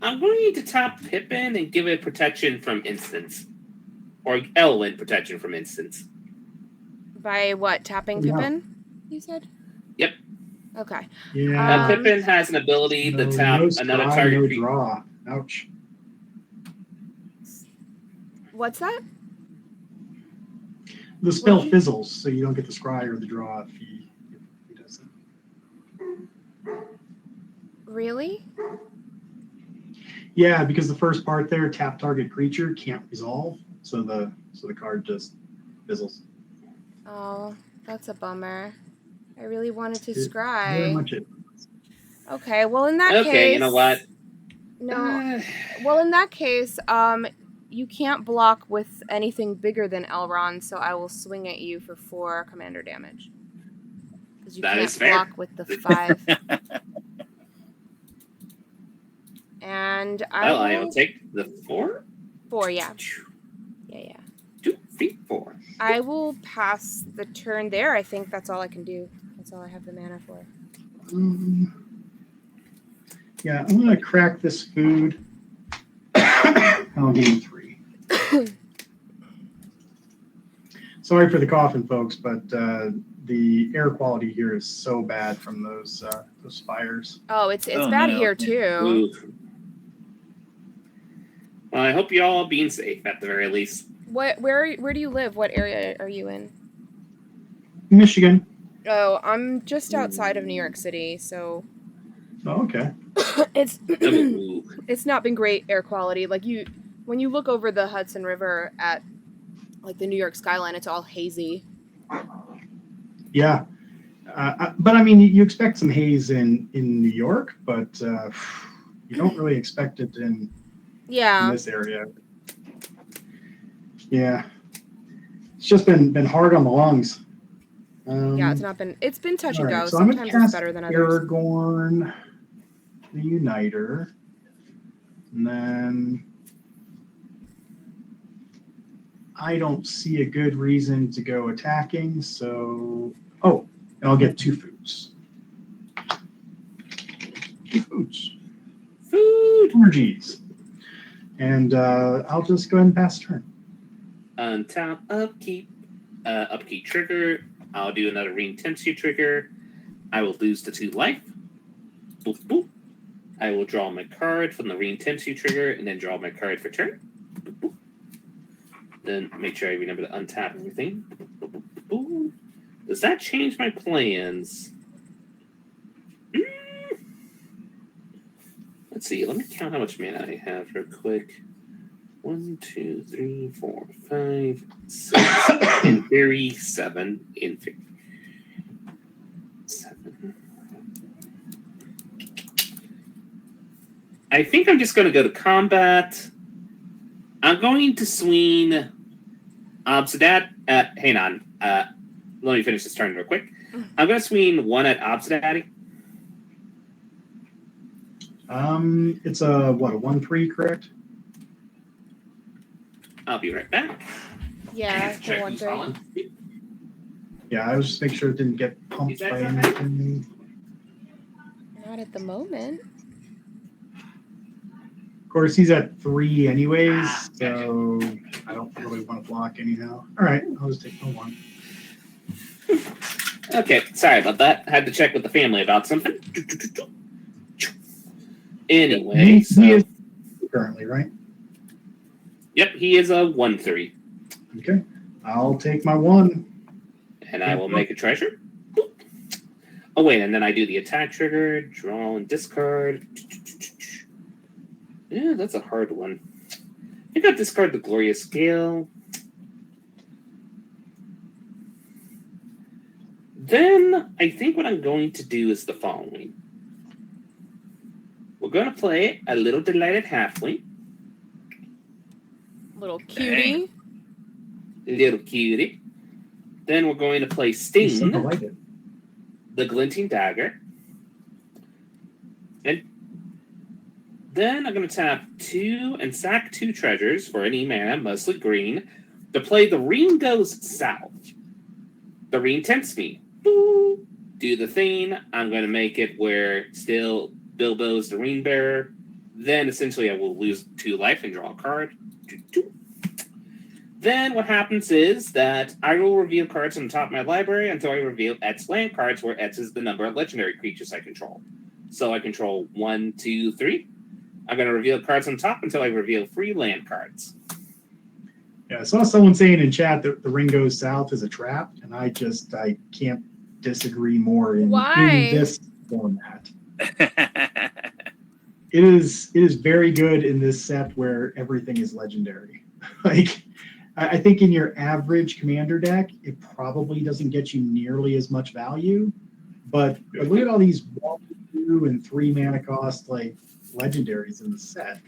I'm going to tap Pippin and give it protection from instants. Or Elwyn protection from instants. By what? Tapping Yeah. Pippin, you said? Yep. Okay. Yeah. Pippin has an ability to tap another scry, target no creature. draw. Ouch. What's that? The spell What'd you- fizzles, so you don't get the scry or the draw if he does it. Really? Yeah, because the first part there, tap target creature, can't resolve, so the card just fizzles. Oh, that's a bummer. I really wanted to Very scry. much it. Okay, well in that case. Okay, you know what? No. Well, in that case, you can't block with anything bigger than Elrond, so I will swing at you for 4 commander damage. Because you That can't is fair. block with the 5. And I will take the 4. 4, yeah. Yeah. 2, 3, 4. I will pass the turn there. I think that's all I can do. That's all I have the mana for. Yeah, I'm gonna crack this food. I'll gain 3. Sorry for the coughing, folks, but the air quality here is so bad from those fires. Oh, it's Oh, bad no. here too. Ooh. Well, I hope you all are being safe at the very least. Where do you live? What area are you in? Michigan. Oh, I'm just outside of New York City, so Oh, okay. it's Ooh. it's not been great air quality. Like when you look over the Hudson River at like the New York skyline, it's all hazy. Yeah. But I mean, you expect some haze in New York, but you don't really expect it in this area. Yeah. It's just been hard on the lungs. Yeah, it's been touch and go. Right, so I'm Sometimes gonna it's cast better than others. Aragorn, the Uniter, and then I don't see a good reason to go attacking, so and I'll get 2 foods. 2 foods. Food. Energies. And I'll just go ahead and pass turn. Untap, upkeep trigger. I'll do another ring temperature trigger. I will lose the 2 life. Boop, boop. I will draw my card from the ring temperature trigger and then draw my card for turn. Boop, boop. Then make sure I remember to untap everything. Boop, boop, boop. Does that change my plans? Let's see. Let me count how much mana I have real quick. 1, 2, 3, 4, 5, 6, in theory 7. In theory 7. I think I'm just going to go to combat. I'm going to swing Obsidat. Hang on. Let me finish this turn real quick. I'm going to swing 1 at Obsidat. It's a 1/3, correct? I'll be right back. Yeah, the Check one who's thing. on. Yeah, I was just making sure it didn't get pumped Is that by correct? anything. Not at the moment. Of course, he's at 3 anyways, so I don't really want to block anyhow. All right, I'll just take the 1. Okay, sorry about that. I had to check with the family about something. Anyway, He is currently, right? Yep, he is a 1/3. Okay, I'll take my 1. And I will make a treasure. Oh, wait, and then I do the attack trigger, draw and discard. Yeah, that's a hard one. I think I'll discard the Glorious Scale. Then I think what I'm going to do is the following. We're going to play a Little Delighted Halfling. Little cutie. Little cutie. Then we're going to play Sting, I like it. the Glinting Dagger. And then I'm going to tap 2 and sack 2 treasures for any mana, mostly green, to play The Ring Goes South. The ring tempts me. Boo! Do the thing. I'm going to make it where still Bilbo's the ring bearer. Then essentially I will lose 2 life and draw a card. Then what happens is that I will reveal cards on the top of my library until I reveal Et's land cards, where Et's is the number of legendary creatures I control. So I control 1, 2, 3. I'm going to reveal cards on top until I reveal 3 land cards. Yeah, I saw someone saying in chat that the Ring Goes South is a trap, and I can't disagree more in this format. It is very good in this set where everything is legendary. Like, I think in your average commander deck, it probably doesn't get you nearly as much value. But look at all these 1, 2, and 3 mana cost like legendaries in the set.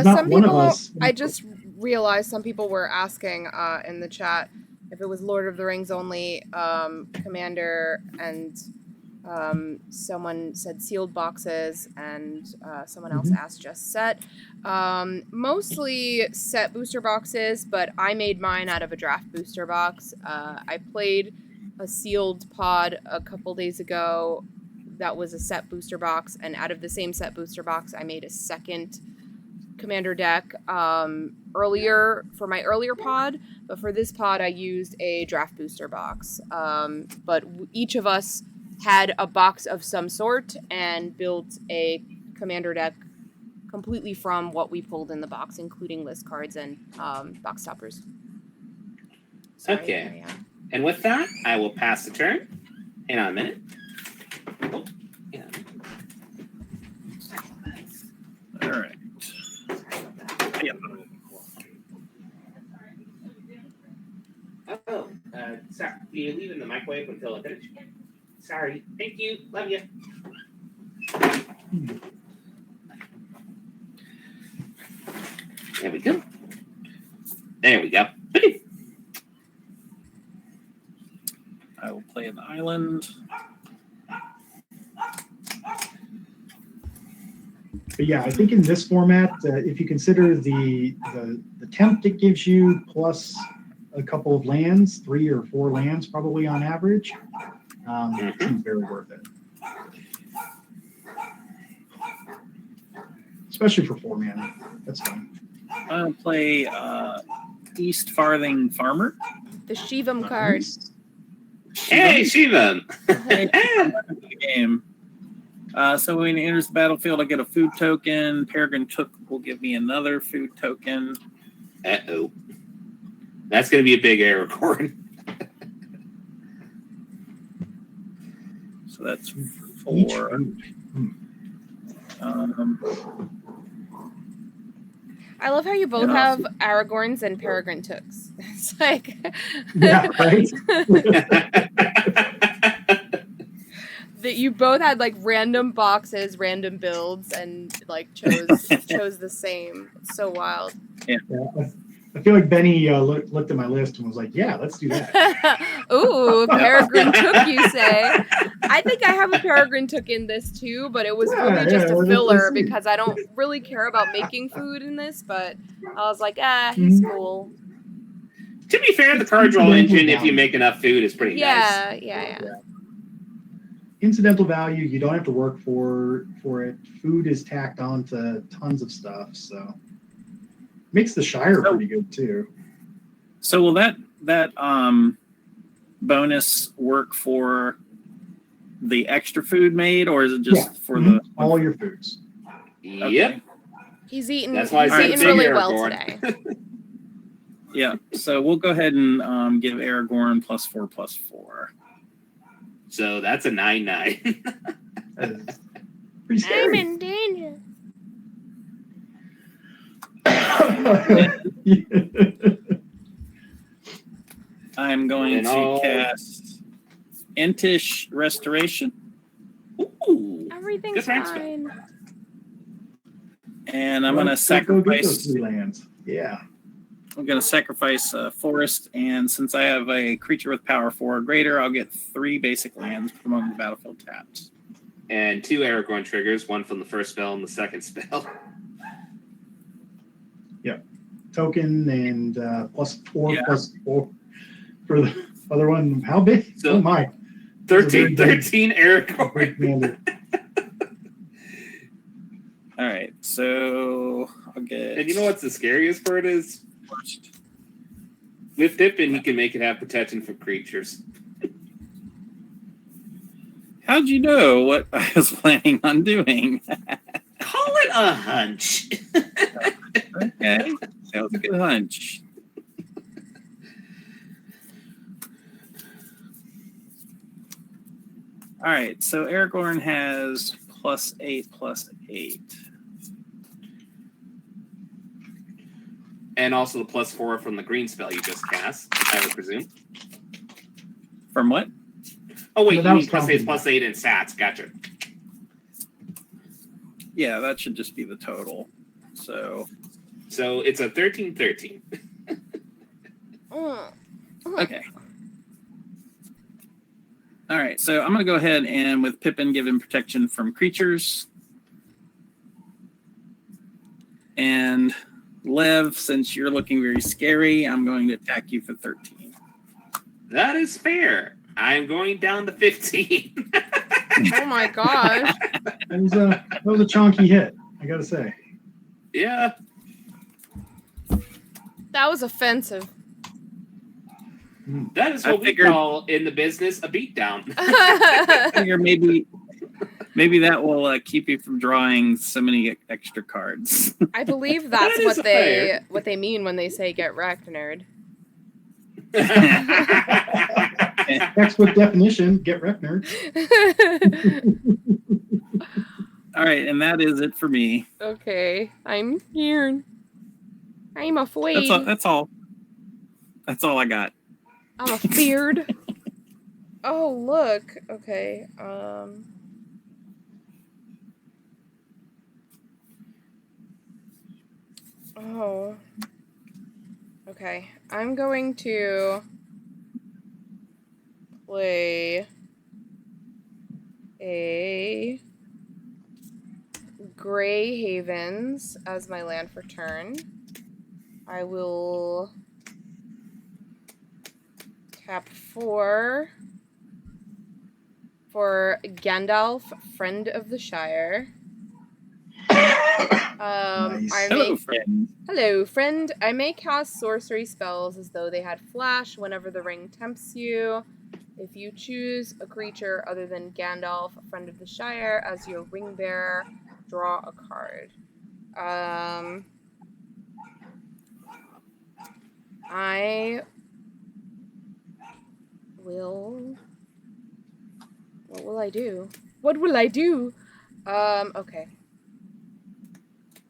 Some people, I just realized some people were asking in the chat if it was Lord of the Rings only commander, and someone said sealed boxes, and someone else asked just set. Mostly set booster boxes, but I made mine out of a draft booster box. I played a sealed pod a couple days ago that was a set booster box, and out of the same set booster box I made a second commander deck earlier for my earlier pod, but for this pod I used a draft booster box. But each of us had a box of some sort and built a commander deck completely from what we pulled in the box, including list cards and box toppers. Sorry, okay. And with that, I will pass the turn. Hang on a minute. Oh, yeah. All right. Yep. Oh, sorry. You leave in the microwave until I finish. Sorry. Thank you. Love you. There we go. There we go. I will play an island. But yeah, I think in this format, if you consider the tempt it gives you plus a couple of lands, 3 or 4 lands probably on average, it's very worth it. Especially for 4 mana. That's fine. I'll play East Farthing Farmer. The Shivam card. Hey, Shivam! Game. So when he enters the battlefield, I get a food token. Peregrine Took will give me another food token. Uh-oh. That's going to be a big error chord. So that's 4. I love how you both have Aragorns and Peregrine Tooks. It's like... Yeah, right? That you both had like random boxes, random builds, and like chose the same. It's so wild. Yeah. I feel like Benny looked at my list and was like, "Yeah, let's do that." Ooh, Peregrine Took, you say? I think I have a Peregrine Took in this too, but it was really just a filler because I don't really care about making food in this. But I was like, he's cool. To be fair, the card draw engine, if you make enough food, is pretty nice. Yeah. incidental value. You don't have to work for it. Food is tacked on to tons of stuff, so makes the Shire pretty good too. So will that bonus work for the extra food made, or is it just for the all your foods? Yep. He's eating. That's why I He's said eating really big well Aragorn. today. Yeah. So we'll go ahead and give Aragorn +4/+4. So that's a 9/9. Pretty scary. I'm in danger. I'm going to cast Entish Restoration. Ooh. Everything's Good rank spell. fine. And I'm going to Go get sacrifice. those 3 lands. Yeah. I'm going to sacrifice a forest, and since I have a creature with power 4 or greater, I'll get 3 basic lands from on the battlefield tapped. And 2 Aragorn triggers, one from the first spell and the second spell. Yep. Token and +4/+4 for the other one. How big? So, oh my. 13 Aragorn. Commander. All right, so I'll get. And you know what's the scariest part is? With Pippin, he can make it have protection for creatures. How'd you know what I was planning on doing? Call it a hunch. Okay, that was a good hunch. All right, so Aragorn has +8/+8. And also the +4 from the green spell you just cast, I would presume. From what? Oh, wait, No, you that mean was counting +8 in stats. Gotcha. Yeah, that should just be the total. So it's a 13/13. okay. All right, so I'm going to go ahead and with Pippin give him protection from creatures. And Lev, since you're looking very scary, I'm going to attack you for 13. That is fair. I'm going down to 15. Oh my gosh. That was a chonky hit, I gotta say. Yeah. That was offensive. That is what we call in the business a beatdown. I figure maybe that will keep you from drawing so many extra cards. I believe that's That is what they mean when they say "get wrecked, nerd." Textbook definition, get wrecked, nerd. All right, and that is it for me. Okay, I'm here. I'm afraid. That's all I got. I'm afeared. Oh, look. Okay. Oh. Okay. I'm going to play a Grey Havens as my land for turn. I will tap 4 for Gandalf, Friend of the Shire. Nice. Hello, friend. Hello, friend. I may cast sorcery spells as though they had flash whenever the ring tempts you. If you choose a creature other than Gandalf, Friend of the Shire, as your ring bearer, draw a card. I will... What will I do? What will I do? Okay.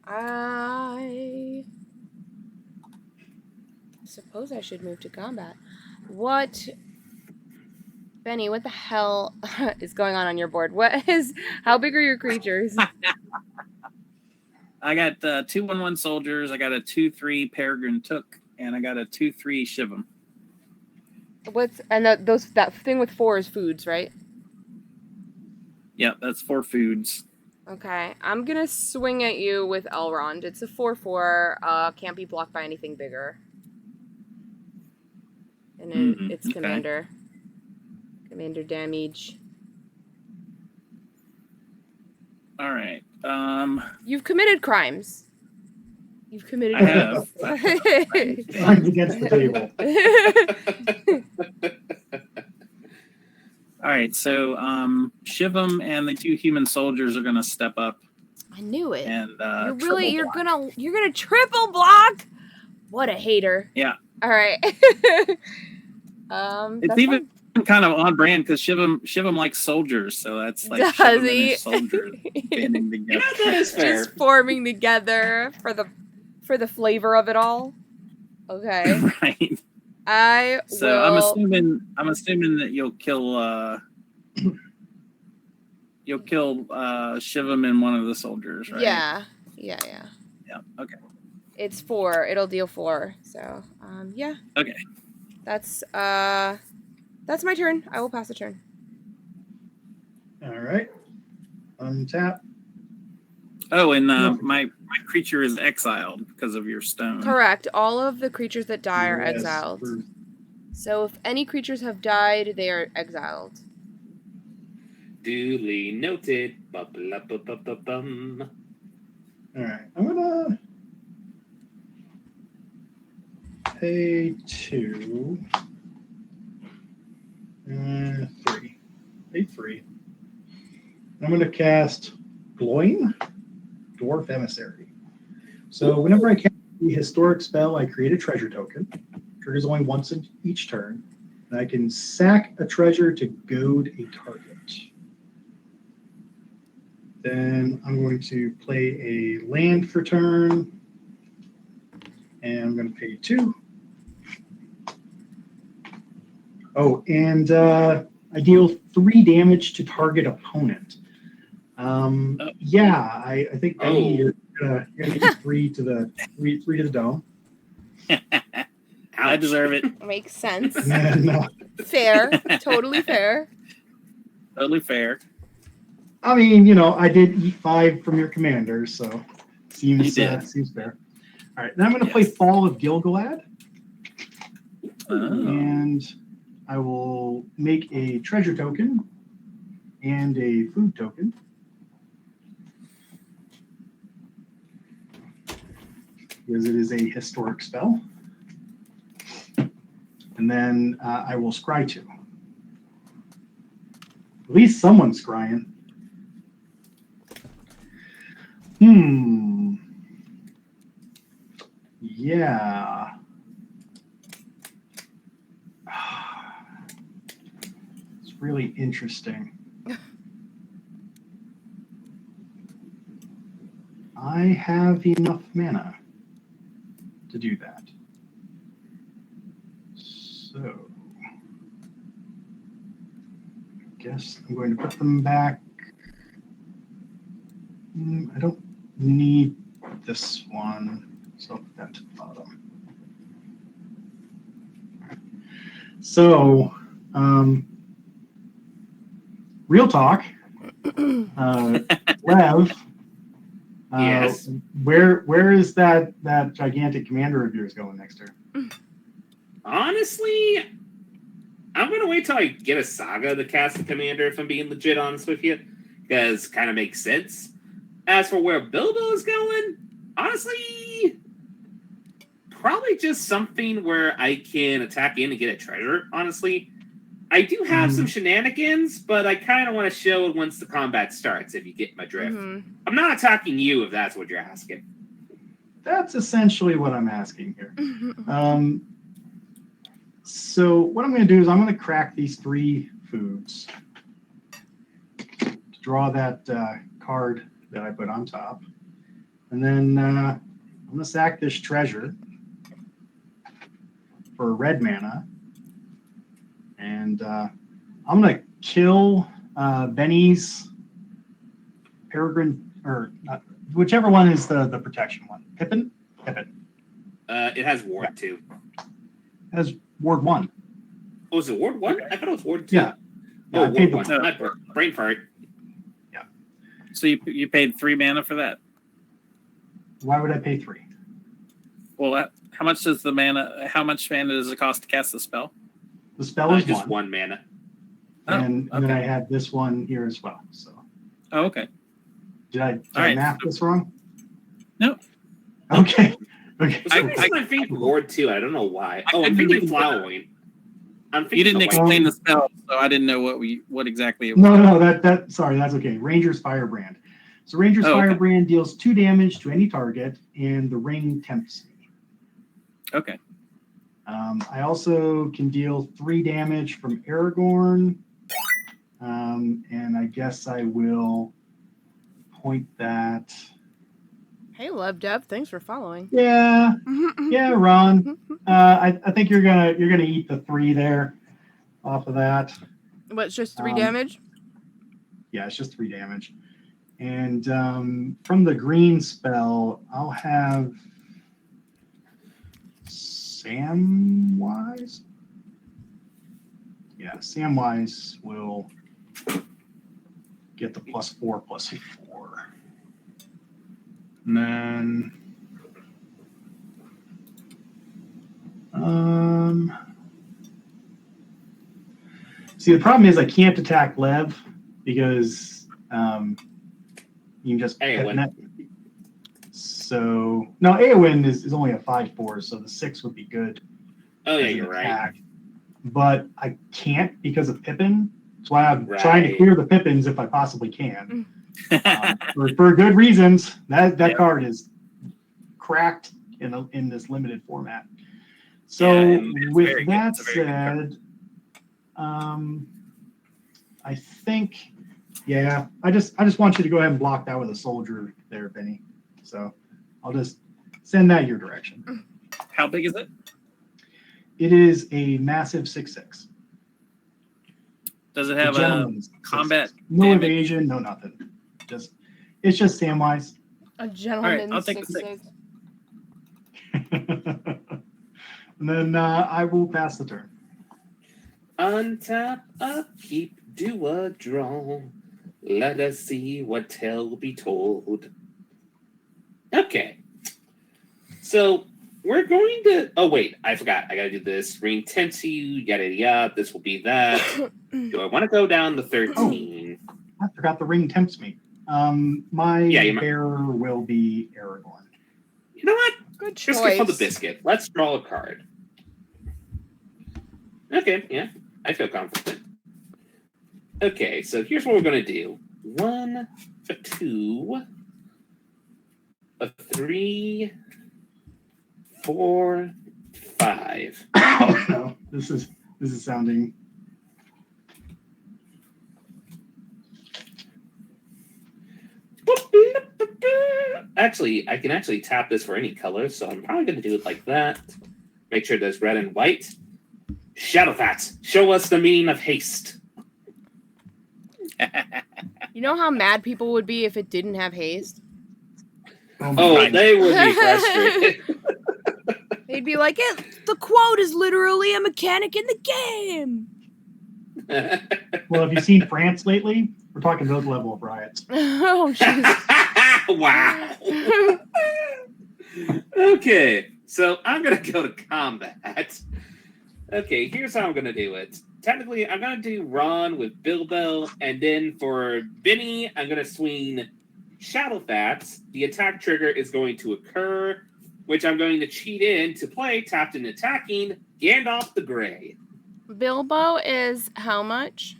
I suppose I should move to combat. What... Benny, what the hell is going on your board? How big are your creatures? I got 2/1/1 soldiers. I got a 2/3 Peregrine Took, and I got a 2/3 Shivam. That thing with 4 is foods, right? Yeah, that's 4 foods. Okay, I'm gonna swing at you with Elrond. It's a 4/4. Can't be blocked by anything bigger. And it's okay. commander damage. All right. You've committed crimes. You've committed I have. Crimes against the table. All right. So Shivam and the 2 human soldiers are going to step up I knew it. and You're gonna triple block. What a hater. Yeah. All right. It's that's even fine. kind of on brand because Shivam likes soldiers, so that's like Does Shivam and he? his soldiers banding together. That is fair. Just forming together for the flavor of it all. Okay. Right. So I'm assuming that you'll kill Shivam and one of the soldiers, right? Yeah. Yeah. Okay. It's 4. It'll deal 4. So yeah. Okay. That's my turn. I will pass the turn. All right. Untap. Oh, and my creature is exiled because of your stone. Correct. All of the creatures that die are Yes, exiled. we're- So if any creatures have died, they are exiled. Duly noted. Bum. All right. I'm gonna pay 2. 3. Pay 3. I'm gonna cast Gloin, Dwarf Emissary. So whenever I cast the historic spell, I create a treasure token. Triggers only once in each turn. And I can sack a treasure to goad a target. Then I'm going to play a land for turn. And I'm going to pay 2. Oh, and I deal 3 damage to target opponent. Yeah, I think Benny, you're gonna get 3 to the dome. I deserve it. Makes sense. And, Fair. Totally fair. Totally fair. I mean, I did eat 5 from your commander, so You seems did. seems fair. All right, then I'm going to play Fall of Gilgalad, Oh. and I will make a treasure token and a food token. Because it is a historic spell. And then I will scry 2. At least someone's scrying. Yeah. It's really interesting. I have enough mana to do that. So, I guess I'm going to put them back. I don't need this one, so I'll put that to the bottom. So, real talk. Lev, Yes. where is that gigantic commander of yours going next turn? Honestly, I'm gonna wait till I get a saga to cast the commander, if I'm being legit honest with you, because kind of makes sense. As for where Bilbo is going, honestly, probably just something where I can attack in and get a treasure. Honestly, I do have some shenanigans, but I kind of want to show it once the combat starts. If you get my drift, I'm not attacking you if that's what you're asking. That's essentially what I'm asking here. So what I'm going to do is I'm going to crack these 3 foods to draw that card that I put on top. And then I'm going to sack this treasure for red mana. And I'm going to kill Benny's Peregrine, or whichever one is the protection one. Pippin? It has Ward 2. It has Ward 1. Oh, is it Ward 1? I thought it was Ward 2. Yeah. Oh, I paid Ward the 1. My brain fart. So you paid 3 mana for that? Why would I pay 3? Well, how much mana does it cost to cast the spell? The spell is just 1 mana. and okay. then I had this one here as well. So Oh, okay. Did I right. math this wrong? No. Okay. Okay. For some reason, I'm thinking ward 2. I don't know why. Oh, I'm couldn't thinking read flowering. I'm thinking You didn't the white explain thing. the spell, so I didn't know what exactly it was. No, sorry, that's okay. Ranger's Firebrand. So Ranger's Oh, okay. Firebrand deals 2 damage to any target, and the ring tempts me. Okay. I also can deal 3 damage from Aragorn, and I guess I will point that. Hey, Love Deb, thanks for following. Yeah, Ron. I think you're gonna eat the 3 there off of that. What's just 3 damage? Yeah, it's just 3 damage. And from the green spell, I'll have Samwise. Yeah, Samwise will get the +4/+4. And then see, the problem is I can't attack Lev because you can just Eowyn. net. So no, Eowyn is only a 5/4, so the 6 would be good. Oh, yeah, as an you're right. attack. But I can't because of Pippin. That's why I'm trying to clear the Pippins if I possibly can. For good reasons. That card is cracked in this limited format. So with that said, I think, yeah, I just want you to go ahead and block that with a soldier there, Benny. So I'll just send that your direction. How big is it? It is a massive 6/6. Does it have a gentleman's combat? 6/6. No damage? evasion, no nothing. It's just Samwise. A gentleman. I'll take the 6. And then I will pass the turn. Untap, upkeep, do a draw. Let us see what tale be told. Okay. So we're going to. Oh, wait. I forgot. I got to do this. Ring tempts you, yada, yada. This will be that. Do I want to go down to 13? I forgot the ring tempts me. My bearer will be Aragorn. You know what? Good choice. Biscuit for the biscuit. Let's draw a card. Okay, yeah. I feel confident. Okay, so here's what we're going to do. 1, a 2, a 3, 4, 5. Oh no, this is sounding. Actually, I can actually tap this for any color, so I'm probably going to do it like that. Make sure there's red and white. Shadowfax, show us the meaning of haste. You know how mad people would be if it didn't have haste? Oh, they would be frustrated. They'd be like, the quote is literally a mechanic in the game. Well, have you seen France lately? We're talking those level of riots. Oh, jeez. Wow. Okay, so I'm going to go to combat. Okay, here's how I'm going to do it. Technically, I'm going to do Ron with Bilbo, and then for Benny, I'm going to swing Shadowfax. The attack trigger is going to occur, which I'm going to cheat in to play tapped and attacking Gandalf the Grey. Bilbo is how much?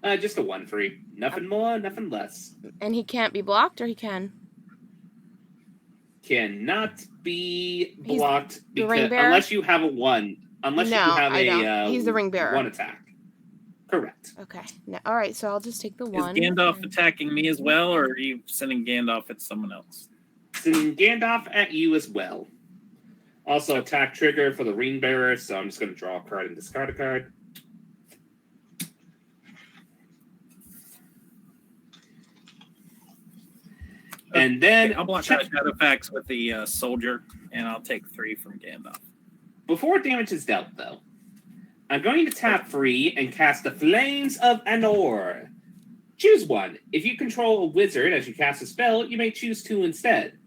Just a 1/3. Nothing more, nothing less. And he can't be blocked, or he can? Cannot be blocked the ring because, bearer? unless you have a 1. Unless you have He's the ring bearer. 1 attack. Correct. Okay. No, all right, so I'll just take the 1. Is Gandalf attacking me as well, or are you sending Gandalf at someone else? Sending Gandalf at you as well. Also, attack trigger for the ring bearer, so I'm just going to draw a card and discard a card. And then I'll block out Shadowfax with the soldier, and I'll take 3 from Gandalf. Before damage is dealt, though, I'm going to tap free and cast the Flames of Anor. Choose one. If you control a wizard as you cast a spell, you may choose 2 instead.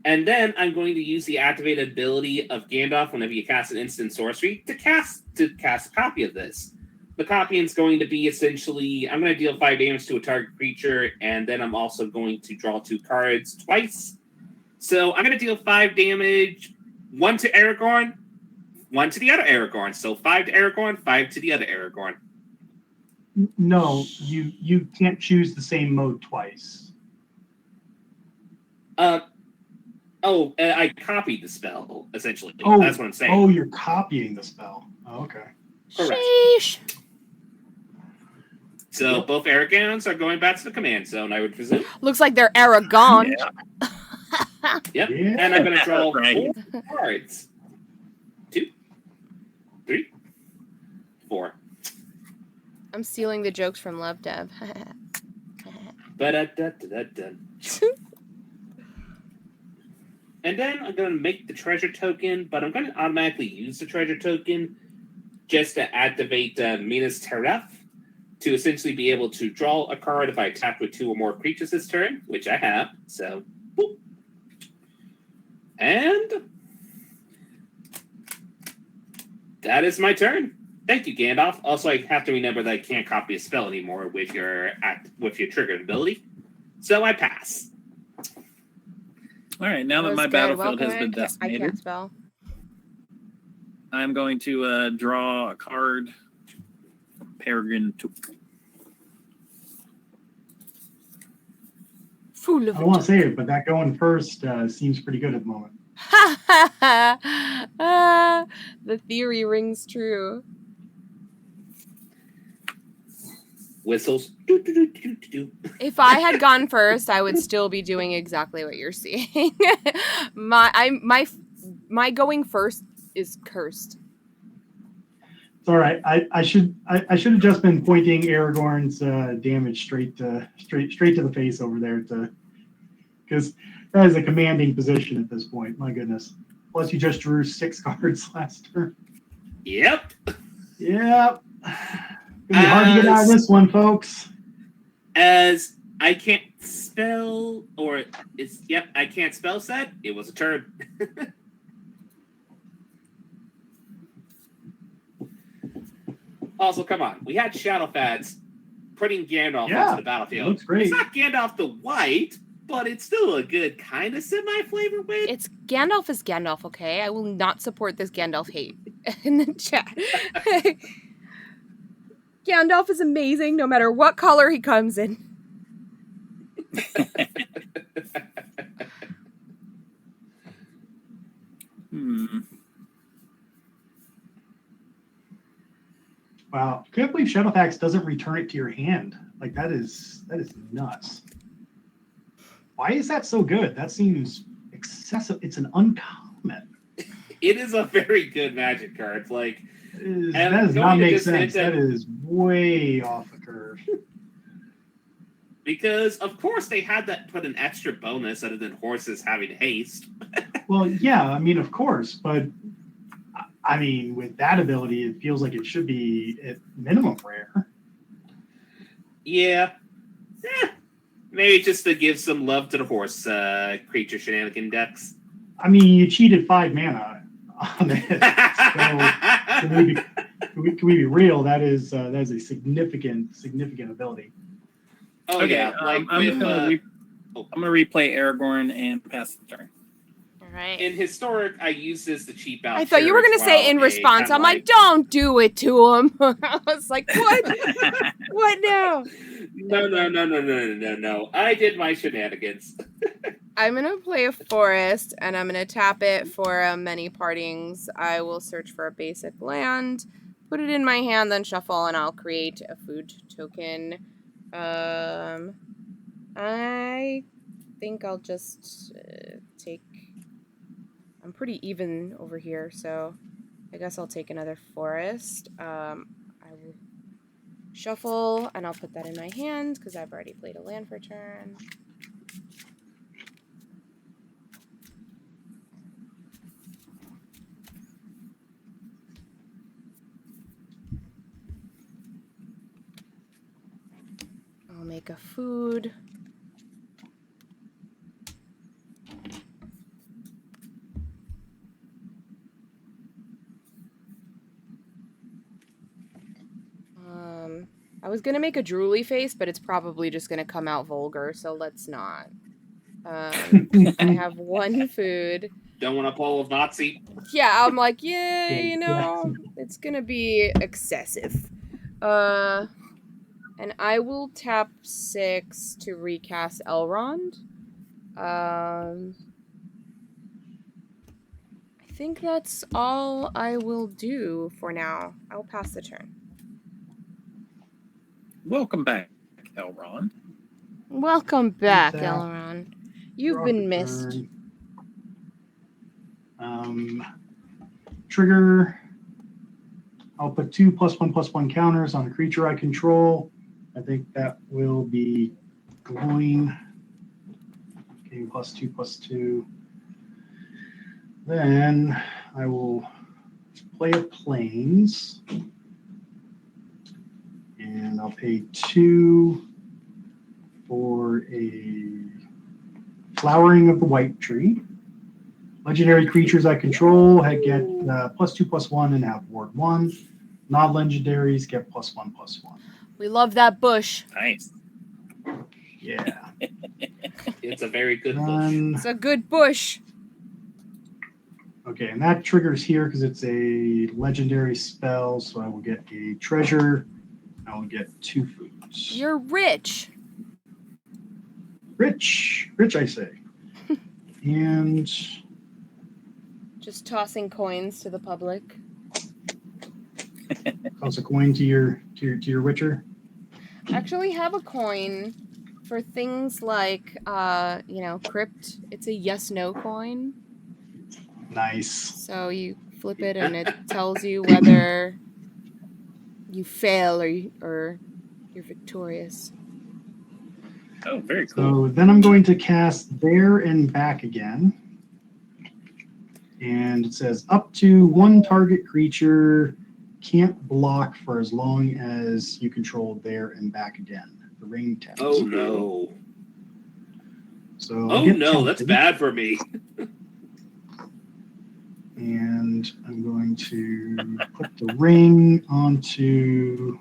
And then I'm going to use the activated ability of Gandalf whenever you cast an instant sorcery to cast a copy of this. the copying's going to be essentially, I'm going to deal 5 damage to a target creature, and then I'm also going to draw 2 cards twice. So I'm going to deal 5 damage, 1 to Aragorn, 1 to the other Aragorn. So 5 to Aragorn, 5 to the other Aragorn. No, you can't choose the same mode twice. I copied the spell, essentially. Oh, that's what I'm saying. Oh, you're copying the spell. Oh, okay. Correct. Sheesh. So both Aragons are going back to the command zone, I would presume. Looks like they're Aragon. Yep. Yeah. And I'm going to draw Right. 4 cards. 2, 3, 4. I'm stealing the jokes from Love Dev. Ba-da-da-da-da-da. And then I'm going to make the treasure token, but I'm going to automatically use the treasure token just to activate Minas Tirith to essentially be able to draw a card if I attack with 2 or more creatures this turn, which I have. So, boop. And that is my turn. Thank you, Gandalf. Also, I have to remember that I can't copy a spell anymore with your triggered ability. So I pass. All right, now that my good. battlefield Welcome has been in. I decimated, can't spell. I'm going to draw a card. Peregrine Took. Fool of I don't want to say it, but that going first seems pretty good at the moment. The theory rings true. Whistles. If I had gone first, I would still be doing exactly what you're seeing. my going first is cursed. It's all right. I should have just been pointing Aragorn's damage straight to the face over there because that is a commanding position at this point. My goodness. Plus, you just drew 6 cards last turn. Yep. Yep. Gonna be hard to get out of this one, folks. As I can't spell, I can't spell set. It was a turn. Also, come on. We had Shadowfads putting Gandalf onto the battlefield. Looks great. It's not Gandalf the White, but it's still a good kind of semi-flavor win. It's Gandalf is Gandalf, okay? I will not support this Gandalf hate in the chat. Gandalf is amazing no matter what color he comes in. Wow. Can't believe Shadowfax doesn't return it to your hand. Like that is nuts. Why is that so good? That seems excessive. It's an uncommon. It is a very good Magic card. Like that does not make sense. That is way off the curve. Because of course they had that put an extra bonus other than horses having haste. Well, yeah, I mean, of course, but I mean, with that ability, it feels like it should be at minimum rare. Yeah. Maybe just to give some love to the horse creature shenanigan decks. I mean, you cheated 5 mana on it. So, can we be real? That is a significant ability. Oh, okay, yeah. I'm gonna replay Aragorn and pass the turn. All right. In Historic, I use this to cheap out. I thought you were going to say in response. I'm like, don't do it to him. I was like, what? What now? No. I did my shenanigans. I'm going to play a forest, and I'm going to tap it for many partings. I will search for a basic land, put it in my hand, then shuffle, and I'll create a food token. I think I'll just take... I'm pretty even over here, so I guess I'll take another forest. I will shuffle, and I'll put that in my hand, because I've already played a land for turn. I'll make a food. I was gonna make a drooly face, but it's probably just gonna come out vulgar, so let's not. I have one food. Don't want to pull a Nazi. Yeah, I'm like, yeah, you know, it's gonna be excessive. And I will tap 6 to recast Elrond. I think that's all I will do for now. I'll pass the turn. Welcome back, Elrond. Welcome back, Thanks, Al. Elrond. You've Draw been for missed. turn. Trigger. I'll put 2 +1/+1 counters on a creature I control. I think that will be glowing. Okay, +2/+2. Then I will play a plains. And I'll pay 2 for a flowering of the white tree. Legendary creatures I control get +2/+1 and have ward 1. Non-legendaries get +1/+1. We love that bush. Nice. Yeah. It's a very good bush. Then, It's a good bush. okay, and that triggers here because it's a legendary spell, so I will get a treasure. I will get 2 foods. You're rich. Rich, I say. And Just tossing coins to the public. toss a coin to your witcher. Actually have a coin for things like crypt. It's a yes/no coin. Nice. So you flip it and it tells you whether you fail or you're victorious. Oh, very cool. So then I'm going to cast There and Back again. And it says up to 1 target creature can't block for as long as you control There and Back again. The ring test. Oh no. So Oh no, that's bad for me. And I'm going to put the ring onto,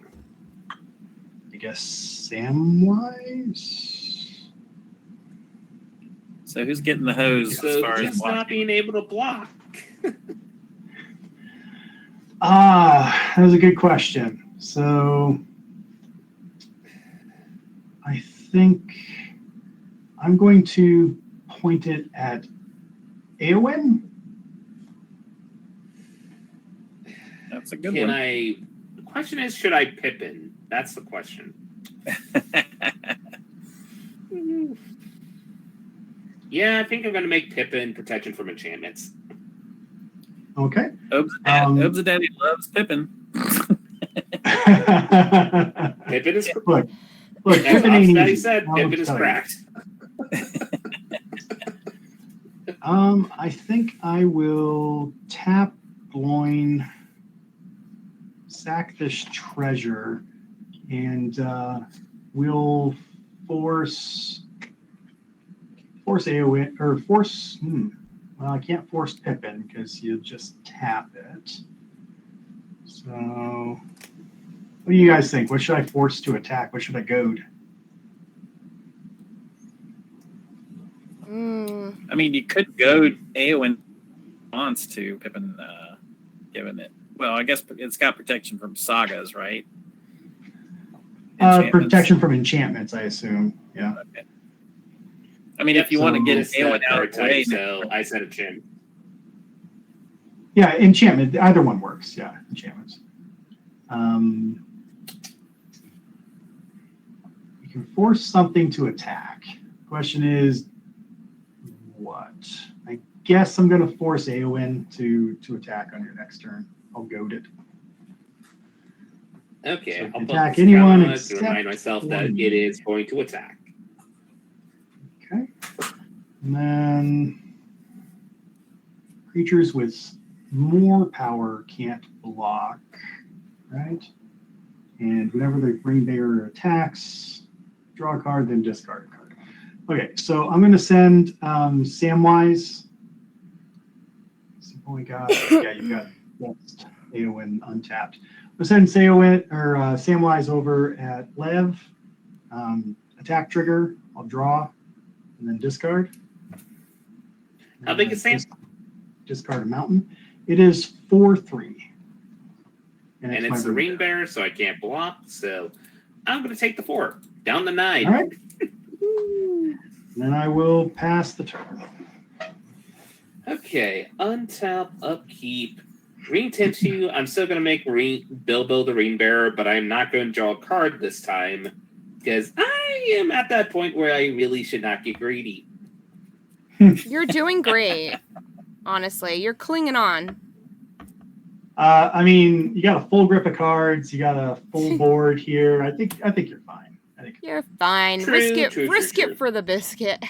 I guess, Samwise. So who's getting the hose as So far as just not blocking? being able to block. That was a good question. So I think I'm going to point it at Eowyn. That's a good Can one. I? The question is, should I Pippin? That's the question. Yeah, I think I'm going to make Pippin protection from enchantments. Okay. Obza Daddy loves Pippin. Pippin is Look, as Pippin ain't Daddy easy. said, I'll Pippin is tell you. cracked. I think I will tap Gloin, sack this treasure, and we'll force Eowyn, or force. Well, I can't force Pippin because you just tap it. So, what do you guys think? What should I force to attack? What should I goad? I mean, you could go Eowyn wants to Pippin, given it. Well, I guess it's got protection from sagas, right? Enchantments. Protection from enchantments, I assume. Yeah. Okay. I mean, if you want to get It's Eowyn out of the way, so I said a chin. Yeah, enchantment. Either one works. Yeah, enchantments. You can force something to attack. Question is, what? I guess I'm going to force Eowyn to attack on your next turn. I'll goad it. Okay, So I'll put attack this anyone down to except remind myself that one. it is going to attack. Okay. And then creatures with more power can't block, right? And whenever they bring their attacks, draw a card, then discard a card. Okay, so I'm going to send Samwise. So we got, yeah, you've got Eowyn untapped. We'll send Samwise over at Lev. Attack trigger. I'll draw and then discard. How big is Sam? Discard a mountain. It is 4/3. And it's the Rain Bearer, so I can't block. So I'm going to take the 4. Down to 9. All right. Then I will pass the turn. Okay. Untap, upkeep. Green Tissue. I'm still going to make Bilbo the Rain Bearer, but I'm not going to draw a card this time because I am at that point where I really should not get greedy. You're doing great. Honestly, you're clinging on. I mean, you got a full grip of cards. You got a full board here. I think you're fine. You're fine. Risk it for the biscuit.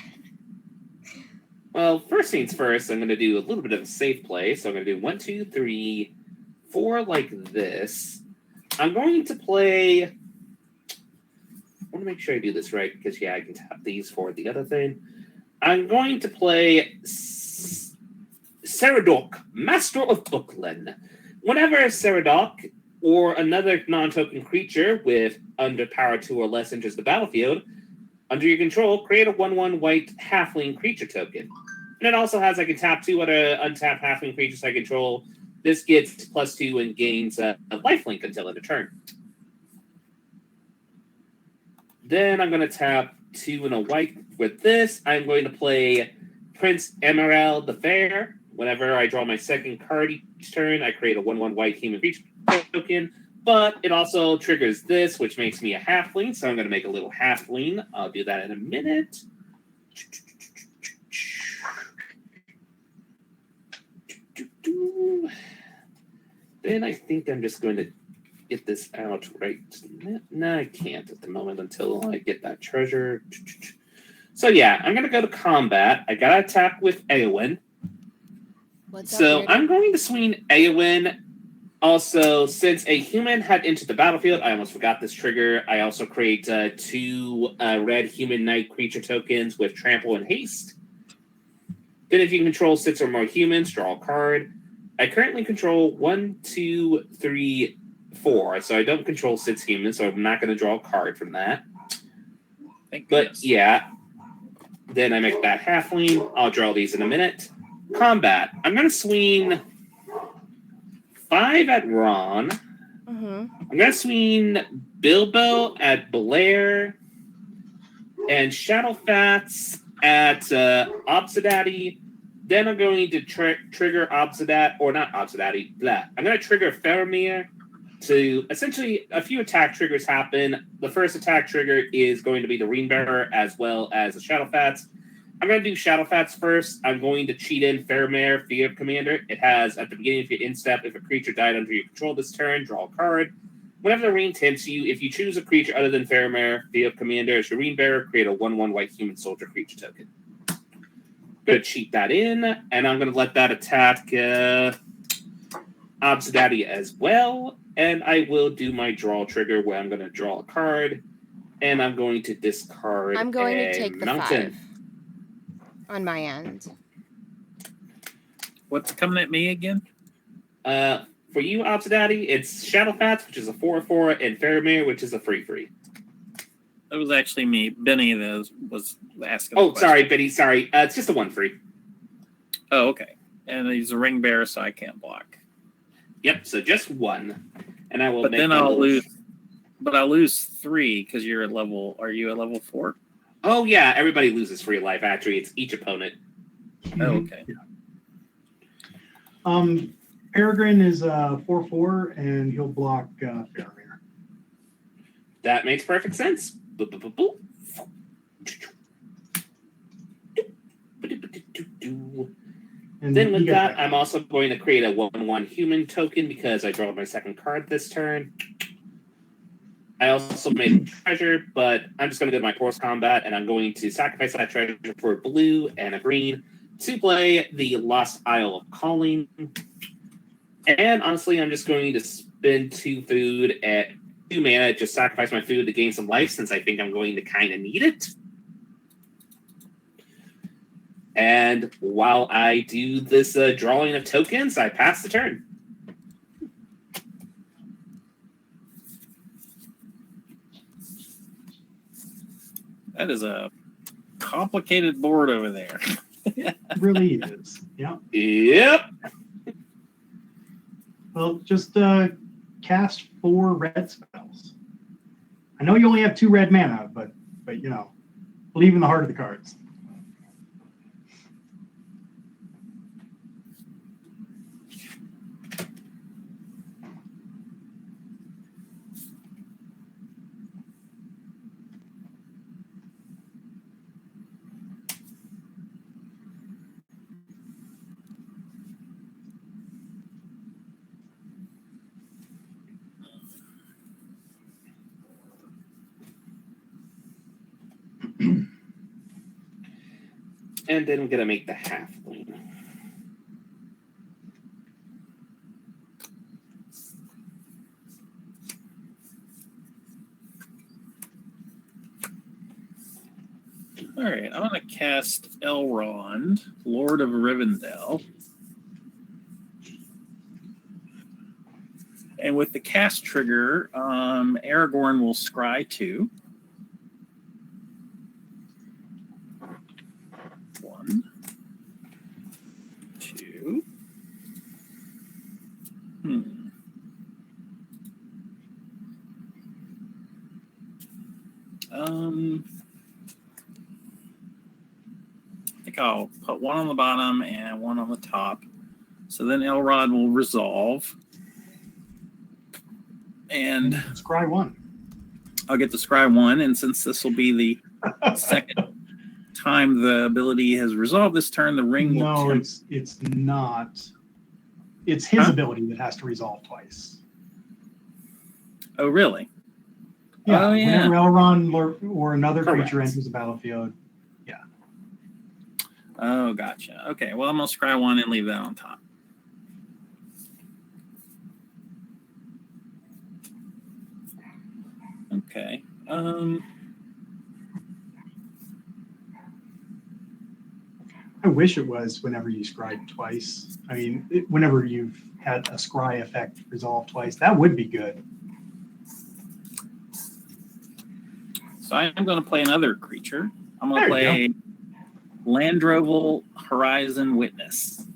Well, first things first, I'm going to do a little bit of a safe play. So I'm going to do 1, 2, 3, 4 like this. I'm going to play. I want to make sure I do this right because, yeah, I can tap these for the other thing. I'm going to play Ceradoc, Master of Bookland. Whenever Ceradoc or another non-token creature with under power 2 or less enters the battlefield, under your control, create a 1/1 white halfling creature token. And it also has, I can tap 2 other untapped halfling creatures I control. This gets +2 and gains a lifelink until end of turn. Then I'm going to tap 2 and a white with this. I'm going to play Prince Emerald the Fair. Whenever I draw my second card each turn, I create a 1/1 white human creature token. But it also triggers this, which makes me a halfling. So I'm going to make a little halfling. I'll do that in a minute. Then I think I'm just going to get this out right. No, I can't at the moment until I get that treasure. So yeah, I'm going to go to combat. I got to attack with Eowyn. So I'm going to swing Eowyn. Also, since a human had entered the battlefield, I almost forgot this trigger. I also create 2 red human knight creature tokens with trample and haste. Then if you control 6 or more humans, draw a card. I currently control 1, 2, 3, 4. So I don't control 6 humans, so I'm not going to draw a card from that. But yeah, then I make that halfling. I'll draw these in a minute. Combat. I'm going to swing 5 at Ron. Mm-hmm. I'm going to swing Bilbo at Blair and Shadowfats at Obsidati. Then I'm going to trigger Obsidat, or not Obsidati, blah. I'm going to trigger Faramir to essentially a few attack triggers happen. The first attack trigger is going to be the Rainbearer as well as the Shadowfats. I'm going to do Shadowfats first. I'm going to cheat in Faramir, Field Commander. It has, at the beginning of your instep, if a creature died under your control this turn, draw a card. Whenever the rain tempts you, if you choose a creature other than Faramir, Field Commander, as your Rainbearer, create a 1/1 white human soldier creature token. I'm going to cheat that in, and I'm going to let that attack Obsidati as well. And I will do my draw trigger where I'm going to draw a card, and I'm going to discard I'm going to take the mountain. 5 on my end. What's coming at me again? For you, Obsidati, it's Shadowfats, which is a 4/4, and Faramir, which is a 3/3. That was actually me. Benny that was asking. Oh, sorry, Benny. Sorry. It's just a 1/3. Oh, okay. And he's a ring bearer, so I can't block. Yep, so just 1. And I will But make then I'll lose. But I'll lose 3 because you're at level. Are you at level 4? Oh, yeah. Everybody loses free life. Actually, it's each opponent. Oh, okay. Yeah. Peregrine is 4/4, and he'll block Faramir. That makes perfect sense. Boop, boop, boop, boop. And Then with you get that, I'm also going to create a 1/1 human token because I draw my second card this turn. I also made a treasure, but I'm just going to go to my force combat, and I'm going to sacrifice that treasure for a blue and a green to play the Lost Isle of Calling. And honestly, I'm just going to spend 2 food at 2 mana, just sacrifice my food to gain some life since I think I'm going to kind of need it. And while I do this drawing of tokens, I pass the turn. That is a complicated board over there. It really is. Yeah. Yep. Well, just cast 4 red spells. I know you only have 2 red mana, but you know, believe in the heart of the cards. And then I'm gonna make the halfling. All right, I'm going to cast Elrond, Lord of Rivendell. And with the cast trigger, Aragorn will scry 2. 1, 2. I think I'll put 1 on the bottom and 1 on the top. So then Elrond will resolve. And Scry 1. I'll get to scry 1, and since this will be the second time the ability has resolved this turn, the ring will No, it's not. It's his ability that has to resolve twice. Oh, really? Yeah, Oh, yeah. whenever Elrond or another Correct. creature enters the battlefield. Yeah. Oh, gotcha. Okay, well, I'm going to scry 1 and leave that on top. Okay. I wish it was whenever you scry twice. I mean, whenever you've had a scry effect resolve twice, that would be good. So I'm going to play another creature. I'm going to There play Landroval Horizon Witness.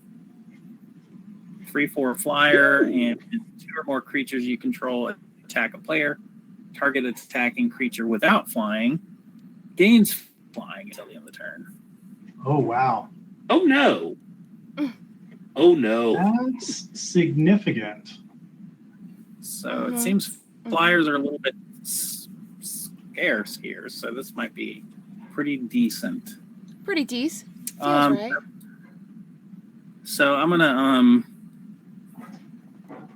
3/4 flyer, and 2 or more creatures you control attack a player. Target attacking creature without flying gains flying until the end of the turn. Oh, wow. Oh no. Oh no. That's significant. So it seems flyers are a little bit scarce here, so this might be pretty decent. Pretty decent. Feels right. So I'm gonna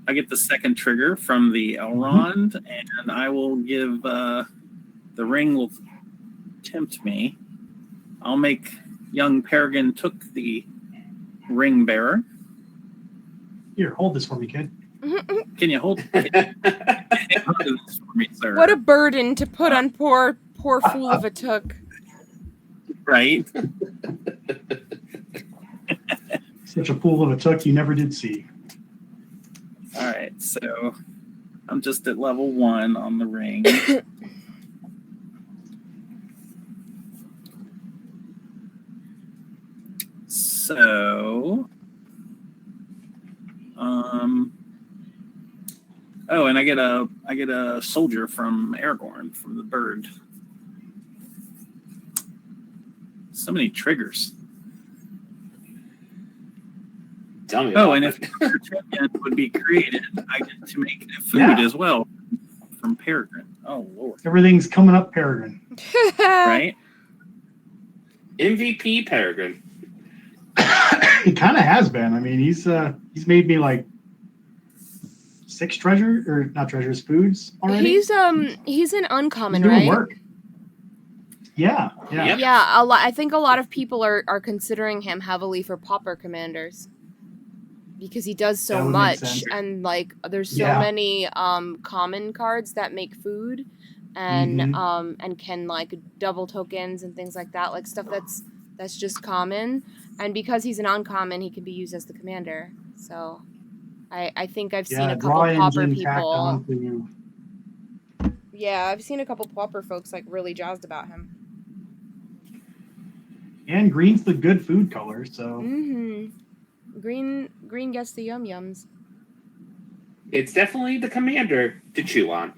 I get the second trigger from the Elrond, and I will give the ring will tempt me. I'll make young Peregrine took the ring bearer. Here, hold this for me, kid. Can you hold it for me, sir? What a burden to put on poor fool of a took. Right? Such a fool of a took you never did see. All right, so I'm just at level 1 on the ring. So, oh, and I get a soldier from Aragorn from the bird. So many triggers. Tell me. Oh, and if a champion would be created, I get to make food as well from Peregrine. Oh Lord! Everything's coming up, Peregrine. Right? MVP Peregrine. He kind of has been. I mean, he's made me like 6 foods already. He's an uncommon, He's doing right? work. Yeah. Yep. Yeah, I think a lot of people are considering him heavily for pauper commanders because he does so That would make much, sense. and like there's so many common cards that make food and and can like double tokens and things like that, like stuff that's just common. And because he's an uncommon, he can be used as the commander. So I think I've seen a couple pauper people. Yeah, I've seen a couple pauper folks like really jazzed about him. And green's the good food color, so Green gets the yum yums. It's definitely the commander to chew on.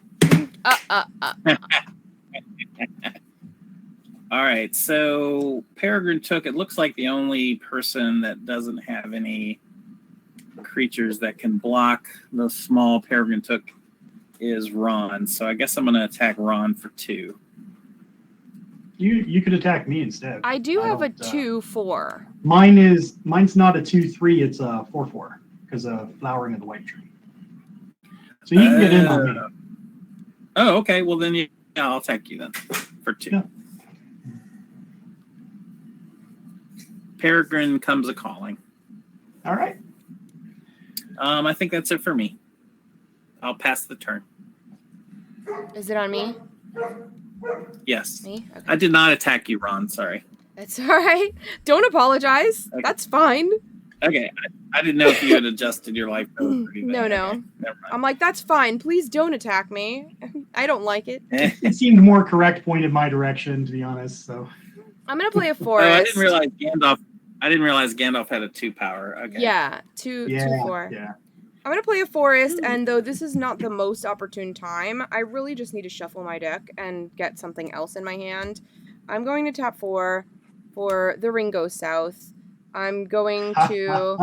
All right, so Peregrine took. It looks like the only person that doesn't have any creatures that can block the small Peregrine took is Ron. So I guess I'm going to attack Ron for 2. you could attack me instead. I do have a don't, 2/4. Mine's not a 2/3. It's a 4/4 because of flowering of the white tree. So you can get in on me. Oh, okay. Well, then yeah, I'll attack you then for 2. Yeah. Peregrine comes a calling. All right. I think that's it for me. I'll pass the turn. Is it on me? Yes. Me? Okay. I did not attack you, Ron. Sorry. It's all right. Don't apologize. Okay. That's fine. Okay. I didn't know if you had adjusted your life. No. Okay. Never mind. I'm like, that's fine. Please don't attack me. I don't like it. It seemed more correct pointed my direction, to be honest. So I'm gonna play a Oh, forest. I didn't realize Gandalf had a 2 power. Okay. Yeah, 2/4. Yeah. I'm gonna play a forest, and though this is not the most opportune time, I really just need to shuffle my deck and get something else in my hand. I'm going to tap 4 for the ring goes south. I'm going to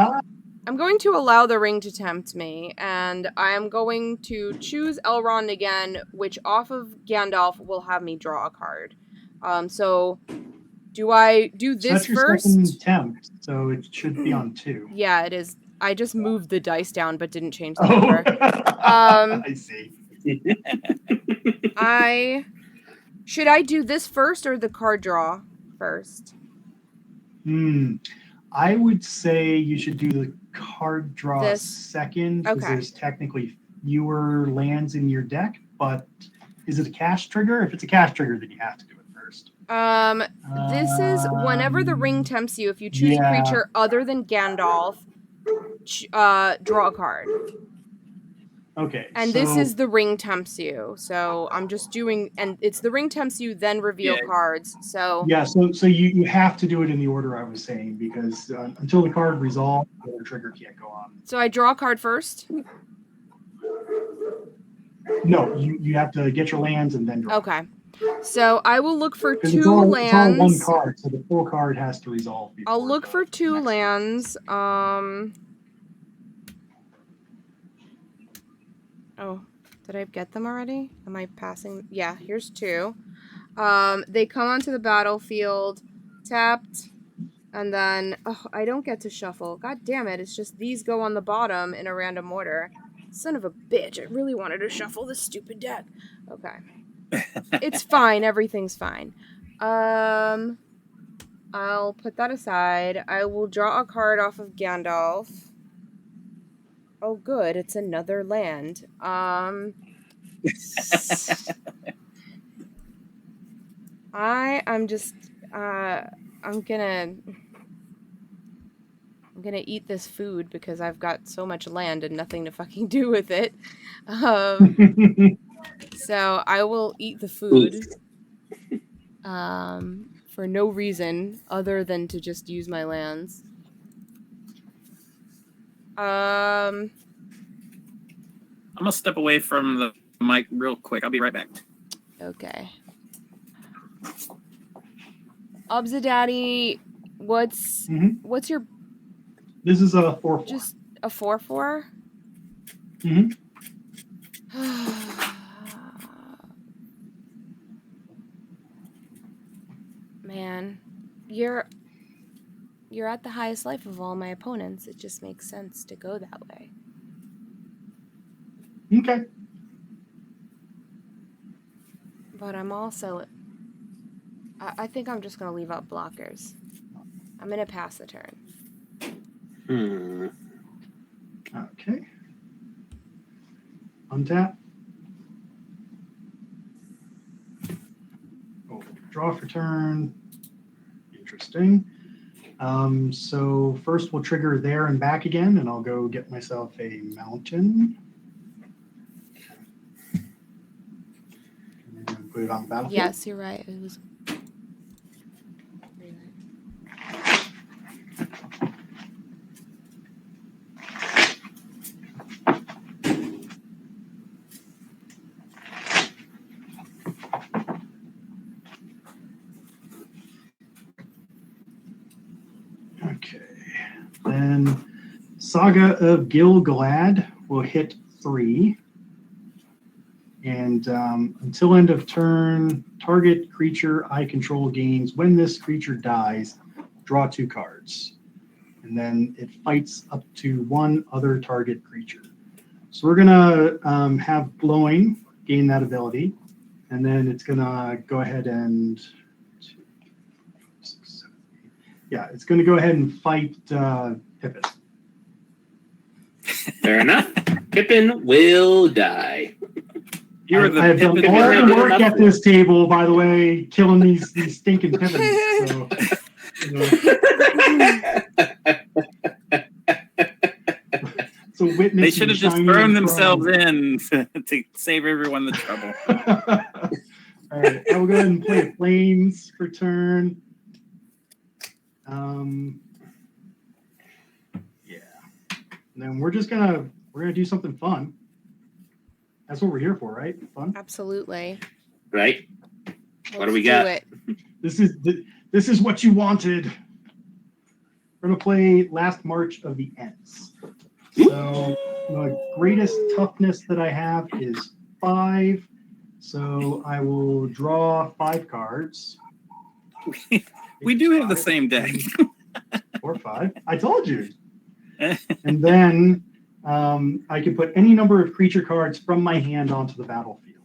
allow the ring to tempt me, and I am going to choose Elrond again, which off of Gandalf will have me draw a card. So do I do So this that's your first? second attempt, so it should be on 2. Yeah, it is. I just moved the dice down, but didn't change the Oh, number. I see. Should I do this first or the card draw first? I would say you should do the card draw This. second, because Okay. there's technically fewer lands in your deck, but is it a cast trigger? If it's a cast trigger, then you have to do it first. This is whenever the ring tempts you, if you choose a creature other than Gandalf, draw a card. Okay. And this is the ring tempts you. So I'm just doing, and it's the ring tempts you, then reveal cards. So yeah. So you have to do it in the order I was saying, because until the card resolves, the trigger can't go on. So I draw a card first. No, you have to get your lands and then draw. Okay. So I will look for 2 It's all lands. one card, so the full card has to resolve. I'll look for 2 lands. Oh, did I get them already? Am I passing? Yeah, here's 2. They come onto the battlefield, tapped, and then I don't get to shuffle. God damn it! It's just these go on the bottom in a random order. Son of a bitch! I really wanted to shuffle this stupid deck. Okay. It's fine. Everything's fine. I'll put that aside. I will draw a card off of Gandalf. Oh, good. It's another land. I'm gonna eat this food because I've got so much land and nothing to fucking do with it. So I will eat the food for no reason other than to just use my lands. I'm gonna step away from the mic real quick. I'll be right back. Okay. Obzadaddy, what's your... This is a 4/4. Just a 4/4? Mm-hmm. Man, you're at the highest life of all my opponents. It just makes sense to go that way. Okay. But I'm also... I think I'm just going to leave out blockers. I'm going to pass the turn. Okay. Untap. Oh, draw for turn. Interesting. So first we'll trigger there and back again, and I'll go get myself a mountain. And put it on the battlefield. Yes, you're right. It was... Okay. Then Saga of Gil-galad will hit 3. And until end of turn, target creature I control gains. When this creature dies, draw 2 cards. And then it fights up to 1 other target creature. So we're going to have Blowing gain that ability. And then it's going to go ahead and... Yeah, it's going to go ahead and fight Pippin. Fair enough. Pippin will die. You're the I've done Pippin all you're the not work enough at for. this table, by the way, killing these stinking Pippins. So, you know. So witness They should have just shining thrown in themselves front in to save everyone the trouble. All right, I will go ahead and play Flames for turn. Yeah, and then we're gonna do something fun. That's what we're here for, right? Fun. Absolutely. Right? What do we Let's got? it. This is what you wanted. We're gonna play Last March of the Ents. So the greatest toughness that I have is 5. So I will draw 5 cards. We do have the same deck. 4 or 5. I told you. And then I can put any number of creature cards from my hand onto the battlefield.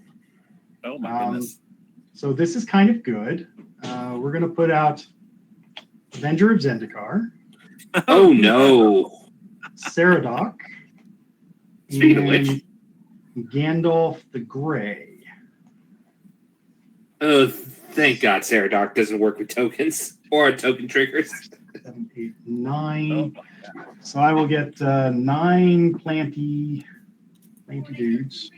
Oh my goodness. So this is kind of good. We're going to put out Avenger of Zendikar, Oh no. Saradoc, Speaking of which. and Gandalf the Grey. Oh, thank God Saradoc doesn't work with tokens or token triggers. 7, 8, 9. Oh my God. So I will get 9 planty dudes.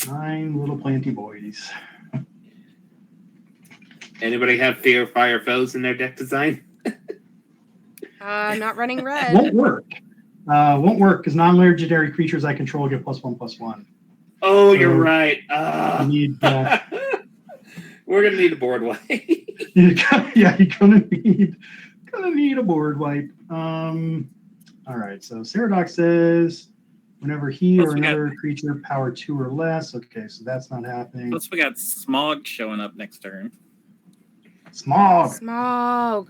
Nine little planty boys. Anybody have Fear of Fire Foes in their deck design? Not running red. Won't work. Won't work because non-legendary creatures I control get +1/+1. Oh, So, you're right. I need. We're gonna need a board wipe. You're gonna need a board wipe. All right. So Saradoc says whenever he Plus or we got- another creature power 2 or less. Okay, so that's not happening. Plus, we got Smog showing up next turn. Smog. Smog.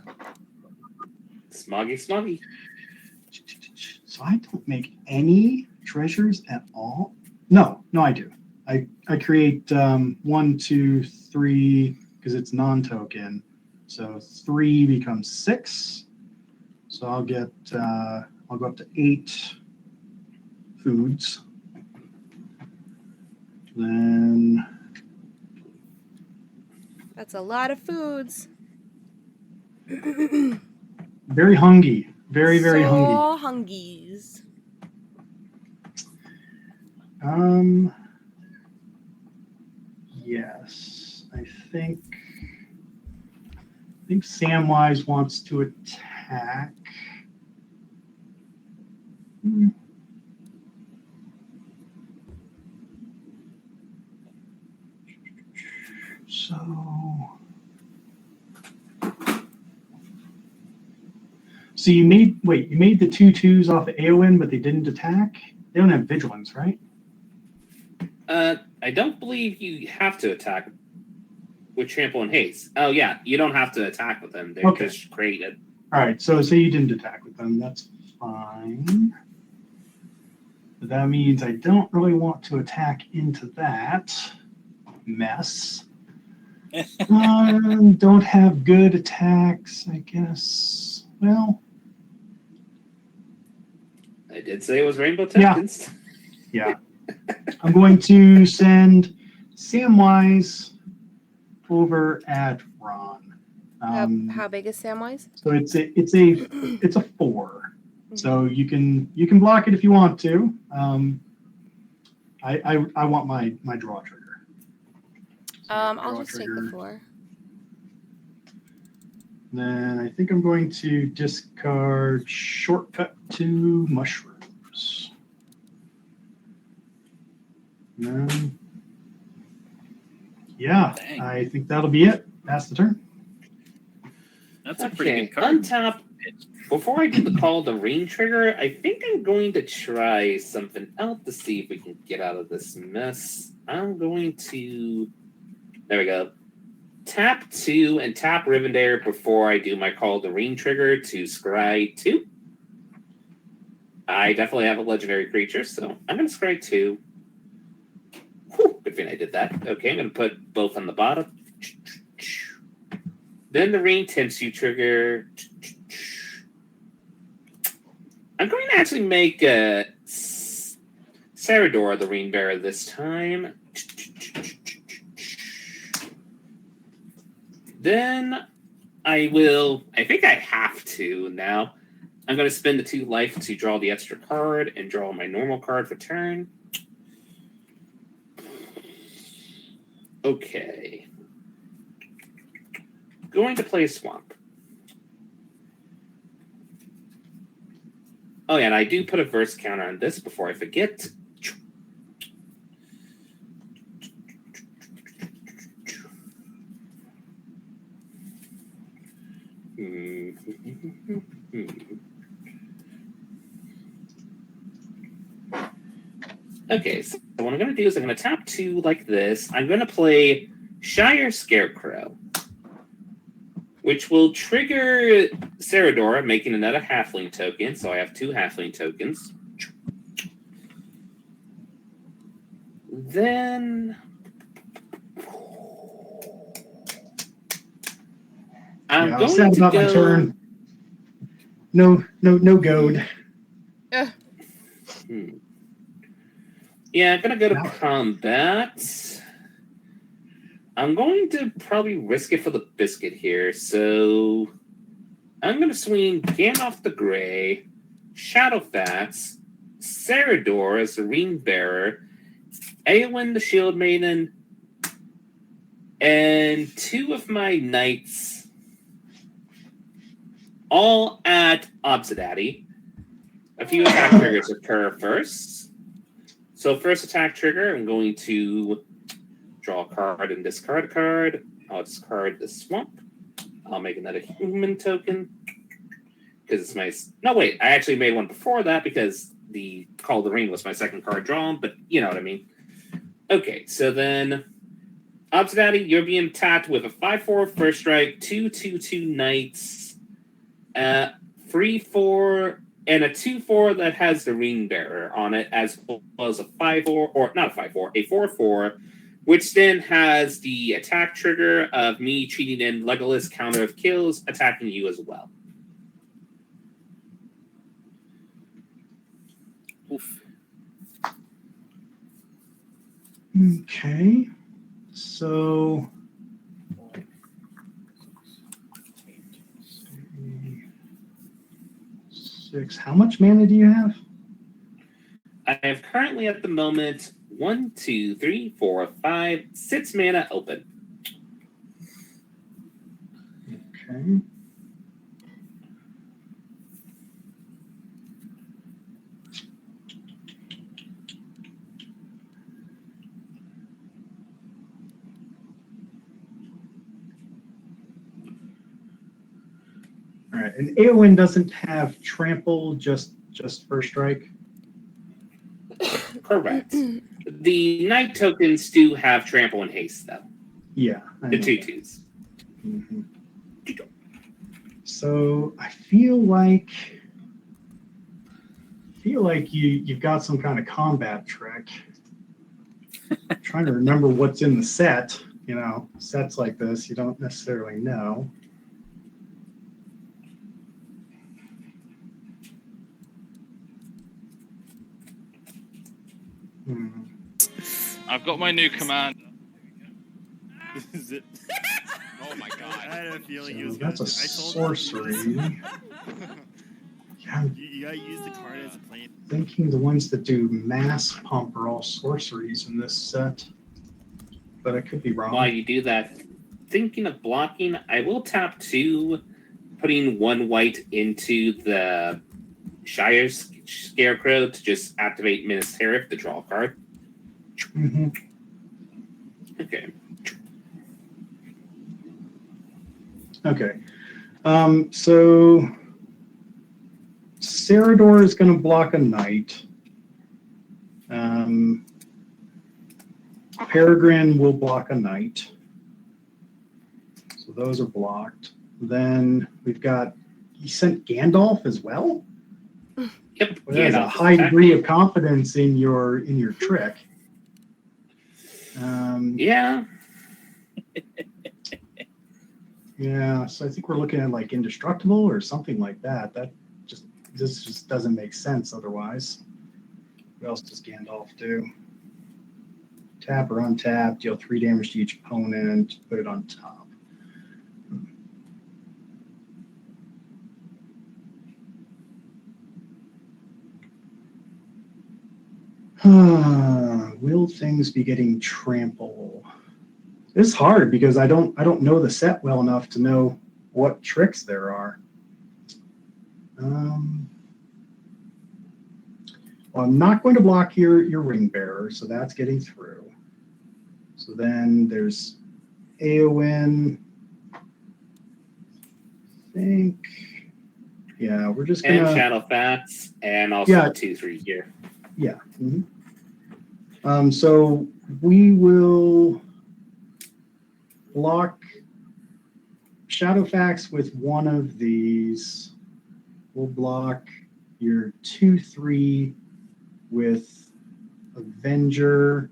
Smoggy. So I don't make any treasures at all. No, I do. I create 1, 2, 3 because it's non-token. So 3 becomes 6. So I'll go up to 8 foods. Then That's a lot of foods. very hungry. Very hungry. So hungies. Yes, I think Samwise wants to attack. So you made the 2/2s off of Eowyn, but they didn't attack? They don't have vigilance, right? I don't believe you have to attack with Trample and Haste. Oh yeah, you don't have to attack with them. They're Okay. just created. All right, so you didn't attack with them. That's fine. But that means I don't really want to attack into that mess. Don't have good attacks, I guess. Well, I did say it was Rainbow Yeah. Tokens. yeah. I'm going to send Samwise over at Ron. How big is Samwise? So it's a 4. So you can block it if you want to. I want my draw trigger. So I'll draw just take trigger. the 4. Then I think I'm going to discard Shortcut to Mushrooms. And then Yeah, Dang. I think that'll be it. Pass the turn. That's a pretty Okay, good card. untap. Before I do the call the ring trigger, I think I'm going to try something else to see if we can get out of this mess. I'm going to. There we go. Tap 2 and tap Rivendare before I do my call the ring trigger to scry 2. I definitely have a legendary creature, so I'm going to scry 2. Whew, good thing I did that. Okay, I'm going to put both on the bottom. Then the ring Tensu trigger. I'm going to actually make Sarador the ring bearer this time. Then I think I have to now. I'm going to spend the 2 life to draw the extra card and draw my normal card for turn. Okay. Going to play Swamp. Oh, yeah, and I do put a verse counter on this before I forget. Okay, so what I'm going to do is I'm going to tap 2 like this. I'm going to play Shire Scarecrow, which will trigger Sarador, making another halfling token. So I have 2 halfling tokens. Then I'm Yeah, going sad to about go. my turn. No goad. Yeah, I'm gonna go to Now- combat. I'm going to probably risk it for the biscuit here, so I'm gonna swing Gandalf the Grey, Shadowfax, Sarador as the ring bearer, Eowyn the Shield Maiden, and 2 of my knights, all at Obsidati. A few attack triggers occur first. So first attack trigger, I'm going to draw a card and discard a card. I'll discard the Swamp. I'll make another human token. Because it's my... No, wait. I actually made one before that because the Call of the Ring was my second card drawn. But you know what I mean. Okay, so then... Obsidati, you're being tapped with a 5/4 first strike, 2/2/2 knights, 3/4... and a 2/4 that has the ring bearer on it, as well as a 5/4, or not a 5/4, a 4/4, which then has the attack trigger of me cheating in Legolas counter of kills, attacking you as well. Oof. Okay. So 6. How much mana do you have? I have currently at the moment 1, 2, 3, 4, 5, 6 mana open. Okay. All right, and Eowyn doesn't have trample, just first strike. Correct. The knight tokens do have trample and haste, though. Yeah, I The know 2/2s. that. Mhm. So I feel like you've got some kind of combat trick. I'm trying to remember what's in the set. You know, sets like this, you don't necessarily know. I've got my new commander. Is it? Oh my god. I had a feeling he So was that's a gonna do- I told him sorcery. Yeah, I'm you gotta use the card as a plane. thinking the ones that do mass pump are all sorceries in this set, but I could be wrong. While you do that, thinking of blocking, I will tap 2, putting 1 white into the Shire Scarecrow to just activate Minas Tirith to draw a card. Mhm. Okay. Okay. So Cerador is going to block a knight. Peregrine will block a knight. So those are blocked. Then we've got, you sent Gandalf as well? Yep. Well, there's a Gandalf is high attacking. degree of confidence in your trick. Yeah. Yeah, so I think we're looking at like indestructible or something like that. This just doesn't make sense otherwise. What else does Gandalf do? Tap or untap, deal 3 damage to each opponent, put it on top. Will things be getting trample? It's hard because I don't know the set well enough to know what tricks there are. Well, I'm not going to block your ring bearer, so that's getting through. So then there's Aowen. I think, yeah, we're just gonna. And Shadowfax, and also Yeah. 2/3 here. Yeah. So we will block Shadowfax with one of these. We'll block your 2/3 with Avenger.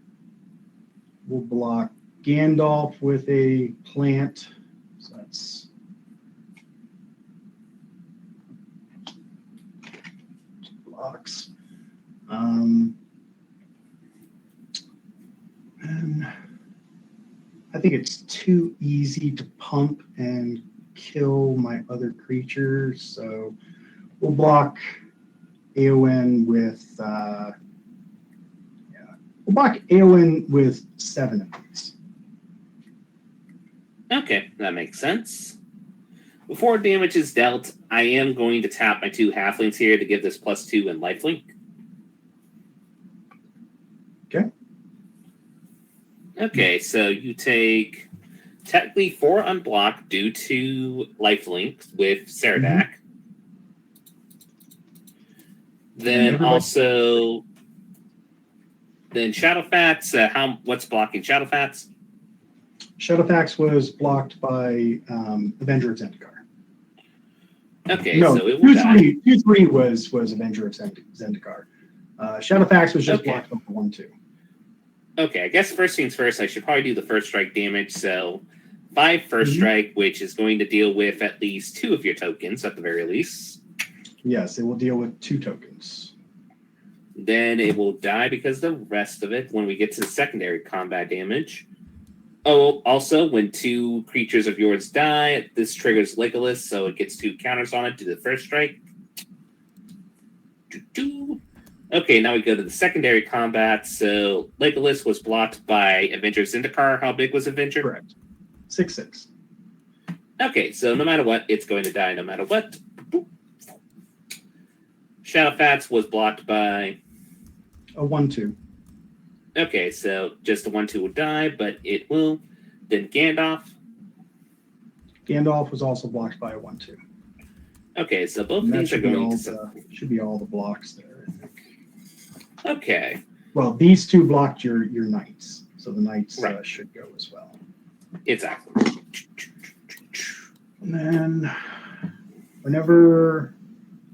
We'll block Gandalf with a plant. So that's blocks. And I think it's too easy to pump and kill my other creatures, so we'll block Aowen with we'll block Aowen with 7 of these. Okay, that makes sense. Before damage is dealt, I am going to tap my 2 halflings here to give this +2 in lifelink. Okay. Okay, so you take technically 4 unblocked due to lifelink with Saradak. Then also, then Shadowfax. What's blocking Shadowfax? Shadowfax was blocked by Avenger of Zendikar. Okay, No, so it will die. 2/3 was Avenger of Zendikar. Shadowfax was just Okay. blocked over 1/2. Okay, I guess first things first, I should probably do the first strike damage. So 5 first strike, which is going to deal with at least 2 of your tokens at the very least. Yes, it will deal with 2 tokens. Then it will die because the rest of it when we get to the secondary combat damage. Oh, also, when 2 creatures of yours die, this triggers Legolas, so it gets 2 counters on it to the first strike. Okay, now we go to the secondary combat. So Legolas was blocked by Avenger Zendikar. How big was Avenger? Correct. 6/6. Okay, so no matter what, it's going to die no matter what. Shadowfax was blocked by A 1/2. Okay, so just the 1/2 will die, but it will. Then Gandalf. Gandalf was also blocked by a 1/2. Okay, so both And that these are should be going all to. should be all the blocks there, I think. Okay. Well, these 2 blocked your knights, so the knights Right. should go as well. Exactly. And then, whenever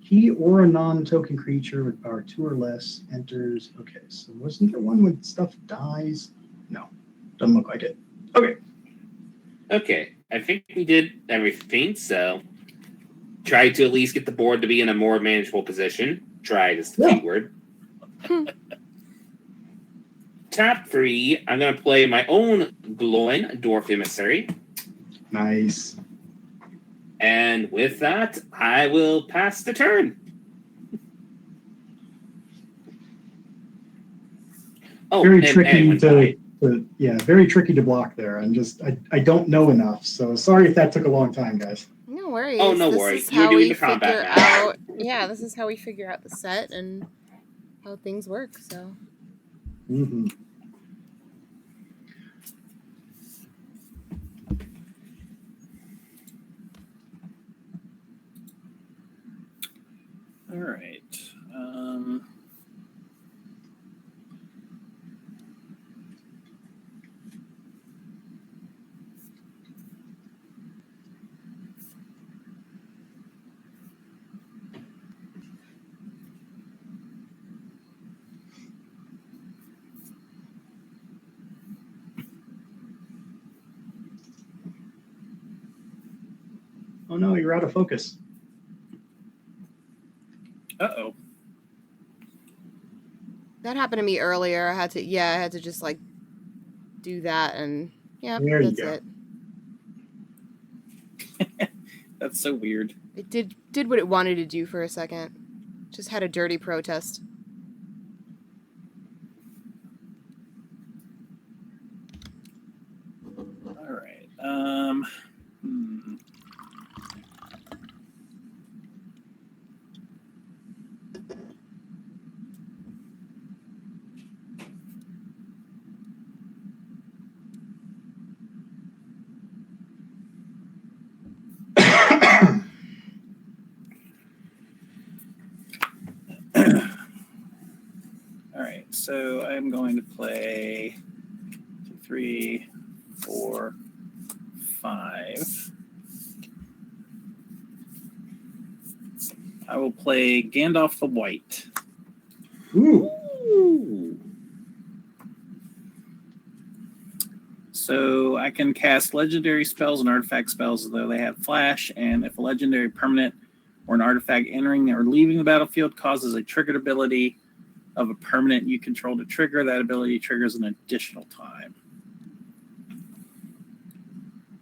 he or a non-token creature with power 2 or less enters. Okay, so wasn't there one when stuff dies? No, doesn't look like it. Okay. Okay, I think we did everything, so try to at least get the board to be in a more manageable position. Tried is the key word. Tap 3, I'm going to play my own glowing Dwarf Emissary. Nice. And with that, I will pass the turn. Oh, Very and tricky sorry. very tricky to block there. I don't know enough, so sorry if that took a long time, guys. No worries. Oh, no this worries. Is You're how doing we the combat figure now. out. Yeah, this is how we figure out the set and how things work. So. Mm-hmm. All right. Oh no, you're out of focus. Uh-oh. That happened to me earlier. I had to just like do that, and yeah, There you that's go. it. That's so weird. It did what it wanted to do for a second. Just had a dirty protest. All right. All right. So I'm going to play 2, 3, 4, 5. I will play Gandalf the White. Ooh. So I can cast legendary spells and artifact spells as though they have flash, and if a legendary permanent or an artifact entering or leaving the battlefield causes a triggered ability of a permanent you control to trigger, that ability triggers an additional time.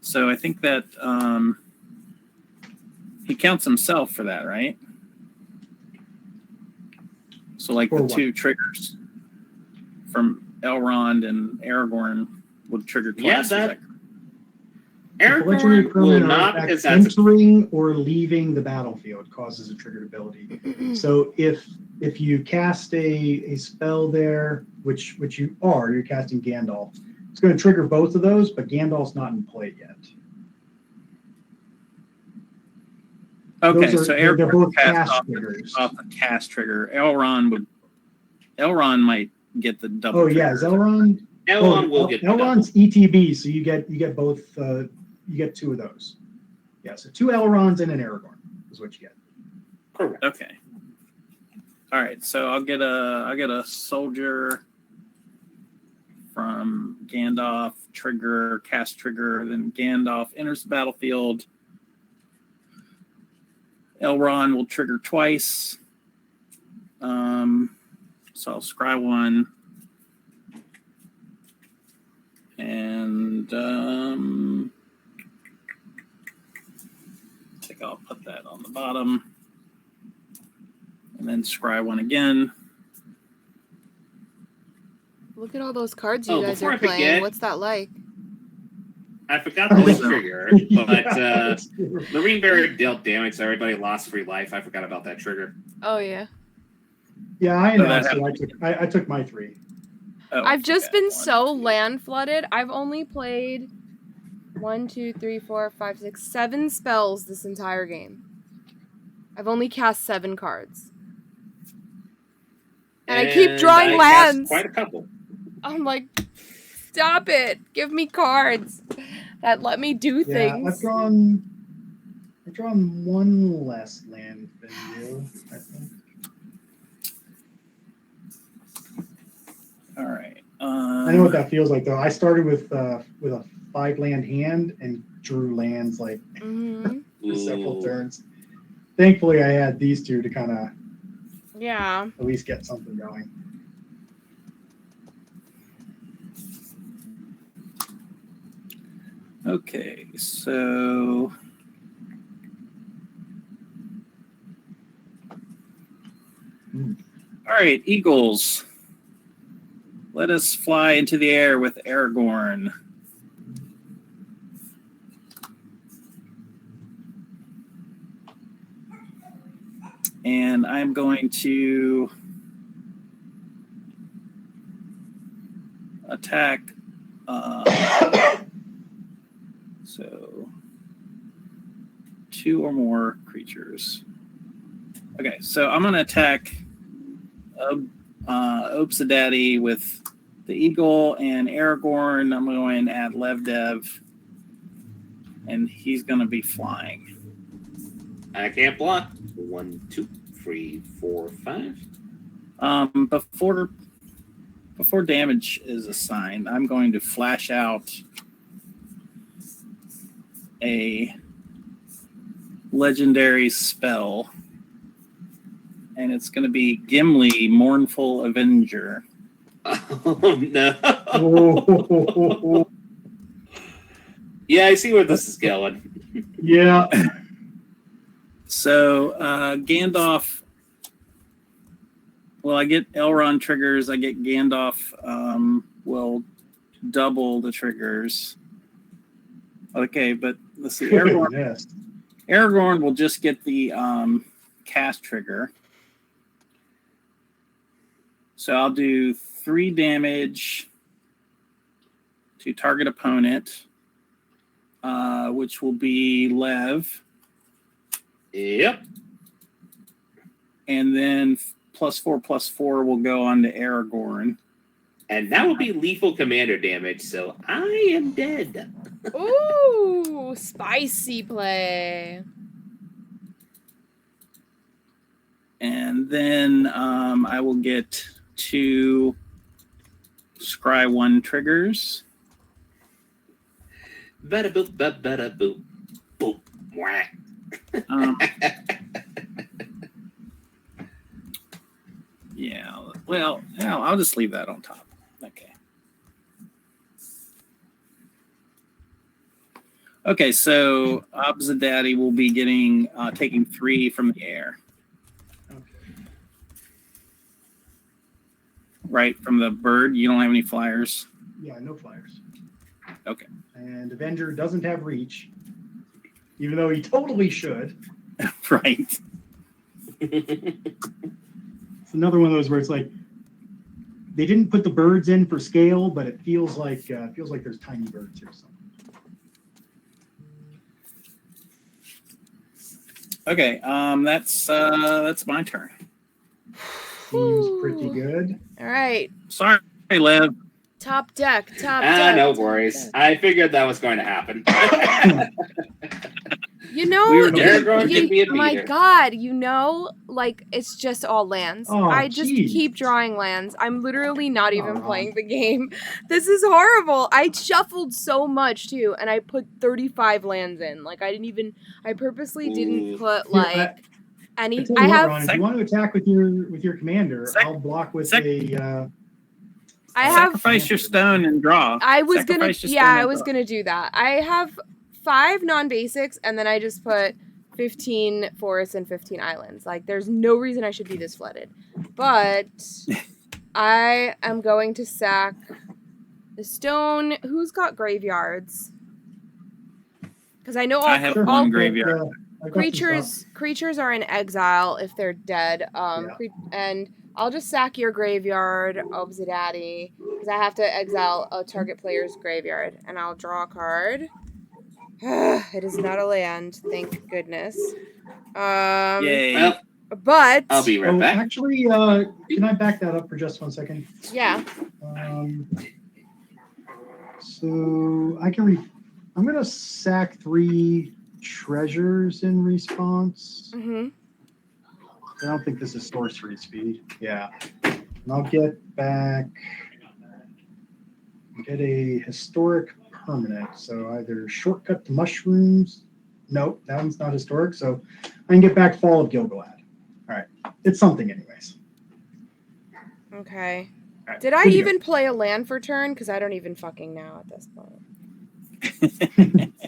So I think that he counts himself for that, right? So like For the what? 2 triggers from Elrond and Aragorn would trigger twice. Yeah, Is that If a legendary Aragorn will permanent not, artifact because that's entering or leaving the battlefield causes a triggered ability. So if you cast a spell there, which you're casting Gandalf, it's going to trigger both of those, but Gandalf's not in play yet. okay? Those are- So they're Aragorn both cast cast triggers. off the cast trigger. Elrond might get the double. Oh yeah, trigger. Elrond. Elrond will get the double. Elrond's ETB, so you get both. You get 2 of those. Yeah, so 2 Elronds and an Aragorn is what you get. Correct. Okay. All right, so I'll get a soldier from Gandalf, trigger, cast trigger, then Gandalf enters the battlefield. Elrond will trigger twice. So I'll scry 1. And I think I'll put that on the bottom. And then scry 1 again. Look at all those cards you guys before are I playing. forget- What's that like? I forgot the Yeah. trigger, but Marine Barrier dealt damage, so everybody lost free life. I forgot about that trigger. Oh yeah. Yeah, I So that announced it. I took my 3. Oh, I've just okay. been 1, so 2. land flooded. I've only played 1, 2, 3, 4, 5, 6, 7 spells this entire game. I've only cast 7 cards. And I keep drawing I cast lands. quite a couple. I'm like, stop it. Give me cards that let me do Yeah, things. I've drawn 1 less land than you, I think. All right. I know what that feels like though. I started with a 5 land hand and drew lands like Mm-hmm. for several Ooh. turns. Thankfully, I had these 2 to kind of Yeah. at least get something going. Okay, so all right, Eagles. Let us fly into the air with Aragorn. And I'm going to attack. So 2 or more creatures. Okay, so I'm going to attack Obsidian with the Eagle and Aragorn. I'm going to add Levdev, and he's going to be flying. I can't block. 1, 2, 3, 4, 5. Before damage is assigned, I'm going to flash out a legendary spell, and it's going to be Gimli, Mournful Avenger. Oh no! Oh, Yeah, I see where this is going. yeah. So Gandalf. Well, I get Elrond triggers. I get Gandalf will double the triggers. Okay, but let's see. Aragorn, Yes. Aragorn will just get the cast trigger. So I'll do 3 damage to target opponent, which will be Lev. Yep. And then +4/+4 will go on to Aragorn. And that will be lethal commander damage, so I am dead. Ooh, spicy play. And then I will get 2 Scry 1 triggers. Bada boop, bada boop, boop, whack. Yeah, well, I'll just leave that on top. Okay. Okay, so Obsidian will be getting taking 3 from the air. Okay. Right, from the bird. You don't have any flyers. Yeah, no flyers. Okay. And Avenger doesn't have reach, even though he totally should. Right. It's another one of those where it's like they didn't put the birds in for scale, but it feels like there's tiny birds or something. Okay, that's my turn. Seems pretty good. All right. Sorry, Lev. Top deck. Top deck. No worries. I figured that was going to happen. You know, We were Aragorn can be a my beater. God, you know, like it's just all lands. Oh, I just geez. keep drawing lands. I'm literally not even Aw. playing the game. This is horrible. I shuffled so much too, and I put 35 lands in. Like I purposely didn't Ooh. put Here, like any. tell I you what, have Ron, if you want to attack with your commander, Sec- I'll block with sec- a. I have Sacrifice your stone and draw. I was gonna Sacrifice your yeah, stone I and was draw. gonna do that. I have 5 non-basics, and then I just put 15 forests and 15 islands. Like, there's no reason I should be this flooded. But I am going to sack the stone. Who's got graveyards? Because I know I have all one graveyard. I've got some stuff. creatures are in exile if they're dead. And I'll just sack your graveyard, Obsidian, because I have to exile a target player's graveyard, and I'll draw a card. It is not a land, thank goodness. Yay. Well, But I'll be right Oh, back. actually, can I back that up for just 1 second? yeah, So I'm gonna sack 3 treasures in response. mm-hmm. I don't think this is sorcery speed. Yeah, and I'll get a historic permanent. So either shortcut to mushrooms. Nope, that one's not historic. So I can get back Fall of Gilgalad. All right, it's something, anyways. Okay. All right, Did I good to go. even play a land for turn? Because I don't even fucking know at this point.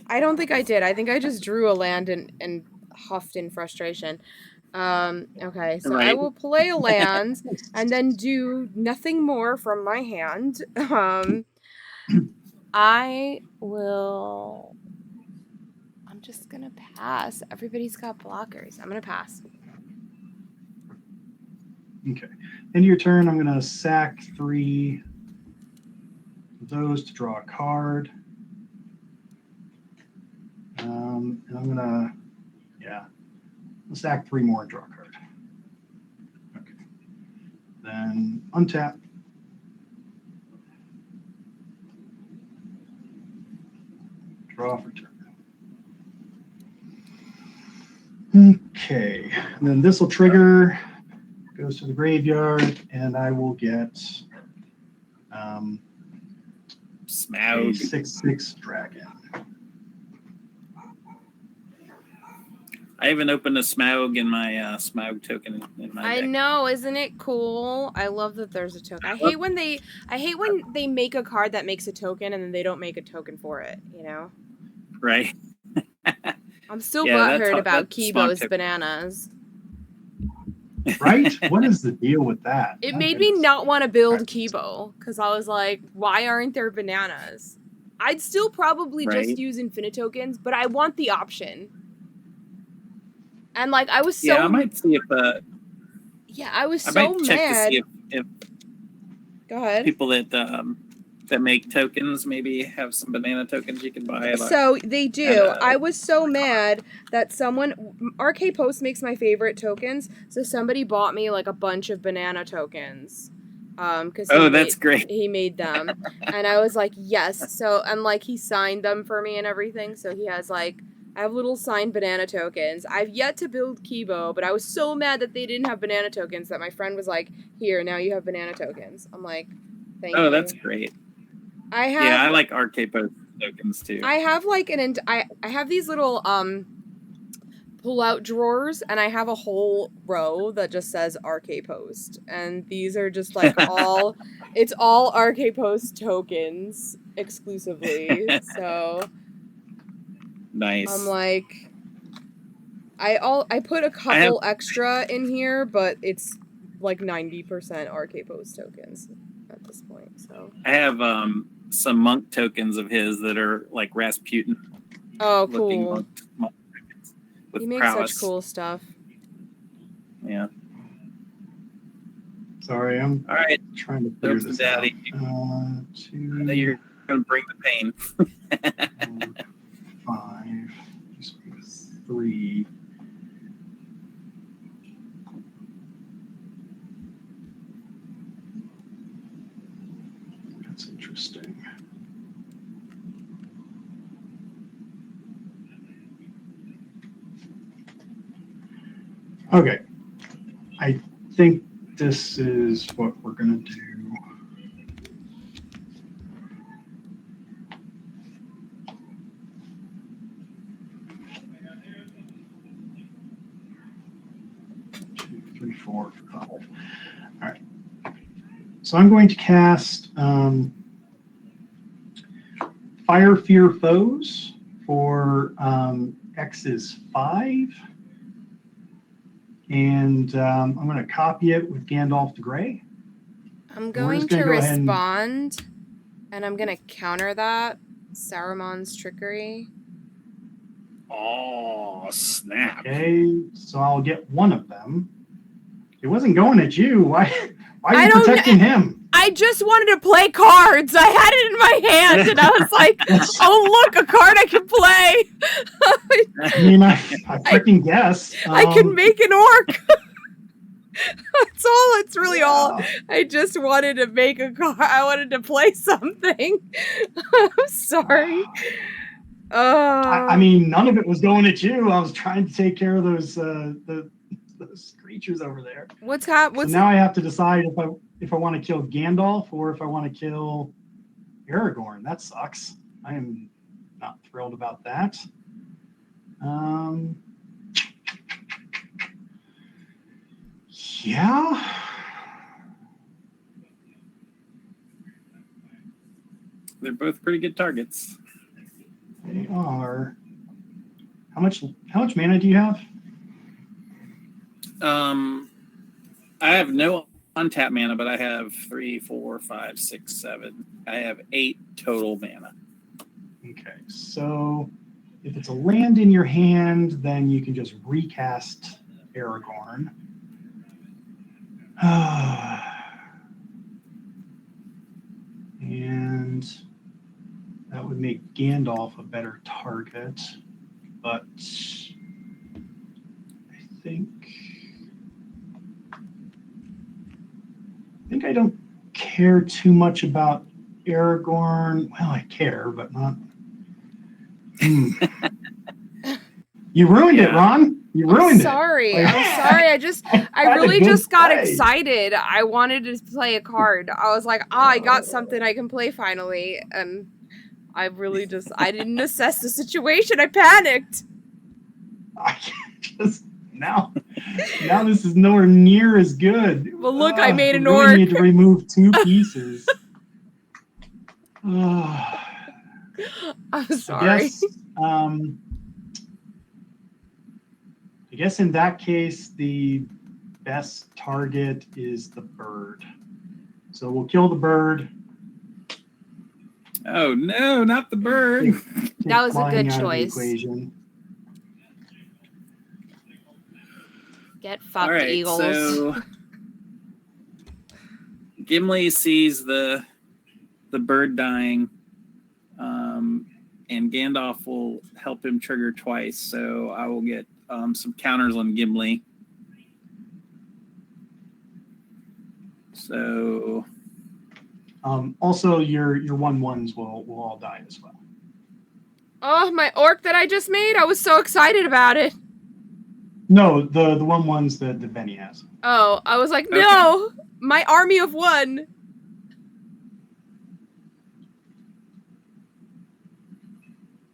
I don't think I did. I think I just drew a land and huffed in frustration. Okay, so I Right. will play a land and then do nothing more from my hand. I'm just gonna pass. Everybody's got blockers. I'm gonna pass. Okay. End of your turn, I'm going to sack 3 of those to draw a card. And I'm going to, I'll sack 3 more and draw a card. then untap. Draw for turn. Okay, and then this will trigger, goes to the graveyard, and I will get a Smaug. 6/6 dragon. I haven't opened a Smaug in my Smaug token in my I deck. know, isn't it cool? I love that there's a token. I hate when they make a card that makes a token and then they don't make a token for it, you know? Right. I'm still Yeah, butthurt about that's Smaug Kibo's token. bananas. Right? What is the deal with that? It My made me goodness. not want to build Kibo because I was like, why aren't there bananas? I'd still probably Right. just use infinite tokens, but I want the option. And like I was so Yeah, I might see if I was I so might check to mad. see if Go ahead. people that make tokens maybe have some banana tokens you can buy. Like, So they do. and, I was so mad that someone RK Post makes my favorite tokens, so somebody bought me like a bunch of banana tokens. Because that's great. He made them, and I was like, yes. So and like he signed them for me and everything. So he has like I have little signed banana tokens. I've yet to build Kibo, but I was so mad that they didn't have banana tokens that my friend was like, here, now you have banana tokens. I'm like, thank you. Oh, that's great. I have. Yeah, I like RK Post tokens too. I have like I have these little pull-out drawers, and I have a whole row that just says RK Post, and these are just like it's all RK Post tokens exclusively. So Nice. I'm like, I put a couple extra in here, but it's like 90% RK Post tokens at this point. So I have some monk tokens of his that are like Rasputin. Oh, looking cool. monk tokens with He makes prowess. such cool stuff. Yeah. Sorry, I'm All right. trying to figure Oops, this Daddy. out. I know you're going to bring the pain. 5, 3. That's interesting. Okay. I think this is what we're going to do. Two, 3, 4, 5. All right. So I'm going to cast Fire Fear Foes for X is 5. And I'm going to copy it with Gandalf the Grey. I'm going to respond, and I'm going to counter that. Saruman's Trickery. Oh, snap. Okay, so I'll get one of them. It wasn't going at you. Why are you protecting him? I just wanted to play cards. I had it in my hand, and I was like, oh, look, a card I can play. I mean, I freaking guess. I can make an orc. That's all. It's really all. I just wanted to make a card. I wanted to play something. I'm sorry. I mean, none of it was going at you. I was trying to take care of those those creatures over there. What's happening? So now I have to decide if I want to kill Gandalf or if I want to kill Aragorn. That sucks. I am not thrilled about that. Yeah. They're both pretty good targets. They are. How much mana do you have? I have no untapped mana, but I have 3, 4, 5, 6, 7. I have 8 total mana. Okay, so if it's a land in your hand, then you can just recast Aragorn. And that would make Gandalf a better target, but I think think I don't care too much about Aragorn. Well, I care, but not. You ruined it, Ron. You ruined it. Sorry. Like, I'm sorry. I had a really good just got play. excited. I wanted to play a card. I was like, I got something I can play finally. And I really I didn't assess the situation. I panicked. I just now this is nowhere near as good. Well, look, I made an really orc. need to remove 2 pieces. I'm sorry. I guess in that case, the best target is the bird. So we'll kill the bird. Oh no, not the bird. That was a flying good out of the choice. equation. Get fucked, All right, Eagles. so Gimli sees the bird dying, and Gandalf will help him trigger twice. So I will get some counters on Gimli. So Also, your 1/1s will all die as well. Oh, my orc that I just made. I was so excited about it. No, the 1/1s that Benny has. Oh, I was like, no, my army of 1.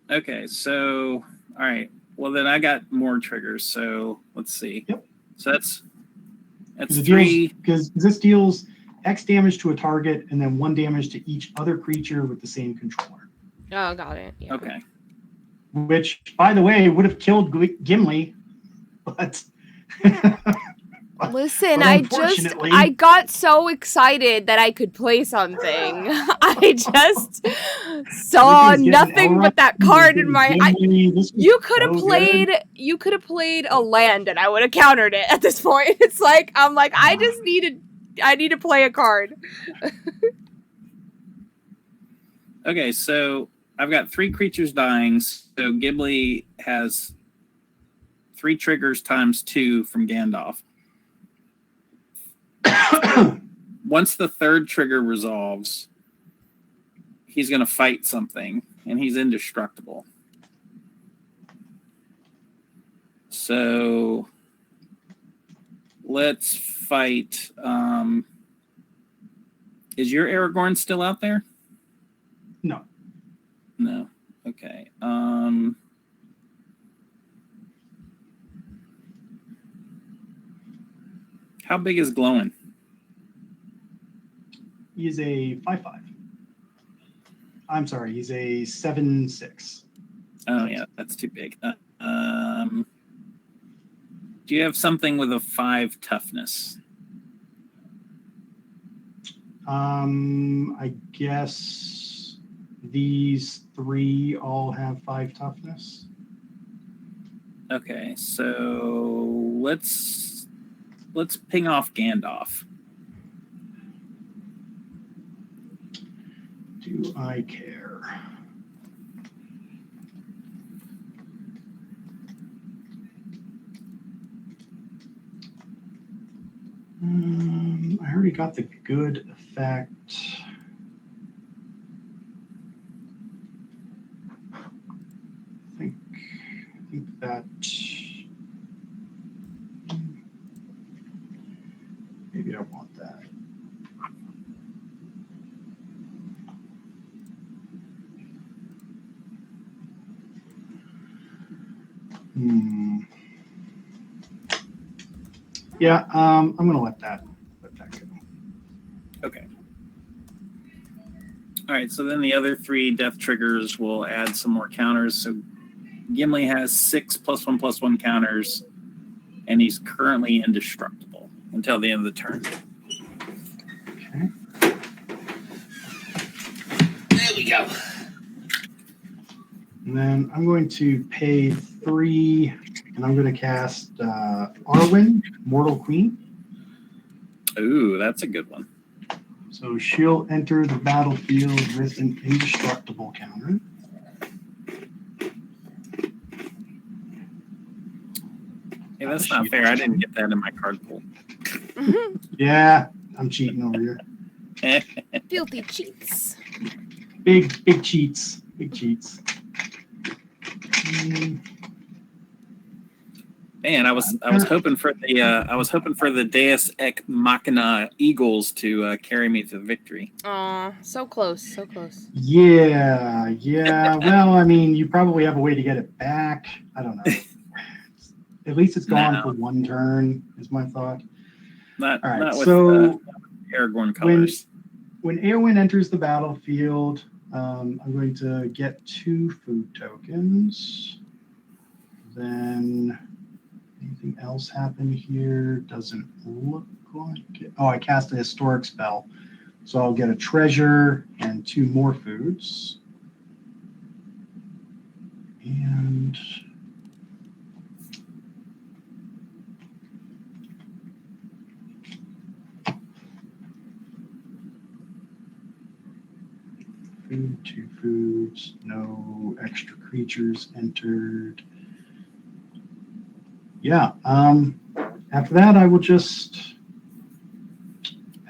okay, so all right. Well, then I got more triggers. So let's see. Yep. So that's Because 3. Because this deals X damage to a target and then 1 damage to each other creature with the same controller. Oh, got it. Yeah. Okay. Which, by the way, would have killed Gimli, but Listen, but I got so excited that I could play something. I just saw nothing but that card in my. You could have played a land, and I would have countered it at this point. It's like I'm like I need to play a card. Okay, so I've got 3 creatures dying. So Gimli has 3 triggers times 2 from Gandalf. Once the 3rd trigger resolves, he's going to fight something, and he's indestructible. So let's fight. Is your Aragorn still out there? No. No. Okay. How big is Glowing? He is a 5/5. I'm sorry, he's a 7/6. Oh yeah, that's too big. Do you have something with a 5 toughness? I guess these 3 all have 5 toughness. Okay, so let's ping off Gandalf. Do I care? I already got the good effect. I think that maybe I want that. Yeah, I'm gonna let that go. Okay. All right, so then the other 3 death triggers will add some more counters. So Gimli has 6 +1/+1 counters, and he's currently indestructible until the end of the turn. Okay. There we go. And then I'm going to pay 3, and I'm going to cast Arwen, Mortal Queen. Ooh, that's a good one. So she'll enter the battlefield with an indestructible counter. Hey, that's not fair. I didn't get that in my card pool. Yeah, I'm cheating over here. Filthy cheats. Big cheats. Big cheats. Man, I was hoping for the Deus Ex Machina Eagles to carry me to victory. Aw, so close, so close. Yeah. Well, I mean, you probably have a way to get it back. I don't know. At least it's gone for one turn, is my thought. Not All right, not with so Aragorn colors. when Eowyn enters the battlefield, I'm going to get 2 food tokens. Then anything else happen here? Doesn't look like it. Oh, I cast a historic spell. So I'll get a treasure and 2 more foods. And food, 2 foods, no extra creatures entered. Yeah, after that I will just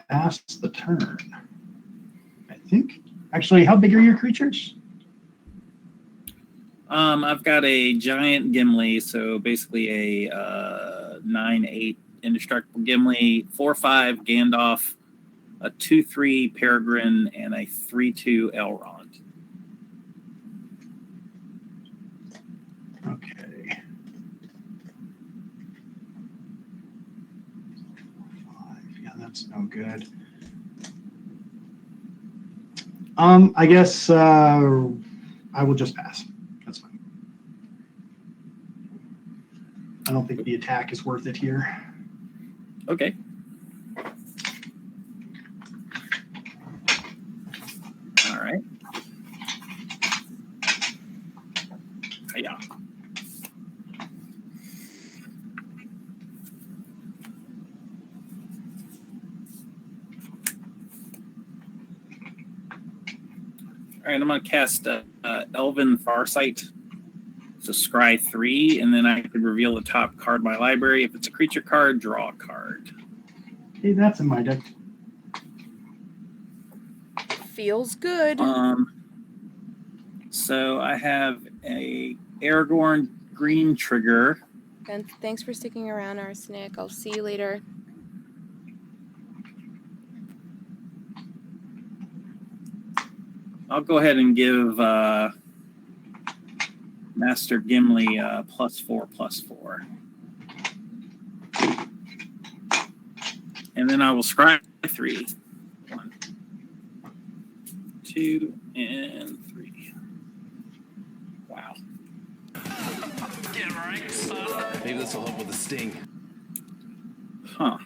pass the turn, I think. Actually, how big are your creatures? I've got a giant Gimli, so basically a 9/8 indestructible Gimli, 4/5 Gandalf, a 2/3 Peregrine, and a 3/2 Elrond. Okay. 5. Yeah, that's no good. I guess I will just pass. That's fine. I don't think the attack is worth it here. Okay. All right. Yeah. All right, I'm going to cast Elven Farsight. It's a scry 3, and then I could reveal the top card of my library. If it's a creature card, draw a card. Hey, that's in my deck. Feels good. So I have a Aragorn green trigger. And thanks for sticking around, Arsenic. I'll see you later. I'll go ahead and give Master Gimli +4/+4. And then I will scry 3. 1, 2, and 3. Wow. Maybe this will help with the sting. Huh.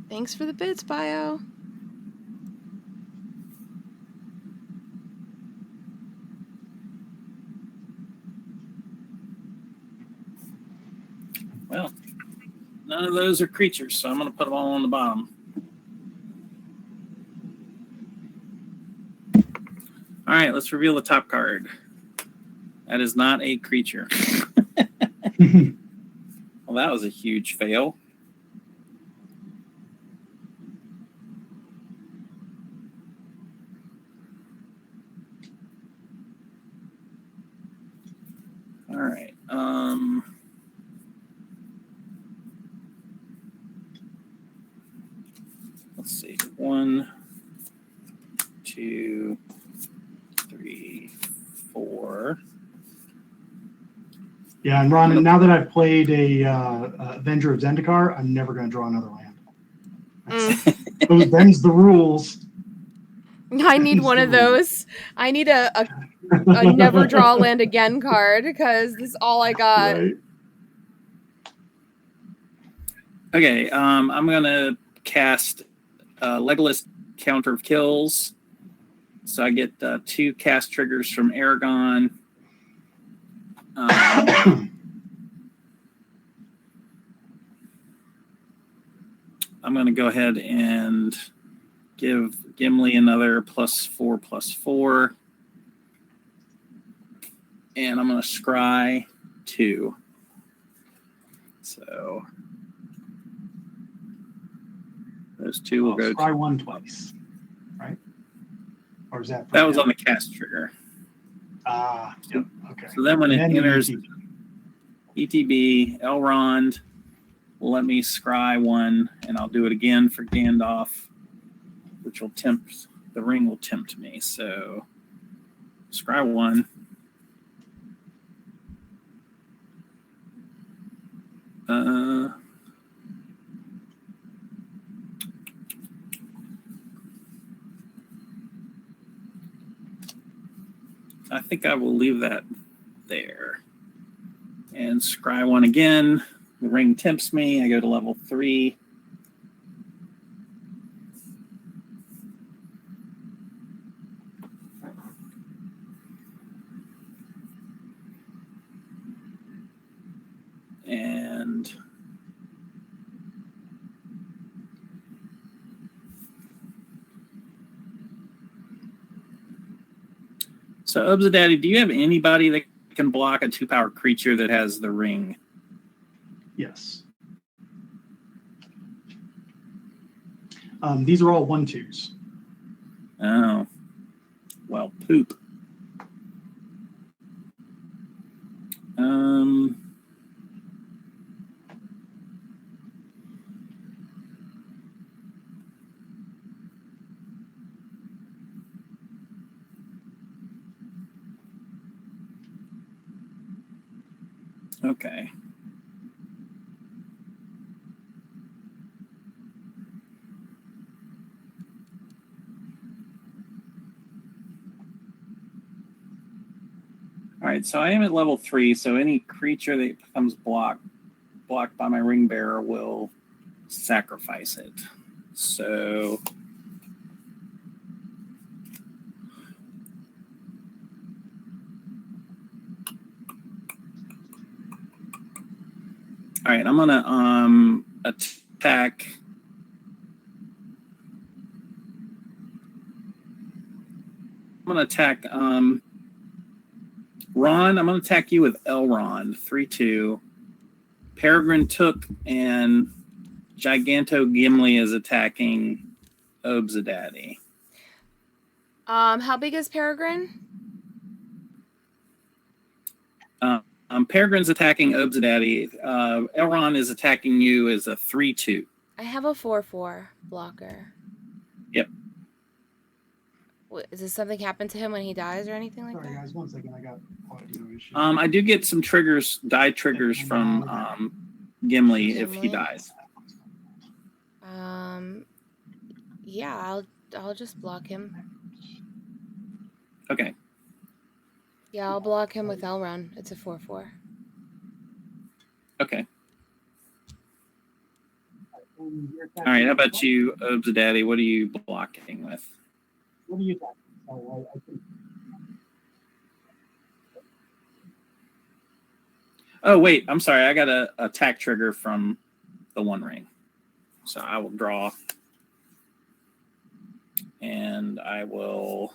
Thanks for the bits, Bio. Well, none of those are creatures, so I'm going to put them all on the bottom. All right, let's reveal the top card. That is not a creature. Well, that was a huge fail. All right. Let's see. 1, 2, 3, 4. Yeah, and Ron, now that I've played a Avenger of Zendikar, I'm never going to draw another land. Them's the rules. I need one of those. I need a never draw land again card because this is all I got. Right. Okay, I'm going to cast Legolas Counter of Kills. So I get 2 cast triggers from Aragon. I'm going to go ahead and give Gimli another +4/+4. And I'm going to scry 2. So Those two will go. Scry one twice, right? Or is that? That was on the cast trigger. Yep. Okay. So then when it And enters ETB. ETB, Elrond will let me scry one, and I'll do it again for Gandalf, which will tempt, the ring will tempt me. So scry one. I think I will leave that there. And scry one again. The ring tempts me. I go to level 3. And so, Obzadaddy, do you have anybody that can block a 2-power creature that has the ring? Yes. These are all 1/2s. Oh, well, poop. Okay. All right, so I am at level 3, so any creature that becomes blocked by my ring bearer will sacrifice it. So all right, I'm gonna attack. I'm gonna attack Ron. I'm gonna attack you with Elrond. 3/2. Peregrine Took and Giganto Gimli is attacking Obzadaddy. How big is Peregrine? Peregrine's attacking Obzadaddy. Elrond is attacking you as a 3/2. I have a 4/4 blocker. Yep. Does something happen to him when he dies or anything like Sorry, that? guys, 1 second. I got audio issues. I do get some triggers, die triggers from Gimli if he Gimli? dies. Yeah, I'll just block him. Okay. Yeah, I'll block him with Elrond. It's a 4/4. Okay. All right. How about you, Obzadaddy? What are you blocking with? What are you talking? I think. Oh, wait. I'm sorry. I got a attack trigger from the One Ring. So I will draw. And I will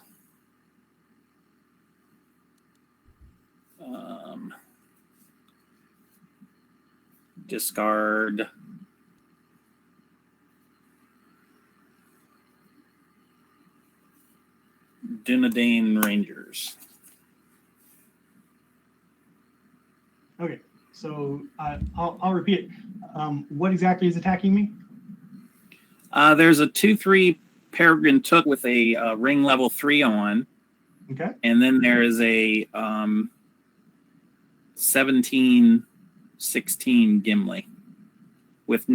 discard Dunedain Rangers. Okay, so I'll repeat it. What exactly is attacking me? There's a 2/3 Peregrine Took with a ring level 3 on. Okay. And then there is a 17/16 Gimli.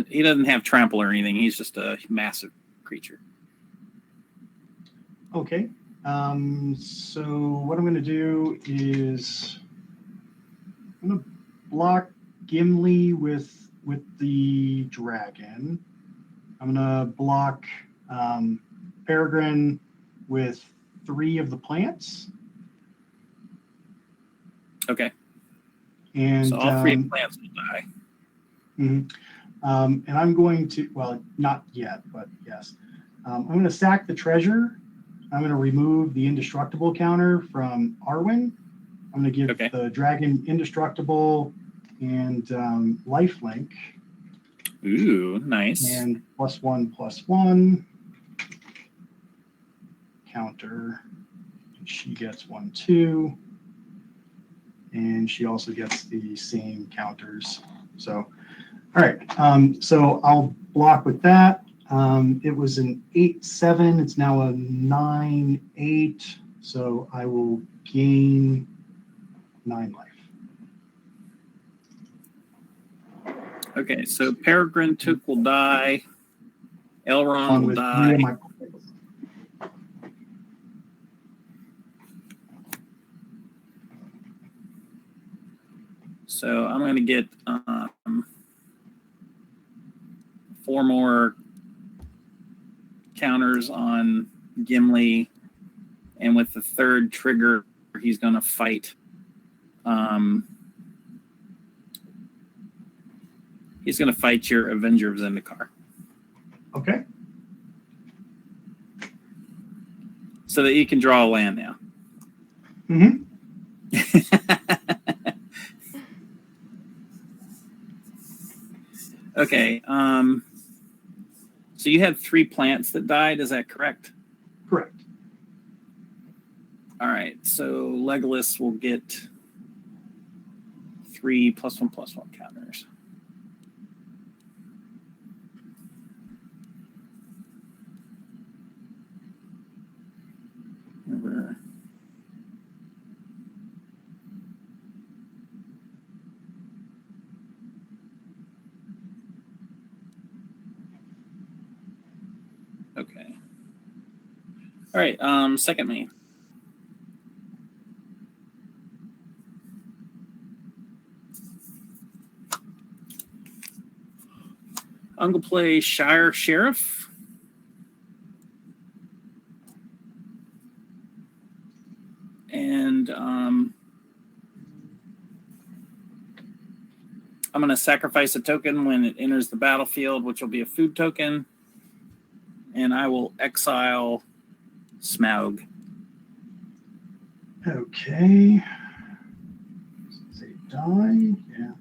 He doesn't have trample or anything. He's just a massive creature. Okay. So what I'm going to do is I'm going to block Gimli with the dragon. I'm going to block Peregrine with 3 of the plants. Okay. And so all 3 plants will die. And I'm going to, well, not yet, but yes. I'm going to sack the treasure. I'm going to remove the indestructible counter from Arwen. I'm going to give the dragon indestructible and lifelink. Ooh, nice. And +1/+1 counter. She gets 1/2, and she also gets the same counters. So, all right. So I'll block with that. It was an 8/7. It's now a 9/8. So I will gain 9 life. Okay, so Peregrine Took will die. Elrond On will with die. 3 of my So I'm going to get 4 more counters on Gimli, and with the 3rd trigger, he's going to fight. He's going to fight your Avenger of Zendikar. Okay. So that you can draw a land now. Mm-hmm. Okay. So you had 3 plants that died. Is that correct? Correct. All right. So Legolas will get 3 +1/+1 counters. Remember. Okay. All right. Second main. I'm gonna play Shire Sheriff. And I'm going to sacrifice a token when it enters the battlefield, which will be a food token. And I will exile Smaug. Okay. They died. Yeah.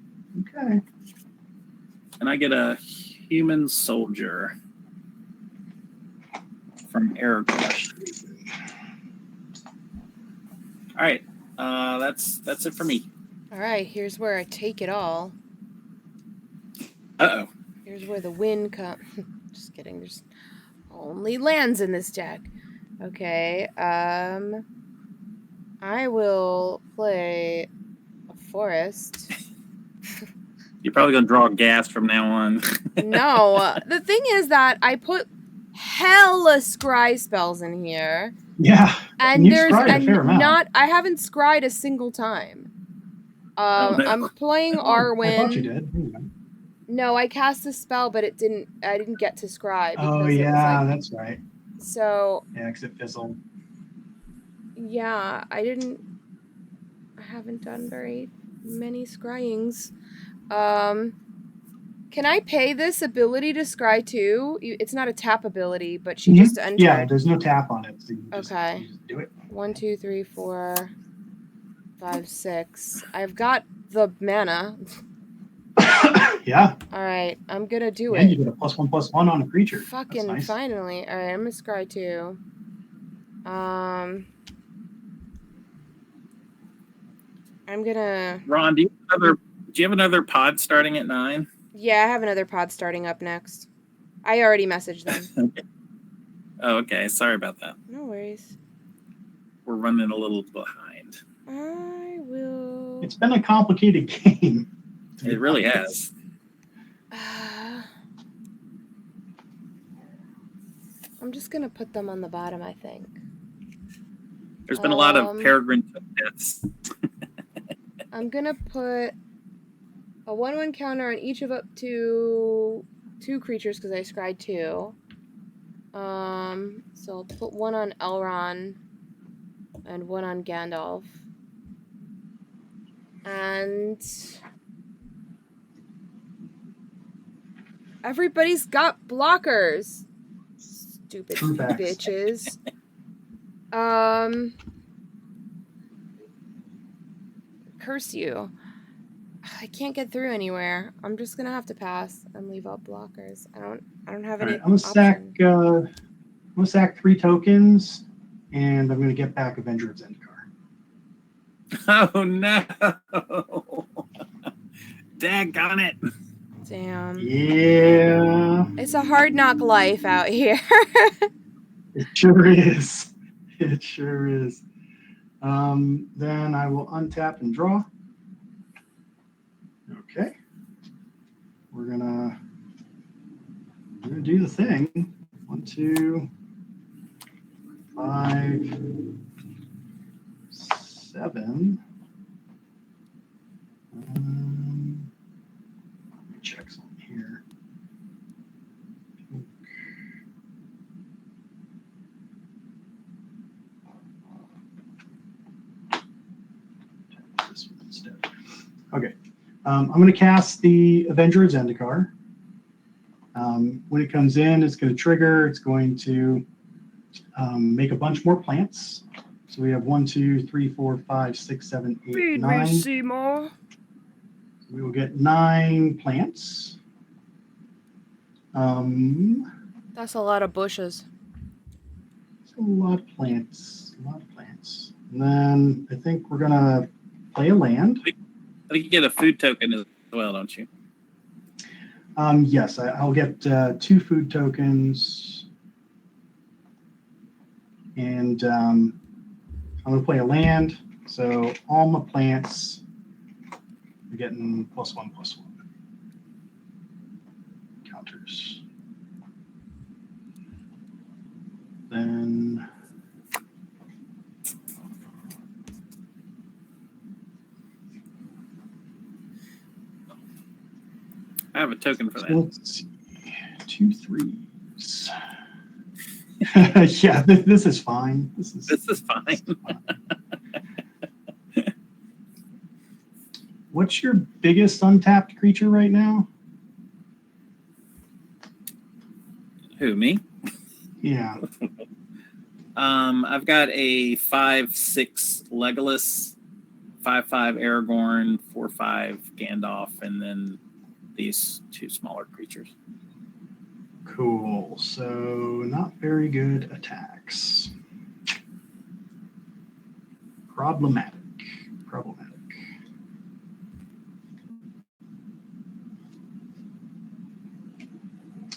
Okay. And I get a human soldier from Aragorn. All right. That's it for me. All right, here's where I take it all. Uh-oh. Here's where the win comes. Just kidding. There's only lands in this deck. Okay. I will play a forest. You're probably going to draw gas from now on. No. The thing is that I put hella scry spells in here. Yeah. And you there's scryed a fair amount. I haven't scryed a single time. Oh, no. I'm playing I thought you Arwen. did. No, I cast a spell, but I didn't get to scry because Oh, it was yeah, like, that's right. so Yeah, because it fizzled. yeah, I haven't done very many scryings. Can I pay this ability to scry too? It's not a tap ability, but she just entered. Yeah, there's no tap on it. So you just do it. 1, 2, 3, 4, 5, 6. I've got the mana. Yeah. All right, I'm gonna do And it. you get a +1/+1 on a creature. Fucking That's nice. finally. All right, I'm gonna scry too. I'm gonna. Ron, do you have another pod starting at 9? Yeah, I have another pod starting up next. I already messaged them. Okay. Oh, okay. Sorry about that. No worries. We're running a little behind. I will. It's been a complicated game. It really has. I'm just gonna put them on the bottom, I think. There's been a lot of Peregrine deaths. I'm gonna put a 1/1 counter on each of up to 2 creatures because I scryed 2. So I'll put 1 on Elrond and 1 on Gandalf. And everybody's got blockers. Stupid bitches. Curse you. I can't get through anywhere. I'm just gonna have to pass and leave out blockers. I don't have All any right, I'm gonna sack 3 tokens, and I'm gonna get back Avenger of Zendikar. Oh no! Daggone it! Damn. Yeah, It's a hard knock life out here. it sure is. It sure is. Then I will untap and draw. Okay. We're gonna do the thing. 1, 2, 5, 7. Let me check something here. This one instead. Okay. I'm going to cast the Avenger of Zendikar. When it comes in, it's going to trigger. It's going to make a bunch more plants. So we have 1, 2, 3, 4, 5, 6, 7, 8, Feed 9. me, Seymour. We will get 9 plants. That's a lot of bushes. It's a lot of plants. A lot of plants. And then I think we're going to play a land. I think you get a food token as well, don't you? Yes, I'll get 2 food tokens. And I'm going to play a land. So all my plants are getting +1/+1 counters. Then I have a token for that. let's see. 2 3s. Yeah, this is fine. This is fine. What's your biggest untapped creature right now? Who, me? Yeah. I've got a 5/6 Legolas, 5/5 Aragorn, 4/5 Gandalf, and then these 2 smaller creatures. Cool. So not very good attacks. Problematic.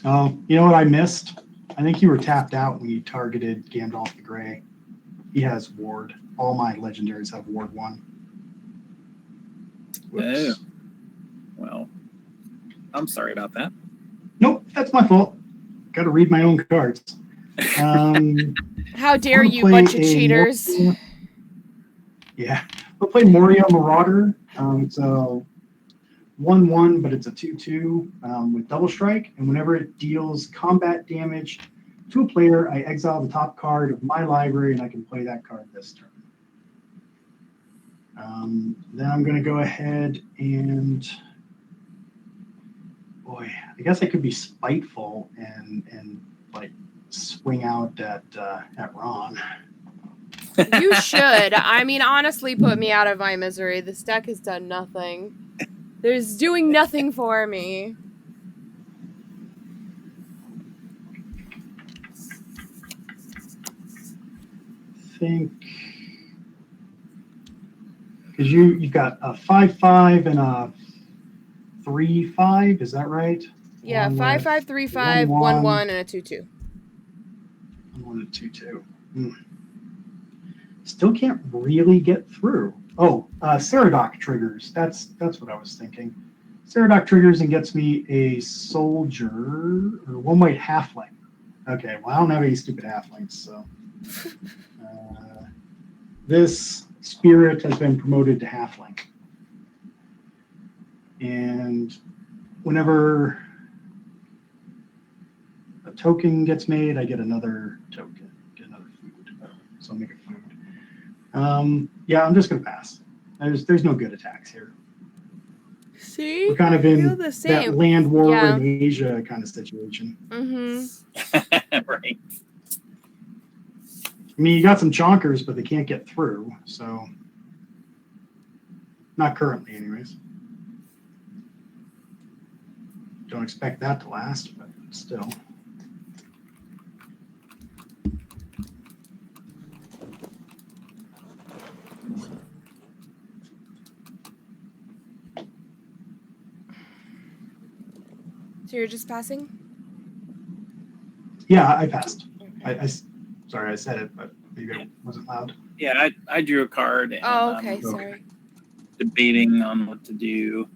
Oh, you know what I missed? I think you were tapped out when you targeted Gandalf the Grey. He has Ward. All my legendaries have Ward 1. Whoops. Oh. Well, I'm sorry about that. Nope, that's my fault. Got to read my own cards. How dare I'm gonna you, play bunch of a cheaters. Yeah, we'll play Moria Marauder. So 1/1, but it's a 2/2 with double strike. And whenever it deals combat damage to a player, I exile the top card of my library, and I can play that card this turn. Then I'm going to go ahead and, boy, I guess I could be spiteful and like swing out at Ron. You should. I mean, honestly, put me out of my misery. This deck has done nothing. There's doing nothing for me. Think because you've got a 5/5 and a 3/5. Is that right? Yeah, Along 5 with 5 3 5 1 1 and a 2 2. 1 and 2 2. Still can't really get through. Oh, Ceradoc triggers. That's what I was thinking. Ceradoc triggers and gets me a soldier or 1 white halfling. Okay, well I don't have any stupid halflings, so this spirit has been promoted to halfling. And whenever a token gets made, I get another token, get another food. So I'll make a food. Yeah, I'm just gonna pass. There's no good attacks here. See? We're kind of in Feel the same. that land war Yeah. in Asia kind of situation. Mm-hmm. Right. I mean, you got some chonkers, but they can't get through. So, not currently, anyways. don't expect that to last, but still. So you're just passing? Yeah, I passed. Okay. Sorry, I said it, but maybe it wasn't loud. Yeah, I drew a card and Oh, okay. Sorry. debating on what to do.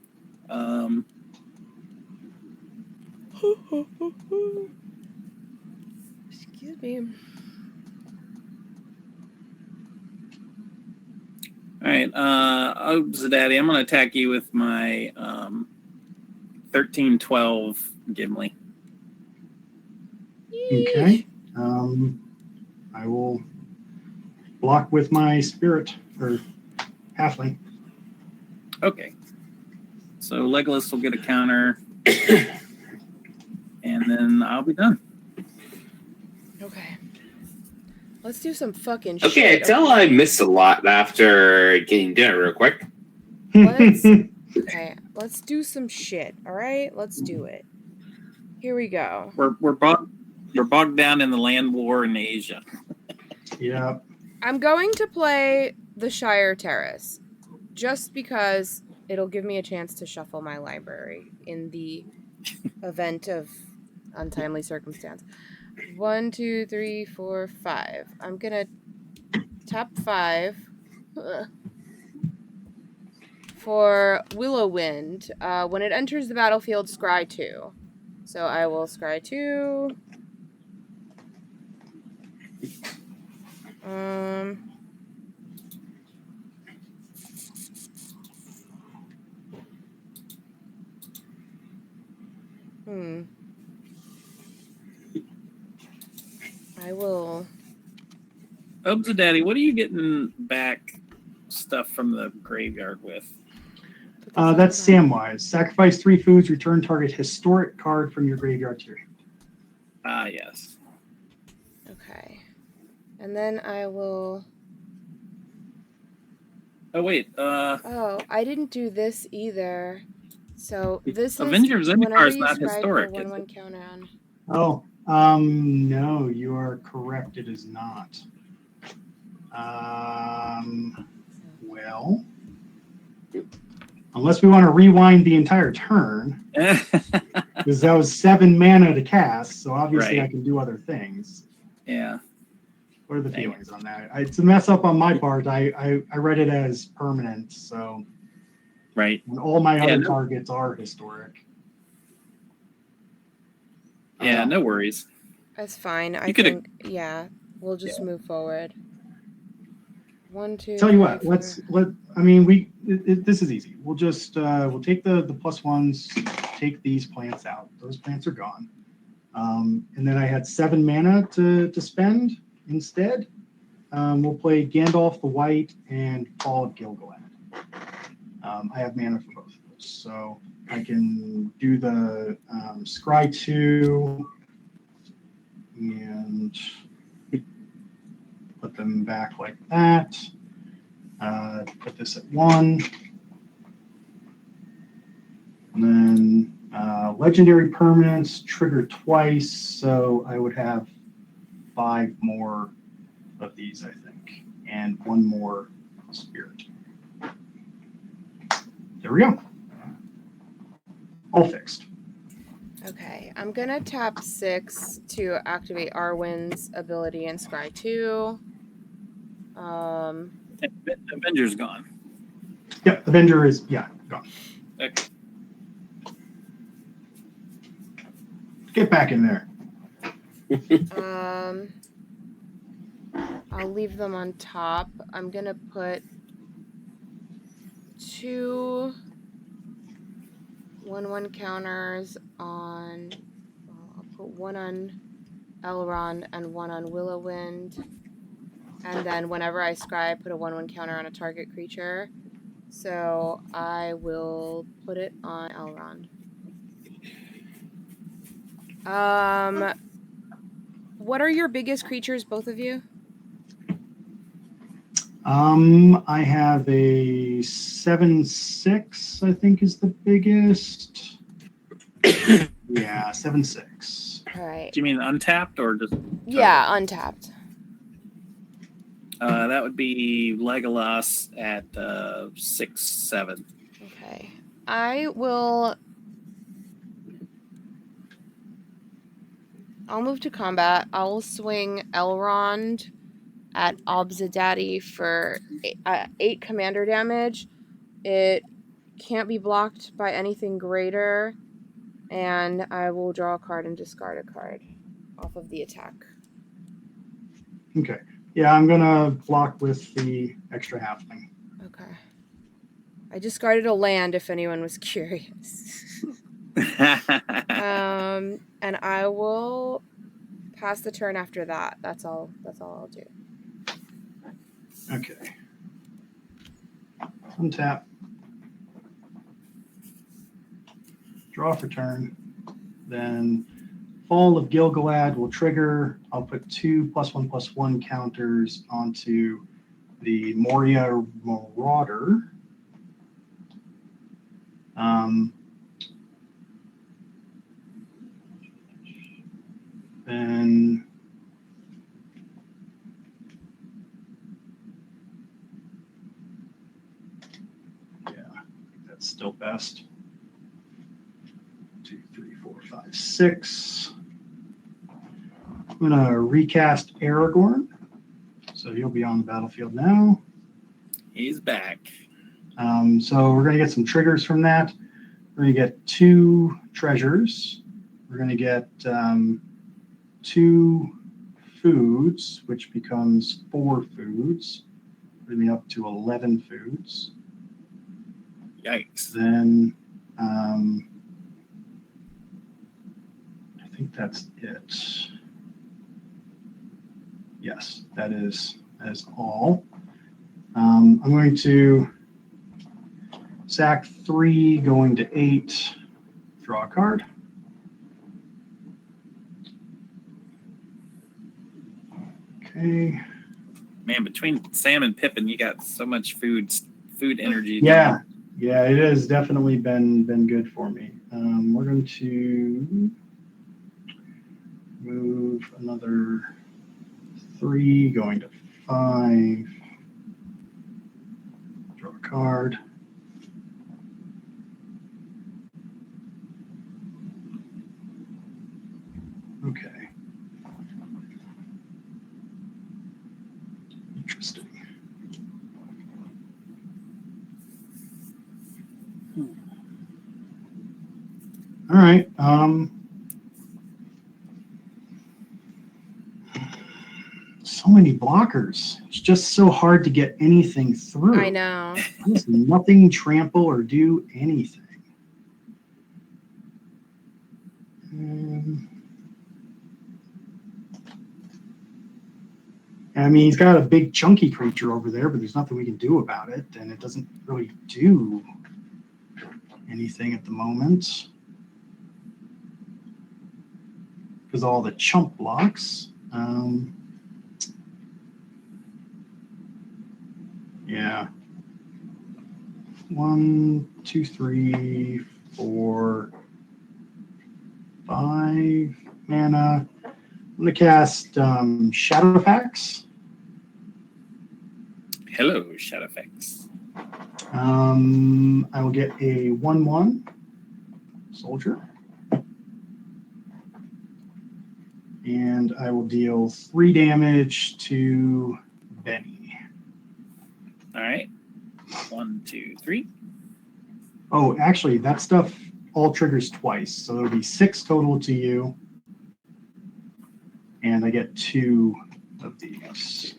Excuse me. All right, Zadaddy, I'm going to attack you with my 13-12 Gimli. Okay. I will block with my spirit or halfling. Okay. So Legolas will get a counter, and then I'll be done. Okay. Let's do some fucking Okay, I shit. tell I missed a lot after getting dinner real quick. Okay, let's do some shit. All right, let's do it. Here we go. We're bogged down in the land war in Asia. Yeah. I'm going to play the Shire Terrace just because it'll give me a chance to shuffle my library in the event of untimely circumstance. 1, 2, 3, 4, 5. I'm gonna tap 5 for Willow Wind. When it enters the battlefield, scry 2. So I will scry 2. I will. Zadaddy, what are you getting back stuff from the graveyard with? That's Samwise. Sacrifice 3 foods, return target historic card from your graveyard to your hand. Ah, yes. Okay. And then I will. Oh, wait. Oh, I didn't do this either. So this Avenger of is Zendikar whenever is you not scry, historic, put a is 1/1 it? counter on. Oh, no, you are correct. It is not. Well, unless we want to rewind the entire turn, because that was 7 mana to cast, so obviously I Right. can do other things. Yeah. What are the feelings on that? It's a mess up on my part. I read it as permanent, so right. And all my other no. targets are historic. Yeah, no worries. That's fine. I You could've- think, yeah, we'll just move forward. 1, 2. Tell you 3, what, 4. this is easy. We'll just we'll take the +1s, take these plants out. Those plants are gone. And then I had 7 mana to spend instead. We'll play Gandalf the White and Fall of Gilgalad. I have mana for both of those, so I can do the Scry 2 and put them back like that. Put this at 1. And then legendary permanents trigger twice, so I would have 5 more of these, I think, and 1 more spirit. There we go. All fixed. Okay, I'm gonna tap 6 to activate Arwen's ability and scry 2. Avenger's gone. Yep, Avenger is gone. Okay. Get back in there. I'll leave them on top. I'm gonna put 2 1/1 counters on. Well, I'll put 1 on Elrond and 1 on Willowwind. And then whenever I scry, I put a 1/1 counter on a target creature. So I will put it on Elrond. What are your biggest creatures, both of you? I have a 7/6, I think is the biggest. Yeah, 7/6. All right. Do you mean untapped or just? Yeah, untapped. That would be Legolas at 6/7. Okay. I'll move to combat. I'll swing Elrond at Obzidaddy for 8 commander damage. It can't be blocked by anything greater, and I will draw a card and discard a card off of the attack. Okay. Yeah, I'm gonna block with the extra halfling. Okay. I discarded a land if anyone was curious. And I will pass the turn after that. That's all I'll do. Okay. Untap. Draw for turn. Then Fall of Gilgalad will trigger. I'll put 2 +1/+1 counters onto the Moria Marauder. Then yeah, that's still best. 2, 3, 4, 5, 6. I'm gonna recast Aragorn, so he'll be on the battlefield now. He's back. So we're gonna get some triggers from that. We're gonna get 2 treasures. We're gonna get 2 foods, which becomes 4 foods, bringing me up to 11 foods. Yikes. Then I think that's it. Yes, that is all. I'm going to sack 3, going to 8, draw a card. Okay. Man, between Sam and Pippin, you got so much food energy. Yeah, yeah, it has definitely been good for me. We're going to move another 3, going to 5. Draw a card. Okay. Interesting. All right. So many blockers. It's just so hard to get anything through. I know. Just nothing trample or do anything. I mean, he's got a big chunky creature over there, but there's nothing we can do about it, and it doesn't really do anything at the moment because all the chump blocks. Yeah. 1, 2, 3, 4, 5 mana. I'm going to cast Shadowfax. Hello, Shadowfax. I will get a 1/1 soldier. And I will deal 3 damage to Benny. All right. 1, 2, 3. Oh, actually, that stuff all triggers twice. So there'll be 6 total to you. And I get 2 of these.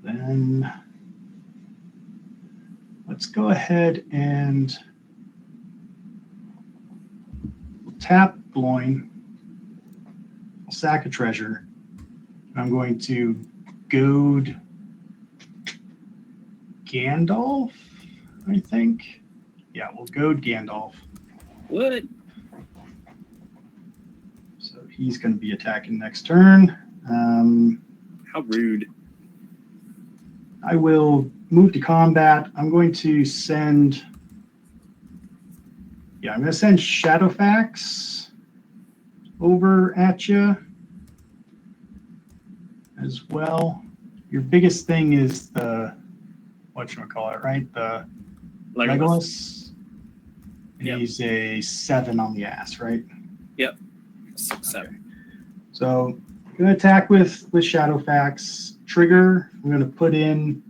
Then let's go ahead and tap Bloin. I'll sack a treasure. I'm going to goad Gandalf, I think. Yeah, we'll goad Gandalf. What? So he's going to be attacking next turn. How rude. I will move to combat. I'm going to send. Yeah, I'm going to send Shadowfax over at you as well. Your biggest thing is the whatchamacallit, right? The Legolas. Yep. He's a 7 on the ass, right? Yep. 6/7. So I'm going to attack with Shadowfax. Trigger, I'm going to put in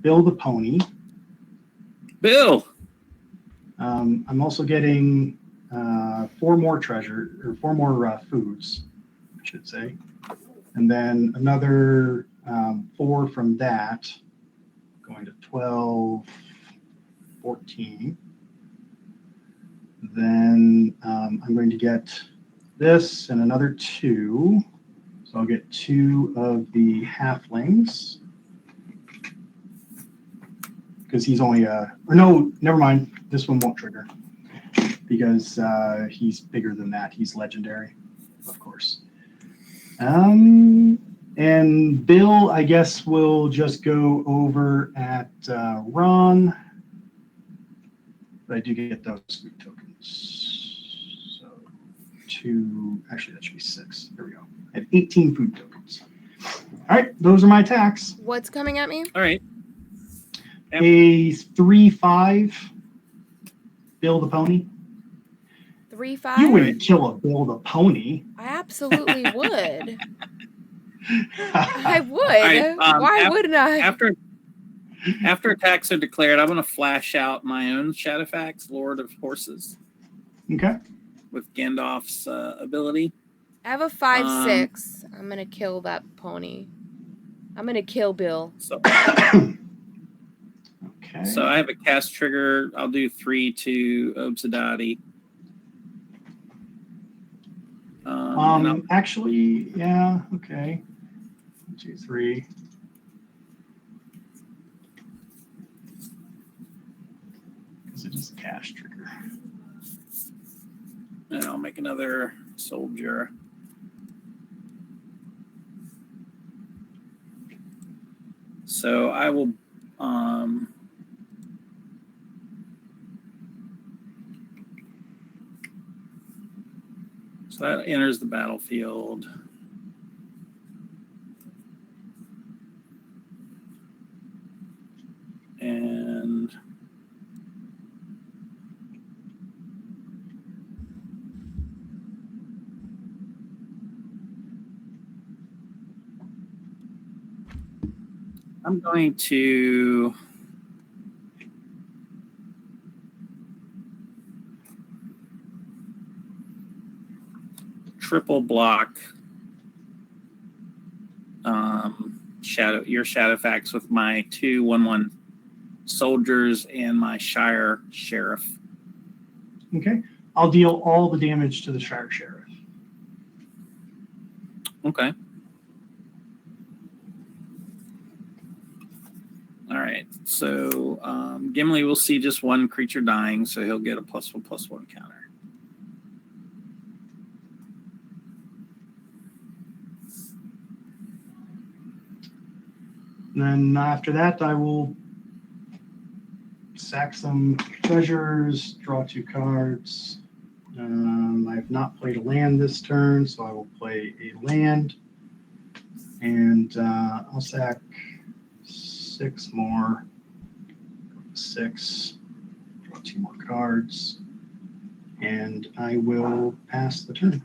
Bill the Pony. Bill! I'm also getting 4 more foods, I should say. And then another 4 from that, going to 12, 14. Then I'm going to get this and another 2. So I'll get 2 of the halflings. Because he's only or no, never mind. This one won't trigger. Because he's bigger than that. He's legendary, of course. And Bill, I guess, will just go over at Ron. But I do get those food tokens. So 2, actually that should be 6. There we go. I have 18 food tokens. All right, those are my attacks. What's coming at me? All right. A 3/5 Bill the Pony. 3/5? You wouldn't kill a Bill the Pony. I absolutely would. I would. right, Why wouldn't I? After attacks are declared, I'm going to flash out my own Shadowfax, Lord of Horses. Okay. With Gandalf's ability. I have a 5/6. I'm going to kill that pony. I'm going to kill Bill. So, okay. So I have a cast trigger. I'll do 3 to Obsidiati. Actually, yeah, okay. 1, 2, 3. Because it is a cast trigger. And I'll make another soldier. So I will so that enters the battlefield. And I'm going to triple block your Shadowfax with my 2/1/1 soldiers and my Shire Sheriff. Okay. I'll deal all the damage to the Shire Sheriff. Okay. All right. So Gimli will see just one creature dying, so he'll get a +1/+1 counter. And then after that, I will sack some treasures, draw 2 cards. I've not played a land this turn, so I will play a land. And I'll sack 6 more. 6. Draw 2 more cards. And I will pass the turn.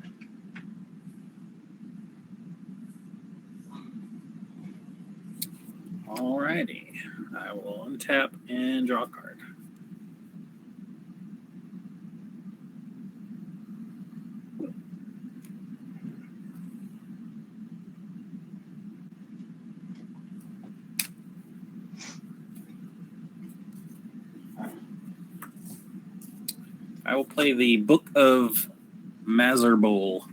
Alrighty. I will untap and draw a card. I will play the Book of Mazarbol.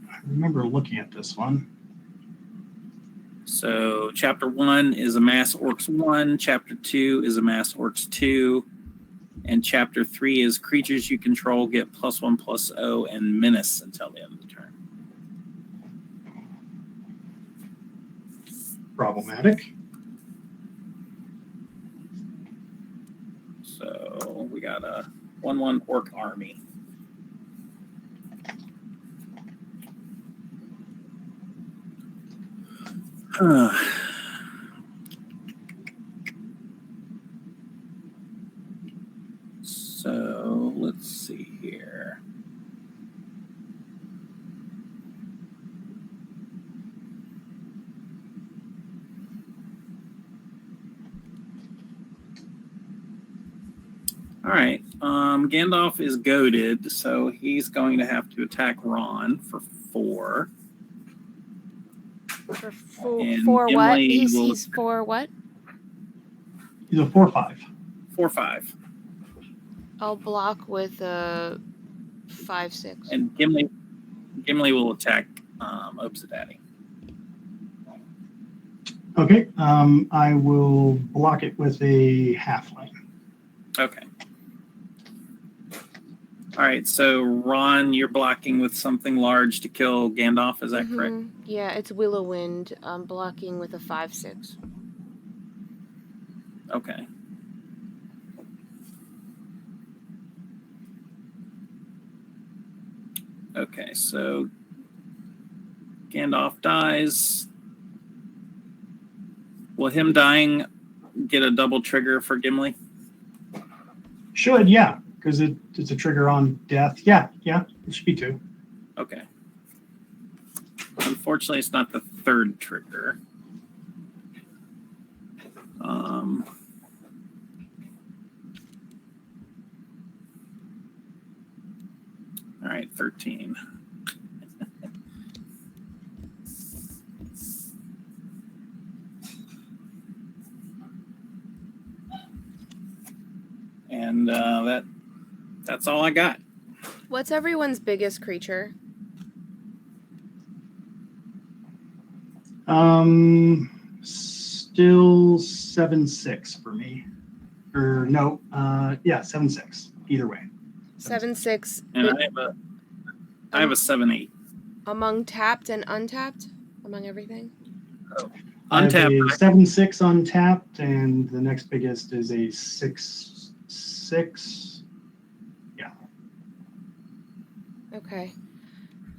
I remember looking at this one. So chapter 1 is Amass Orcs 1, chapter 2 is Amass Orcs 2, and chapter 3 is creatures you control get +1/+0 and menace until the end of the turn. problematic. So we got a 1/1 orc army. So let's see here. All right. Gandalf is goaded, so he's going to have to attack Ron for 4. For four, And for what? Gimli He's will- he's for what? He's a 4/5. 4/5. I'll block with a 5/6. And Gimli will attack Obsidian. Okay. I will block it with a halfling. Okay. All right, so Ron, you're blocking with something large to kill Gandalf, is that correct? Yeah, it's Willow Wind. I'm blocking with a 5/6. Okay. Okay, so Gandalf dies. Will him dying get a double trigger for Gimli? Should, yeah, because it's a trigger on death. Yeah, it should be 2. Okay. Unfortunately, it's not the 3rd trigger. All right, 13. And that's all I got. What's everyone's biggest creature? Still 7/6 for me. Or no, 7/6. Either way. 7/6. And I have a 7/8. Among tapped and untapped? Among everything? Untapped. I have a 7/6 untapped, and the next biggest is a 6/6. Yeah. Okay.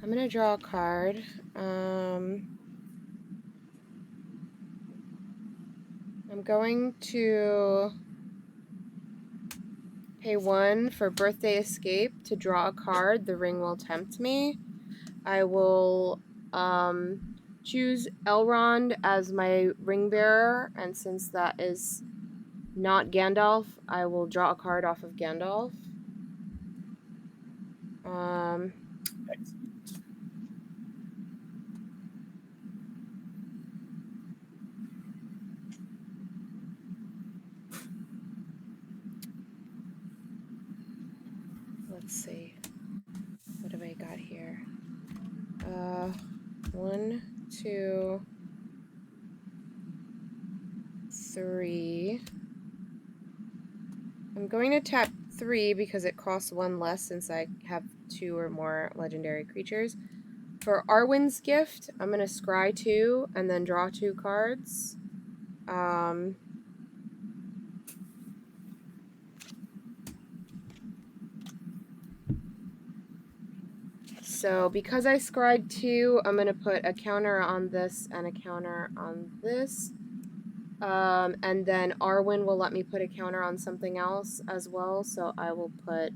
I'm going to draw a card. I'm going to pay 1 for Birthday Escape to draw a card. The ring will tempt me. I will choose Elrond as my ring bearer, and since that is not Gandalf, I will draw a card off of Gandalf. Let's see. What have I got here? 1, 2, 3. I'm going to tap 3 because it costs 1 less since I have 2 or more legendary creatures. For Arwen's Gift, I'm going to scry 2 and then draw 2 cards. So because I scried 2, I'm going to put a counter on this and a counter on this. And then Arwen will let me put a counter on something else as well, so I will put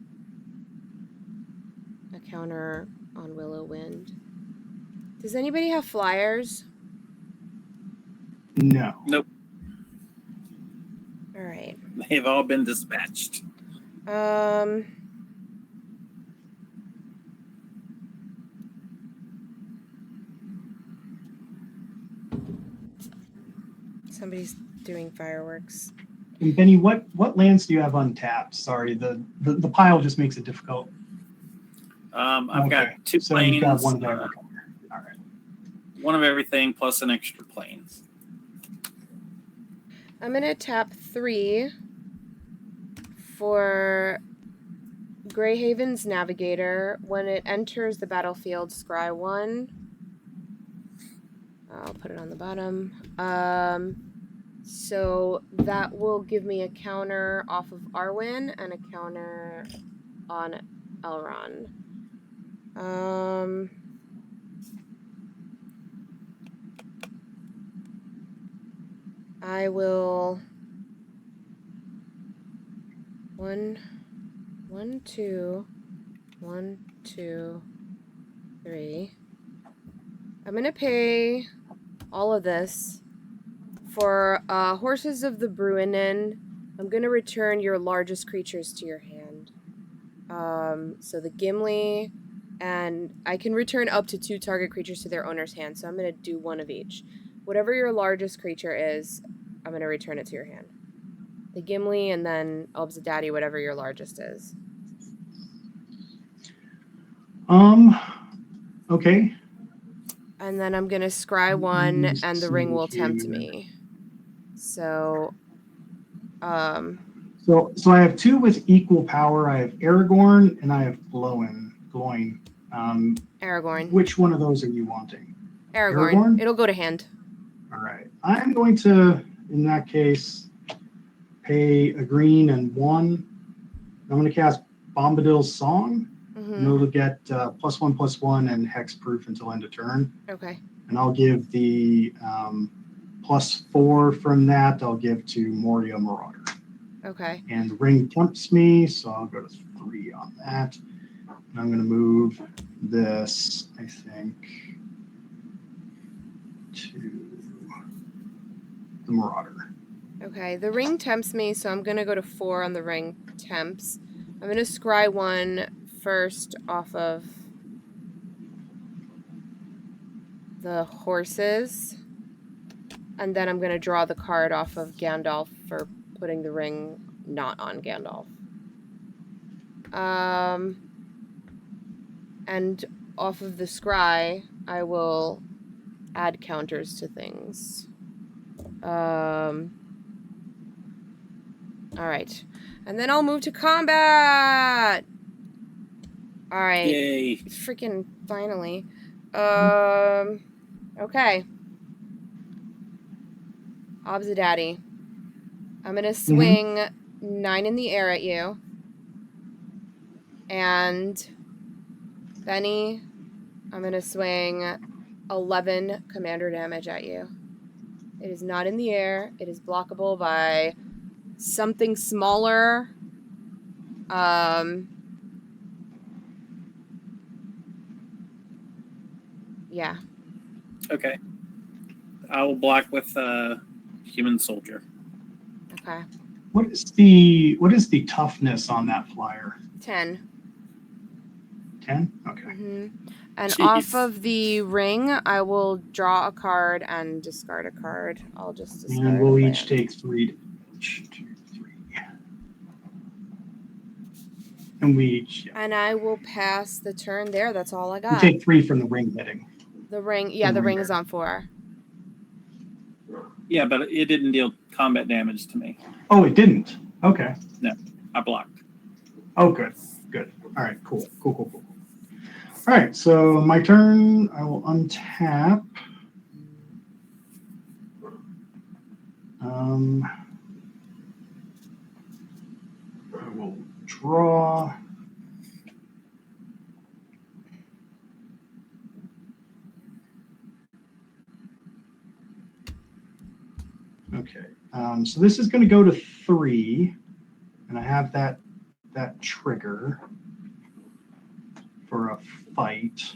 a counter on Willow Wind. Does anybody have flyers? No. Nope. All right. They've all been dispatched. Somebody's doing fireworks. And Benny, what lands do you have untapped? Sorry, the pile just makes it difficult. I've got 2 so planes. You've got one there. All right. One of everything plus an extra planes. I'm going to tap 3 for Greyhaven's Navigator. When it enters the battlefield, scry 1. I'll put it on the bottom. So that will give me a counter off of Arwen and a counter on Elrond. I will 1, 2, 1, 2, 3. I'm gonna pay all of this for Horses of the Bruinen. I'm gonna return your largest creatures to your hand. So the Gimli, and I can return up to 2 target creatures to their owner's hand. So I'm gonna do 1 of each. Whatever your largest creature is, I'm gonna return it to your hand. The Gimli, and then Obzadaddy, whatever your largest is. Okay. And then I'm gonna scry 1, and the ring will tempt here. me. So, So I have 2 with equal power. I have Aragorn and I have Glowing. Aragorn. Which one of those are you wanting? Aragorn. It'll go to hand. All right. I'm going to, in that case, pay a green and 1. I'm going to cast Bombadil's Song. And it'll get +1/+1 and hexproof until end of turn. Okay. And I'll give the +4 from that. I'll give to Moria Marauder. Okay. And the ring tempts me, so I'll go to 3 on that. And I'm going to move this, I think, to the Marauder. Okay, the ring tempts me, so I'm going to go to 4 on the ring tempts. I'm going to scry 1 first off of the horses. And then I'm going to draw the card off of Gandalf for putting the ring not on Gandalf. And off of the scry, I will add counters to things. Alright. And then I'll move to combat! Alright. Yay. Freaking finally. Okay. Obzadaddy. I'm gonna swing 9 in the air at you. And Benny, I'm gonna swing 11 commander damage at you. It is not in the air. It is blockable by something smaller. Yeah. Okay. I will block with human soldier. Okay. What is the toughness on that flyer? 10. 10? Okay. And Jeez. off of the ring, I will draw a card and discard a card. I'll just discard. And we'll a each land. take 3. 2, 3. And we each. Yeah. And I will pass the turn there. That's all I We got. take 3 from the ring hitting. The ring, yeah, the ring is on 4. Yeah, but it didn't deal combat damage to me. Oh, it didn't. Okay. No, I blocked. Oh, good. Good. All right. Cool. All right. So my turn. I will untap. I will draw. Okay. So this is going to go to 3, and I have that trigger for a fight.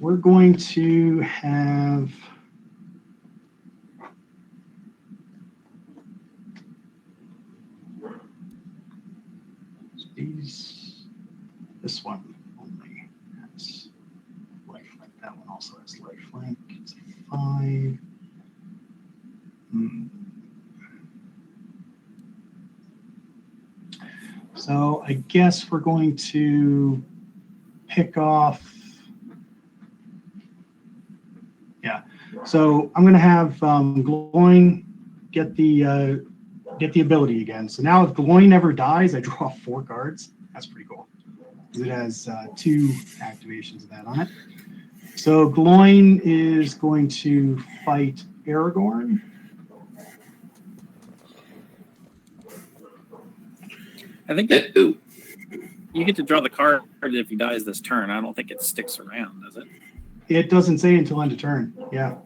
We're going to have this one only has lifelink. That one also has lifelink. It's a 5. So I guess we're going to pick off. Yeah. So I'm going to have Gloin get the ability again. So now if Gloin never dies, I draw 4 cards. That's pretty cool. It has 2 activations of that on it. So Gloin is going to fight Aragorn. I think that you get to draw the card if he dies this turn. I don't think it sticks around, does it? It doesn't say until end of turn. Yeah.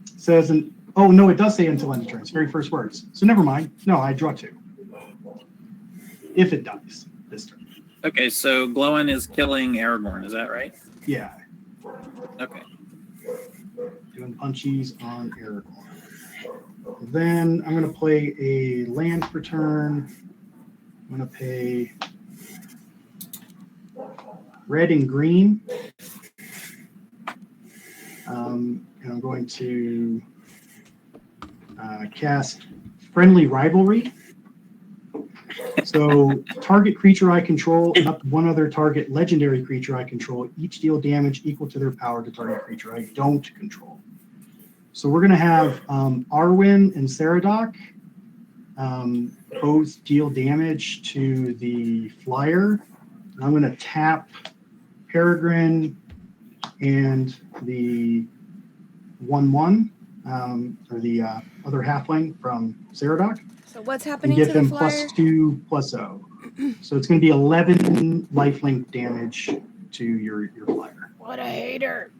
It says, oh, no, it does say until end of turn. It's very first words. So never mind. No, I draw 2. If it dies this turn. Okay, so Glowin is killing Aragorn. Is that right? Yeah. Okay. Doing punchies on Aragorn. Then I'm going to play a land for turn. I'm going to pay red and green. And I'm going to cast Friendly Rivalry. So target creature I control and up to one other target legendary creature I control each deal damage equal to their power to target creature I don't control. So we're going to have Arwen and Saradoc both deal damage to the flyer. And I'm going to tap Peregrine and the 1/1, or the other halfling from Saradoc. So what's And happening give to the him flyer? +2/+0. So it's going to be 11 lifelink damage to your flyer. What a hater.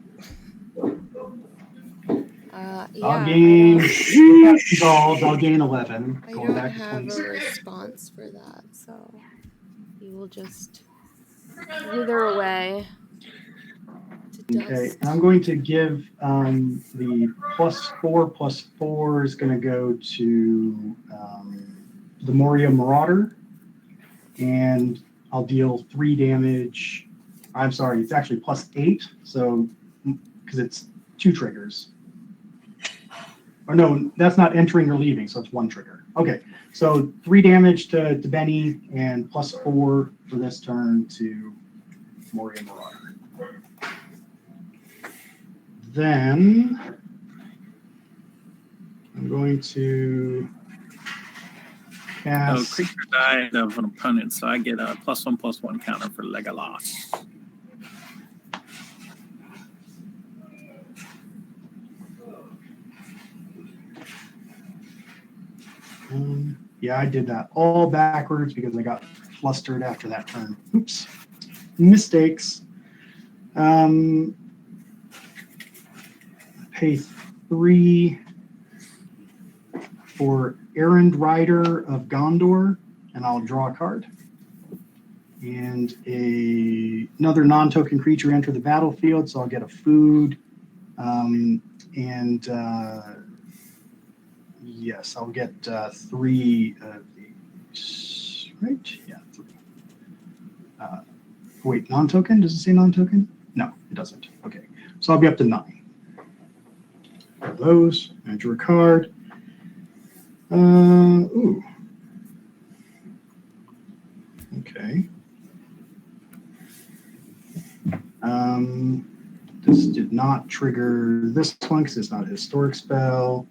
Yeah, I'll gain resolved. I'll gain 11. I Going don't back to have a 26. response for that, so he will just wither away to Okay, dust. and I'm going to give the +4/+4 is going to go to the Moria Marauder, and I'll deal 3 damage. I'm sorry, it's actually +8, so because it's 2 triggers. Or no, that's not entering or leaving, so it's 1 trigger. Okay, so 3 damage to Benny and +4 for this turn to Moria Marauder. Then I'm going to cast. Creature died of an opponent, so I get a +1/+1 counter for Legolas. Yeah, I did that all backwards because I got flustered after that turn. Oops. Mistakes. Pay 3 for Errand Rider of Gondor, and I'll draw a card. And another non-token creature enter the battlefield, so I'll get a food. Yes, I'll get 3 of these, right? Yeah, 3. Wait, non-token? Does it say non-token? No, it doesn't. Okay, so I'll be up to 9. Those, I drew a card. Ooh. Okay. This did not trigger this one because it's not a historic spell.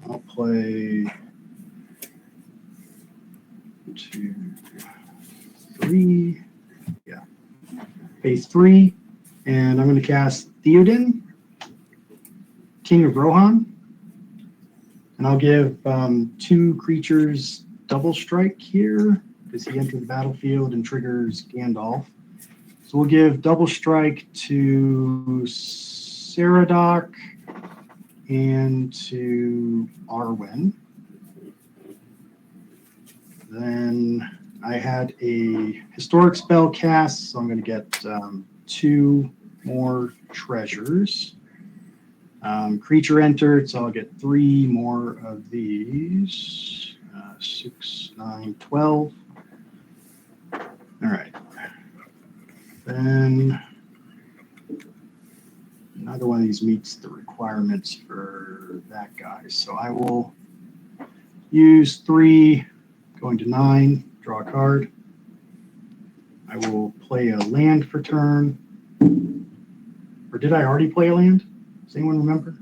I'll play 2, 3. Yeah. Pay 3. And I'm going to cast Theoden, King of Rohan. And I'll give 2 creatures double strike here because he entered the battlefield and triggers Gandalf. So we'll give double strike to Saradoc and to Arwen. Then I had a historic spell cast, so I'm going to get 2 more treasures. Creature entered, so I'll get 3 more of these. 6, 9, 12. All right. Then neither one of these meets the requirements for that guy. So I will use 3, going to 9, draw a card. I will play a land for turn. Or did I already play a land? Does anyone remember?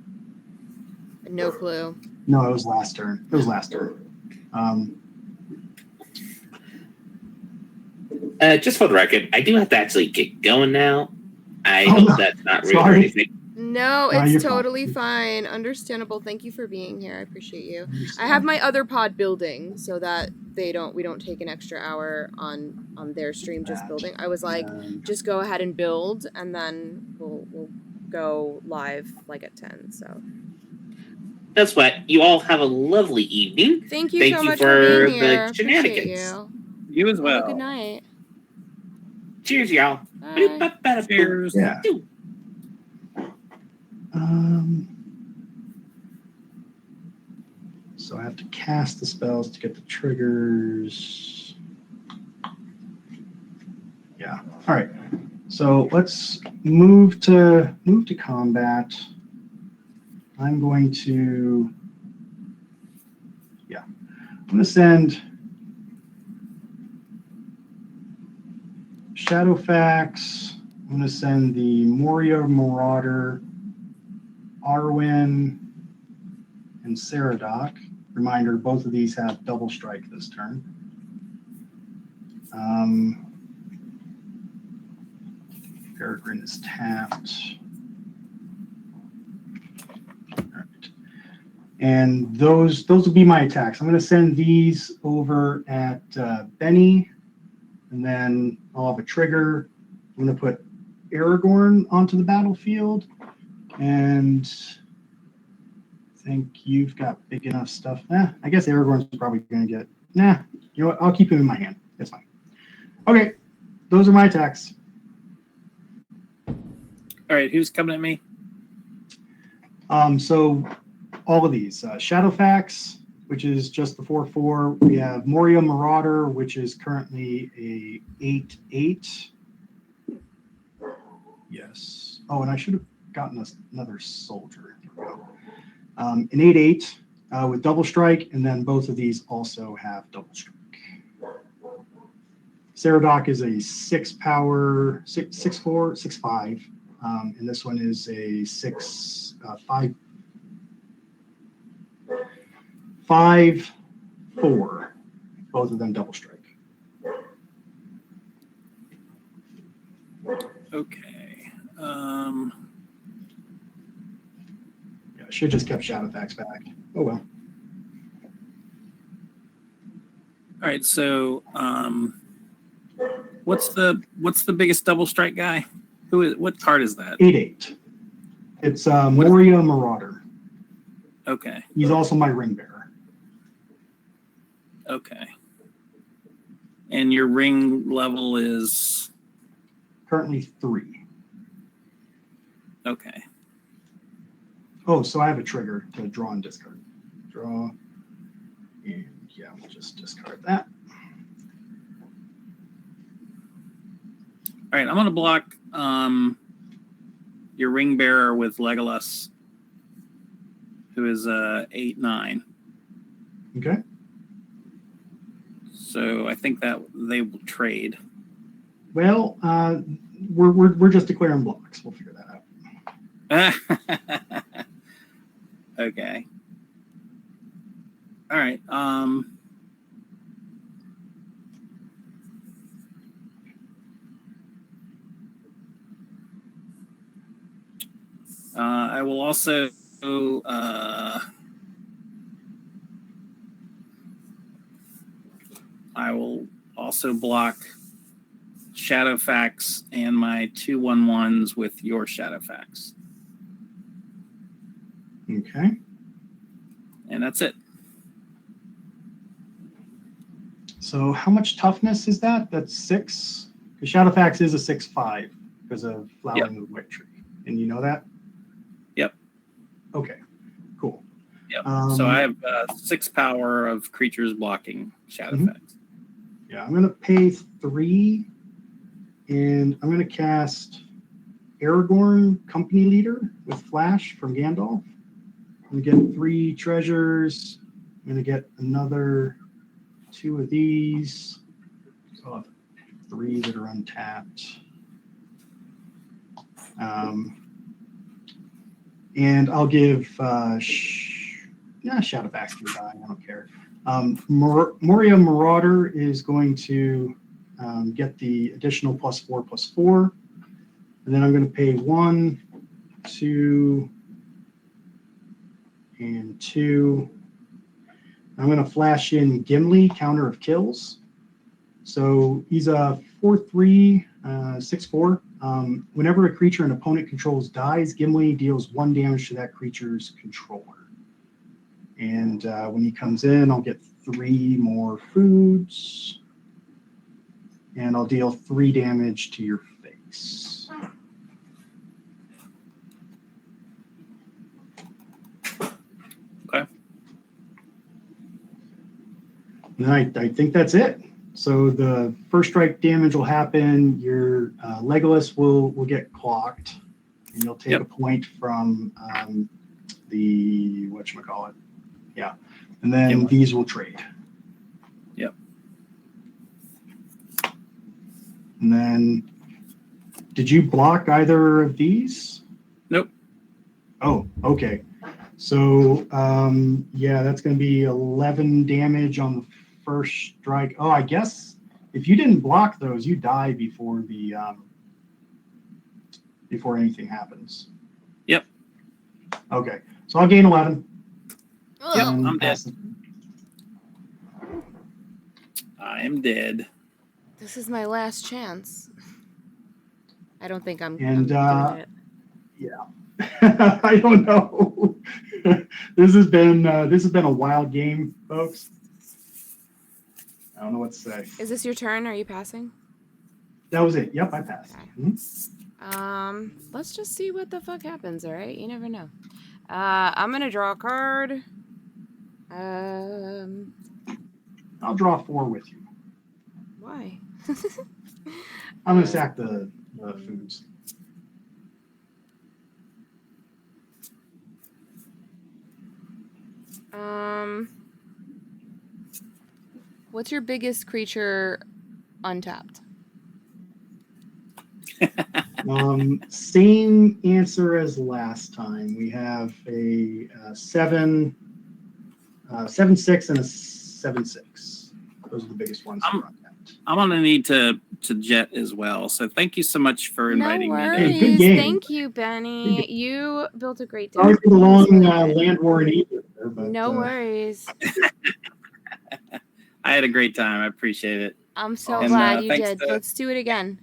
No clue. No, it was last turn. It was last turn. Just for the record, I do have to actually get going now. I Oh, hope no. that's not rude or Sorry. anything. No, No, you're it's fine. totally fine. Understandable. Thank you for being here. I appreciate you. I have my other pod building so that we don't take an extra hour on their stream just building. I was like, just go ahead and build, and then we'll go live like at 10. So That's what. You all have a lovely evening. thank you Thank so you much for being the here. Appreciate shenanigans. you. You as well. Have a good night. Cheers, y'all. Bye. Cheers. Yeah. So I have to cast the spells to get the triggers. Yeah. All right. So let's move to combat. I'm going to send Shadowfax. I'm going to send the Moria Marauder, Arwen, and Saradoc. Reminder, both of these have double strike this turn. Peregrine is tapped. All right. And those will be my attacks. I'm going to send these over at Benny, and then I'll have a trigger. I'm going to put Aragorn onto the battlefield, and I think you've got big enough stuff. I guess Aragorn's probably going to get. Nah, you know what? I'll keep him in my hand. It's fine. Okay, those are my attacks. All right, who's coming at me? So all of these Shadowfax, which is just the 4/4. We have Moria Marauder, which is currently a 8/8. Yes. Oh, and I should have gotten another soldier. Here we go. An 8/8 with double strike, and then both of these also have double strike. Saradoc is a 6 power, 6/4, 6/5. And this one is a 5/4. Both of them double strike. Okay. Yeah, I should just kept Shadowfax back. Oh well. All right. So, what's the biggest double strike guy? What card is that? 8/8. It's Moria Marauder. Okay. He's also my ring bearer. Okay. And your ring level is Currently 3. okay. Oh, so I have a trigger to draw and discard. Draw. And yeah, we'll just discard that. All right, I'm gonna block your ring bearer with Legolas, who is 8/9. Okay. So I think that they will trade. Well, we're just declaring blocks. We'll figure that out. Okay. All right. I will also block Shadowfax and my 2/1/1s with your Shadowfax. Okay. And that's it. So how much toughness is that? That's 6. Because Shadowfax is a 6/5 because of Flowering of the White Tree. And you know that? Yep. Okay. Cool. Yep. So I have 6 power of creatures blocking Shadowfax. Yeah, I'm going to pay 3, and I'm going to cast Aragorn, Company Leader, with Flash from Gandalf. I'm going to get 3 treasures. I'm going to get another 2 of these. So I'll have 3 that are untapped. And I'll give Shadowfax can die. I don't care. Moria Marauder is going to get the additional +4/+4. And then I'm going to pay 1, 2, and 2. I'm going to flash in Gimli, counter of kills. So he's a 4/3, 6/4. Whenever a creature an opponent controls dies, Gimli deals 1 damage to that creature's controller. And when he comes in, I'll get 3 more foods. And I'll deal 3 damage to your face. Okay. And I think that's it. So the first strike damage will happen. Your Legolas will get clocked, and you'll take a point from the whatchamacallit. Yeah. And then these will trade. Yep. And then, did you block either of these? Nope. Oh, okay. So, yeah, that's going to be 11 damage on the first strike. Oh, I guess if you didn't block those, you die before the before anything happens. Yep. Okay, so I'll gain 11. Yep, I'm dead. I am dead. This is my last chance. I don't think I'm And doing it. yeah, I don't know. This has been a wild game, folks. I don't know what to say. Is this your turn? Are you passing? That was it. Yep, I passed. Okay. Mm-hmm. Let's just see what the fuck happens, all right? You never know. I'm gonna draw a card. I'll draw 4 with you. Why? I'm gonna sack the foods. What's your biggest creature untapped? Same answer as last time. We have a 7, 7/6, and a 7/6. Those are the biggest ones. I'm gonna need to jet as well. So thank you so much for inviting me. Hey, good game. Thank you, Benny. You built a great deck. Sorry for the long land war in Egypt. But, no worries. I had a great time. I appreciate it. I'm so glad you did. Let's do it again.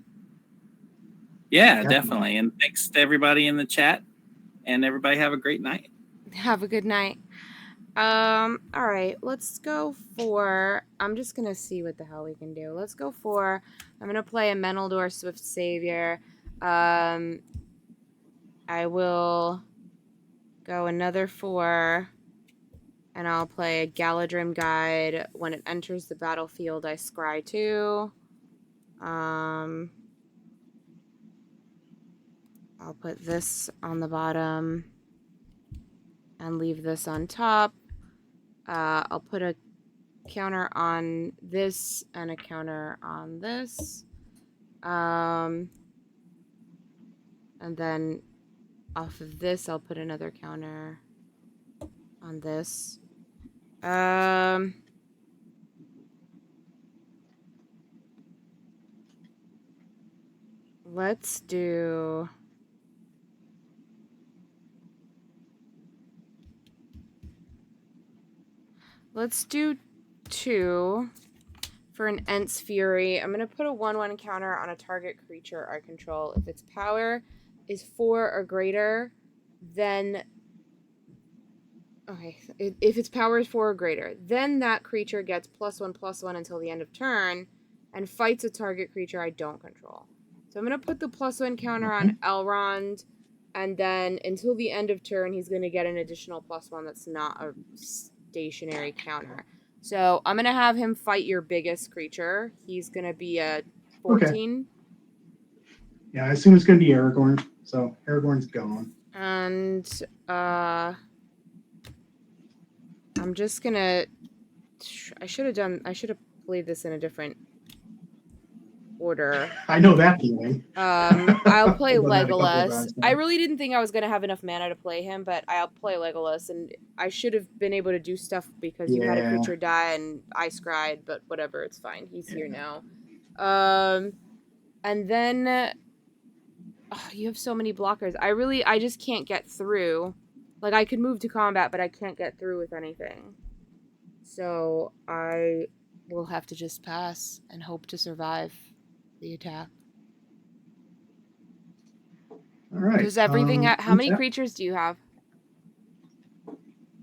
Yeah, definitely. And thanks to everybody in the chat. And everybody have a great night. Have a good night. All right, let's go for, I'm just gonna see what the hell we can do. Let's go for, I'm gonna play a Menaldor Swift Savior. I will go another 4, and I'll play a Galadrim Guide. When it enters the battlefield, I scry 2. I'll put this on the bottom and leave this on top. I'll put a counter on this and a counter on this. And then off of this, I'll put another counter on this. Let's do... Let's do 2 for an Ent's Fury. I'm going to put a 1/1 counter on a target creature I control. If its power is 4 or greater, then... Okay, if its power is 4 or greater, then that creature gets +1/+1 until the end of turn and fights a target creature I don't control. So I'm going to put the +1 counter on Elrond, and then until the end of turn, he's going to get an additional +1 that's not a stationary counter. So I'm going to have him fight your biggest creature. He's going to be a 14. Okay. Yeah, I assume it's going to be Aragorn. So Aragorn's gone. And I'm just going to... I should have played this in a different order. I know that feeling. I'll play Legolas. I really didn't think I was going to have enough mana to play him, but I'll play Legolas, and I should have been able to do stuff because you had a creature die and I scried, but whatever, it's fine. He's here now. And then you have so many blockers. I just can't get through. Like, I could move to combat, but I can't get through with anything. So I will have to just pass and hope to survive the attack. All right. Does everything how many creatures do you have?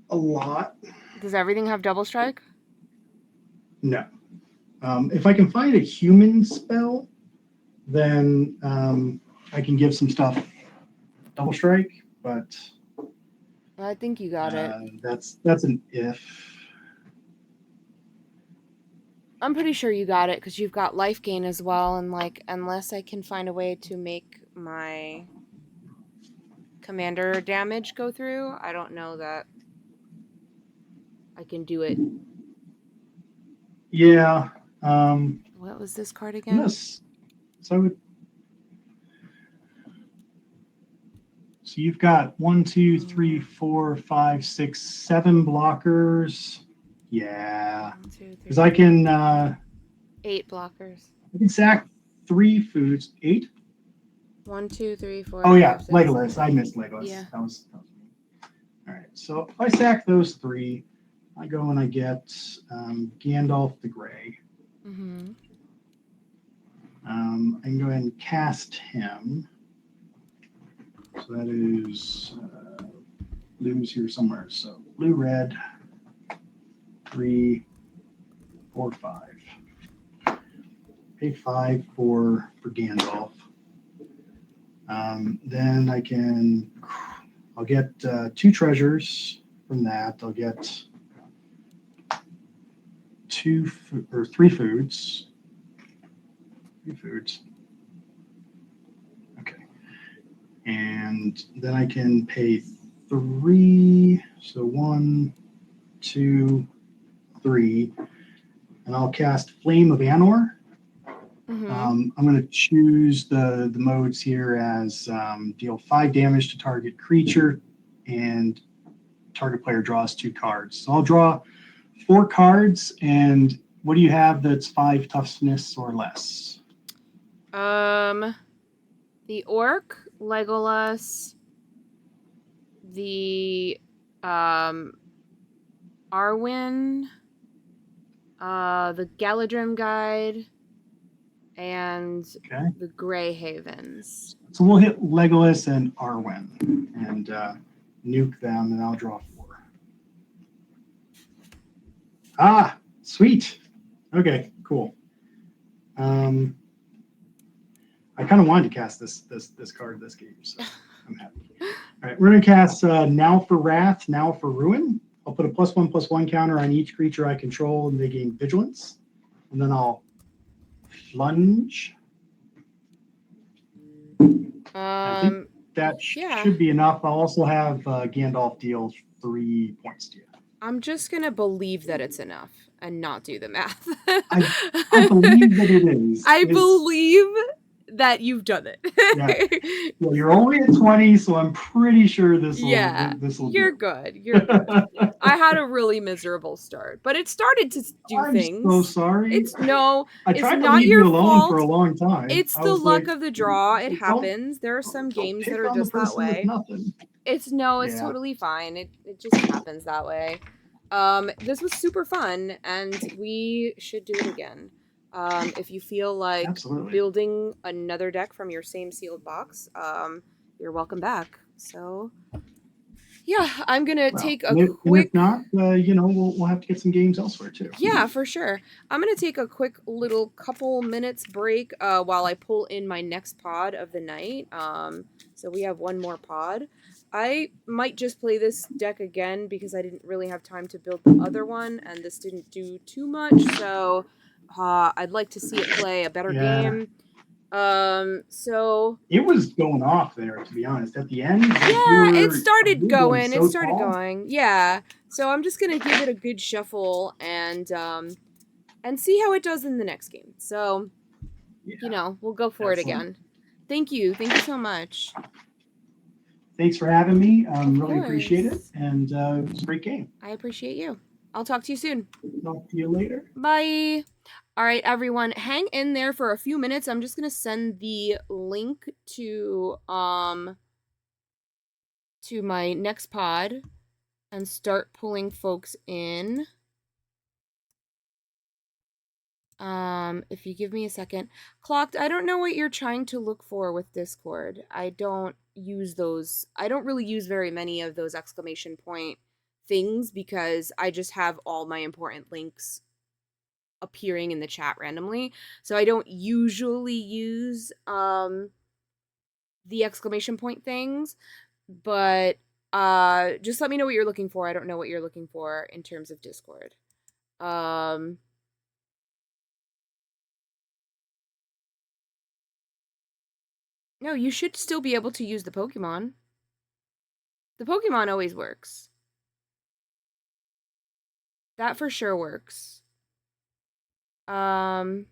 A lot. Does everything have double strike? No. If I can find a human spell, then I can give some stuff double strike, but I think you got it. That's an if. I'm pretty sure you got it because you've got life gain as well, and like unless I can find a way to make my commander damage go through, I don't know that I can do it. Yeah. What was this card again? Yes. So I would. So you've got 1, 2, 3, 4, 5, 6, 7 blockers. Yeah. Because I can 8 blockers. I can sack 3 foods. 8? 1, 2, 3, 4. Oh yeah, 5, 6, Legolas. 7. I missed Legolas. Yeah. That was me. All right. So if I sack those 3, I go and I get Gandalf the Grey. Mm-hmm. I can go ahead and cast him. So that is blue's here somewhere. So blue, red, 3, 4, 5. Pay 5 for Gandalf. Then I'll get 2 treasures from that. I'll get 3 foods. 3 foods. Okay. And then I can pay 3. So 1, 2, 3. And I'll cast Flame of Anor. Mm-hmm. I'm going to choose the modes here as deal 5 damage to target creature and target player draws 2 cards. So I'll draw 4 cards, and what do you have that's 5 toughness or less? The orc, Legolas, the Arwen, the Galadrim Guide, and the Grey Havens. So we'll hit Legolas and Arwen and nuke them, and I'll draw 4. Ah, sweet. Okay, cool. I kind of wanted to cast this card this game, so I'm happy. All right, we're gonna cast Now for Wrath, Now for Ruin. I'll put a +1/+1 counter on each creature I control, and they gain Vigilance. And then I'll plunge. I think that should be enough. I'll also have Gandalf deal 3 points to you. I'm just gonna believe that it's enough and not do the math. I believe that it is. I believe that you've done it. Yeah. Well, you're only at 20, so I'm pretty sure this will. Yeah, you're good. You're good. I had a really miserable start, but it started to do things. I'm so sorry. I tried to not leave your you alone fault. for a long time. It's the luck of the draw. It happens. There are some games that are just that way. It's totally fine. It just happens that way. This was super fun, and we should do it again. If you feel like building another deck from your same sealed box, you're welcome back. So, yeah, I'm gonna take a quick. If not, we'll have to get some games elsewhere too. Yeah, for sure. I'm gonna take a quick little couple minutes break while I pull in my next pod of the night. So we have one more pod. I might just play this deck again because I didn't really have time to build the other one, and this didn't do too much. So I'd like to see it play a better game. So it was going off there, to be honest. At the end, it started going. Yeah. So I'm just gonna give it a good shuffle and see how it does in the next game. So we'll go for it again. Thank you so much. Thanks for having me. Really appreciate it, and it was a great game. I appreciate you. I'll talk to you soon. Talk to you later. Bye. All right, everyone, hang in there for a few minutes. I'm just gonna send the link to my next pod and start pulling folks in. If you give me a second. Clocked, I don't know what you're trying to look for with Discord. I don't use those. I don't really use very many of those exclamation point things because I just have all my important links appearing in the chat randomly. So I don't usually use the exclamation point things, but just let me know what you're looking for. I don't know what you're looking for in terms of Discord. No, you should still be able to use the Pokemon. The Pokemon always works. That for sure works. I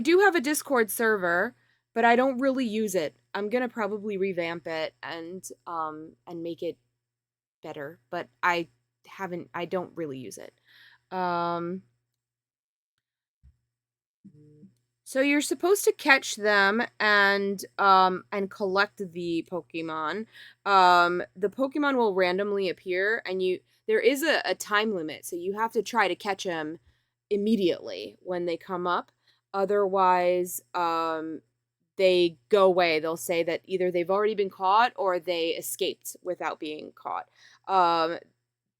do have a Discord server, but I don't really use it. I'm gonna probably revamp it and make it better, but I don't really use it. So you're supposed to catch them and collect the Pokemon. The Pokemon will randomly appear, and there is a time limit, so you have to try to catch them immediately when they come up. Otherwise, they go away. They'll say that either they've already been caught or they escaped without being caught.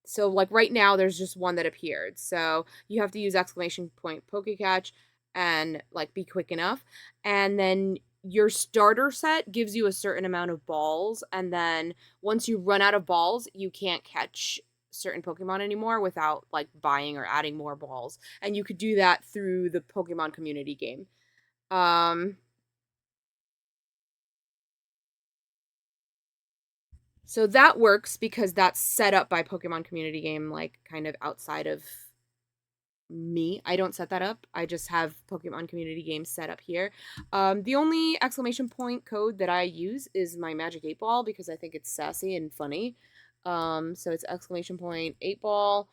So like right now, there's just one that appeared. So you have to use exclamation point Pokecatch and like be quick enough. And then your starter set gives you a certain amount of balls. And then once you run out of balls, you can't catch certain Pokemon anymore without like buying or adding more balls. And you could do that through the Pokemon community game. So that works because that's set up by Pokemon community game, like kind of outside of me. I don't set that up. I just have Pokemon community games set up here. The only exclamation point code that I use is my Magic 8 Ball because I think it's sassy and funny. So it's exclamation point 8 Ball.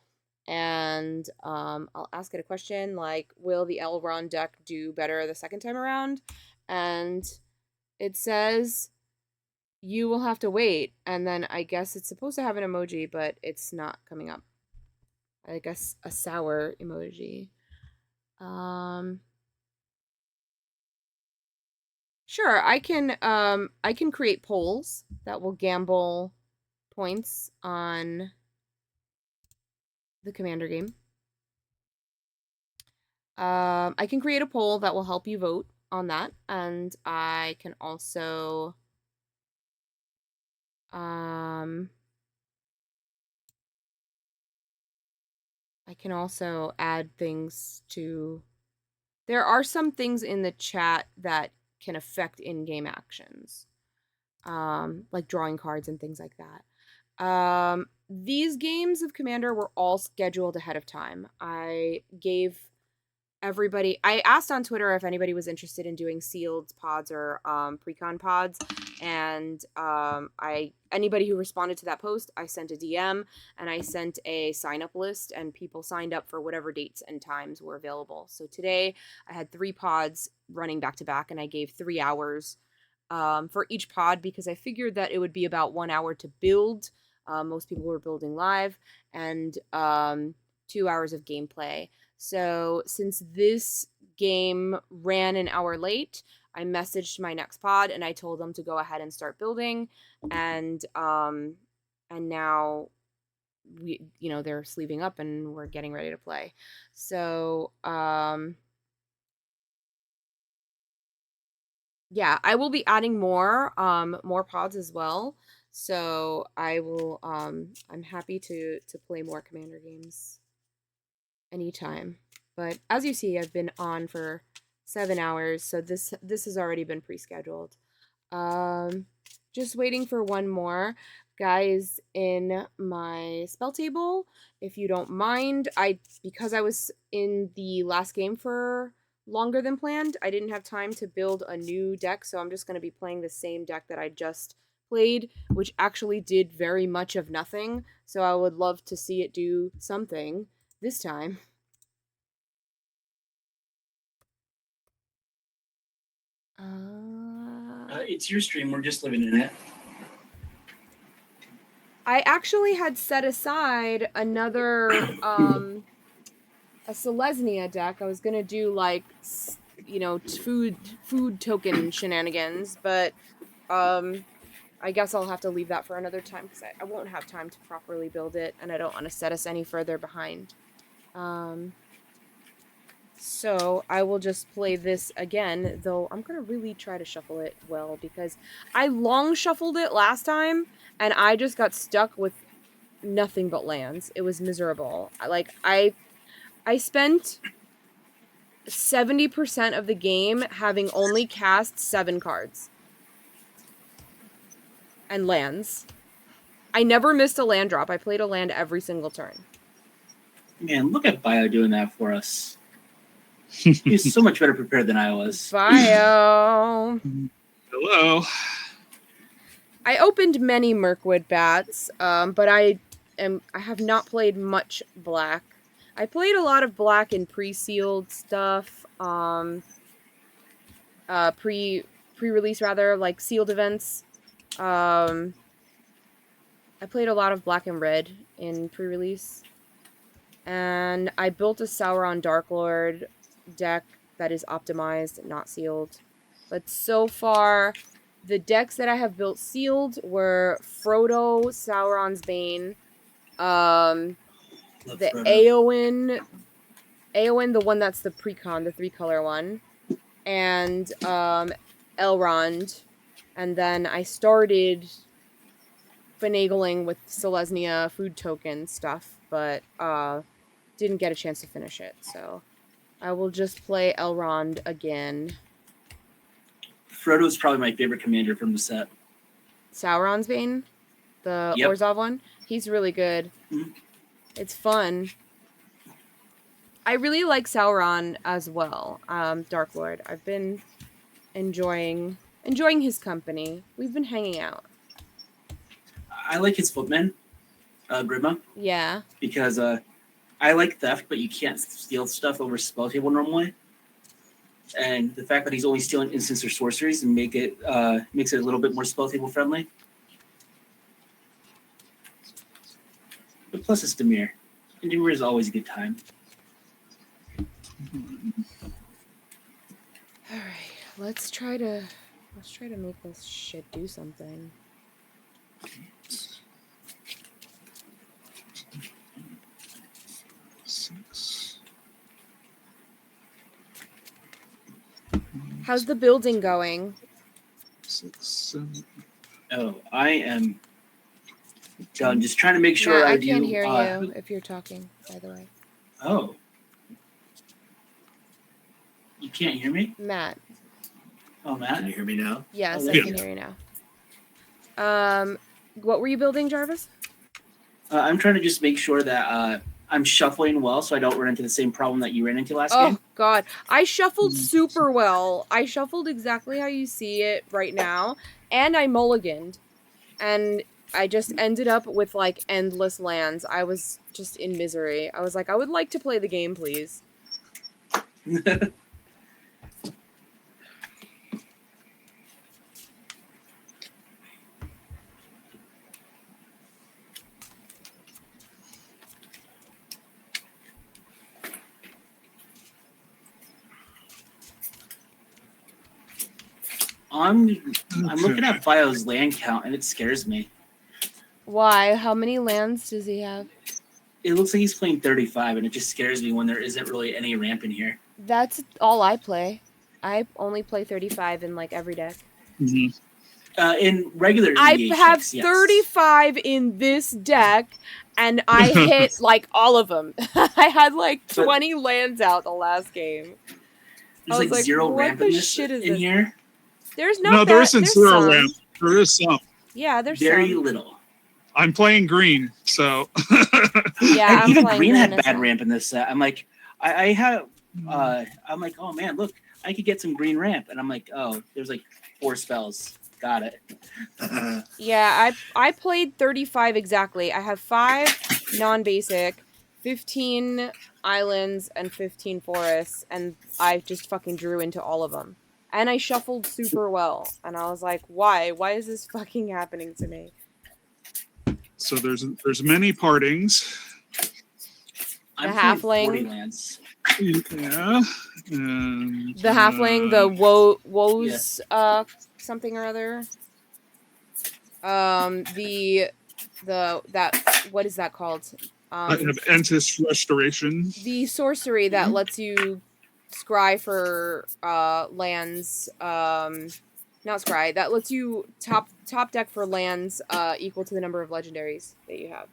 And I'll ask it a question like, will the Elrond deck do better the second time around? And it says, you will have to wait. And then I guess it's supposed to have an emoji, but it's not coming up. I guess a sour emoji. Sure, I can create polls that will gamble points on the Commander game. I can create a poll that will help you vote on that, and I can also add things to... There are some things in the chat that can affect in-game actions, like drawing cards and things like that. These games of Commander were all scheduled ahead of time. I gave everybody... I asked on Twitter if anybody was interested in doing sealed pods or precon pods, and anybody who responded to that post, I sent a DM and I sent a sign-up list, and people signed up for whatever dates and times were available. So today I had 3 pods running back to back, and I gave 3 hours for each pod because I figured that it would be about 1 hour to build. Most people were building live, and 2 hours of gameplay. So since this game ran an hour late, I messaged my next pod and I told them to go ahead and start building, and now they're sleeving up and we're getting ready to play. So yeah, I will be adding more pods as well. So I will I'm happy to play more Commander games anytime. But as you see, I've been on for 7 hours, so this has already been pre-scheduled. Just waiting for one more. Guys, in my spell table, if you don't mind, because I was in the last game for longer than planned, I didn't have time to build a new deck, so I'm just going to be playing the same deck that I just played, which actually did very much of nothing. So I would love to see it do something this time. It's your stream. We're just living in it. I actually had set aside another, a Selesnya deck. I was gonna do, like, you know, food token shenanigans, but, I guess I'll have to leave that for another time, because I won't have time to properly build it, and I don't want to set us any further behind. So I will just play this again, though I'm gonna really try to shuffle it well, because I long shuffled it last time, and I just got stuck with nothing but lands. It was miserable. I spent 70% of the game having only cast 7 cards. And lands. I never missed a land drop. I played a land every single turn. Man, look at Bio doing that for us. He's so much better prepared than I was. Bio. Hello. I opened many Mirkwood bats, but I have not played much black. I played a lot of black in pre-sealed stuff, pre-release rather, like sealed events. I played a lot of black and red in pre-release, and I built a Sauron Dark Lord deck that is optimized, not sealed. But so far, the decks that I have built sealed were Frodo, Sauron's Bane, the Frodo. Eowyn, the one that's the precon, the 3-color one, and Elrond, and then I started finagling with Selesnya food token stuff, but didn't get a chance to finish it, so I will just play Elrond again. Frodo's probably my favorite commander from the set. Sauron's Bane? The Orzhov one? He's really good. Mm-hmm. It's fun. I really like Sauron as well, Dark Lord. I've been enjoying his company. We've been hanging out. I like his footman, Grima. Yeah. Because I like theft, but you can't steal stuff over spell table normally. And the fact that he's only stealing instants or sorceries and makes it a little bit more spell table friendly. But plus it's Dimir. And Dimir is always a good time. Alright, let's try to make this shit do something. How's the building going? 6, 7. Oh, I am done. Just trying to make sure I can't hear you if you're talking, by the way. Oh. You can't hear me? Matt. Oh, Matt? Can you hear me now? Yes, Oh, I can hear you now. What were you building, Jarvis? I'm trying to just make sure that I'm shuffling well so I don't run into the same problem that you ran into last game. Oh, God. I shuffled super well. I shuffled exactly how you see it right now, and I mulliganed. And I just ended up with, like, endless lands. I was just in misery. I was like, I would like to play the game, please. I'm looking at Bio's land count and it scares me. Why? How many lands does he have? It looks like he's playing 35 and it just scares me when there isn't really any ramp in here. That's all I play. I only play 35 in, like, every deck. Mm-hmm. In regular I EDH have decks, yes. 35 in this deck, and I hit, like, all of them. I had, like, 20 lands out the last game. There's, like, zero what the rampiness shit is in this? here. There's No, there isn't zero ramp. There is some. Yeah, there's Very some. little. I'm playing green, so. Yeah, I'm even playing green had green as bad well. ramp in this set. I'm like, I have, I'm like, oh man, look, I could get some green ramp, and I'm like, oh, there's like 4 spells. Got it. Yeah, I played 35 exactly. I have 5 non-basic, 15 islands, and 15 forests, and I just fucking drew into all of them. And I shuffled super well, and I was like, why? Why is this fucking happening to me? So there's many partings. The I'm playing 40 halfling. lands. Yeah. And, The halfling, the woes, something or other. That what is that called? I have Entis Restoration. The sorcery that lets you scry for lands. Not scry. That lets you top deck for lands equal to the number of legendaries that you have.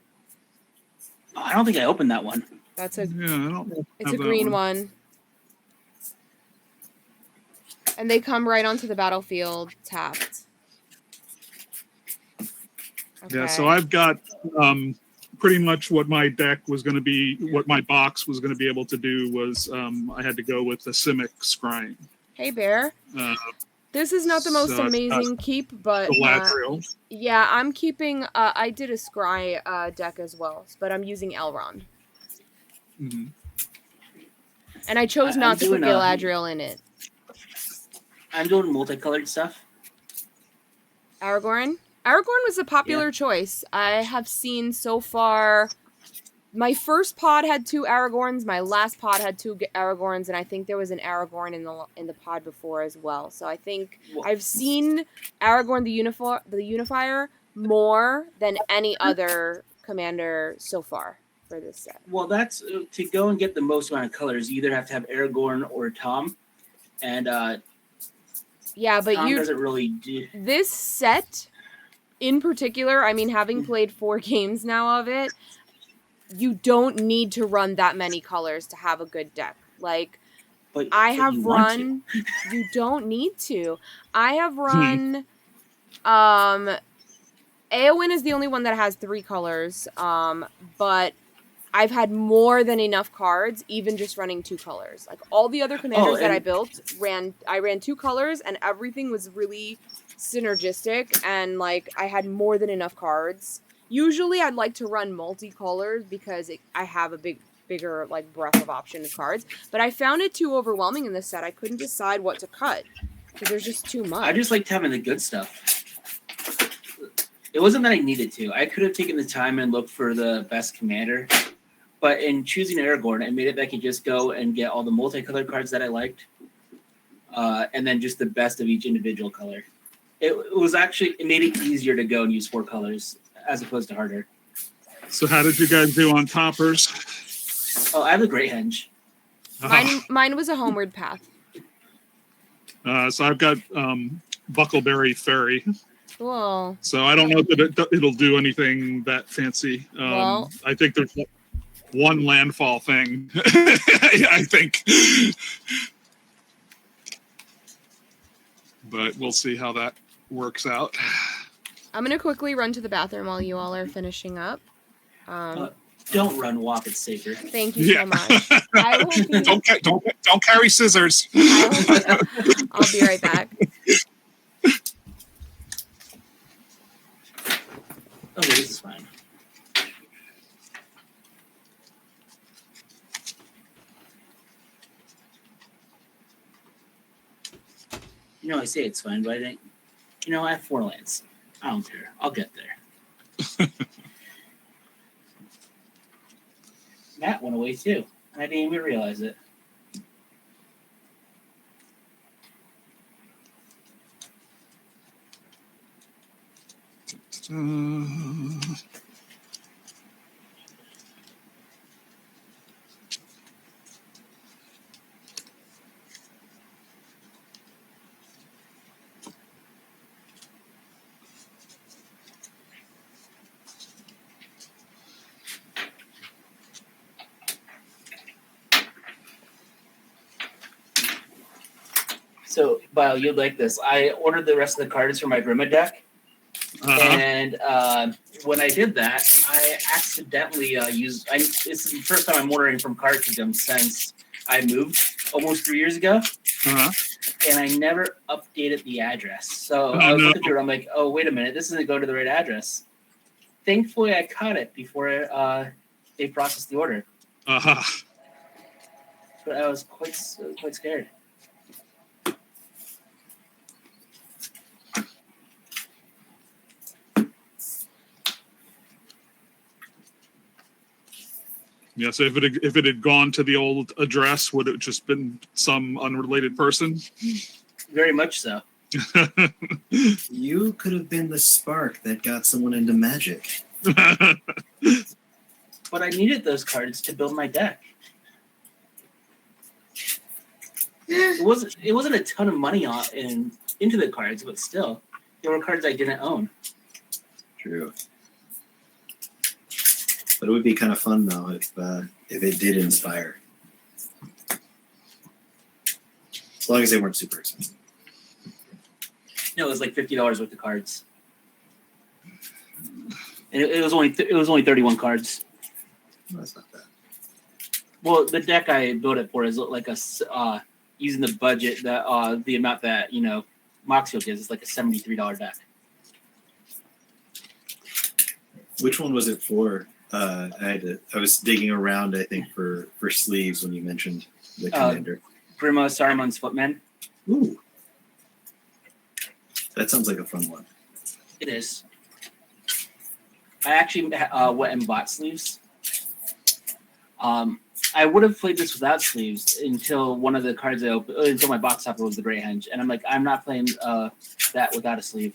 I don't think I opened that one. That's a I don't know. it's a green one. And they come right onto the battlefield tapped. Yeah, so I've got pretty much what my deck was going to be, what my box was going to be able to do was I had to go with the Simic Scrying. Hey, Bear. This is not the most so amazing keep, but Galadriel. yeah, I'm keeping. I did a scry deck as well, but I'm using Elrond, and I chose not to put Galadriel in it. I'm doing multicolored stuff. Aragorn was a popular choice. I have seen so far. My first pod had 2 Aragorns. My last pod had 2 Aragorns, and I think there was an Aragorn in the pod before as well. So I think I've seen Aragorn the Unifier more than any other commander so far for this set. Well, that's to go and get the most amount of colors. You either have to have Aragorn or Tom, and yeah, but Tom doesn't really do this set in particular. I mean, having played 4 games now of it. You don't need to run that many colors to have a good deck. Like, I have run... You don't need to. I have run... Eowyn is the only one that has 3 colors. But I've had more than enough cards, even just running 2 colors. Like, all the other commanders that I built, I ran 2 colors, and everything was really synergistic, and, like, I had more than enough cards. Usually, I'd like to run multicolors because I have a bigger like breadth of option of cards. But I found it too overwhelming in this set. I couldn't decide what to cut because there's just too much. I just liked having the good stuff. It wasn't that I needed to. I could have taken the time and looked for the best commander. But in choosing Aragorn, I made it that I could just go and get all the multicolored cards that I liked. And then just the best of each individual color. It made it easier to go and use 4 colors. As opposed to harder. So how did you guys do on toppers? Oh, I have a Great Henge. Mine was a Homeward Path. So I've got Buckleberry Ferry. Cool. So I don't know that it'll do anything that fancy. Well, I think there's one landfall thing. I think. But we'll see how that works out. I'm going to quickly run to the bathroom while you all are finishing up. Don't run, walk. It's safer. Thank you so much. I will be... don't carry scissors. I'll be right back. Okay, this is fine. You know, I say it's fine, but I think, I have 4 lands. I don't care. I'll get there. Matt went away too. I didn't even realize it. So, Bio, you'd like this. I ordered the rest of the cards for my Grima deck. And when I did that, I accidentally used... it's the first time I'm ordering from Card Kingdom since I moved almost 3 years ago. and I never updated the address. So I was looking through it. I'm like, oh, wait a minute. This isn't going to the right address. Thankfully, I caught it before they processed the order. Uh-huh. But I was quite scared. Yeah, so if it had gone to the old address, would it just been some unrelated person? Very much so. You could have been the spark that got someone into Magic. But I needed those cards to build my deck. It wasn't a ton of money into the cards, but still, there were cards I didn't own. True. But it would be kind of fun though if it did inspire. As long as they weren't super expensive. No, it was like $50 worth of cards, and it was only 31 cards. No, that's not bad. Well, the deck I built it for is like a using the budget that the amount that Moxfield gives is like a $73 deck. Which one was it for? I was digging around, I think, for sleeves when you mentioned the commander. Grima Saruman's Footman. Ooh. That sounds like a fun one. It is. I actually went and bought sleeves. I would have played this without sleeves until one of the cards I opened, until my box topper was the Great Henge. And I'm like, I'm not playing that without a sleeve.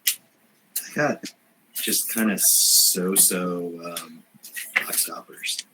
I got just kind of so box toppers.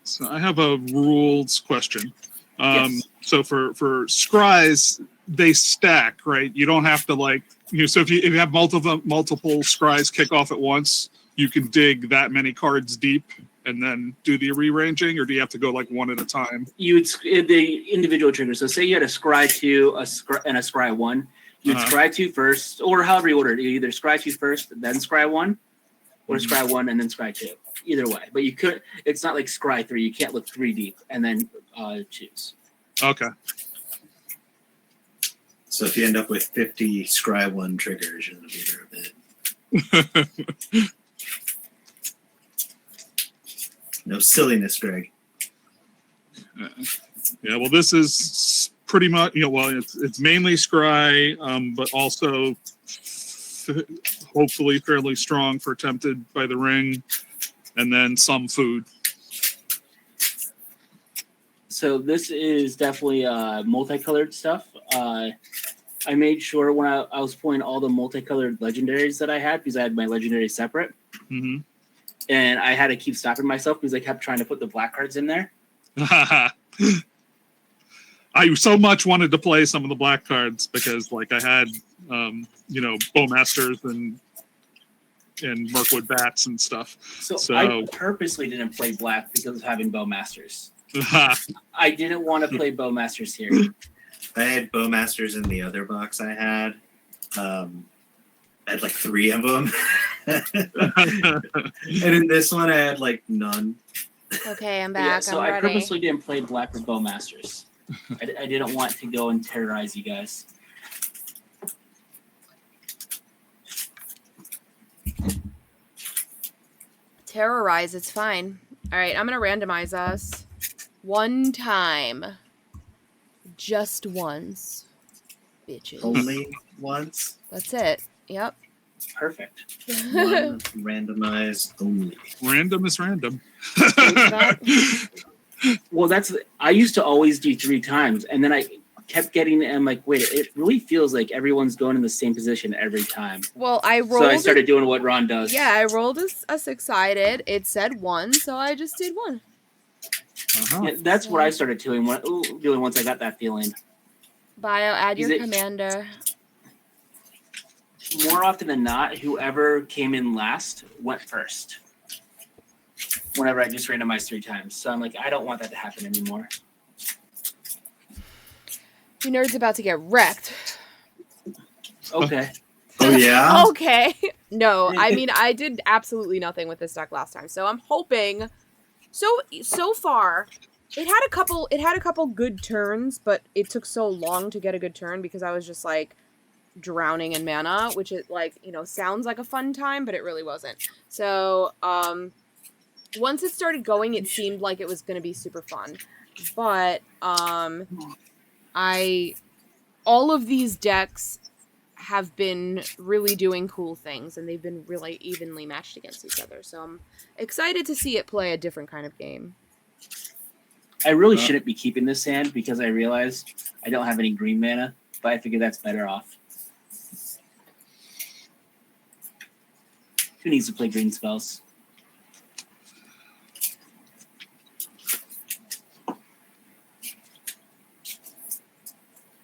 So I have a rules question. Yes. So for scries, they stack, right? You don't have to so if you have multiple scries kick off at once, you can dig that many cards deep and then do the rearranging, or do you have to go one at a time? The individual trigger. So say you had a scry 2 and a scry 1. You'd scry 2 first, or however you ordered it. You either scry 2 first, then scry 1, or scry 1 and then scry 2. Either way. But you could. It's not like scry 3. You can't look 3 deep and then choose. Okay. So if you end up with 50 scry 1 triggers, you're going to be there a bit. No silliness, Greg. Yeah, well, this is pretty much, it's mainly scry, but also hopefully fairly strong for Tempted by the Ring, and then some food. So this is definitely multicolored stuff. I made sure when I was pulling all the multicolored legendaries that I had, because I had my legendaries separate. Mm-hmm. And I had to keep stopping myself because I kept trying to put the black cards in there. I so much wanted to play some of the black cards because I had, Bowmasters and Mirkwood Bats and stuff. So I purposely didn't play black because of having Bowmasters. I didn't want to play Bowmasters here. I had Bowmasters in the other box I had. I had 3 of them. And in this one, I had none. Okay, I'm back. Yeah, so I'm I ready. purposely didn't play black with Bowmasters. I didn't want to go and terrorize you guys. Terrorize, it's fine. All right, I'm going to randomize us. One time. Just once. Bitches. Only once? That's it. Yep. Perfect. One randomized only. Random is random. Well, I used to always do 3 times, and then I kept getting, I'm like, wait, it really feels like everyone's going in the same position every time. Well, I rolled. So I started doing what Ron does. Yeah, I rolled a 6-sided. It said 1, so I just did 1. Yeah, that's what I started doing once I got that feeling. Bio, add your commander. More often than not, whoever came in last went first. Whenever I just randomized 3 times. So I'm like, I don't want that to happen anymore. You nerd's about to get wrecked. Okay. Oh, yeah? Okay. No, I mean, I did absolutely nothing with this deck last time. So I'm hoping... So far, It had a couple good turns, but it took so long to get a good turn because I was just like drowning in mana, which it like, you know, sounds like a fun time, but it really wasn't. So, once it started going, it seemed like it was going to be super fun. But all of these decks have been really doing cool things, and they've been really evenly matched against each other. So I'm excited to see it play a different kind of game. I really shouldn't be keeping this hand because I realized I don't have any green mana, but I figure that's better off. Who needs to play green spells?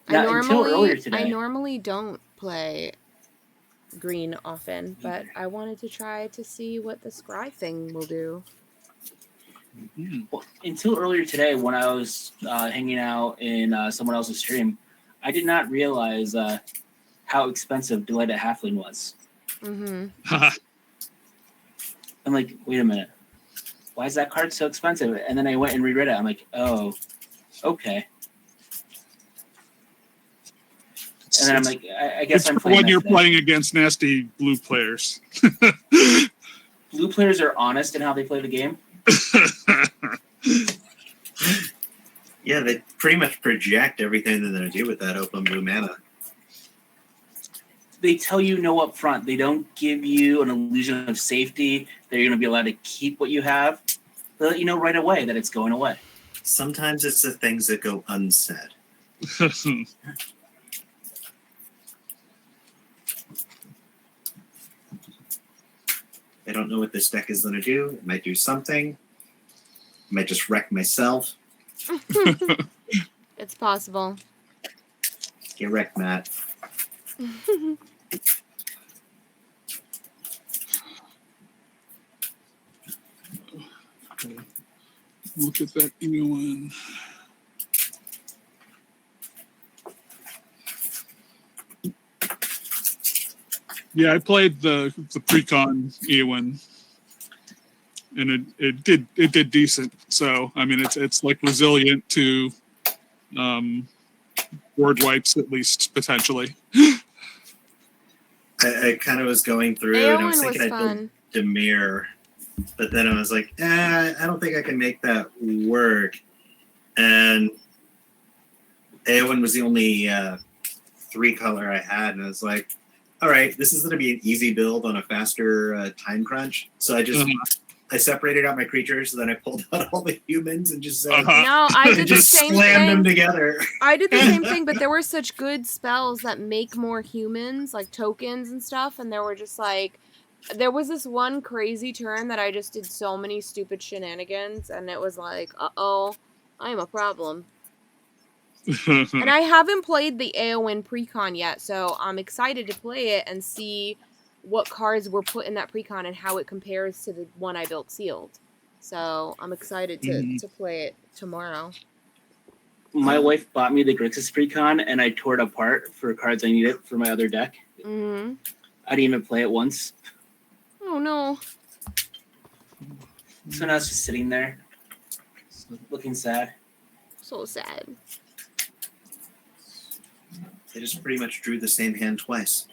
Now, until earlier today, I normally don't play green often, but I wanted to try to see what the scry thing will do. Well, until earlier today, when I was hanging out in someone else's stream, I did not realize how expensive Delighted Halfling was. Mm-hmm. I'm like, wait a minute. Why is that card so expensive? And then I went and reread it. I'm like, oh, okay. And then I'm like, I guess I'm playing when you're playing against nasty blue players. Blue players are honest in how they play the game. Yeah, they pretty much project everything that they're going to do with that open blue mana. They tell you no up front. They don't give you an illusion of safety that you're going to be allowed to keep what you have. They let you know right away that it's going away. Sometimes it's the things that go unsaid. I don't know what this deck is going to do. It might do something. I might just wreck myself. It's possible. Get wrecked, Matt. Okay. Look at that Ewan. Yeah, I played the pre-con Ewan, and it did decent. So I mean, it's like resilient to board wipes, at least potentially. I kind of was going through and I was thinking I'd build Demir, but then I was like, I don't think I can make that work. And Eowyn was the only 3-color I had, and I was like, all right, this is going to be an easy build on a faster time crunch. So I just I separated out my creatures, then I pulled out all the humans and just No, I did just the same slammed thing. them together. I did the same thing, but there were such good spells that make more humans, like tokens and stuff, and there were just like, there was this one crazy turn that I just did so many stupid shenanigans, and it was like, uh-oh, I'm a problem. And I haven't played the Eowyn Precon yet, so I'm excited to play it and see what cards were put in that Precon and how it compares to the one I built sealed. So I'm excited to play it tomorrow. My wife bought me the Grixis Precon, and I tore it apart for cards I needed for my other deck. Mm-hmm. I didn't even play it once. Oh, no. So now it's just sitting there, looking sad. So sad. I just pretty much drew the same hand twice.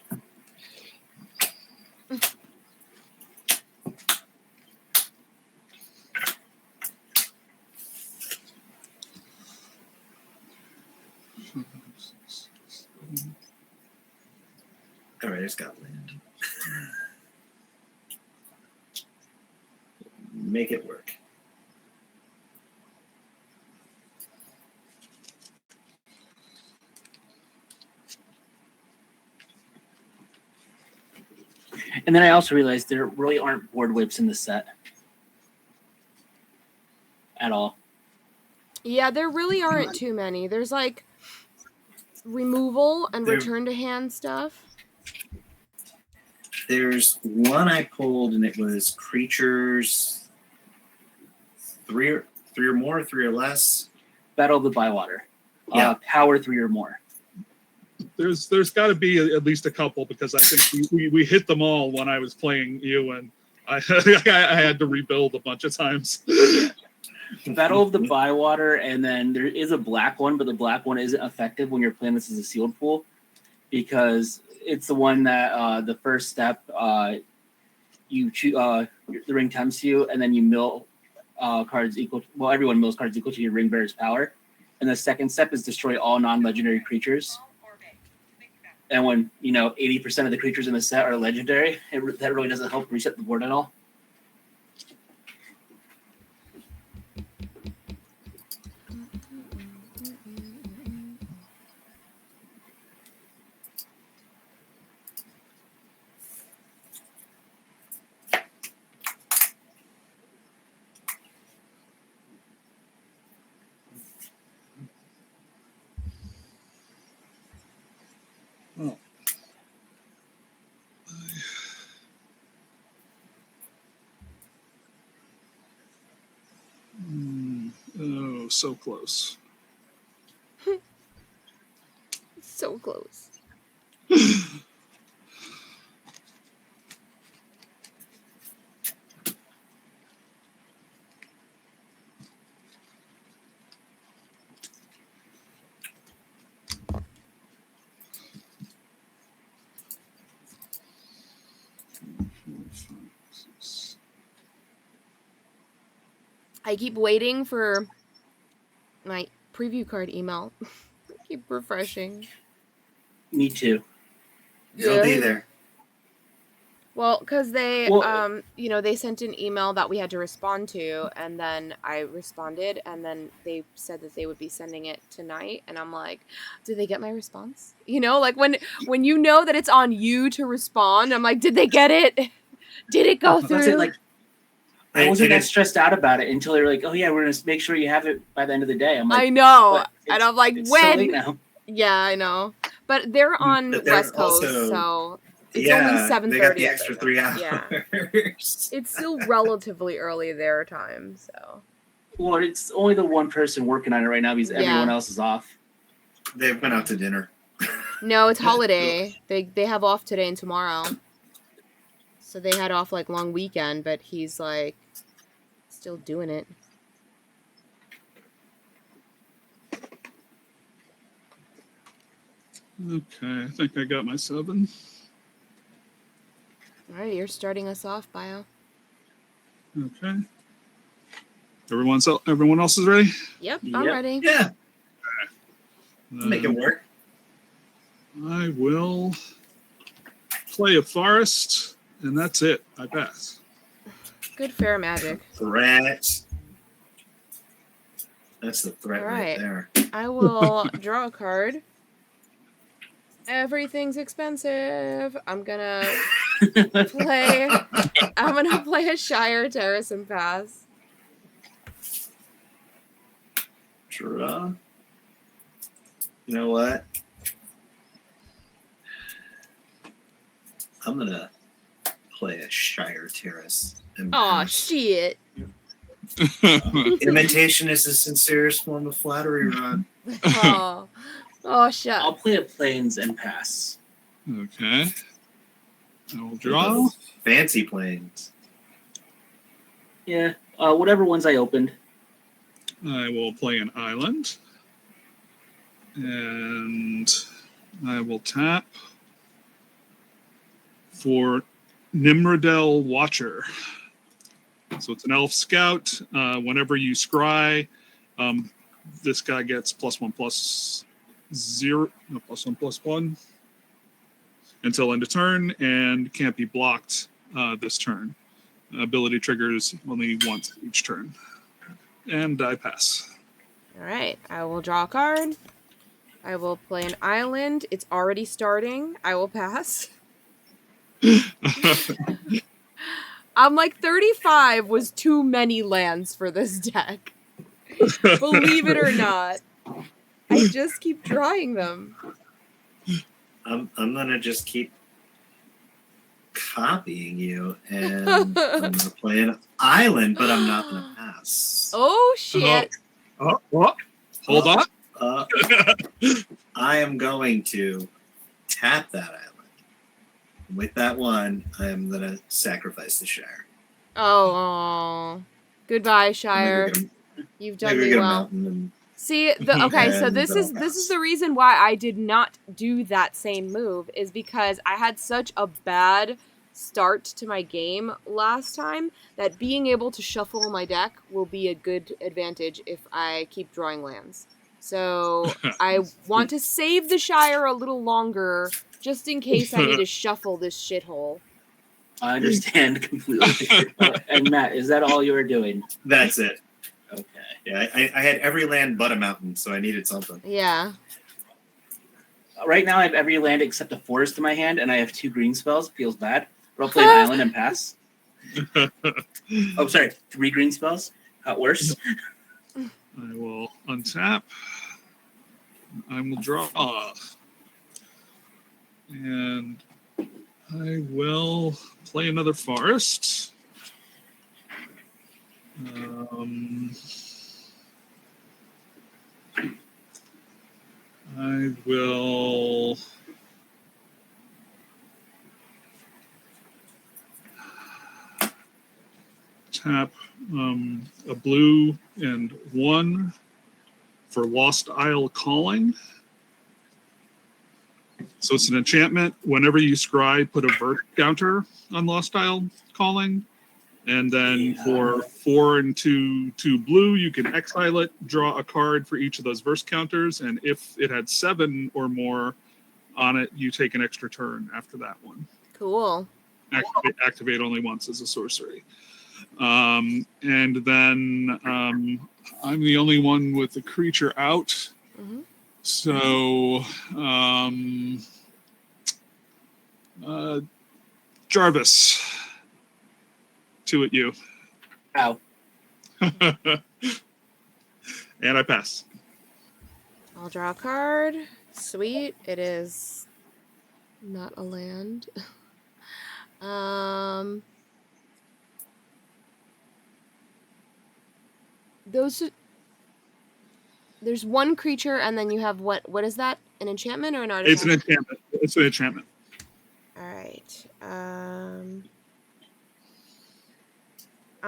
All right, it's got land. Make it work. And then I also realized there really aren't board whips in the set at all. Yeah, there really aren't too many. There's like removal and return to hand stuff. There's one I pulled, and it was creatures three or more, 3 or less. Battle of the Bywater. Yeah. Power 3 or more. There's got to be at least a couple, because I think we hit them all when I was playing you, and I had to rebuild a bunch of times. Battle of the Bywater, and then there is a black one, but the black one isn't effective when you're playing this as a sealed pool because it's the one that the first step you choose the ring tempts you, and then you mill cards equal. Well, everyone mills cards equal to your ring bearer's power, and the second step is destroy all non-legendary creatures. And when 80% of the creatures in the set are legendary, that really doesn't help reset the board at all. Oh. Oh, so close. So close. I keep waiting for my preview card email. I keep refreshing. Me too. It'll be there. Well, because they, they sent an email that we had to respond to, and then I responded, and then they said that they would be sending it tonight, and I'm like, did they get my response? Like when you know that it's on you to respond, I'm like, did they get it? Did it go through? I wasn't that stressed out about it until they were like, "Oh yeah, we're gonna make sure you have it by the end of the day." I'm like, I know, and I'm like, it's when? so late now. Yeah, I know, but they're on West Coast, so it's only 7:30. They got the extra 3 hours. Yeah, it's still relatively early their time, so. Well, it's only the one person working on it right now because everyone else is off. They've been out to dinner. No, it's holiday. They have off today and tomorrow. So they had off long weekend, but he's still doing it. Okay, I think I got my 7. All right, you're starting us off, Bio. Okay. Everyone else is ready? Yep, I'm ready. Yeah. Make it work. I will play a forest, and that's it. I pass. Good fair magic. Threat. That's the threat right there. I will draw a card. Everything's expensive. I'm gonna play a Shire Terrace and pass. Draw. You know what? I'm gonna play a Shire Terrace. Aw, shit. Imitation is the sincerest form of flattery, Ron. Oh, shit. I'll play a Plains and pass. Okay. I will draw. Fancy Plains. Yeah, whatever ones I opened. I will play an island. And I will tap for Nimrodel Watcher. So it's an elf scout. Whenever you scry, this guy gets +1/+0, no, +1/+1 until end of turn, and can't be blocked this turn. Ability triggers only once each turn. And I pass. All right, I will draw a card. I will play an island. It's already starting. I will pass. I'm like, 35 was too many lands for this deck. Believe it or not. I just keep drawing them. I'm gonna just keep copying you, and I'm gonna play an island, but I'm not gonna pass. Oh shit! What? Hold on. I am going to tap that island. With that one, I am gonna sacrifice the Shire. Oh, goodbye, Shire. You've done Maybe me get a well. mountain and See, okay, so And this then is I'll this is pass. the reason why I did not do that same move is because I had such a bad start to my game last time that being able to shuffle my deck will be a good advantage if I keep drawing lands. So I want to save the Shire a little longer just in case I need to shuffle this shithole. I understand completely. And Matt, is that all you were doing? That's it. Okay. Yeah, I had every land but a mountain, so I needed something. Yeah. Right now, I have every land except a forest in my hand, and I have 2 green spells. Feels bad. But I'll play an island and pass. Oh, sorry, 3 green spells. Got worse. I will untap. I will draw. And I will play another forest. I will tap a blue and 1 for Lost Isle Calling. So it's an enchantment. Whenever you scry, put a vert counter on Lost Isle Calling. And then for 4 and 2 blue, you can exile it, draw a card for each of those verse counters, and if it had 7 or more on it, you take an extra turn after that one. Cool. Activate only once as a sorcery. And then I'm the only one with the creature out. Mm-hmm. So Jarvis, 2 at you. Ow. And I pass. I'll draw a card. Sweet. It is not a land. There's 1 creature, and then you have what is that? An enchantment or an artifact? It's an enchantment. It's an enchantment. All right.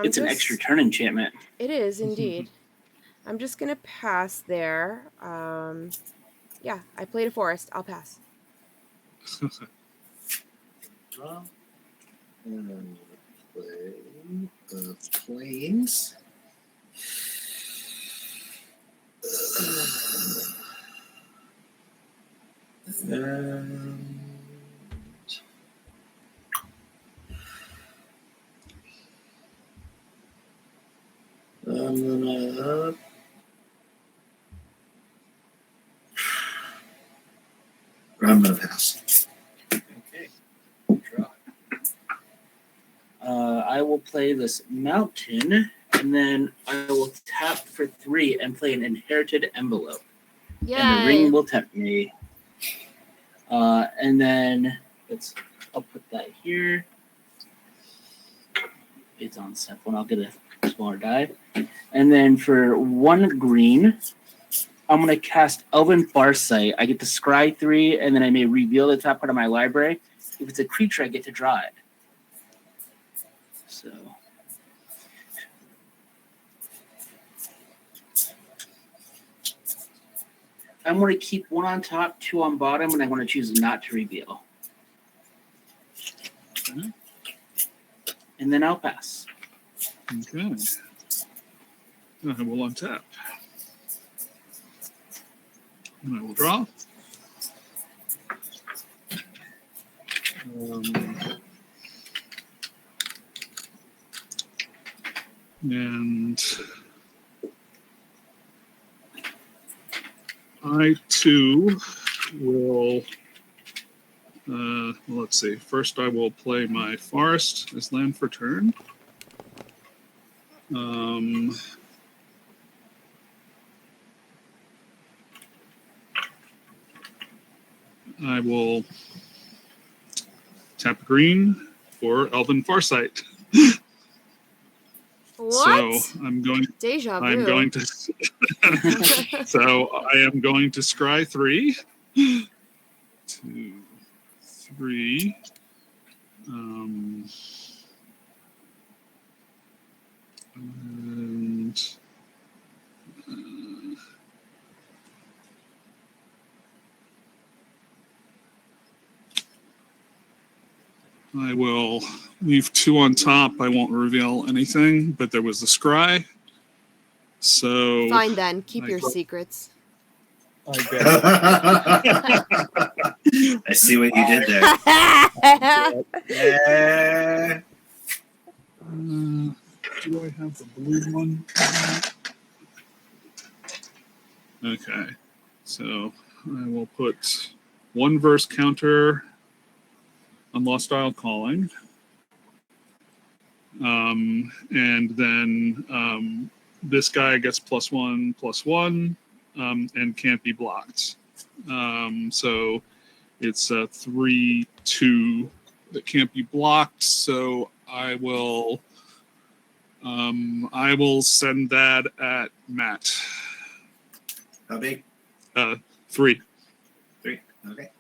It's an extra turn enchantment. It is indeed. I'm just gonna pass there. Yeah, I played a forest. I'll pass. And play the plains. And I'm gonna pass. Okay. Draw. I will play this mountain, and then I will tap for 3 and play an inherited envelope. Yay. And the ring will tempt me. And then I'll put that here. It's on step 1. I'll get a smaller die. And then for 1 green, I'm going to cast Elven Farsight. I get to scry 3, and then I may reveal the top part of my library. If it's a creature, I get to draw it. So. I'm going to keep 1 on top, 2 on bottom, and I want to choose not to reveal. Okay. And then I'll pass. Okay. I will untap. And I will draw. And I too will, let's see. First, I will play my forest as land for turn. I will tap green for Elven Farsight. What? So I'm going. Deja vu. I'm going to. So I am going to scry 3, 2, 3. And I will leave 2 on top. I won't reveal anything, but there was the scry. So Fine then. Keep I your got- secrets. I got I see what you did there. Yeah. Do I have the blue one? Okay, so I will put 1 verse counter on Lost Isle Calling. And then this guy gets +1/+1 and can't be blocked. So it's a 3/2 that can't be blocked. So I will send that at Matt. How big? 3. 3. Okay.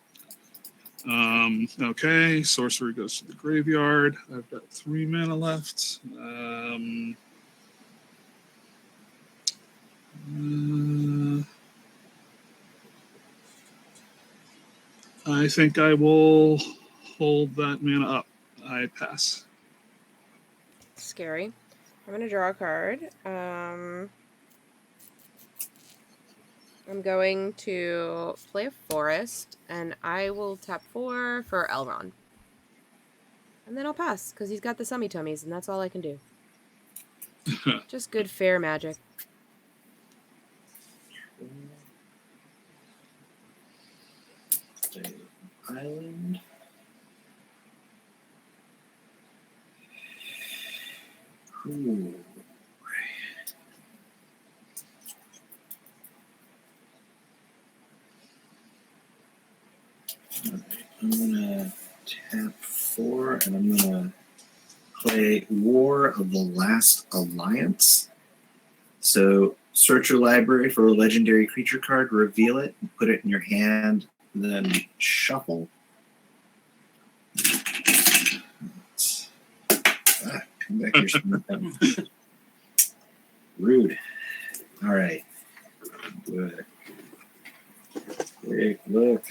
Okay, sorcery goes to the graveyard. I've got 3 mana left. I think I will hold that mana up. I pass. Scary. I'm gonna draw a card. I'm going to play a forest, and I will tap 4 for Elrond. And then I'll pass, because he's got the Summy-Tummies, and that's all I can do. Just good, fair magic. Island. Ooh. I'm gonna tap 4 and I'm gonna play War of the Last Alliance. So search your library for a legendary creature card, reveal it, put it in your hand, then shuffle. Come back here. Rude. All right. Good. Quick look.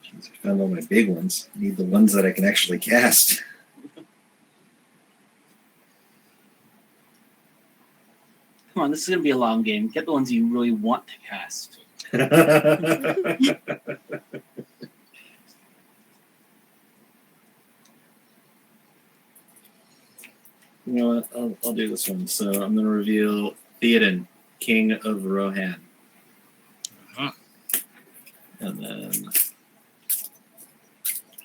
Jeez, I found all my big ones. I need the ones that I can actually cast. Come on, this is going to be a long game. Get the ones you really want to cast. You know what? I'll do this one. So I'm going to reveal Theoden, King of Rohan. Uh-huh. And then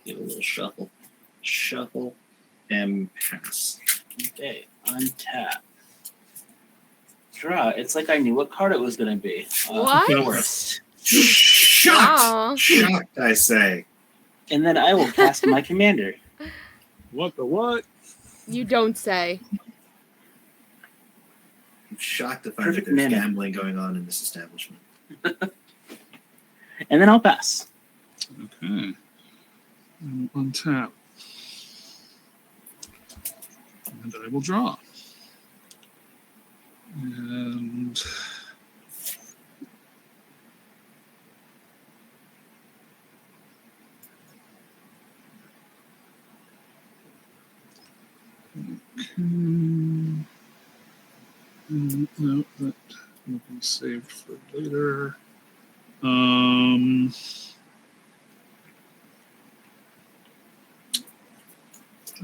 give a little shuffle. Shuffle and pass. Okay, untap. Draw. It's like I knew what card it was going to be. What? Forest. Wow. Shocked, I say. And then I will cast my commander. What the what? You don't say. I'm shocked to find Perfect that there's mana. gambling going on in this establishment. And then I'll pass. Okay. And untap. And I will draw. And no, that will be saved for later.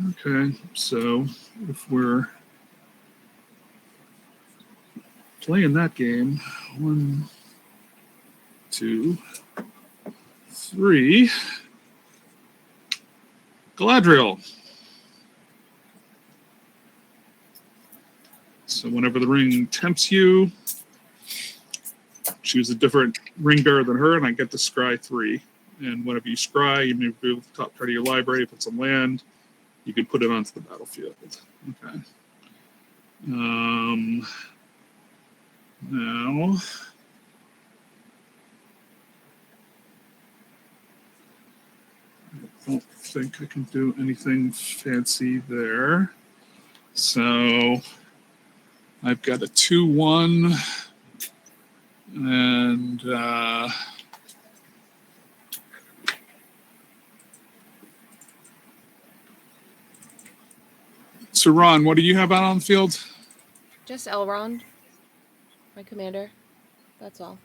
Okay, so if we're playing that game, 1, 2, 3, Galadriel. So whenever the ring tempts you, choose a different ring bearer than her, and I get to scry 3. And whenever you scry, you move to the top card of your library. If it's a land, you can put it onto the battlefield. Okay. Now, I don't think I can do anything fancy there. So I've got a 2/1, and so Ron, what do you have out on the field? Just Elrond, my commander. That's all.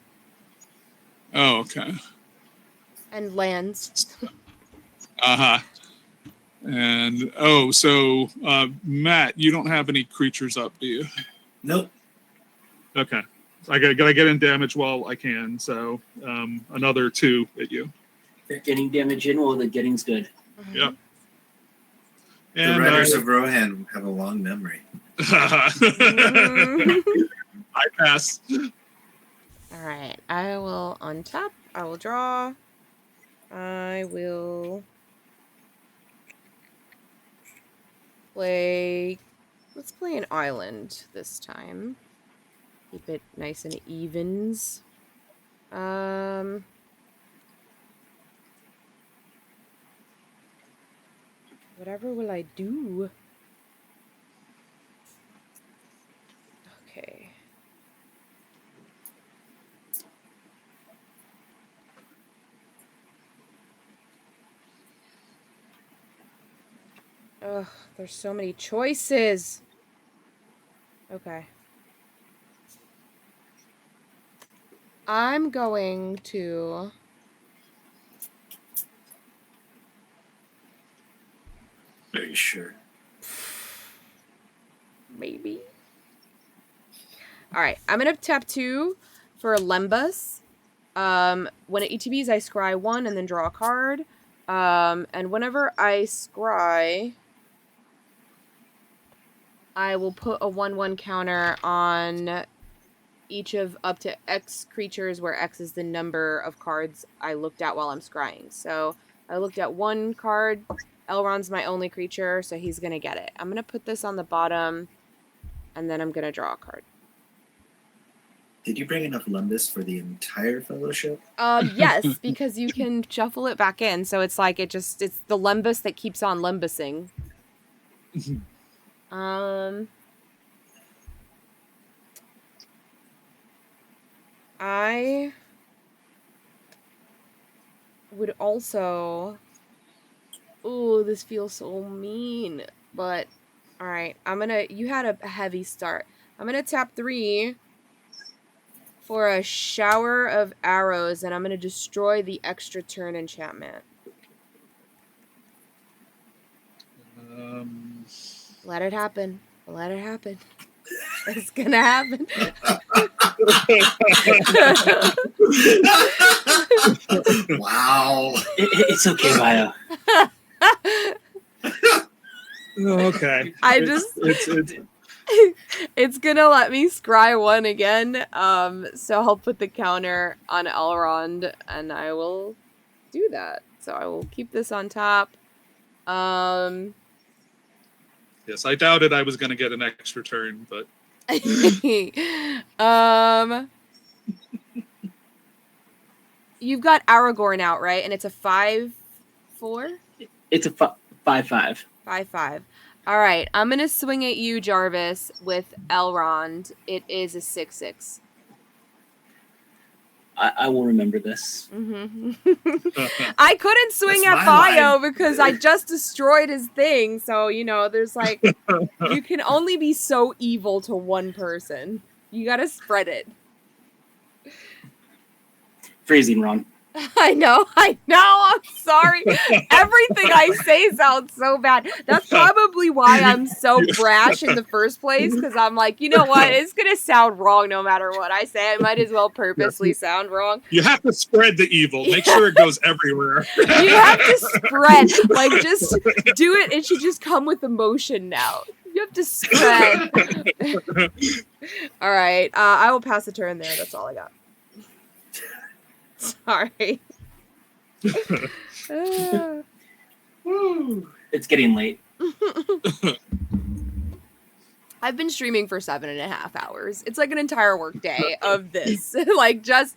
Oh, okay. And lands. Uh-huh. And so Matt, you don't have any creatures up, do you? Nope. Okay. I gotta get in damage while I can, so another 2 at you. They're getting damage in while the getting's good. Yep. The And Riders of Rohan have a long memory. I pass. All right, I will untap. I will draw. I will play. Let's play an island this time. Keep it nice and evens. Whatever will I do? Okay. Ugh, there's so many choices. Okay. I'm going to... Are you sure? Maybe. All right, I'm gonna tap 2 for Lembas. When it ETBs, I scry 1 and then draw a card. And whenever I scry, I will put a 1/1 counter on each of up to X creatures, where X is the number of cards I looked at while I'm scrying. So I looked at 1 card. Elrond's my only creature, so he's gonna get it. I'm gonna put this on the bottom, and then I'm gonna draw a card. Did you bring enough Lumbus for the entire fellowship? Yes, because you can shuffle it back in, so it's like it's the Lembus that keeps on Lembusing. I would also... Ooh, this feels so mean. But, alright, you had a heavy start. I'm gonna tap 3 for a shower of arrows, and I'm gonna destroy the extra turn enchantment. Let it happen. Let it happen. It's gonna happen. Wow. It's okay, Bio. Okay. It's gonna let me scry 1 again. So I'll put the counter on Elrond, and I will do that. So I will keep this on top. Yes, I doubted I was going to get an extra turn, but you've got Aragorn out, right? And it's a 5/4? It's a 5/5. 5/5. All right, I'm gonna swing at you, Jarvis, with Elrond. It is a 6/6. I will remember this. I couldn't swing at Bio because I just destroyed his thing. So, there's like, you can only be so evil to one person. You gotta spread it. Phrasing wrong. I know, I'm sorry. Everything I say sounds so bad. That's probably why I'm so brash in the first place, because I'm like, you know what? It's going to sound wrong no matter what I say. I might as well purposely sound wrong. You have to spread the evil. Make sure it goes everywhere. You have to spread. Like, just do it. It should just come with emotion now. You have to spread. All right. I will pass the turn there. That's all I got. Sorry. It's getting late. I've been streaming for 7.5 hours. It's like an entire work day of this. Like just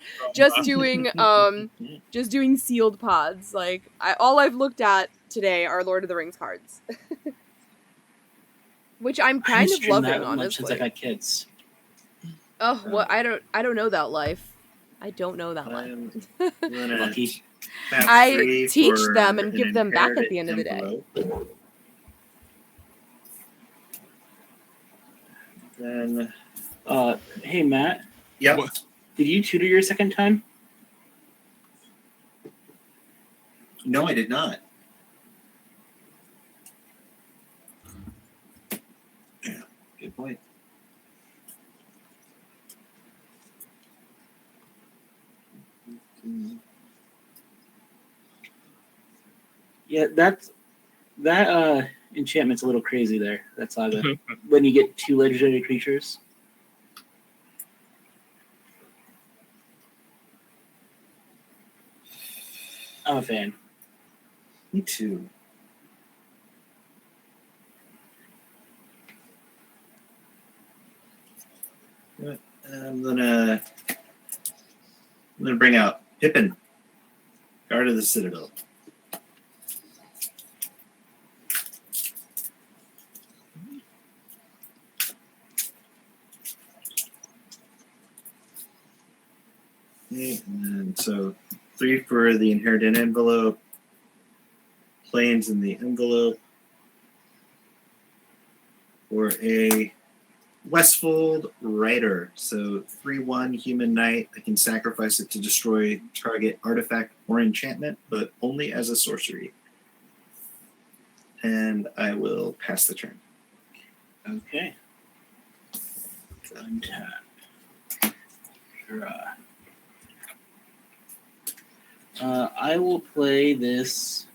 doing sealed pods. Like all I've looked at today are Lord of the Rings cards. which I'm I kind haven't of streamed loving, that much since I honestly. got kids. Oh, well, I don't know that life. I don't know that life. Lucky. I teach them and give them back at the end of the day. Then, hey Matt. Yep. Did you tutor your second time? No, I did not. Yeah, good point. Yeah, that enchantment's a little crazy there. That saga. When you get 2 legendary creatures. I'm a fan. Me too. I'm gonna bring out Pippin, Guard of the Citadel. Okay, and so 3 for the Inherited Envelope, Planes in the Envelope, for a Westfold Rider. So 3/1 Human Knight. I can sacrifice it to destroy target artifact or enchantment, but only as a sorcery. And I will pass the turn. Okay. Untap. Draw. I will play this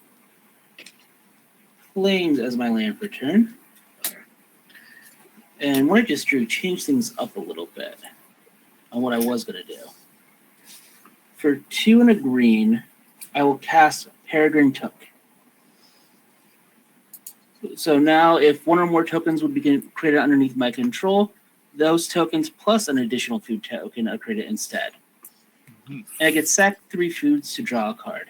Flames as my land for turn. And what I just drew changed things up a little bit on what I was going to do. For 2 and a green, I will cast Peregrine Took. So now if 1 or more tokens would be created underneath my control, those tokens plus an additional food token are created instead. And I get sack 3 foods to draw a card.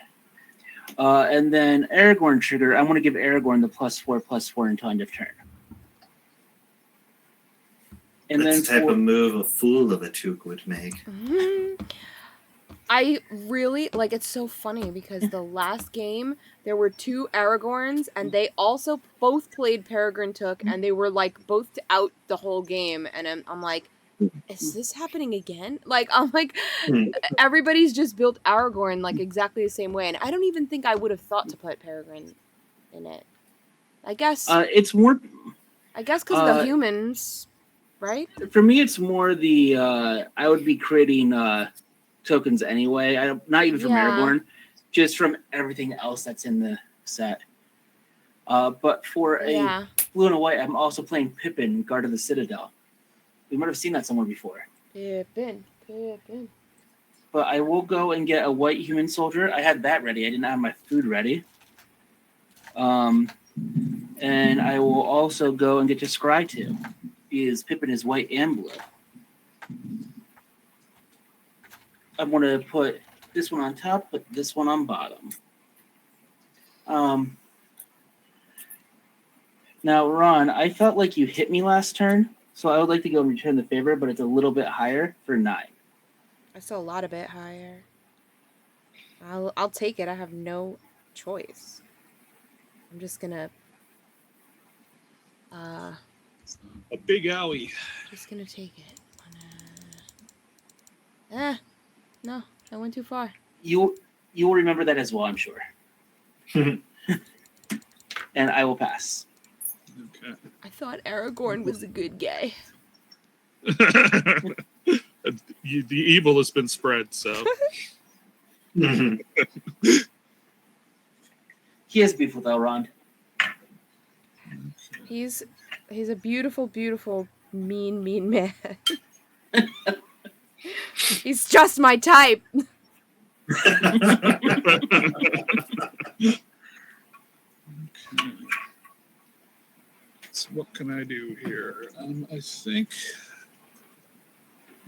And then Aragorn trigger, I want to give Aragorn the +4/+4 until end of turn. And That's then the type of move a fool of a Took would make. I really like it's so funny because the last game there were 2 Aragorns and they also both played Peregrine Took and they were like both out the whole game and I'm like, is this happening again? Like I'm like everybody's just built Aragorn like exactly the same way and I don't even think I would have thought to put Peregrine in it. I guess it's more. I guess because of the humans, right? For me, it's more the I would be creating tokens anyway. Not even from Aragorn, just from everything else that's in the set. But for a blue and a white, I'm also playing Pippin, Guard of the Citadel. We might have seen that somewhere before. Pippin. But I will go and get a white human soldier. I had that ready. I didn't have my food ready. And I will also go and get to Scry 2. Because Pippin is white and blue. I'm going to put this one on top, put this one on bottom. Now, Ron, I felt like you hit me last turn, so I would like to go and return the favor, but it's a little bit higher for 9. I saw a lot a bit higher. I'll take it. I have no choice. I'm just gonna a big owie. Just gonna take it. No, I went too far. You will remember that as well, I'm sure. And I will pass. Okay. I thought Aragorn was a good guy. The evil has been spread, so. He is beef with Elrond. He's a beautiful, beautiful, mean man. He's just my type. So what can I do here? I think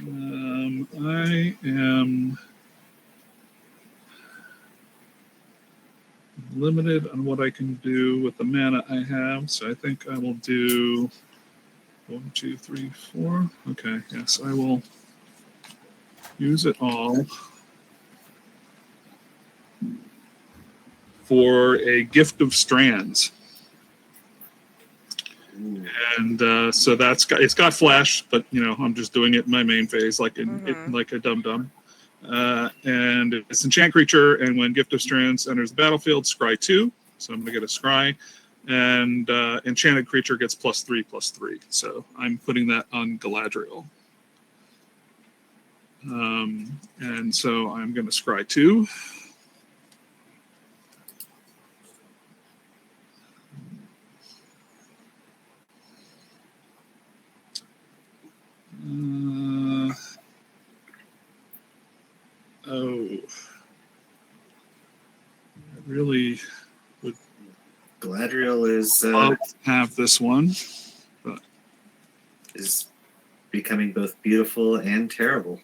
I am limited on what I can do with the mana I have, so I think I will do 1, 2, 3, 4. Okay, yes, I will use it all for a gift of strands. And so it's got flash, but I'm just doing it in my main phase like like a dum dum. And it's enchant creature, and when Gift of Strands enters the battlefield, scry 2. So I'm gonna get a scry, and enchanted creature gets +3/+3. So I'm putting that on Galadriel. And so I'm gonna scry 2. I really would. Galadriel is have this one, but is becoming both beautiful and terrible.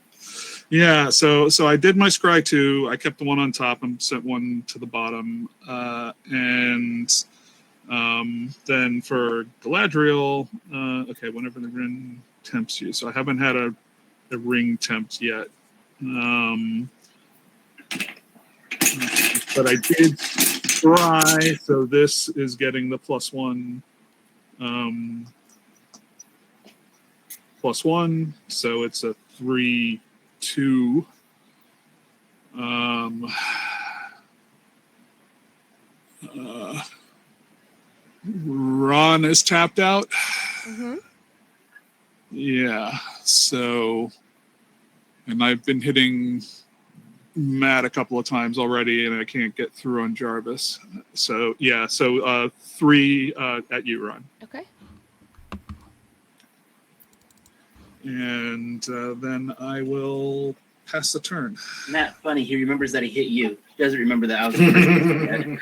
Yeah, so I did my scry 2. I kept the one on top and sent one to the bottom, and then for Galadriel, okay, whenever the ring tempts you. So I haven't had a ring tempt yet. But I did try, so this is getting the +1, +1, so it's a 3/2. Ron is tapped out. Mm-hmm. Yeah, so, and I've been hitting Matt a couple of times already, and I can't get through on Jarvis. So yeah, so 3 at you, Ron. Okay. And then I will pass the turn. Matt, funny, he remembers that he hit you. He doesn't remember that I was the person.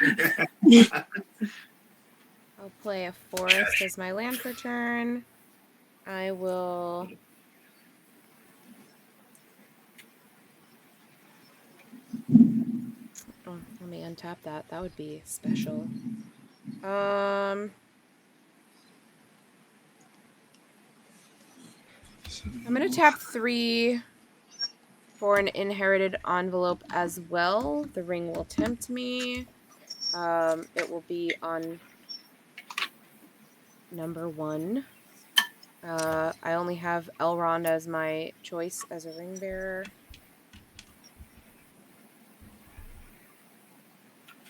I'll play a forest as my land for turn. I will... Oh, let me untap that. That would be special. I'm going to tap 3 for an inherited envelope as well. The ring will tempt me. It will be on number 1. I only have Elrond as my choice as a ring bearer.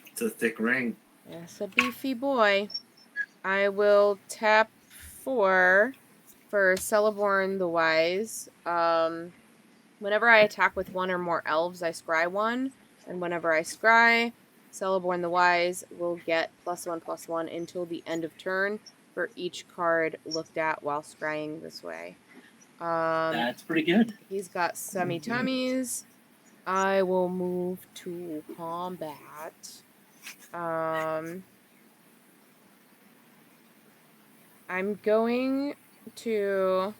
It's a thick ring. Yes, a beefy boy. I will tap 4 for Celeborn the Wise. Whenever I attack with 1 or more elves, I scry 1. And whenever I scry, Celeborn the Wise will get +1/+1 until the end of turn for each card looked at while scrying this way. That's pretty good. He's got semi-tummies. I will move to combat. I'm going to...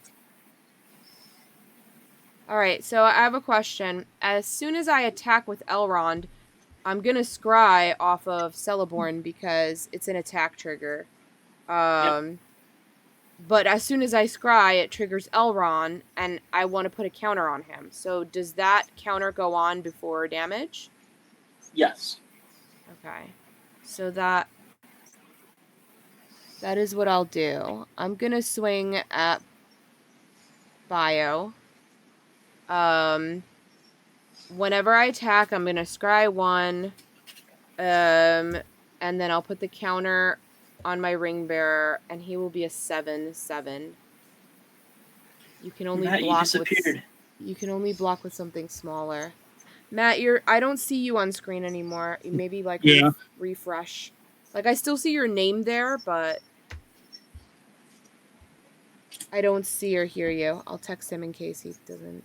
Alright, so I have a question. As soon as I attack with Elrond, I'm going to scry off of Celeborn because it's an attack trigger. But as soon as I scry, it triggers Elrond, and I want to put a counter on him. So does that counter go on before damage? Yes. Okay. So that is what I'll do. I'm going to swing at Bio. Whenever I attack, I'm going to scry 1. And then I'll put the counter on my ring bearer, and he will be a 7/7. You can only Matt, block you disappeared. You can only block with something smaller. Matt, I don't see you on screen anymore. You maybe refresh. Like, I still see your name there, but I don't see or hear you. I'll text him in case he doesn't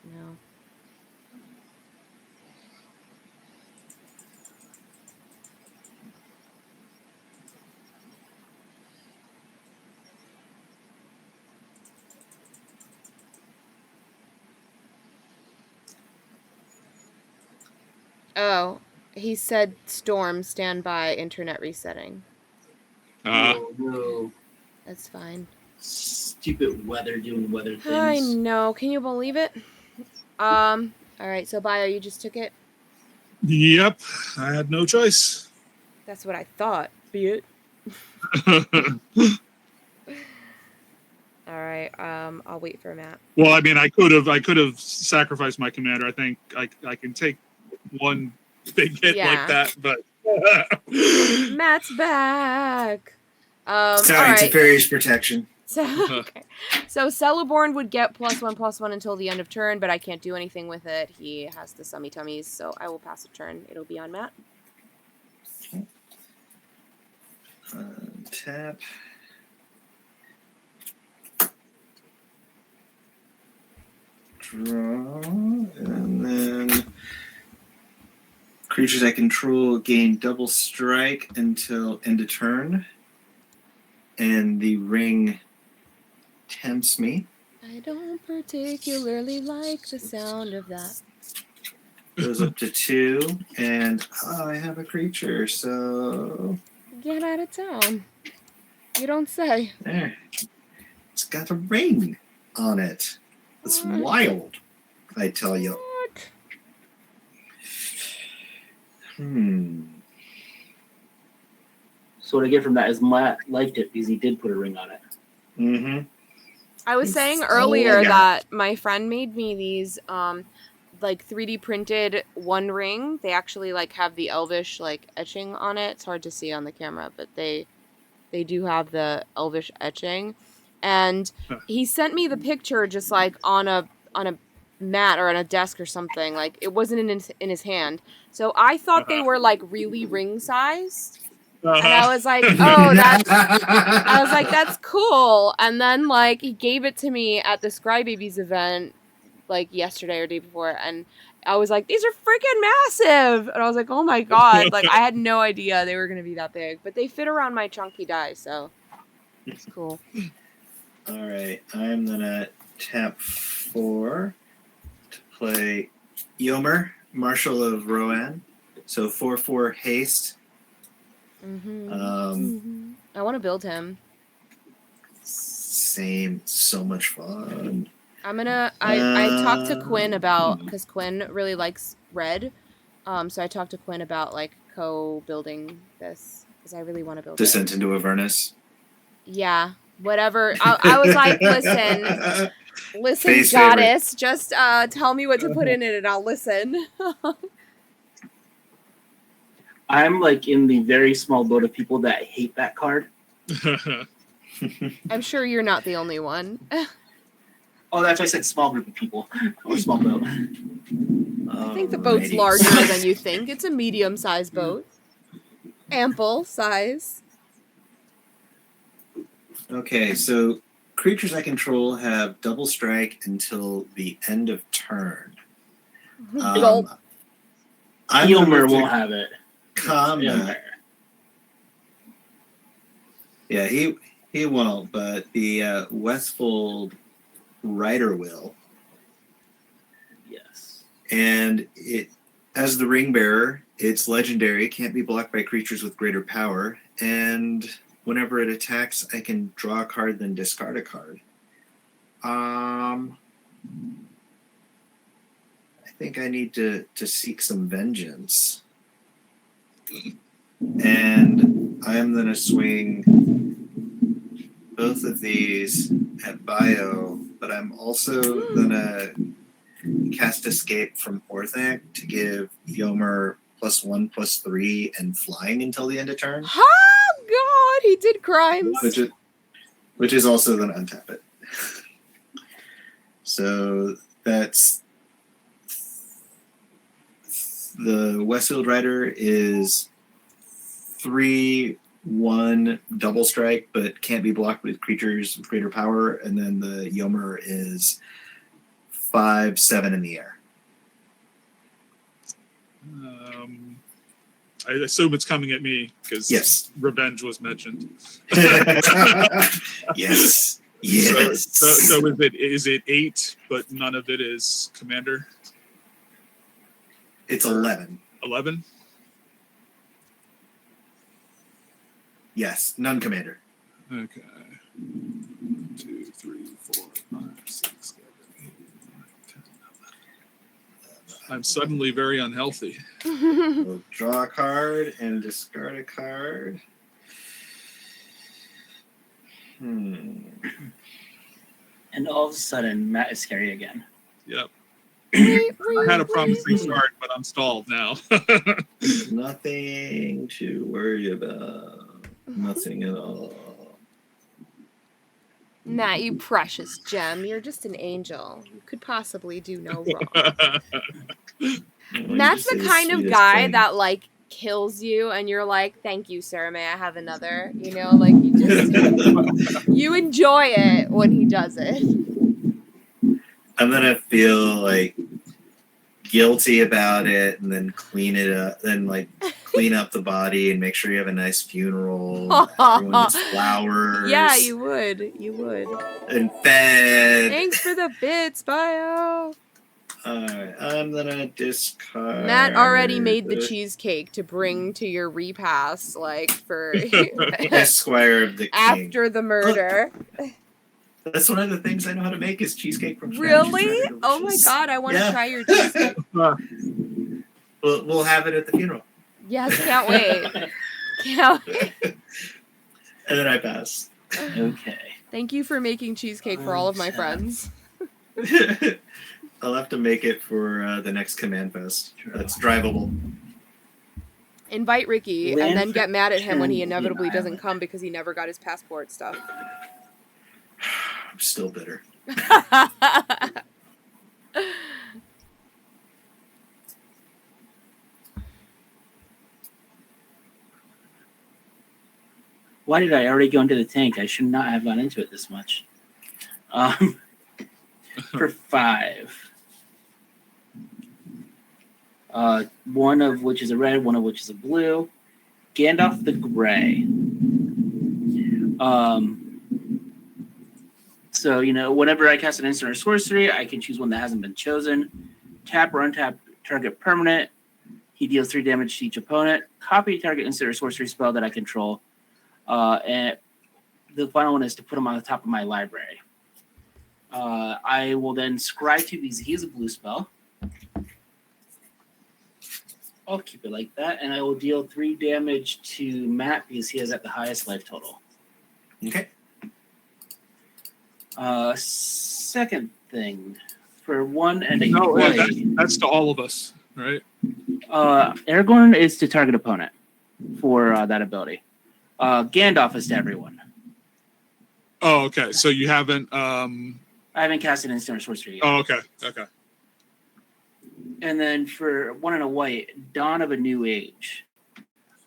know. Oh, he said storm, stand by, internet resetting. No. That's fine. Stupid weather doing weather things. I know. Can you believe it? All right. So, Bio, you just took it. Yep, I had no choice. That's what I thought. Be it. All right. I'll wait for Matt. Well, I mean, I could have sacrificed my commander. I think I can take one big hit like that, but Matt's back. Sorry, all right. Superior's protection. So, okay. So Celeborn would get +1/+1 until the end of turn, but I can't do anything with it. He has the summy tummies, so I will pass a turn. It'll be on Matt. Tap. Draw, and then creatures I control gain double strike until end of turn, and the ring tempts me. I don't particularly like the sound of that. Goes up to 2, and I have a creature, so Get out of town. You don't say. there. It's got a ring on it. It's wild, I tell you. What? So what I get from that is Matt liked it because he did put a ring on it. Mm-hmm. I was saying earlier that my friend made me these like 3D printed One Ring. They actually like have the Elvish like etching on it. It's hard to see on the camera, but they do have the Elvish etching. And he sent me the picture just like on a mat or on a desk or something. Like it wasn't in his hand. So I thought they were like really ring sized. And I was like, oh, that's cool. And then like he gave it to me at the Scrybabies event like yesterday or day before, and I was like, these are freaking massive. And I was like, oh my god, like I had no idea they were gonna be that big. But they fit around my chunky die, so it's cool. Alright, I'm gonna tap 4 to play Yomer, Marshal of Rohan. So 4/4 haste. I want to build him. Same, so much fun. I talked to Quinn about, because Quinn really likes red, so I talked to Quinn about like co-building this because I really want to build Descent into Avernus. Yeah, whatever. I was like, listen, Face goddess, just tell me what to put in it and I'll listen. I'm like in the very small boat of people that hate that card. I'm sure you're not the only one. Oh, that's why I said small group of people. Or small boat. I think the boat's larger than you think. It's a medium-sized boat. Ample size. Okay, so creatures I control have double strike until the end of turn. Yomer won't have it. Combat. Yeah, he won't, but the Westfold Rider will. Yes. And it, as the ring bearer, it's legendary, can't be blocked by creatures with greater power, and whenever it attacks, I can draw a card, then discard a card. I think I need to seek some vengeance. And I'm going to swing both of these at Bio, but I'm also going to cast Escape from Orthanc to give Yomer +1/+3 and flying until the end of turn. Oh, God, he did crimes. Which is also going to untap it. So that's the Westfield Rider is 3/1 double strike, but can't be blocked with creatures with greater power, and then the Yomer is 5/7 in the air. I assume it's coming at me because yes, revenge was mentioned. Yes. Yes. So is it 8, but none of it is commander? It's 11. 11? Yes, none commander. Okay. I'm suddenly very unhealthy. We'll draw a card and discard a card. And all of a sudden, Matt is scary again. Yep. I had a promising start, but I'm stalled now. Nothing to worry about. Nothing at all. Matt, you precious gem. You're just an angel. You could possibly do no wrong. Matt's the kind of guy that, like, kills you and you're like, thank you, sir. May I have another? You know, like, you just, you enjoy it when he does it. I'm going to feel, like, guilty about it and then clean it up, then, like, clean up the body and make sure you have a nice funeral. Everyone gets flowers. Yeah, you would. You would. And fed. Thanks for the bits, bio. Alright, I'm gonna discard. Matt already made the cheesecake to bring to your repast, like, for Esquire of the King. after the murder. That's one of the things I know how to make is cheesecake from scratch. Really? Oh my god, I want to try your cheesecake. We'll have it at the funeral. Yes, can't wait. Can't wait. And then I pass. Okay. Thank you for making cheesecake for all of my friends. I'll have to make it for the next Command Fest. That's drivable. Invite Ricky and then get mad at him when he Land inevitably Island. doesn't come because he never got his passport stuff. I'm still bitter. Why did I already go into the tank? I should not have gone into it this much. For 5. One of which is a red, one of which is a blue. Gandalf the Grey. So, you know, whenever I cast an instant or sorcery, I can choose one that hasn't been chosen. Tap or untap target permanent. He deals 3 damage to each opponent. Copy target instant or sorcery spell that I control. And the final one is to put him on the top of my library. I will then scry to these. He is a blue spell. I'll keep it like that, and I will deal 3 damage to Matt because he is at the highest life total. Okay. Second thing, for 1 and a No, white. that's to all of us, right? Aragorn is to target opponent for that ability. Gandalf is to everyone. Oh, okay. So you haven't. I haven't cast an instant or sorcery yet. Oh, okay. Okay. And then for 1 and a white, Dawn of a New Age.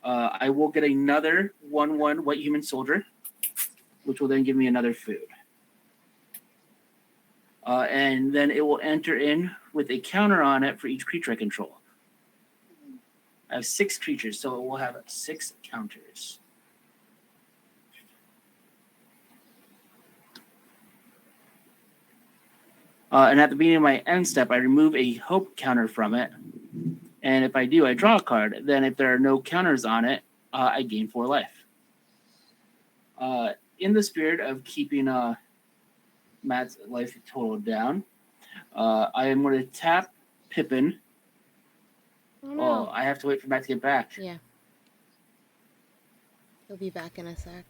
I will get another 1/1 white human soldier, which will then give me another food. And then it will enter in with a counter on it for each creature I control. I have 6 creatures, so it will have 6 counters. And at the beginning of my end step, I remove a hope counter from it. And if I do, I draw a card. Then if there are no counters on it, I gain 4 life. In the spirit of keeping Matt's life total down, I am going to tap Pippin. Oh, I have to wait for Matt to get back. Yeah. He'll be back in a sec.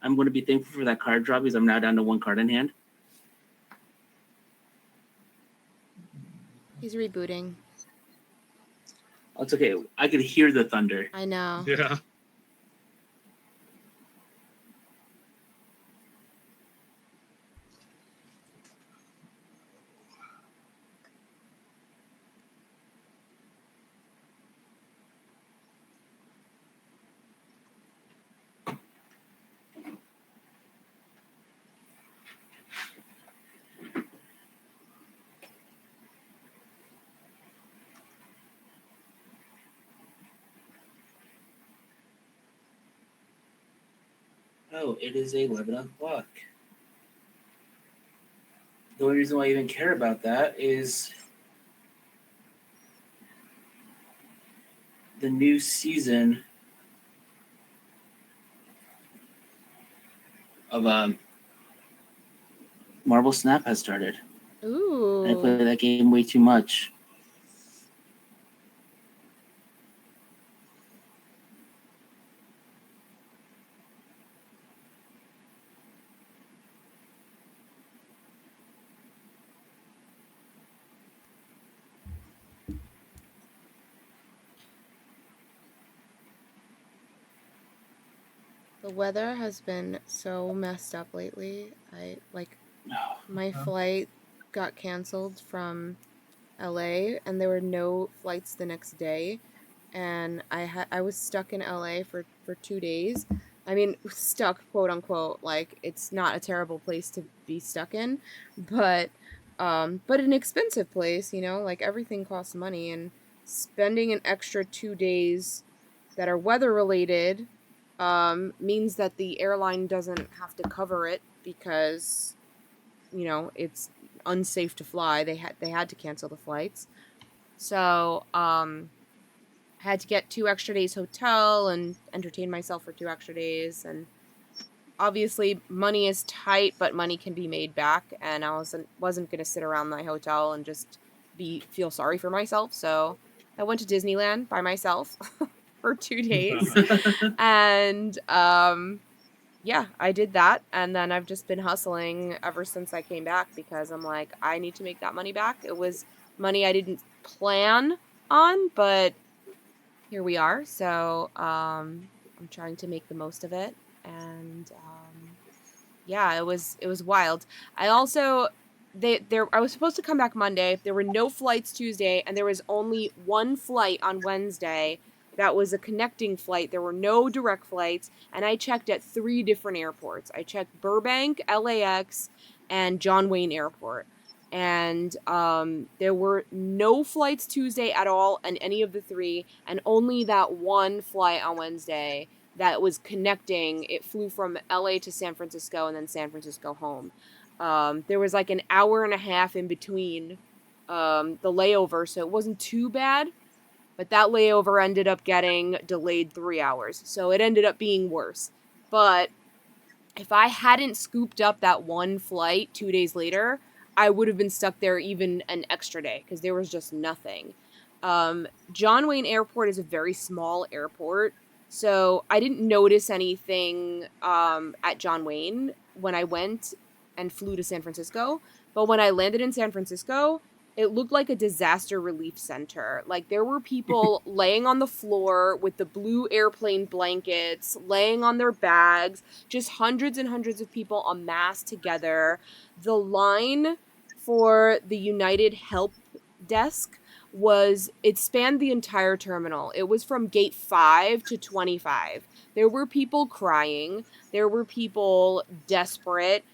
I'm going to be thankful for that card draw because I'm now down to 1 card in hand. He's rebooting. Oh, it's okay. I could hear the thunder. I know. Yeah. Oh, it is 11 o'clock. The only reason why I even care about that is the new season of Marble Snap has started. Ooh. I play that game way too much. The weather has been so messed up lately. My flight got canceled from LA and there were no flights the next day, and I was stuck in LA for 2 days. I mean, stuck, quote unquote. Like, it's not a terrible place to be stuck in, but an expensive place, you know, like everything costs money, and spending an extra 2 days that are weather related means that the airline doesn't have to cover it because, you know, it's unsafe to fly. They had to cancel the flights. So, I had to get 2 extra days hotel and entertain myself for 2 extra days, and obviously money is tight, but money can be made back, and I wasn't going to sit around my hotel and just feel sorry for myself. So, I went to Disneyland by myself for 2 days. And yeah, I did that, and then I've just been hustling ever since I came back because I'm like, I need to make that money back. It was money I didn't plan on, but here we are. So I'm trying to make the most of it, and yeah, it was wild. I also I was supposed to come back Monday. There were no flights Tuesday, and there was only one flight on Wednesday. That was a connecting flight. There were no direct flights, and I checked at 3 different airports. I checked Burbank, LAX, and John Wayne Airport. And there were no flights Tuesday at all on any of the 3, and only that one flight on Wednesday that was connecting. It flew from LA to San Francisco and then San Francisco home. There was like an hour and a half in between the layover, so it wasn't too bad. But that layover ended up getting delayed 3 hours, so it ended up being worse. But if I hadn't scooped up that one flight 2 days later, I would have been stuck there even an extra day because there was just nothing. John Wayne Airport is a very small airport, so I didn't notice anything at John Wayne when I went and flew to San Francisco. But when I landed in San Francisco, it looked like a disaster relief center. Like, there were people laying on the floor with the blue airplane blankets, laying on their bags, just hundreds and hundreds of people amassed together. The line for the United Help Desk it spanned the entire terminal. It was from gate 5 to 25. There were people crying. There were people desperate.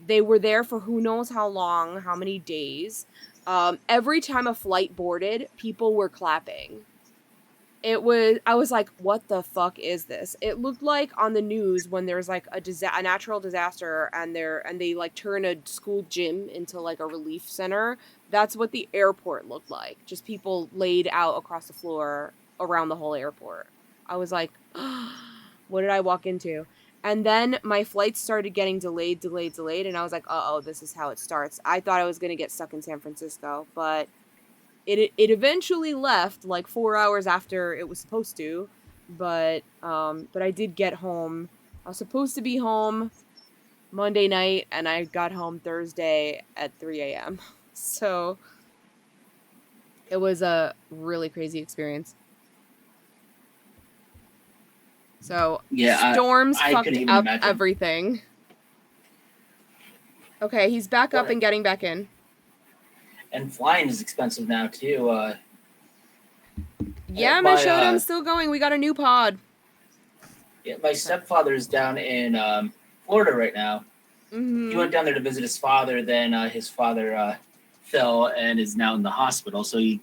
They were there for who knows how long, how many days. Every time a flight boarded, people were clapping. I was like, what the fuck is this? It looked like on the news when there's like a natural disaster and they like turn a school gym into like a relief center. That's what the airport looked like. Just people laid out across the floor around the whole airport. I was like, what did I walk into? And then my flights started getting delayed, and I was like, uh-oh, this is how it starts. I thought I was going to get stuck in San Francisco, but it eventually left like 4 hours after it was supposed to, but I did get home. I was supposed to be home Monday night, and I got home Thursday at 3 a.m. So it was a really crazy experience. So yeah, storms I fucked up imagine. everything. Okay, he's back up and getting back in. And flying is expensive now too. Yeah, my showdown's still going. We got a new pod. Yeah, my stepfather's down in Florida right now. Mm-hmm. He went down there to visit his father. Then his father fell and is now in the hospital. So he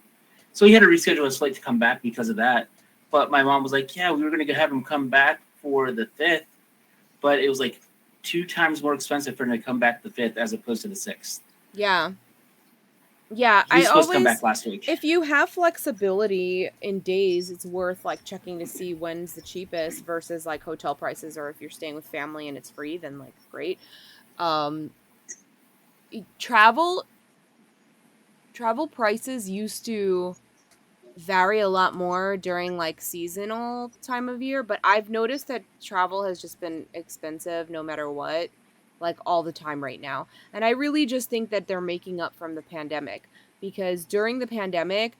had to reschedule his flight to come back because of that. But my mom was like, "Yeah, we were gonna have him come back for the 5th, but it was like 2 times more expensive for him to come back the 5th as opposed to the 6th." Yeah. Yeah, He was I supposed to come always, back last week. if you have flexibility in days, it's worth like checking to see when's the cheapest versus like hotel prices, or if you're staying with family and it's free, then like great. Um, travel prices used to vary a lot more during like seasonal time of year, but I've noticed that travel has just been expensive no matter what, like all the time right now. And I really just think that they're making up from the pandemic, because during the pandemic,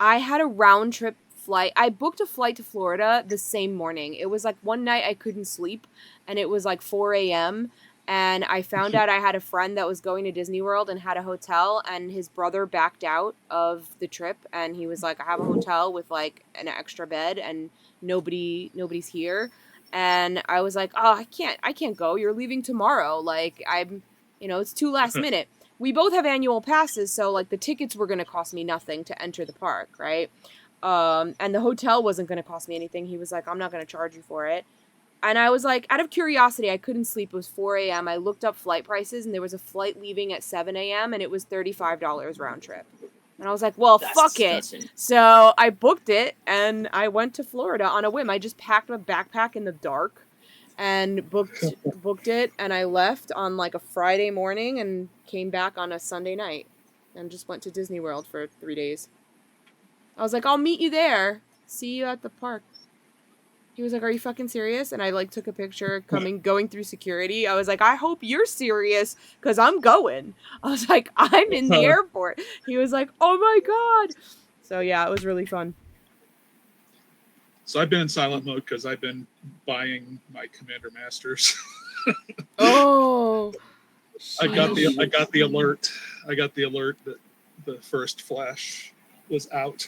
I had a round trip flight. I booked a flight to Florida the same morning. It was like one night I couldn't sleep, and it was like 4 a.m. And I found out I had a friend that was going to Disney World and had a hotel, and his brother backed out of the trip, and he was like, I have a hotel with like an extra bed and nobody's here. And I was like, oh, I can't go. You're leaving tomorrow. Like it's too last minute. We both have annual passes, so like the tickets were going to cost me nothing to enter the park, right? And the hotel wasn't going to cost me anything. He was like, I'm not going to charge you for it. And I was like, out of curiosity, I couldn't sleep. It was 4 a.m. I looked up flight prices, and there was a flight leaving at 7 a.m., and it was $35 round trip. And I was like, well, That's fuck disgusting. it. So I booked it, and I went to Florida on a whim. I just packed my backpack in the dark and booked it, and I left on like a Friday morning and came back on a Sunday night and just went to Disney World for 3 days. I was like, I'll meet you there. See you at the park. He was like, are you fucking serious? And I like took a picture going through security. I was like, I hope you're serious, because I'm going. I was like, I'm in the airport. He was like, oh my God. So yeah, it was really fun. So I've been in silent mode because I've been buying my Commander Masters. Oh, I got the alert. I got the alert that the first Flash was out.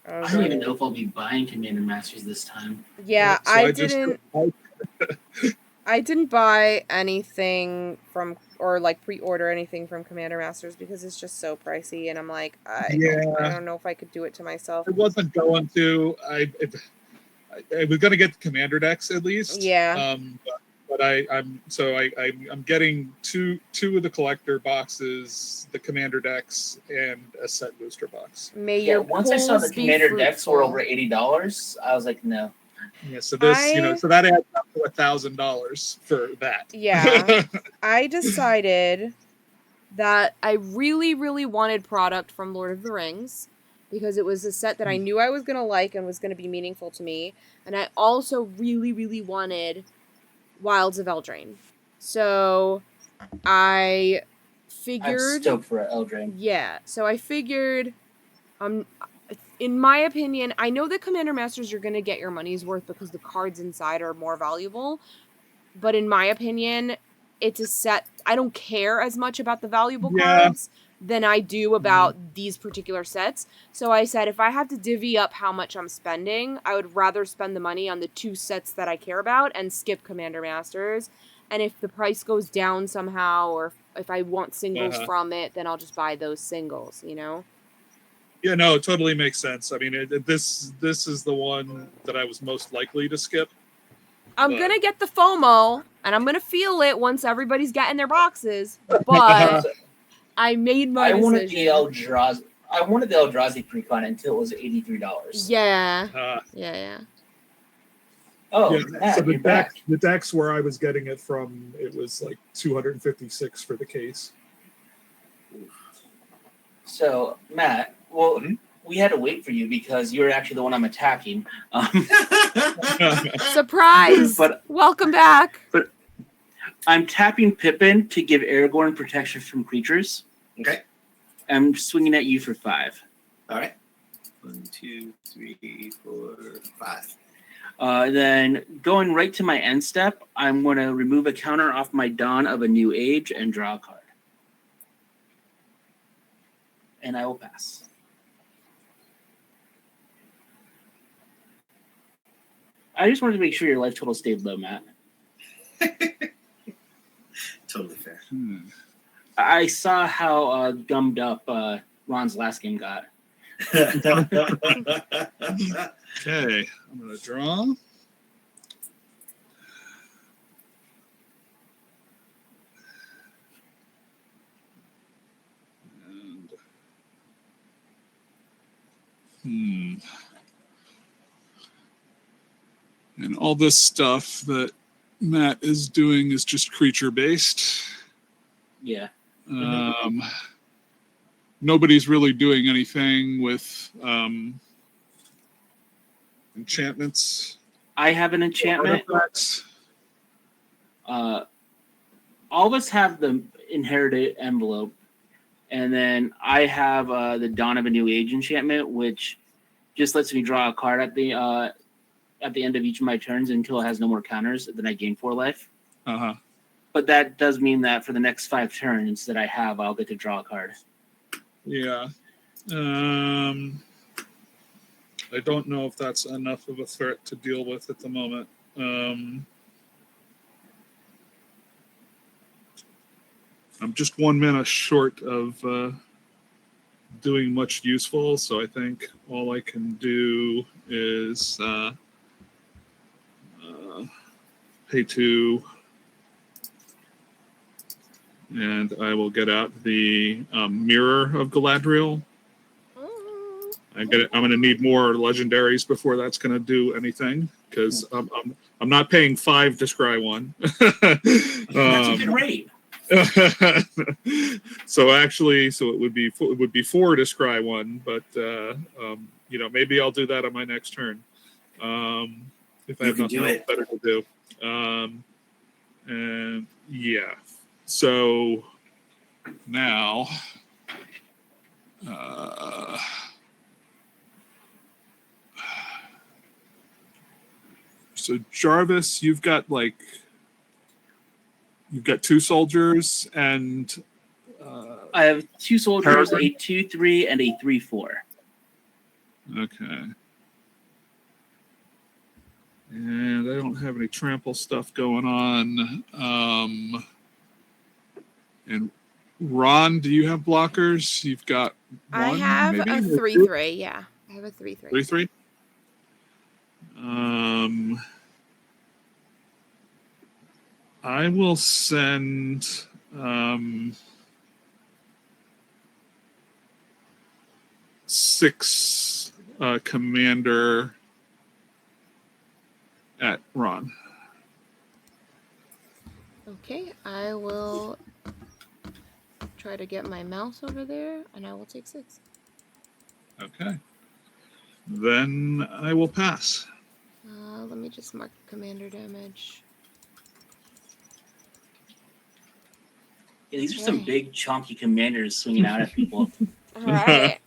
I don't even know if I'll be buying Commander Masters this time. Yeah, So I didn't buy anything from, or like pre-order anything from Commander Masters, because it's just so pricey, and I'm like, I don't know if I could do it to myself. I wasn't going to. I was going to get the Commander decks at least. Yeah. But I'm getting two of the collector boxes, the Commander decks, and a set booster box. Once I saw the Commander decks were over $80, I was like, no. Yeah, so this, so that adds up to $1,000 for that. Yeah. I decided that I really, really wanted product from Lord of the Rings, because it was a set that I knew I was going to like and was going to be meaningful to me. And I also really, really wanted Wilds of Eldraine. So I figured... I'm stoked for Eldraine. Yeah. So I figured... in my opinion, I know that Commander Masters, you're going to get your money's worth because the cards inside are more valuable. But in my opinion, it's a set... I don't care as much about the valuable cards than I do about these particular sets. So I said, if I have to divvy up how much I'm spending, I would rather spend the money on the 2 sets that I care about and skip Commander Masters. And if the price goes down somehow, or if I want singles from it, then I'll just buy those singles, you know? Yeah, no, it totally makes sense. I mean, this is the one that I was most likely to skip. I'm going to get the FOMO, and I'm going to feel it once everybody's getting their boxes, but I made my decision. I wanted the Eldrazi pre-con until it was $83. Yeah. Yeah. Oh, yeah, Matt, so the decks where I was getting it from, it was like $256 for the case. So, Matt, well, we had to wait for you because you're actually the one I'm attacking. Surprise! But welcome back. But I'm tapping Pippin to give Aragorn protection from creatures. Okay. I'm swinging at you for 5. All right. 1, 2, 3, 4, 5. Then going right to my end step, I'm going to remove a counter off my Dawn of a New Age and draw a card. And I will pass. I just wanted to make sure your life total stayed low, Matt. Totally fair. I saw how gummed up Ron's last game got. Okay, I'm going to draw. And And all this stuff that Matt is doing is just creature based. Yeah. Nobody's really doing anything with enchantments. I have an enchantment. Artifacts. All of us have the inherited envelope, and then I have the Dawn of a New Age enchantment, which just lets me draw a card at the end of each of my turns until it has no more counters. Then I gain 4 life. But that does mean that for the next 5 turns that I have, I'll get to draw a card. Yeah. I don't know if that's enough of a threat to deal with at the moment. I'm just 1 minute short of doing much useful, so I think all I can do is pay 2, and I will get out the Mirror of Galadriel. I'm going to need more legendaries before that's going to do anything, because I'm not paying 5 to scry 1. That's a good rate. So it would be 4 to scry 1, but maybe I'll do that on my next turn if I have nothing else better to do. And yeah, so now. So Jarvis, you've got 2 soldiers and I have 2 soldiers, a 2/3, and a 3/4. Okay. And I don't have any trample stuff going on. And Ron, do you have blockers? You've got 1, I have maybe? a 3/3. Yeah, I have a 3/3. 3/3. I will send six commander at Ron. Okay, I will try to get my mouse over there, and I will take 6. Okay. Then I will pass. Let me just mark commander damage. Yeah, these are some big, chunky commanders swinging out at people. All right.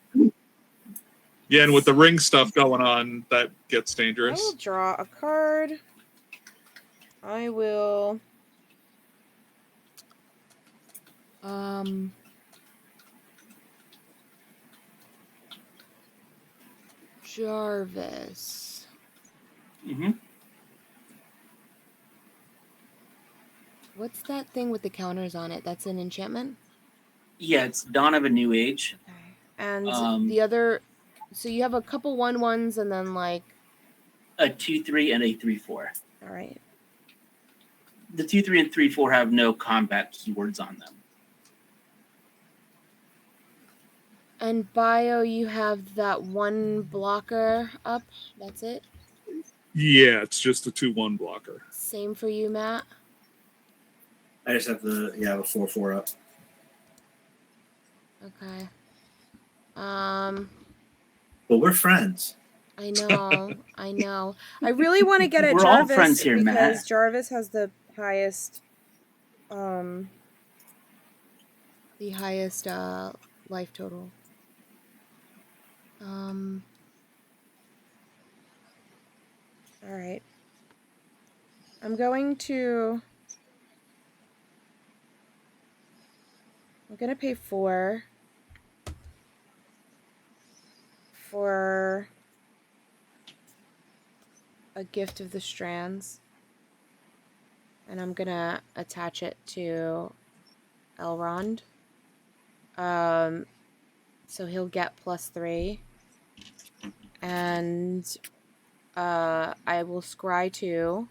Yeah, and with the ring stuff going on, that gets I dangerous. will draw a card. I will... Jarvis. Mm-hmm. What's that thing with the counters on it? That's an enchantment? Yeah, it's Dawn of a New Age. Okay. And the other... So you have a couple 1/1s and then like... A 2/3 and a 3/4. All right. The 2/3 and 3/4 have no combat keywords on them. And bio, you have that 1 blocker up. That's it? Yeah, it's just a 2/1 blocker. Same for you, Matt? I just have the 4/4 up. Okay. But we're friends. I know. I know. I really want to get at We're Jarvis all friends here, because Matt. Jarvis has the highest life total. All right. I'm going to pay 4 for a Gift of the Strands. And I'm going to attach it to Elrond. So he'll get +3. And I will scry 2.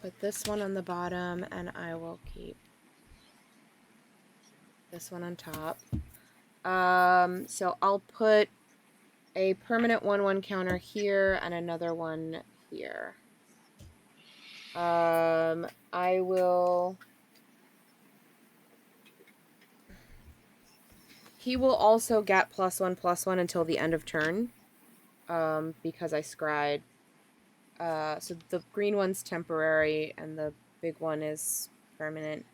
put this one on the bottom, and I will keep this one on top. So I'll put a permanent 1/1 counter here and another one here. I will. He will also get +1/+1 until the end of turn. Because I scried. So the green one's temporary and the big one is permanent.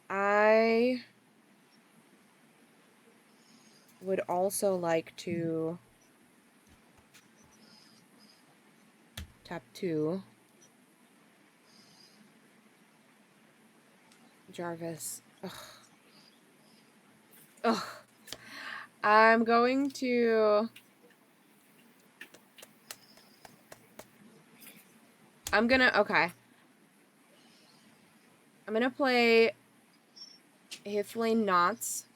I would also like to tap 2. Jarvis. Ugh. Ugh. I'm going to... Okay. I'm gonna play Hiflane Knots.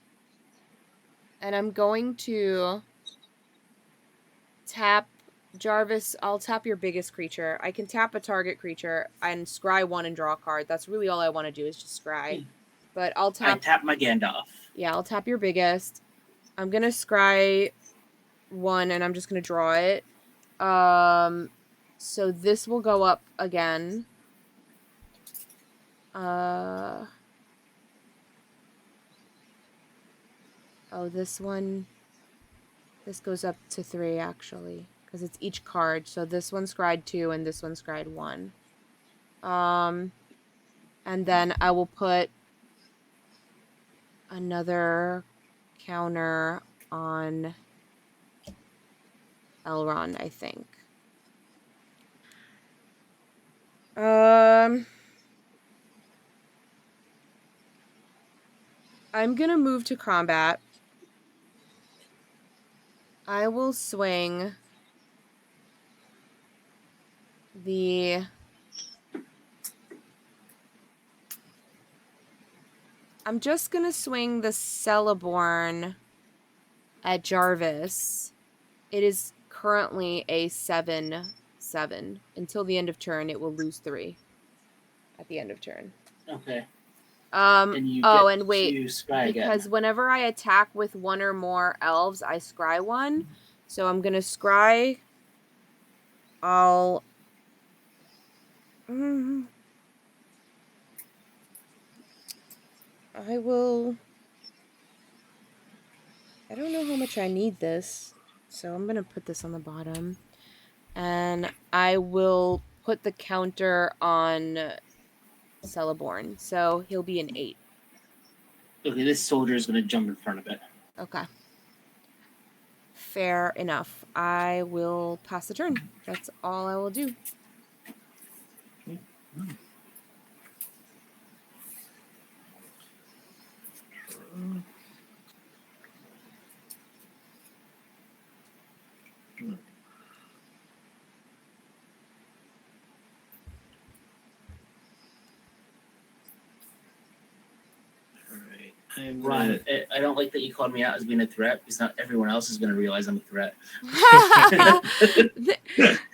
And I'm going to tap Jarvis. I'll tap your biggest creature. I can tap a target creature and scry 1 and draw a card. That's really all I want to do is just scry. But I'll tap... I tap my Gandalf. Yeah, I'll tap your biggest. I'm going to scry 1 and I'm just going to draw it. So this will go up again. Oh, this one... This goes up to 3, actually. Because it's each card. So this one scried 2 and this one scried 1. And then I will put another counter on Elrond, I think. I'm gonna move to combat. I will swing the... I'm just gonna swing the Celeborn at Jarvis. It is currently a 7/7. Until the end of turn, it will lose 3 at the end of turn. Okay. And wait, because whenever I attack with 1 or more elves, I scry 1. So I'm gonna scry. I will... I don't know how much I need this, so I'm gonna put this on the bottom. And I will put the counter on Celeborn, so he'll be an 8. Okay, this soldier is going to jump in front of it. Okay. Fair enough. I will pass the turn. That's all I will do. Ron, I don't like that you called me out as being a threat because not everyone else is going to realize I'm a threat.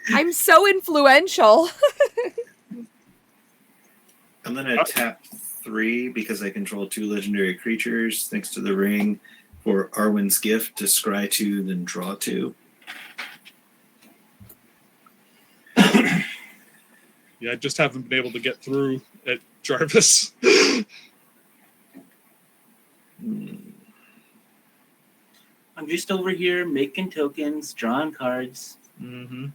I'm so influential. I'm gonna tap 3 because I control 2 legendary creatures thanks to the ring for Arwen's Gift to scry 2, then draw 2. Yeah, I just haven't been able to get through at Jarvis. I'm just over here making tokens, drawing cards. Mm-hmm.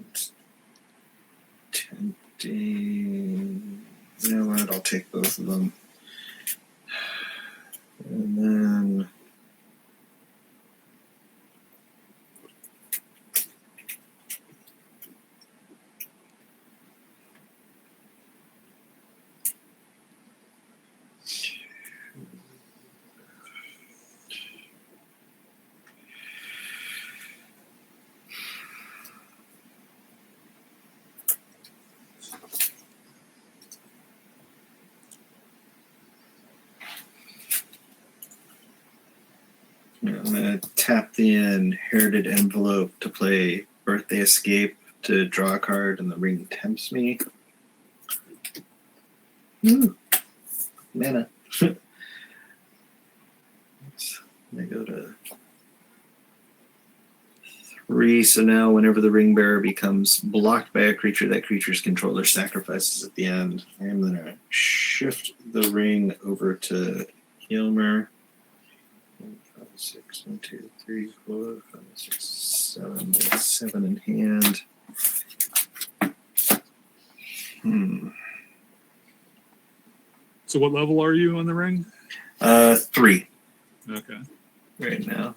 It's tempting. You know what? I'll take both of them. And then I'm gonna tap the inherited envelope to play Birthday Escape to draw a card, and the ring tempts me. Mana. I go to 3, so now whenever the ring bearer becomes blocked by a creature, that creature's controller sacrifices at the end. I'm gonna shift the ring over to Gilmer. 5, 6, 1, 2, 3, 4, 5, 6, 7, 7 in hand. So what level are you on the ring? 3. Okay. Right now.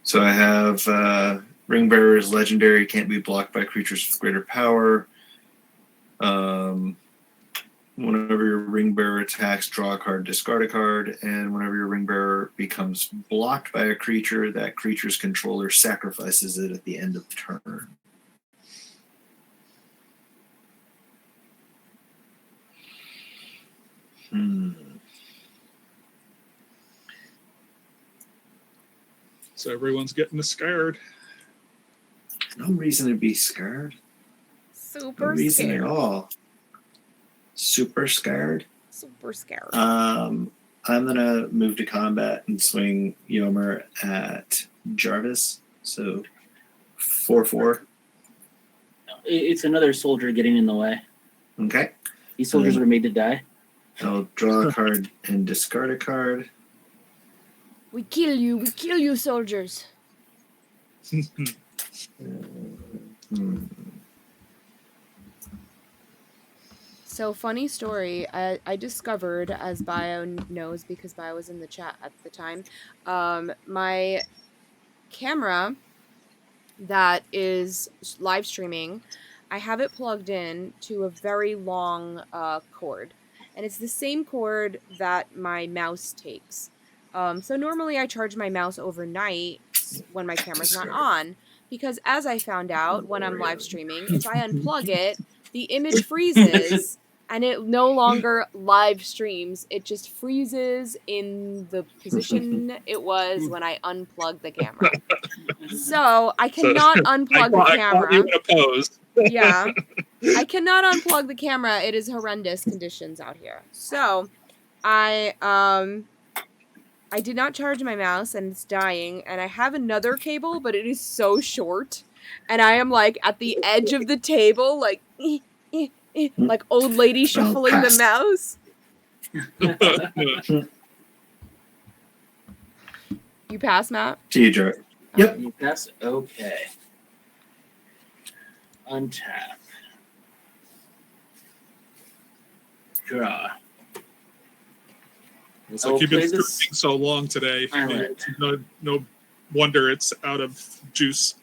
So I have Ring Bearer is legendary, can't be blocked by creatures with greater power. Whenever your Ring Bearer attacks, draw a card, discard a card, and whenever your Ring Bearer becomes blocked by a creature, that creature's controller sacrifices it at the end of the turn. So everyone's getting scared. No reason to be scared. Super no reason scared. at all. Super scared. Super scared. I'm gonna move to combat and swing Yomer at Jarvis. So 4/4. It's another soldier getting in the way. Okay. These soldiers were made to die. I'll draw a card and discard a card. We kill you, soldiers. So, funny story, I discovered, as Bio knows because Bio was in the chat at the time, my camera that is live streaming, I have it plugged in to a very long cord. And it's the same cord that my mouse takes. So normally I charge my mouse overnight when my camera's not on, because as I found out when I'm live streaming, if I unplug it, the image freezes and it no longer live streams. It just freezes in the position it was when I unplugged the camera. So I cannot unplug the camera. I caught you in a pose. Yeah. I cannot unplug the camera. It is horrendous conditions out here. So I did not charge my mouse and it's dying, and I have another cable, but it is so short, and I am like at the edge of the table, like like old lady shuffling the mouse. You pass, Matt? To you, Jar. Yep. You pass. Okay. Untap. Draw. It's like you've been streaming so long today. No wonder it's out of juice.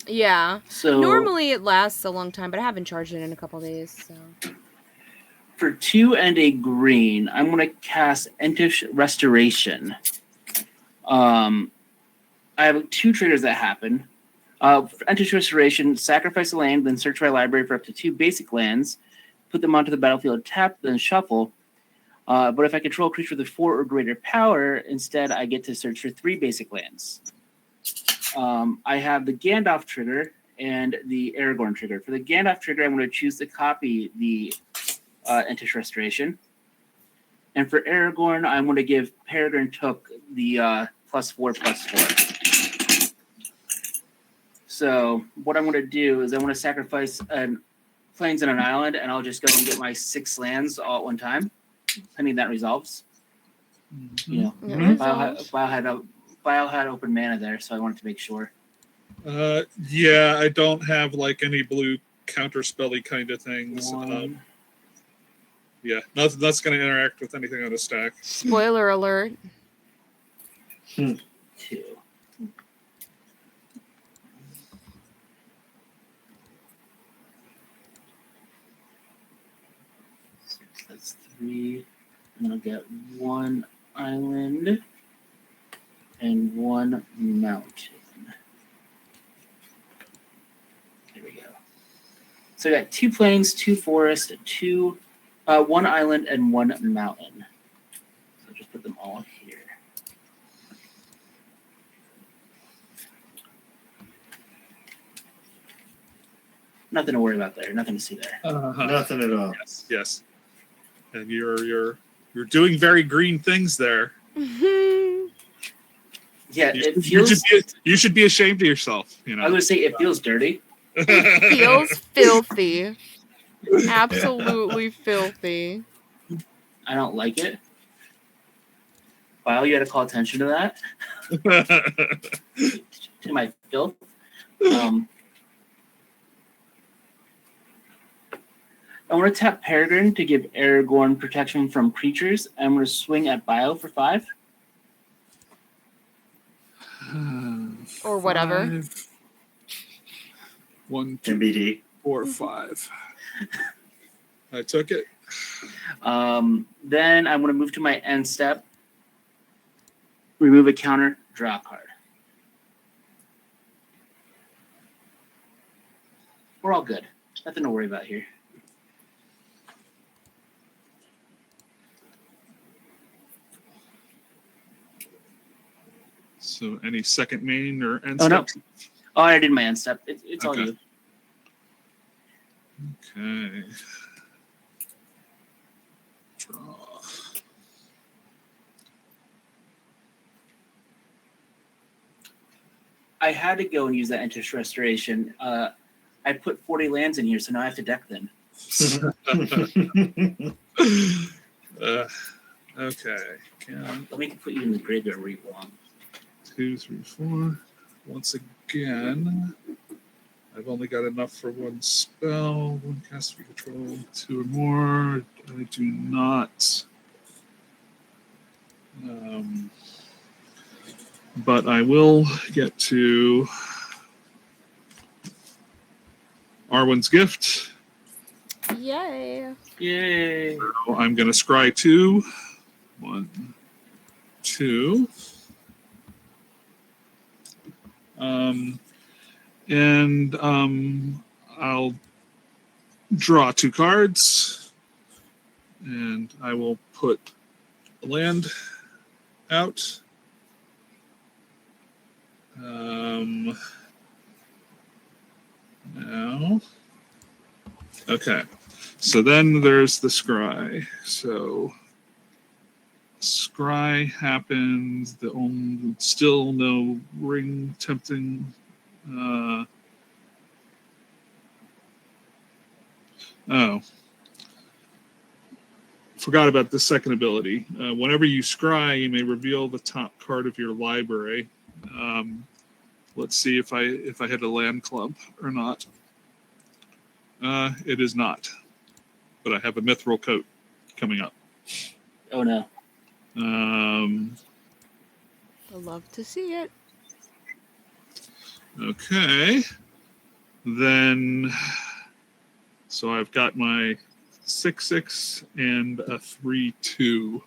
Yeah. So normally it lasts a long time, but I haven't charged it in a couple days. So for 2 and a green, I'm going to cast Entish Restoration. I have 2 triggers that happen. For Entish Restoration, sacrifice a land, then search my library for up to 2 basic lands, put them onto the battlefield, tap, then shuffle. But if I control a creature with 4 or greater power, instead I get to search for 3 basic lands. I have the Gandalf trigger and the Aragorn trigger. For the Gandalf trigger, I'm going to choose to copy the Entish Restoration. And for Aragorn, I'm going to give Peregrine Took the +4/+4. So what I'm going to do is I want to sacrifice plains and an island, and I'll just go and get my 6 lands all at one time, pending that resolves. You know, Bio had open mana there, so I wanted to make sure. Yeah, I don't have like any blue counterspelly kind of things. Yeah, nothing that's going to interact with anything on the stack. spoiler alert. 2. That's 3. I'm going to get 1 island and 1 mountain. There we go. So I got 2 plains, 2 forests, 1 island, and 1 mountain. So just put them all here. Nothing to worry about there. Nothing to see there. Nothing at all. Yes. And you're doing very green things there. Yeah, it feels. You should be ashamed of yourself. You know. I was gonna say it feels dirty. It feels filthy. Absolutely filthy. I don't like it. Wow, you had to call attention to that. To my filth. I want to tap Peregrine to give Aragorn protection from creatures. I'm going to swing at Bio for 5. Or whatever. 5, 1, MBD. 4, 5. I took it. Then I'm going to move to my end step. Remove a counter, draw a card. We're all good. Nothing to worry about here. So any second main or end Oh, steps? no. Oh, I did my end step. It's all Okay. you. Okay. Draw. I had to go and use that interest restoration. I put 40 lands in here, so now I have to deck them. Okay. Let me put you in the graveyard where you belong. 2, 3, 4. Once again, I've only got enough for one spell, one cast for control, 2 or more. I do not. But I will get to Arwen's Gift. Yay. Yay. So I'm going to scry 2. 1, 2. I'll draw 2 cards, and I will put a land out. Now, okay. So then there's the scry. So scry happens. The only still no ring tempting. Oh, forgot about the second ability. Whenever you scry, you may reveal the top card of your library. Let's see if I hit a land club or not. It is not, but I have a mithril coat coming up. Oh no. I'd love to see it. Okay. Then, so I've got my 6/6 and a 3/2.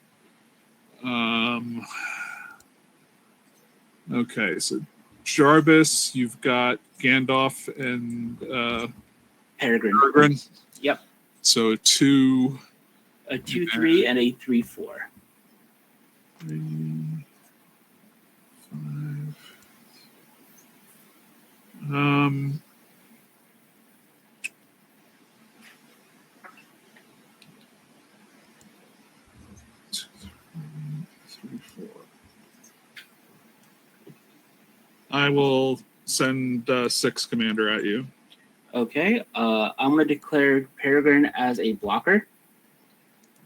Okay, so Jarvis, you've got Gandalf and Peregrine. Yep. So 2. A 2/3 and a 3/4. 3, 5. Two, 3, 4. I will send 6 commander at you. Okay. I'm going to declare Peregrine as a blocker.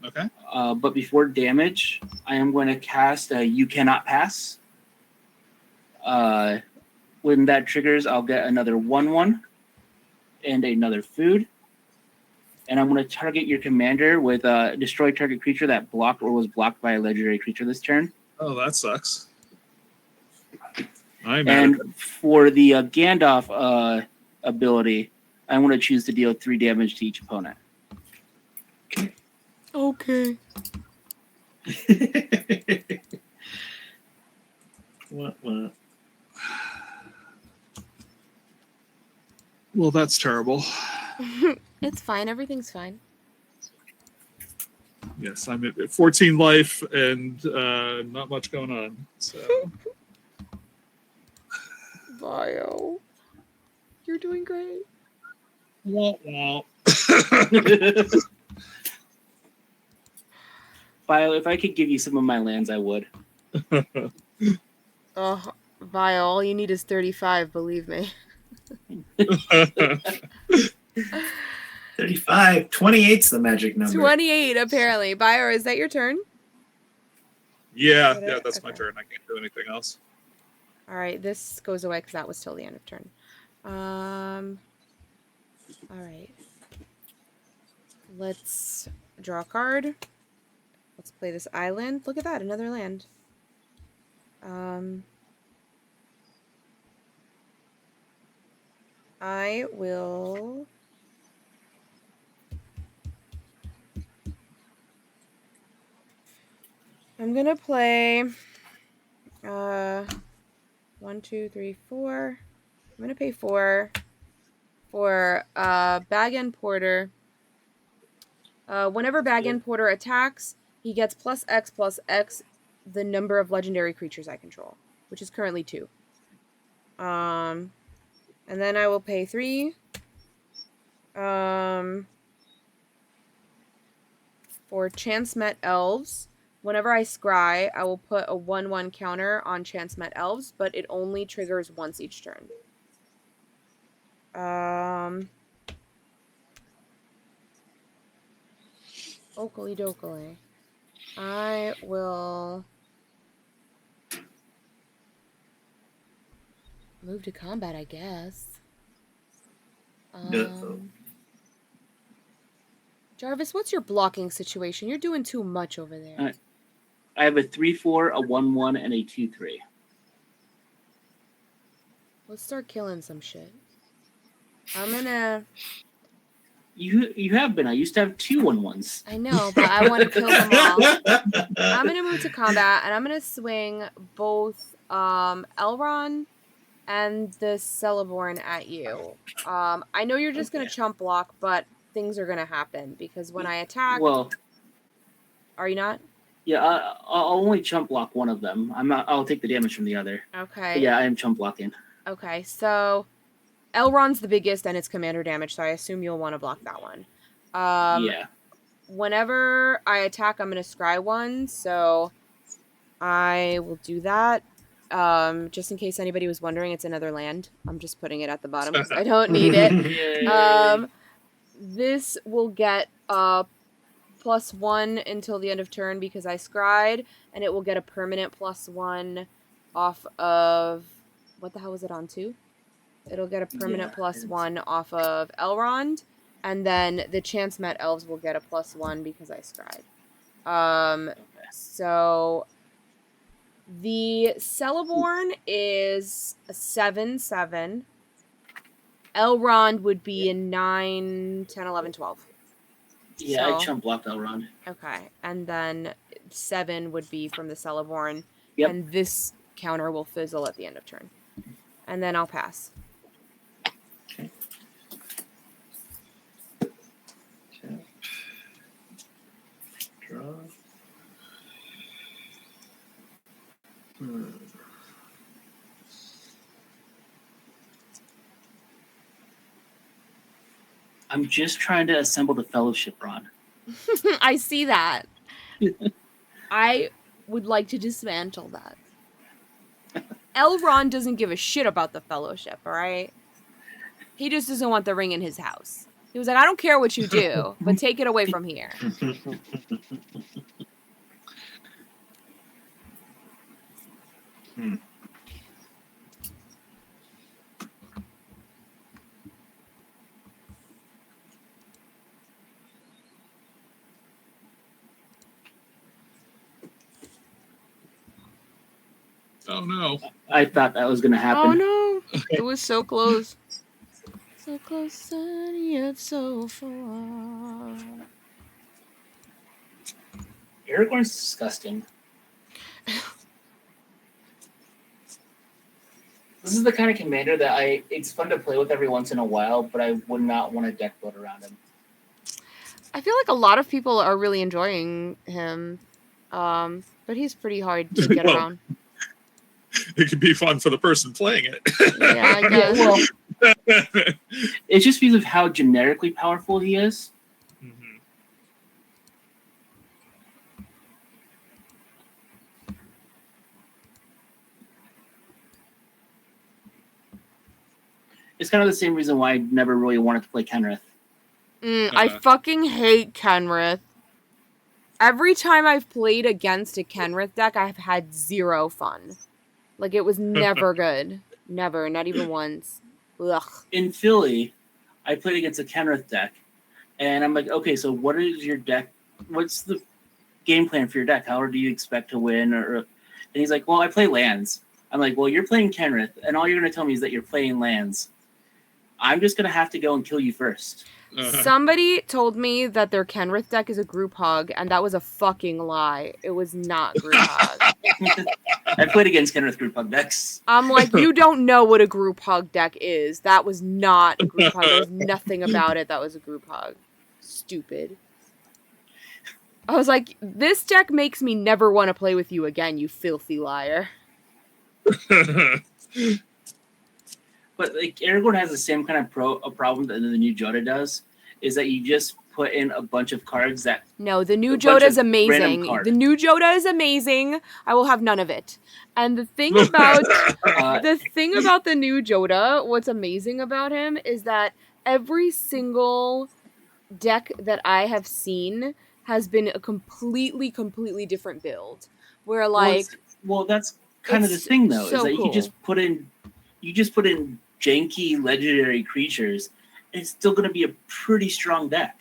Okay. But before damage, I am going to cast You Cannot Pass. When that triggers, I'll get another 1/1 and another food. And I'm going to target your commander with destroy target creature that blocked or was blocked by a legendary creature this turn. Oh, that sucks. And for the Gandalf ability, I'm going to choose to deal 3 damage to each opponent. Okay. What? Well, that's terrible. It's fine. Everything's fine. Yes, I'm at 14 life and not much going on. So Bio, you're doing great. womp womp. Bio, if I could give you some of my lands, I would. Oh, Bio, all you need is 35, believe me. 35. 28's the magic number. 28, apparently. Bio, is that your turn? Yeah, Is that yeah, it? that's my Okay. turn. I can't do anything else. All right, this goes away because that was till the end of turn. All right. Let's draw a card. Let's play this island. Look at that, another land. I will... I'm gonna play 1, 2, 3, 4. I'm gonna pay 4 for Bag and Porter. Whenever Bag and Porter attacks, he gets +X the number of legendary creatures I control, which is currently 2. And then I will pay 3 for Chance Met Elves. Whenever I scry, I will put a 1/1 counter on Chance Met Elves, but it only triggers once each turn. Oakley dokley. I will move to combat, I guess. Jarvis, what's your blocking situation? You're doing too much over there. I have a 3/4, a 1/1, and a 2/3. Let's start killing some shit. I'm gonna... You have been. I used to have 2 1/1s. I know, but I want to kill them all. I'm gonna move to combat, and I'm gonna swing both Elrond and the Celeborn at you. I know you're just gonna chump block, but things are gonna happen because when I attack... Well... Are you not? Yeah, I'll only chump block one of them. I'm not. I'll take the damage from the other. Okay. But yeah, I am chump blocking. Okay, so Elrond's the biggest and it's commander damage, so I assume you'll want to block that one. Yeah. Whenever I attack, I'm going to scry 1, so I will do that. Just in case anybody was wondering, it's another land. I'm just putting it at the bottom because I don't need it. This will get +1 until the end of turn because I scried, and it will get a permanent +1 off of... What the hell was it on 2? It'll get a permanent +1 off of Elrond, and then the Chance Met Elves will get a +1 because I scried. So the Celeborn is a 7/7. Elrond would be a 9, 10, 11, 12. Yeah, So, I chump blocked Elrond. Okay, and then 7 would be from the Celeborn, and this counter will fizzle at the end of turn. And then I'll pass. Okay. Draw. I'm just trying to assemble the Fellowship, Ron. I see that. I would like to dismantle that. Elrond doesn't give a shit about the Fellowship, alright? He just doesn't want the ring in his house. He was like, I don't care what you do, but take it away from here. Oh no. I thought that was going to happen. Oh no. It was so close. So close and yet so far. Aragorn's disgusting. This is the kind of commander that it's fun to play with every once in a while, but I would not want to deck build around him. I feel like a lot of people are really enjoying him, but he's pretty hard to get Well, around. It could be fun for the person playing it. Yeah, I guess. Well, it's just because of how generically powerful he is. It's kind of the same reason why I never really wanted to play Kenrith. I fucking hate Kenrith. Every time I've played against a Kenrith deck, I've had zero fun. Like, it was never good. Never, not even once. Ugh. In Philly, I played against a Kenrith deck, and I'm like, okay, so what is your deck? What's the game plan for your deck? How do you expect to win? And he's like, well, I play lands. I'm like, well, you're playing Kenrith, and all you're going to tell me is that you're playing lands. I'm just going to have to go and kill you first. Somebody told me that their Kenrith deck is a group hug, and that was a fucking lie. It was not group hug. I played against Kenrith group hug decks. I'm like, you don't know what a group hug deck is. That was not a group hug. There was nothing about it that was a group hug. Stupid. I was like, this deck makes me never want to play with you again, you filthy liar. But like Aragorn has the same kind of problem that the new Joda does, is that you just put in a bunch of cards that. No, the new Joda is amazing. The new Joda is amazing. I will have none of it. And the thing about the new Joda, what's amazing about him is that every single deck that I have seen has been a completely different build. Where like, well that's kind of the thing though, so is that cool. you just put in janky legendary creatures, it's still going to be a pretty strong deck.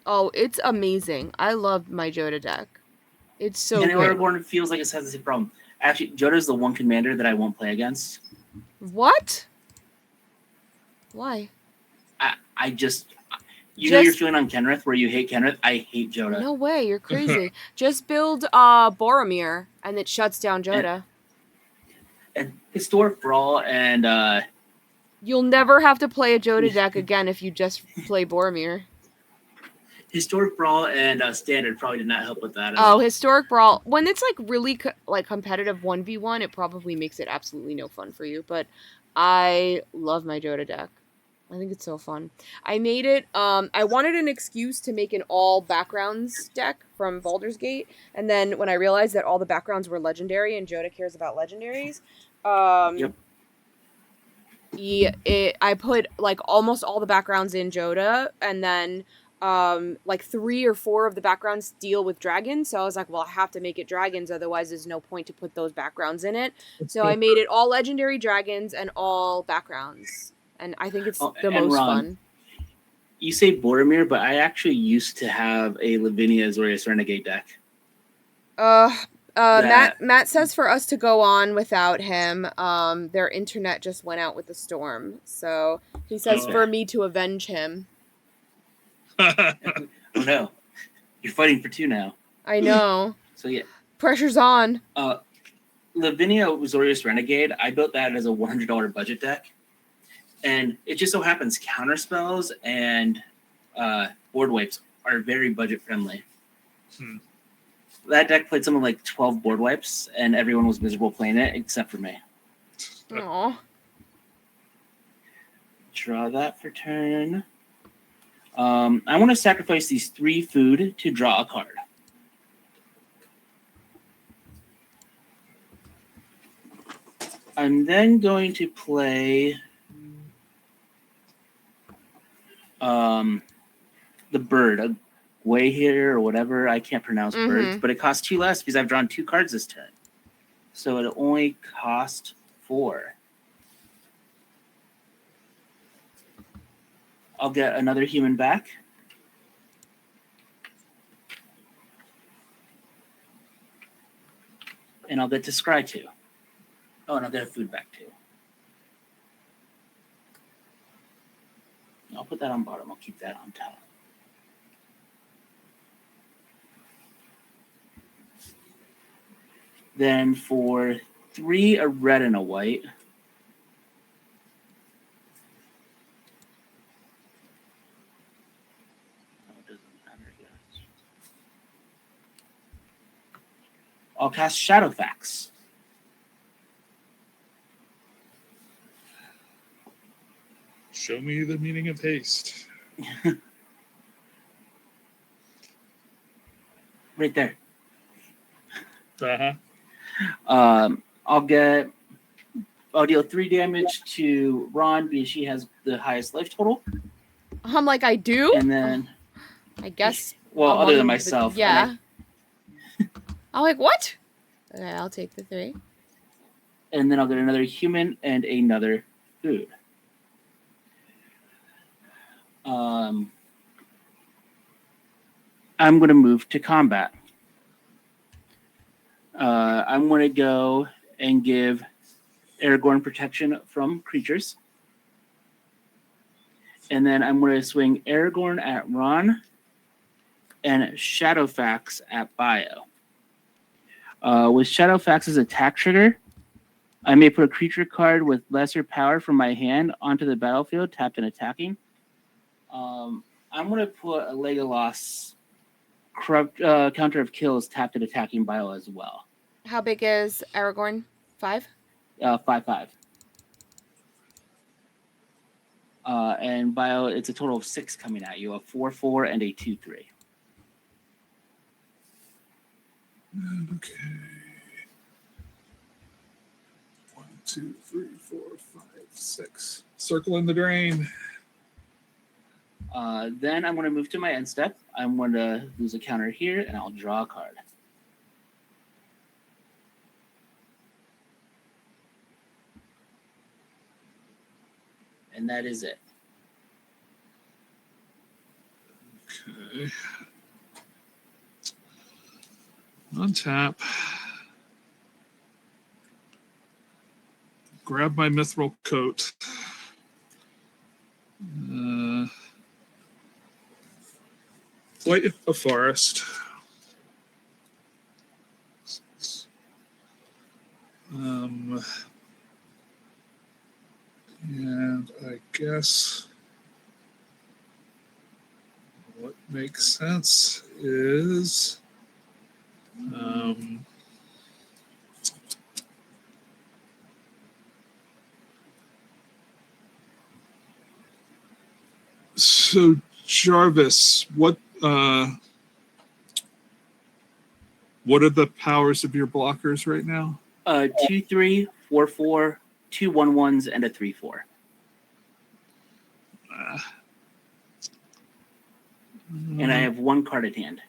Oh, it's amazing. I love my Joda deck. It's so and good. Aragorn feels like it has the same problem. Actually, Joda's the one commander that I won't play against. What? Why? I just... You know your feeling on Kenrith where you hate Kenrith? I hate Joda. No way, you're crazy. Just build Boromir and it shuts down Joda. And Historic Brawl and... You'll never have to play a Joda deck again if you just play Boromir. Historic Brawl and Standard probably did not help with that at all. Historic Brawl. When it's like really competitive 1v1, it probably makes it absolutely no fun for you. But I love my Joda deck. I think it's so fun. I made it, I wanted an excuse to make an all backgrounds deck from Baldur's Gate. And then when I realized that all the backgrounds were legendary and Joda cares about legendaries, I put like almost all the backgrounds in Joda, and then like 3 or 4 of the backgrounds deal with dragons. So I was like, well, I have to make it dragons, otherwise there's no point to put those backgrounds in it. So I made it all legendary dragons and all backgrounds. And I think it's the most fun. You say Boromir, but I actually used to have a Lavinia Azorius Renegade deck. Matt says for us to go on without him. Their internet just went out with the storm. So he says for me to avenge him. Oh no. You're fighting for 2 now. I know. So yeah. Pressure's on. Lavinia Azorius Renegade, I built that as a $100 budget deck. And it just so happens counterspells and board wipes are very budget friendly. That deck played something like 12 board wipes, and everyone was miserable playing it except for me. Aww. Draw that for turn. I want to sacrifice these 3 food to draw a card. I'm then going to play the bird, way here or whatever. I can't pronounce birds, but it costs 2 less because I've drawn 2 cards this turn. So it only cost 4. I'll get another human back. And I'll get to scry 2. Oh, and I'll get a food back too. I'll put that on bottom. I'll keep that on top. Then for 3, a red and a white. Oh, it doesn't matter I'll cast Shadowfax. Show me the meaning of haste. Right there. Uh-huh. I'll deal 3 damage to Ron because she has the highest life total. I'm like, I do? And then I guess. well, other than among myself. Yeah. I'm like, what? Okay, I'll take the 3. And then I'll get another human and another food. I'm going to move to combat. I'm going to go and give Aragorn protection from creatures. And then I'm going to swing Aragorn at Ron and Shadowfax at Bio. With Shadowfax's attack trigger, I may put a creature card with lesser power from my hand onto the battlefield, tapped and attacking. I'm going to put a Legolas counter of kills tapped and attacking Bio as well. How big is Aragorn? 5? 5/5. And Bio, it's a total of 6 coming at you, a 4/4 and a 2/3. Okay. 1, 2, 3, 4, 5, 6. Circle in the drain. Then I'm going to move to my end step. I'm going to lose a counter here, and I'll draw a card. And that is it. Okay. Untap. Grab my mithril coat. Light a forest. And I guess what makes sense is so Jarvis, what are the powers of your blockers right now? 2/3, 4/4, 2 1/1s, and a 3/4. And I have 1 card at hand.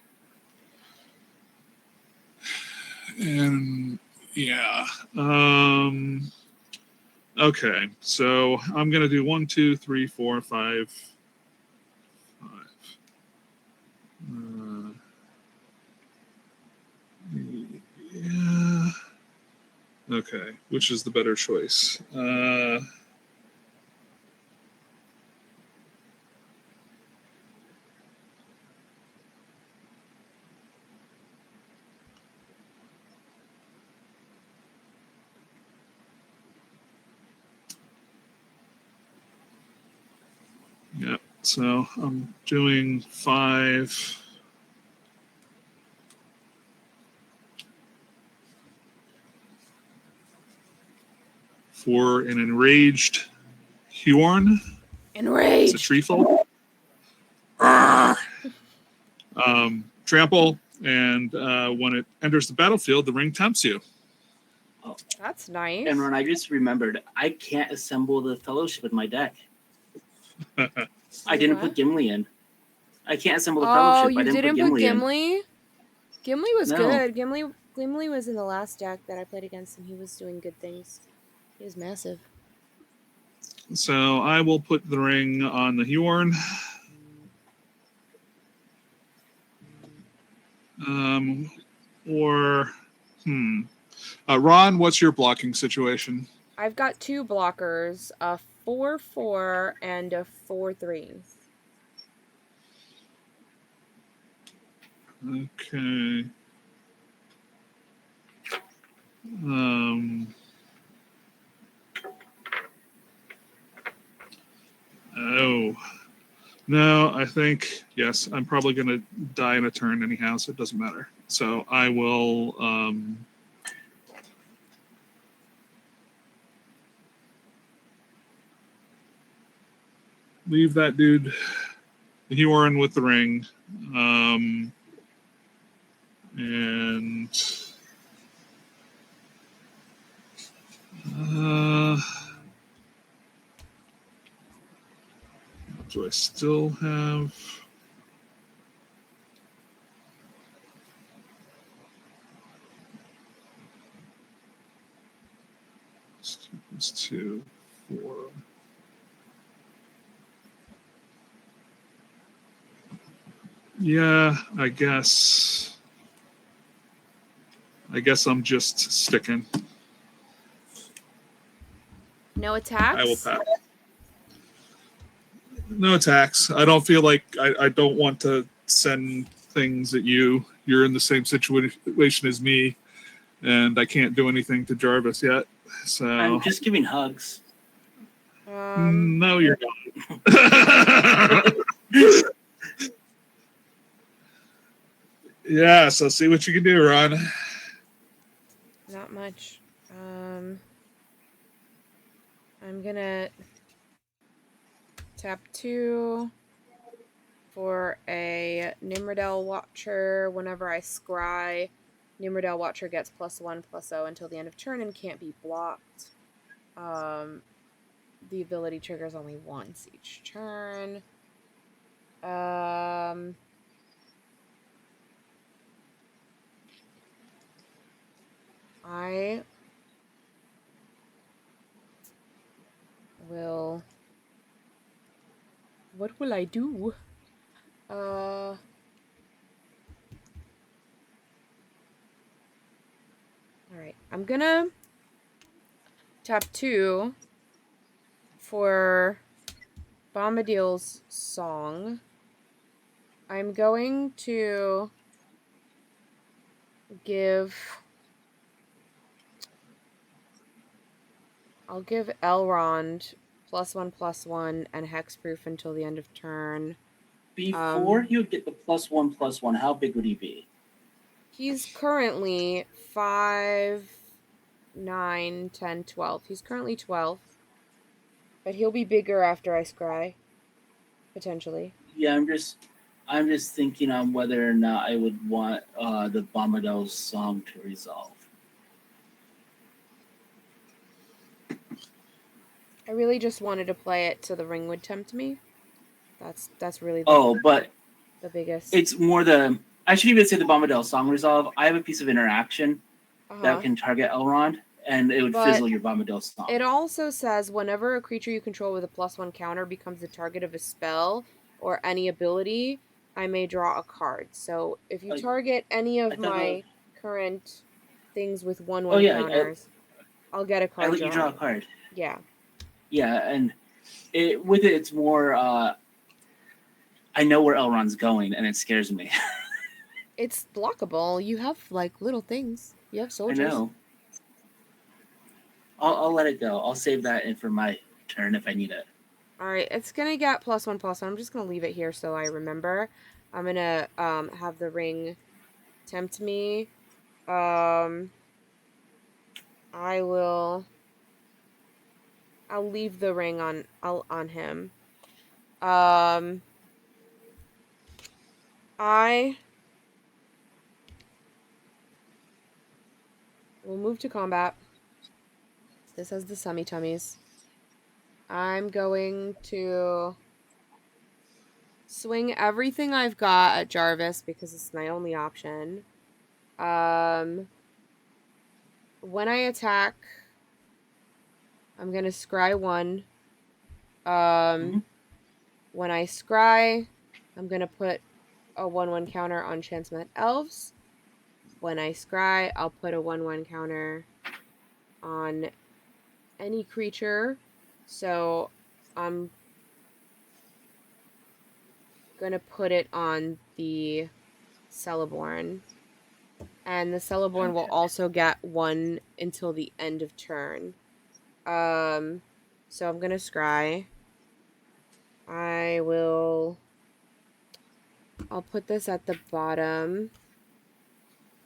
And yeah. Okay, so I'm gonna do 1, 2, 3, 4, 5. Yeah. Okay, which is the better choice? Yeah, so I'm doing 5. For an enraged Hjorn. Enraged. It's a tree fall. Trample, and when it enters the battlefield, the ring tempts you. Oh, that's nice. And Ron, I just remembered, I can't assemble the Fellowship in my deck. I didn't put Gimli in. I can't assemble the Fellowship. Oh, you didn't put Gimli? Gimli was No. good. Gimli was in the last deck that I played against, and he was doing good things. He was massive. So I will put the ring on the Hjorn. Ron, what's your blocking situation? I've got 2 blockers, a 4/4 and a 4/3. Okay. Oh. No, I think, yes, I'm probably going to die in a turn anyhow, so it doesn't matter. So I will... leave that dude, Hiorin, with the ring. And... do I still have... It's 2, 4... Yeah, I guess I'm just sticking. No attacks? I will pass. No attacks. I don't feel like I don't want to send things at you. You're in the same situation as me, and I can't do anything to Jarvis yet. So I'm just giving hugs. No, you're not. Yeah, so see what you can do, Ron. Not much. I'm gonna tap 2 for a Nimrodel Watcher. Whenever I scry, Nimrodel Watcher gets +1/+0 until the end of turn and can't be blocked. The ability triggers only once each turn. I will... What will I do? Alright, I'm gonna tap 2 for Bombadil's Song. I'm going to give... I'll give Elrond +1/+1 and hexproof until the end of turn. Before you get the +1/+1, how big would he be? He's currently 5, 9, 10, 12. He's currently 12. But he'll be bigger after I scry. Potentially. Yeah, I'm just thinking on whether or not I would want the Bombadil's Song to resolve. I really just wanted to play it so the ring would tempt me. That's really but the biggest. It's more the... I should even say the Bombadil Song resolve. I have a piece of interaction that can target Elrond, and it would fizzle your Bombadil Song. It also says whenever a creature you control with a +1 counter becomes the target of a spell or any ability, I may draw a card. So if you target any of my current things with 1/1 counters, I'll get a card. I let you draw a card. Yeah. Yeah, and with it, it's more... I know where Elrond's going, and it scares me. It's blockable. You have, like, little things. You have soldiers. I know. I'll let it go. I'll save that in for my turn if I need it. Alright, it's gonna get +1/+1. I'm just gonna leave it here so I remember. I'm gonna have the ring tempt me. I'll leave the ring on him. I will move to combat. This has the semi-tummies. I'm going to swing everything I've got at Jarvis because it's my only option. When I attack, I'm going to scry 1. When I scry, I'm going to put a 1/1 counter on Chansmet Elves. When I scry, I'll put a 1/1 counter on any creature. So I'm gonna put it on the Celeborn. And the Celeborn will also get 1 until the end of turn. So I'm gonna scry. I'll put this at the bottom.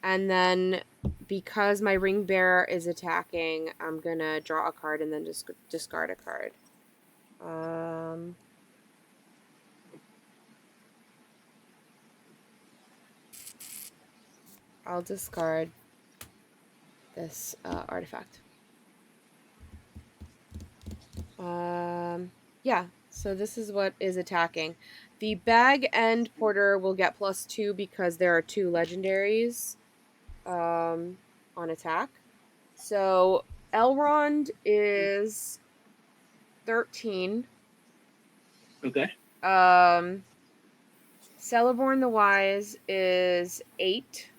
And then because my ring bearer is attacking, I'm going to draw a card and then just discard a card. I'll discard this artifact. Yeah, so this is what is attacking. The bag and porter will get +2 because there are 2 legendaries on attack. So Elrond is 13. Okay. Celeborn the Wise is 8.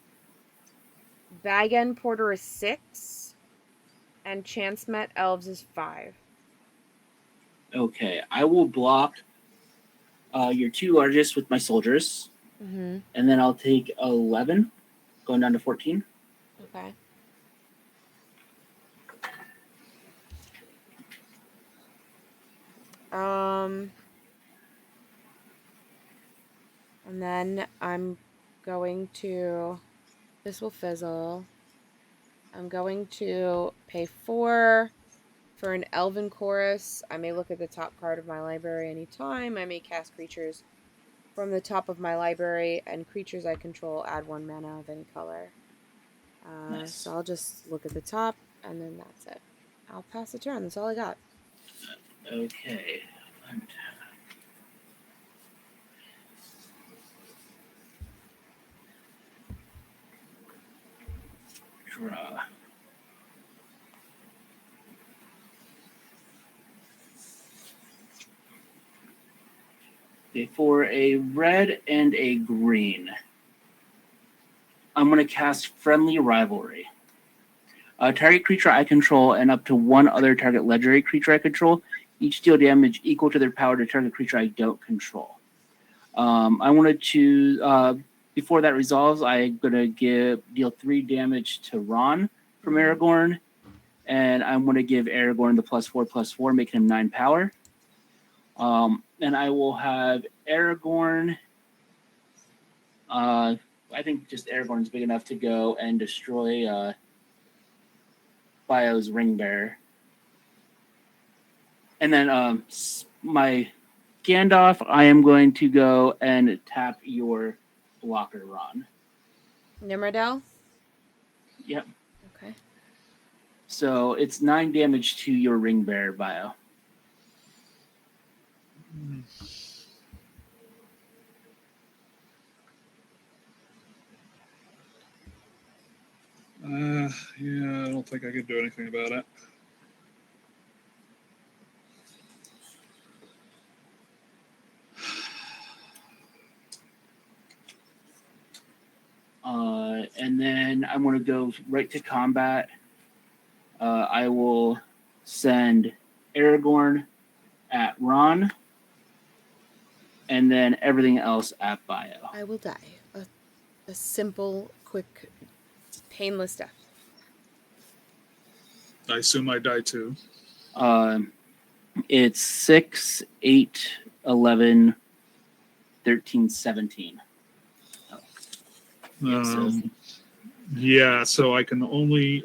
Bag End Porter is 6. And Chance Met Elves is 5. Okay, I will block your 2 largest with my soldiers. Mm-hmm. And then I'll take 11, going down to 14. Okay. And then I'm going to, this will fizzle. I'm going to pay 4 for an Elven Chorus. I may look at the top card of my library anytime. I may cast creatures from the top of my library, and creatures I control add 1 mana of any color. Nice. So I'll just look at the top, and then that's it. I'll pass the turn. That's all I got. Okay. Draw. Okay, for a red and a green, I'm going to cast Friendly Rivalry. A target creature I control and up to 1 other target legendary creature I control each deal damage equal to their power to target creature I don't control. I want to choose, before that resolves, I'm going to deal 3 damage to Ron from Aragorn, and I'm going to give Aragorn the +4/+4, making him 9 power. And I will have Aragorn. I think just Aragorn's big enough to go and destroy Bio's ring bearer. And then my Gandalf, I am going to go and tap your blocker, Ron. Nimrodel? Yep. Okay. So it's 9 damage to your ring bearer, Bio. Yeah, I don't think I could do anything about it. And then I'm going to go right to combat. I will send Aragorn at Ron, and then everything else at Bio. I will die. A simple, quick, painless death. I assume I die too. It's 6, 8, 11, 13, 17. Yeah, so I can only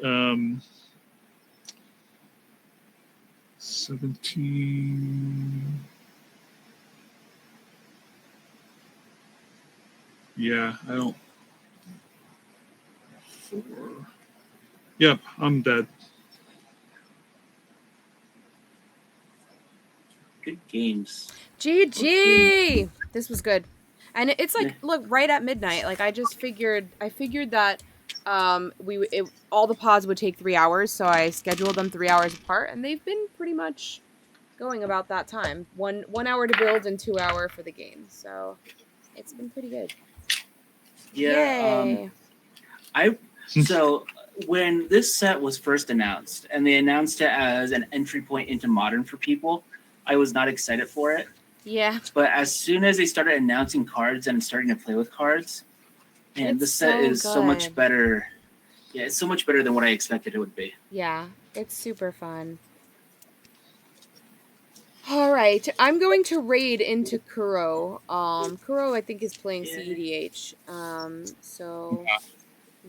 17. Yeah, I don't. 4. Yep, I'm dead. Good games. GG! This was good. And it's like, look, right at midnight. Like I figured that all the pods would take 3 hours, so I scheduled them 3 hours apart, and they've been pretty much going about that time. 1 hour to build and 2 hour for the game. So it's been pretty good. Yeah. Yay. So when this set was first announced, and they announced it as an entry point into Modern for people, I was not excited for it. Yeah. But as soon as they started announcing cards and starting to play with cards, man, this set is so much better. Yeah, it's so much better than what I expected it would be. Yeah, it's super fun. All right, I'm going to raid into Kuro. Kuro, I think, is playing CEDH. So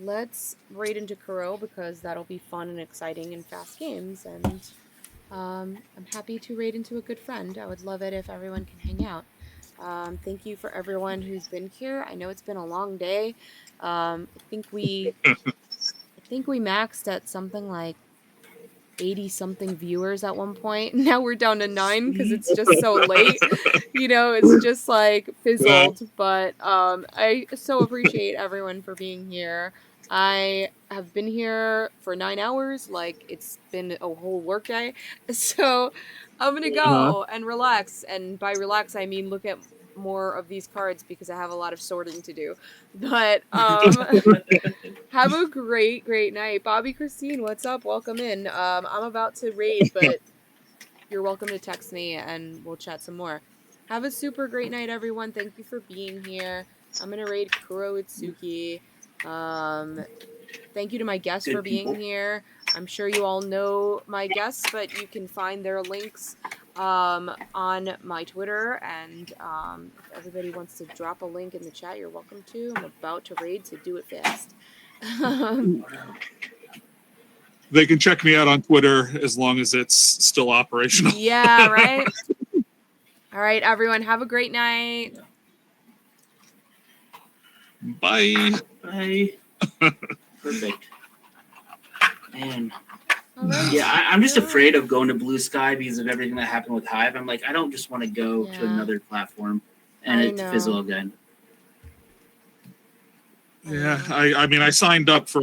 let's raid into Kuro because that'll be fun and exciting and fast games. And I'm happy to raid into a good friend. I would love it if everyone can hang out. Thank you for everyone who's been here. I know it's been a long day. I think we maxed at something like 80 something viewers at one point. Now we're down to 9 because it's just so late. You know, it's just like fizzled. But I so appreciate everyone for being here. I have been here for 9 hours, like it's been a whole workday. So I'm gonna go and relax. And by relax, I mean look at more of these cards because I have a lot of sorting to do. But have a great night. Bobby Christine, what's up? Welcome in. I'm about to raid, but you're welcome to text me and we'll chat some more. Have a super great night, everyone. Thank you for being here. I'm gonna raid Kuro Itsuki. Thank you to my guests for being here. I'm sure you all know my guests, but you can find their links on my Twitter, and if everybody wants to drop a link in the chat, you're welcome to. I'm about to raid, so do it fast. They can check me out on Twitter as long as it's still operational. Yeah, right? All right, everyone, have a great night. Bye. Bye. Perfect. Man. Right. Yeah, I'm just afraid of going to Blue Sky because of everything that happened with Hive. I'm like, I don't just want to go to another platform and it fizzle again. Yeah, I mean, I signed up for,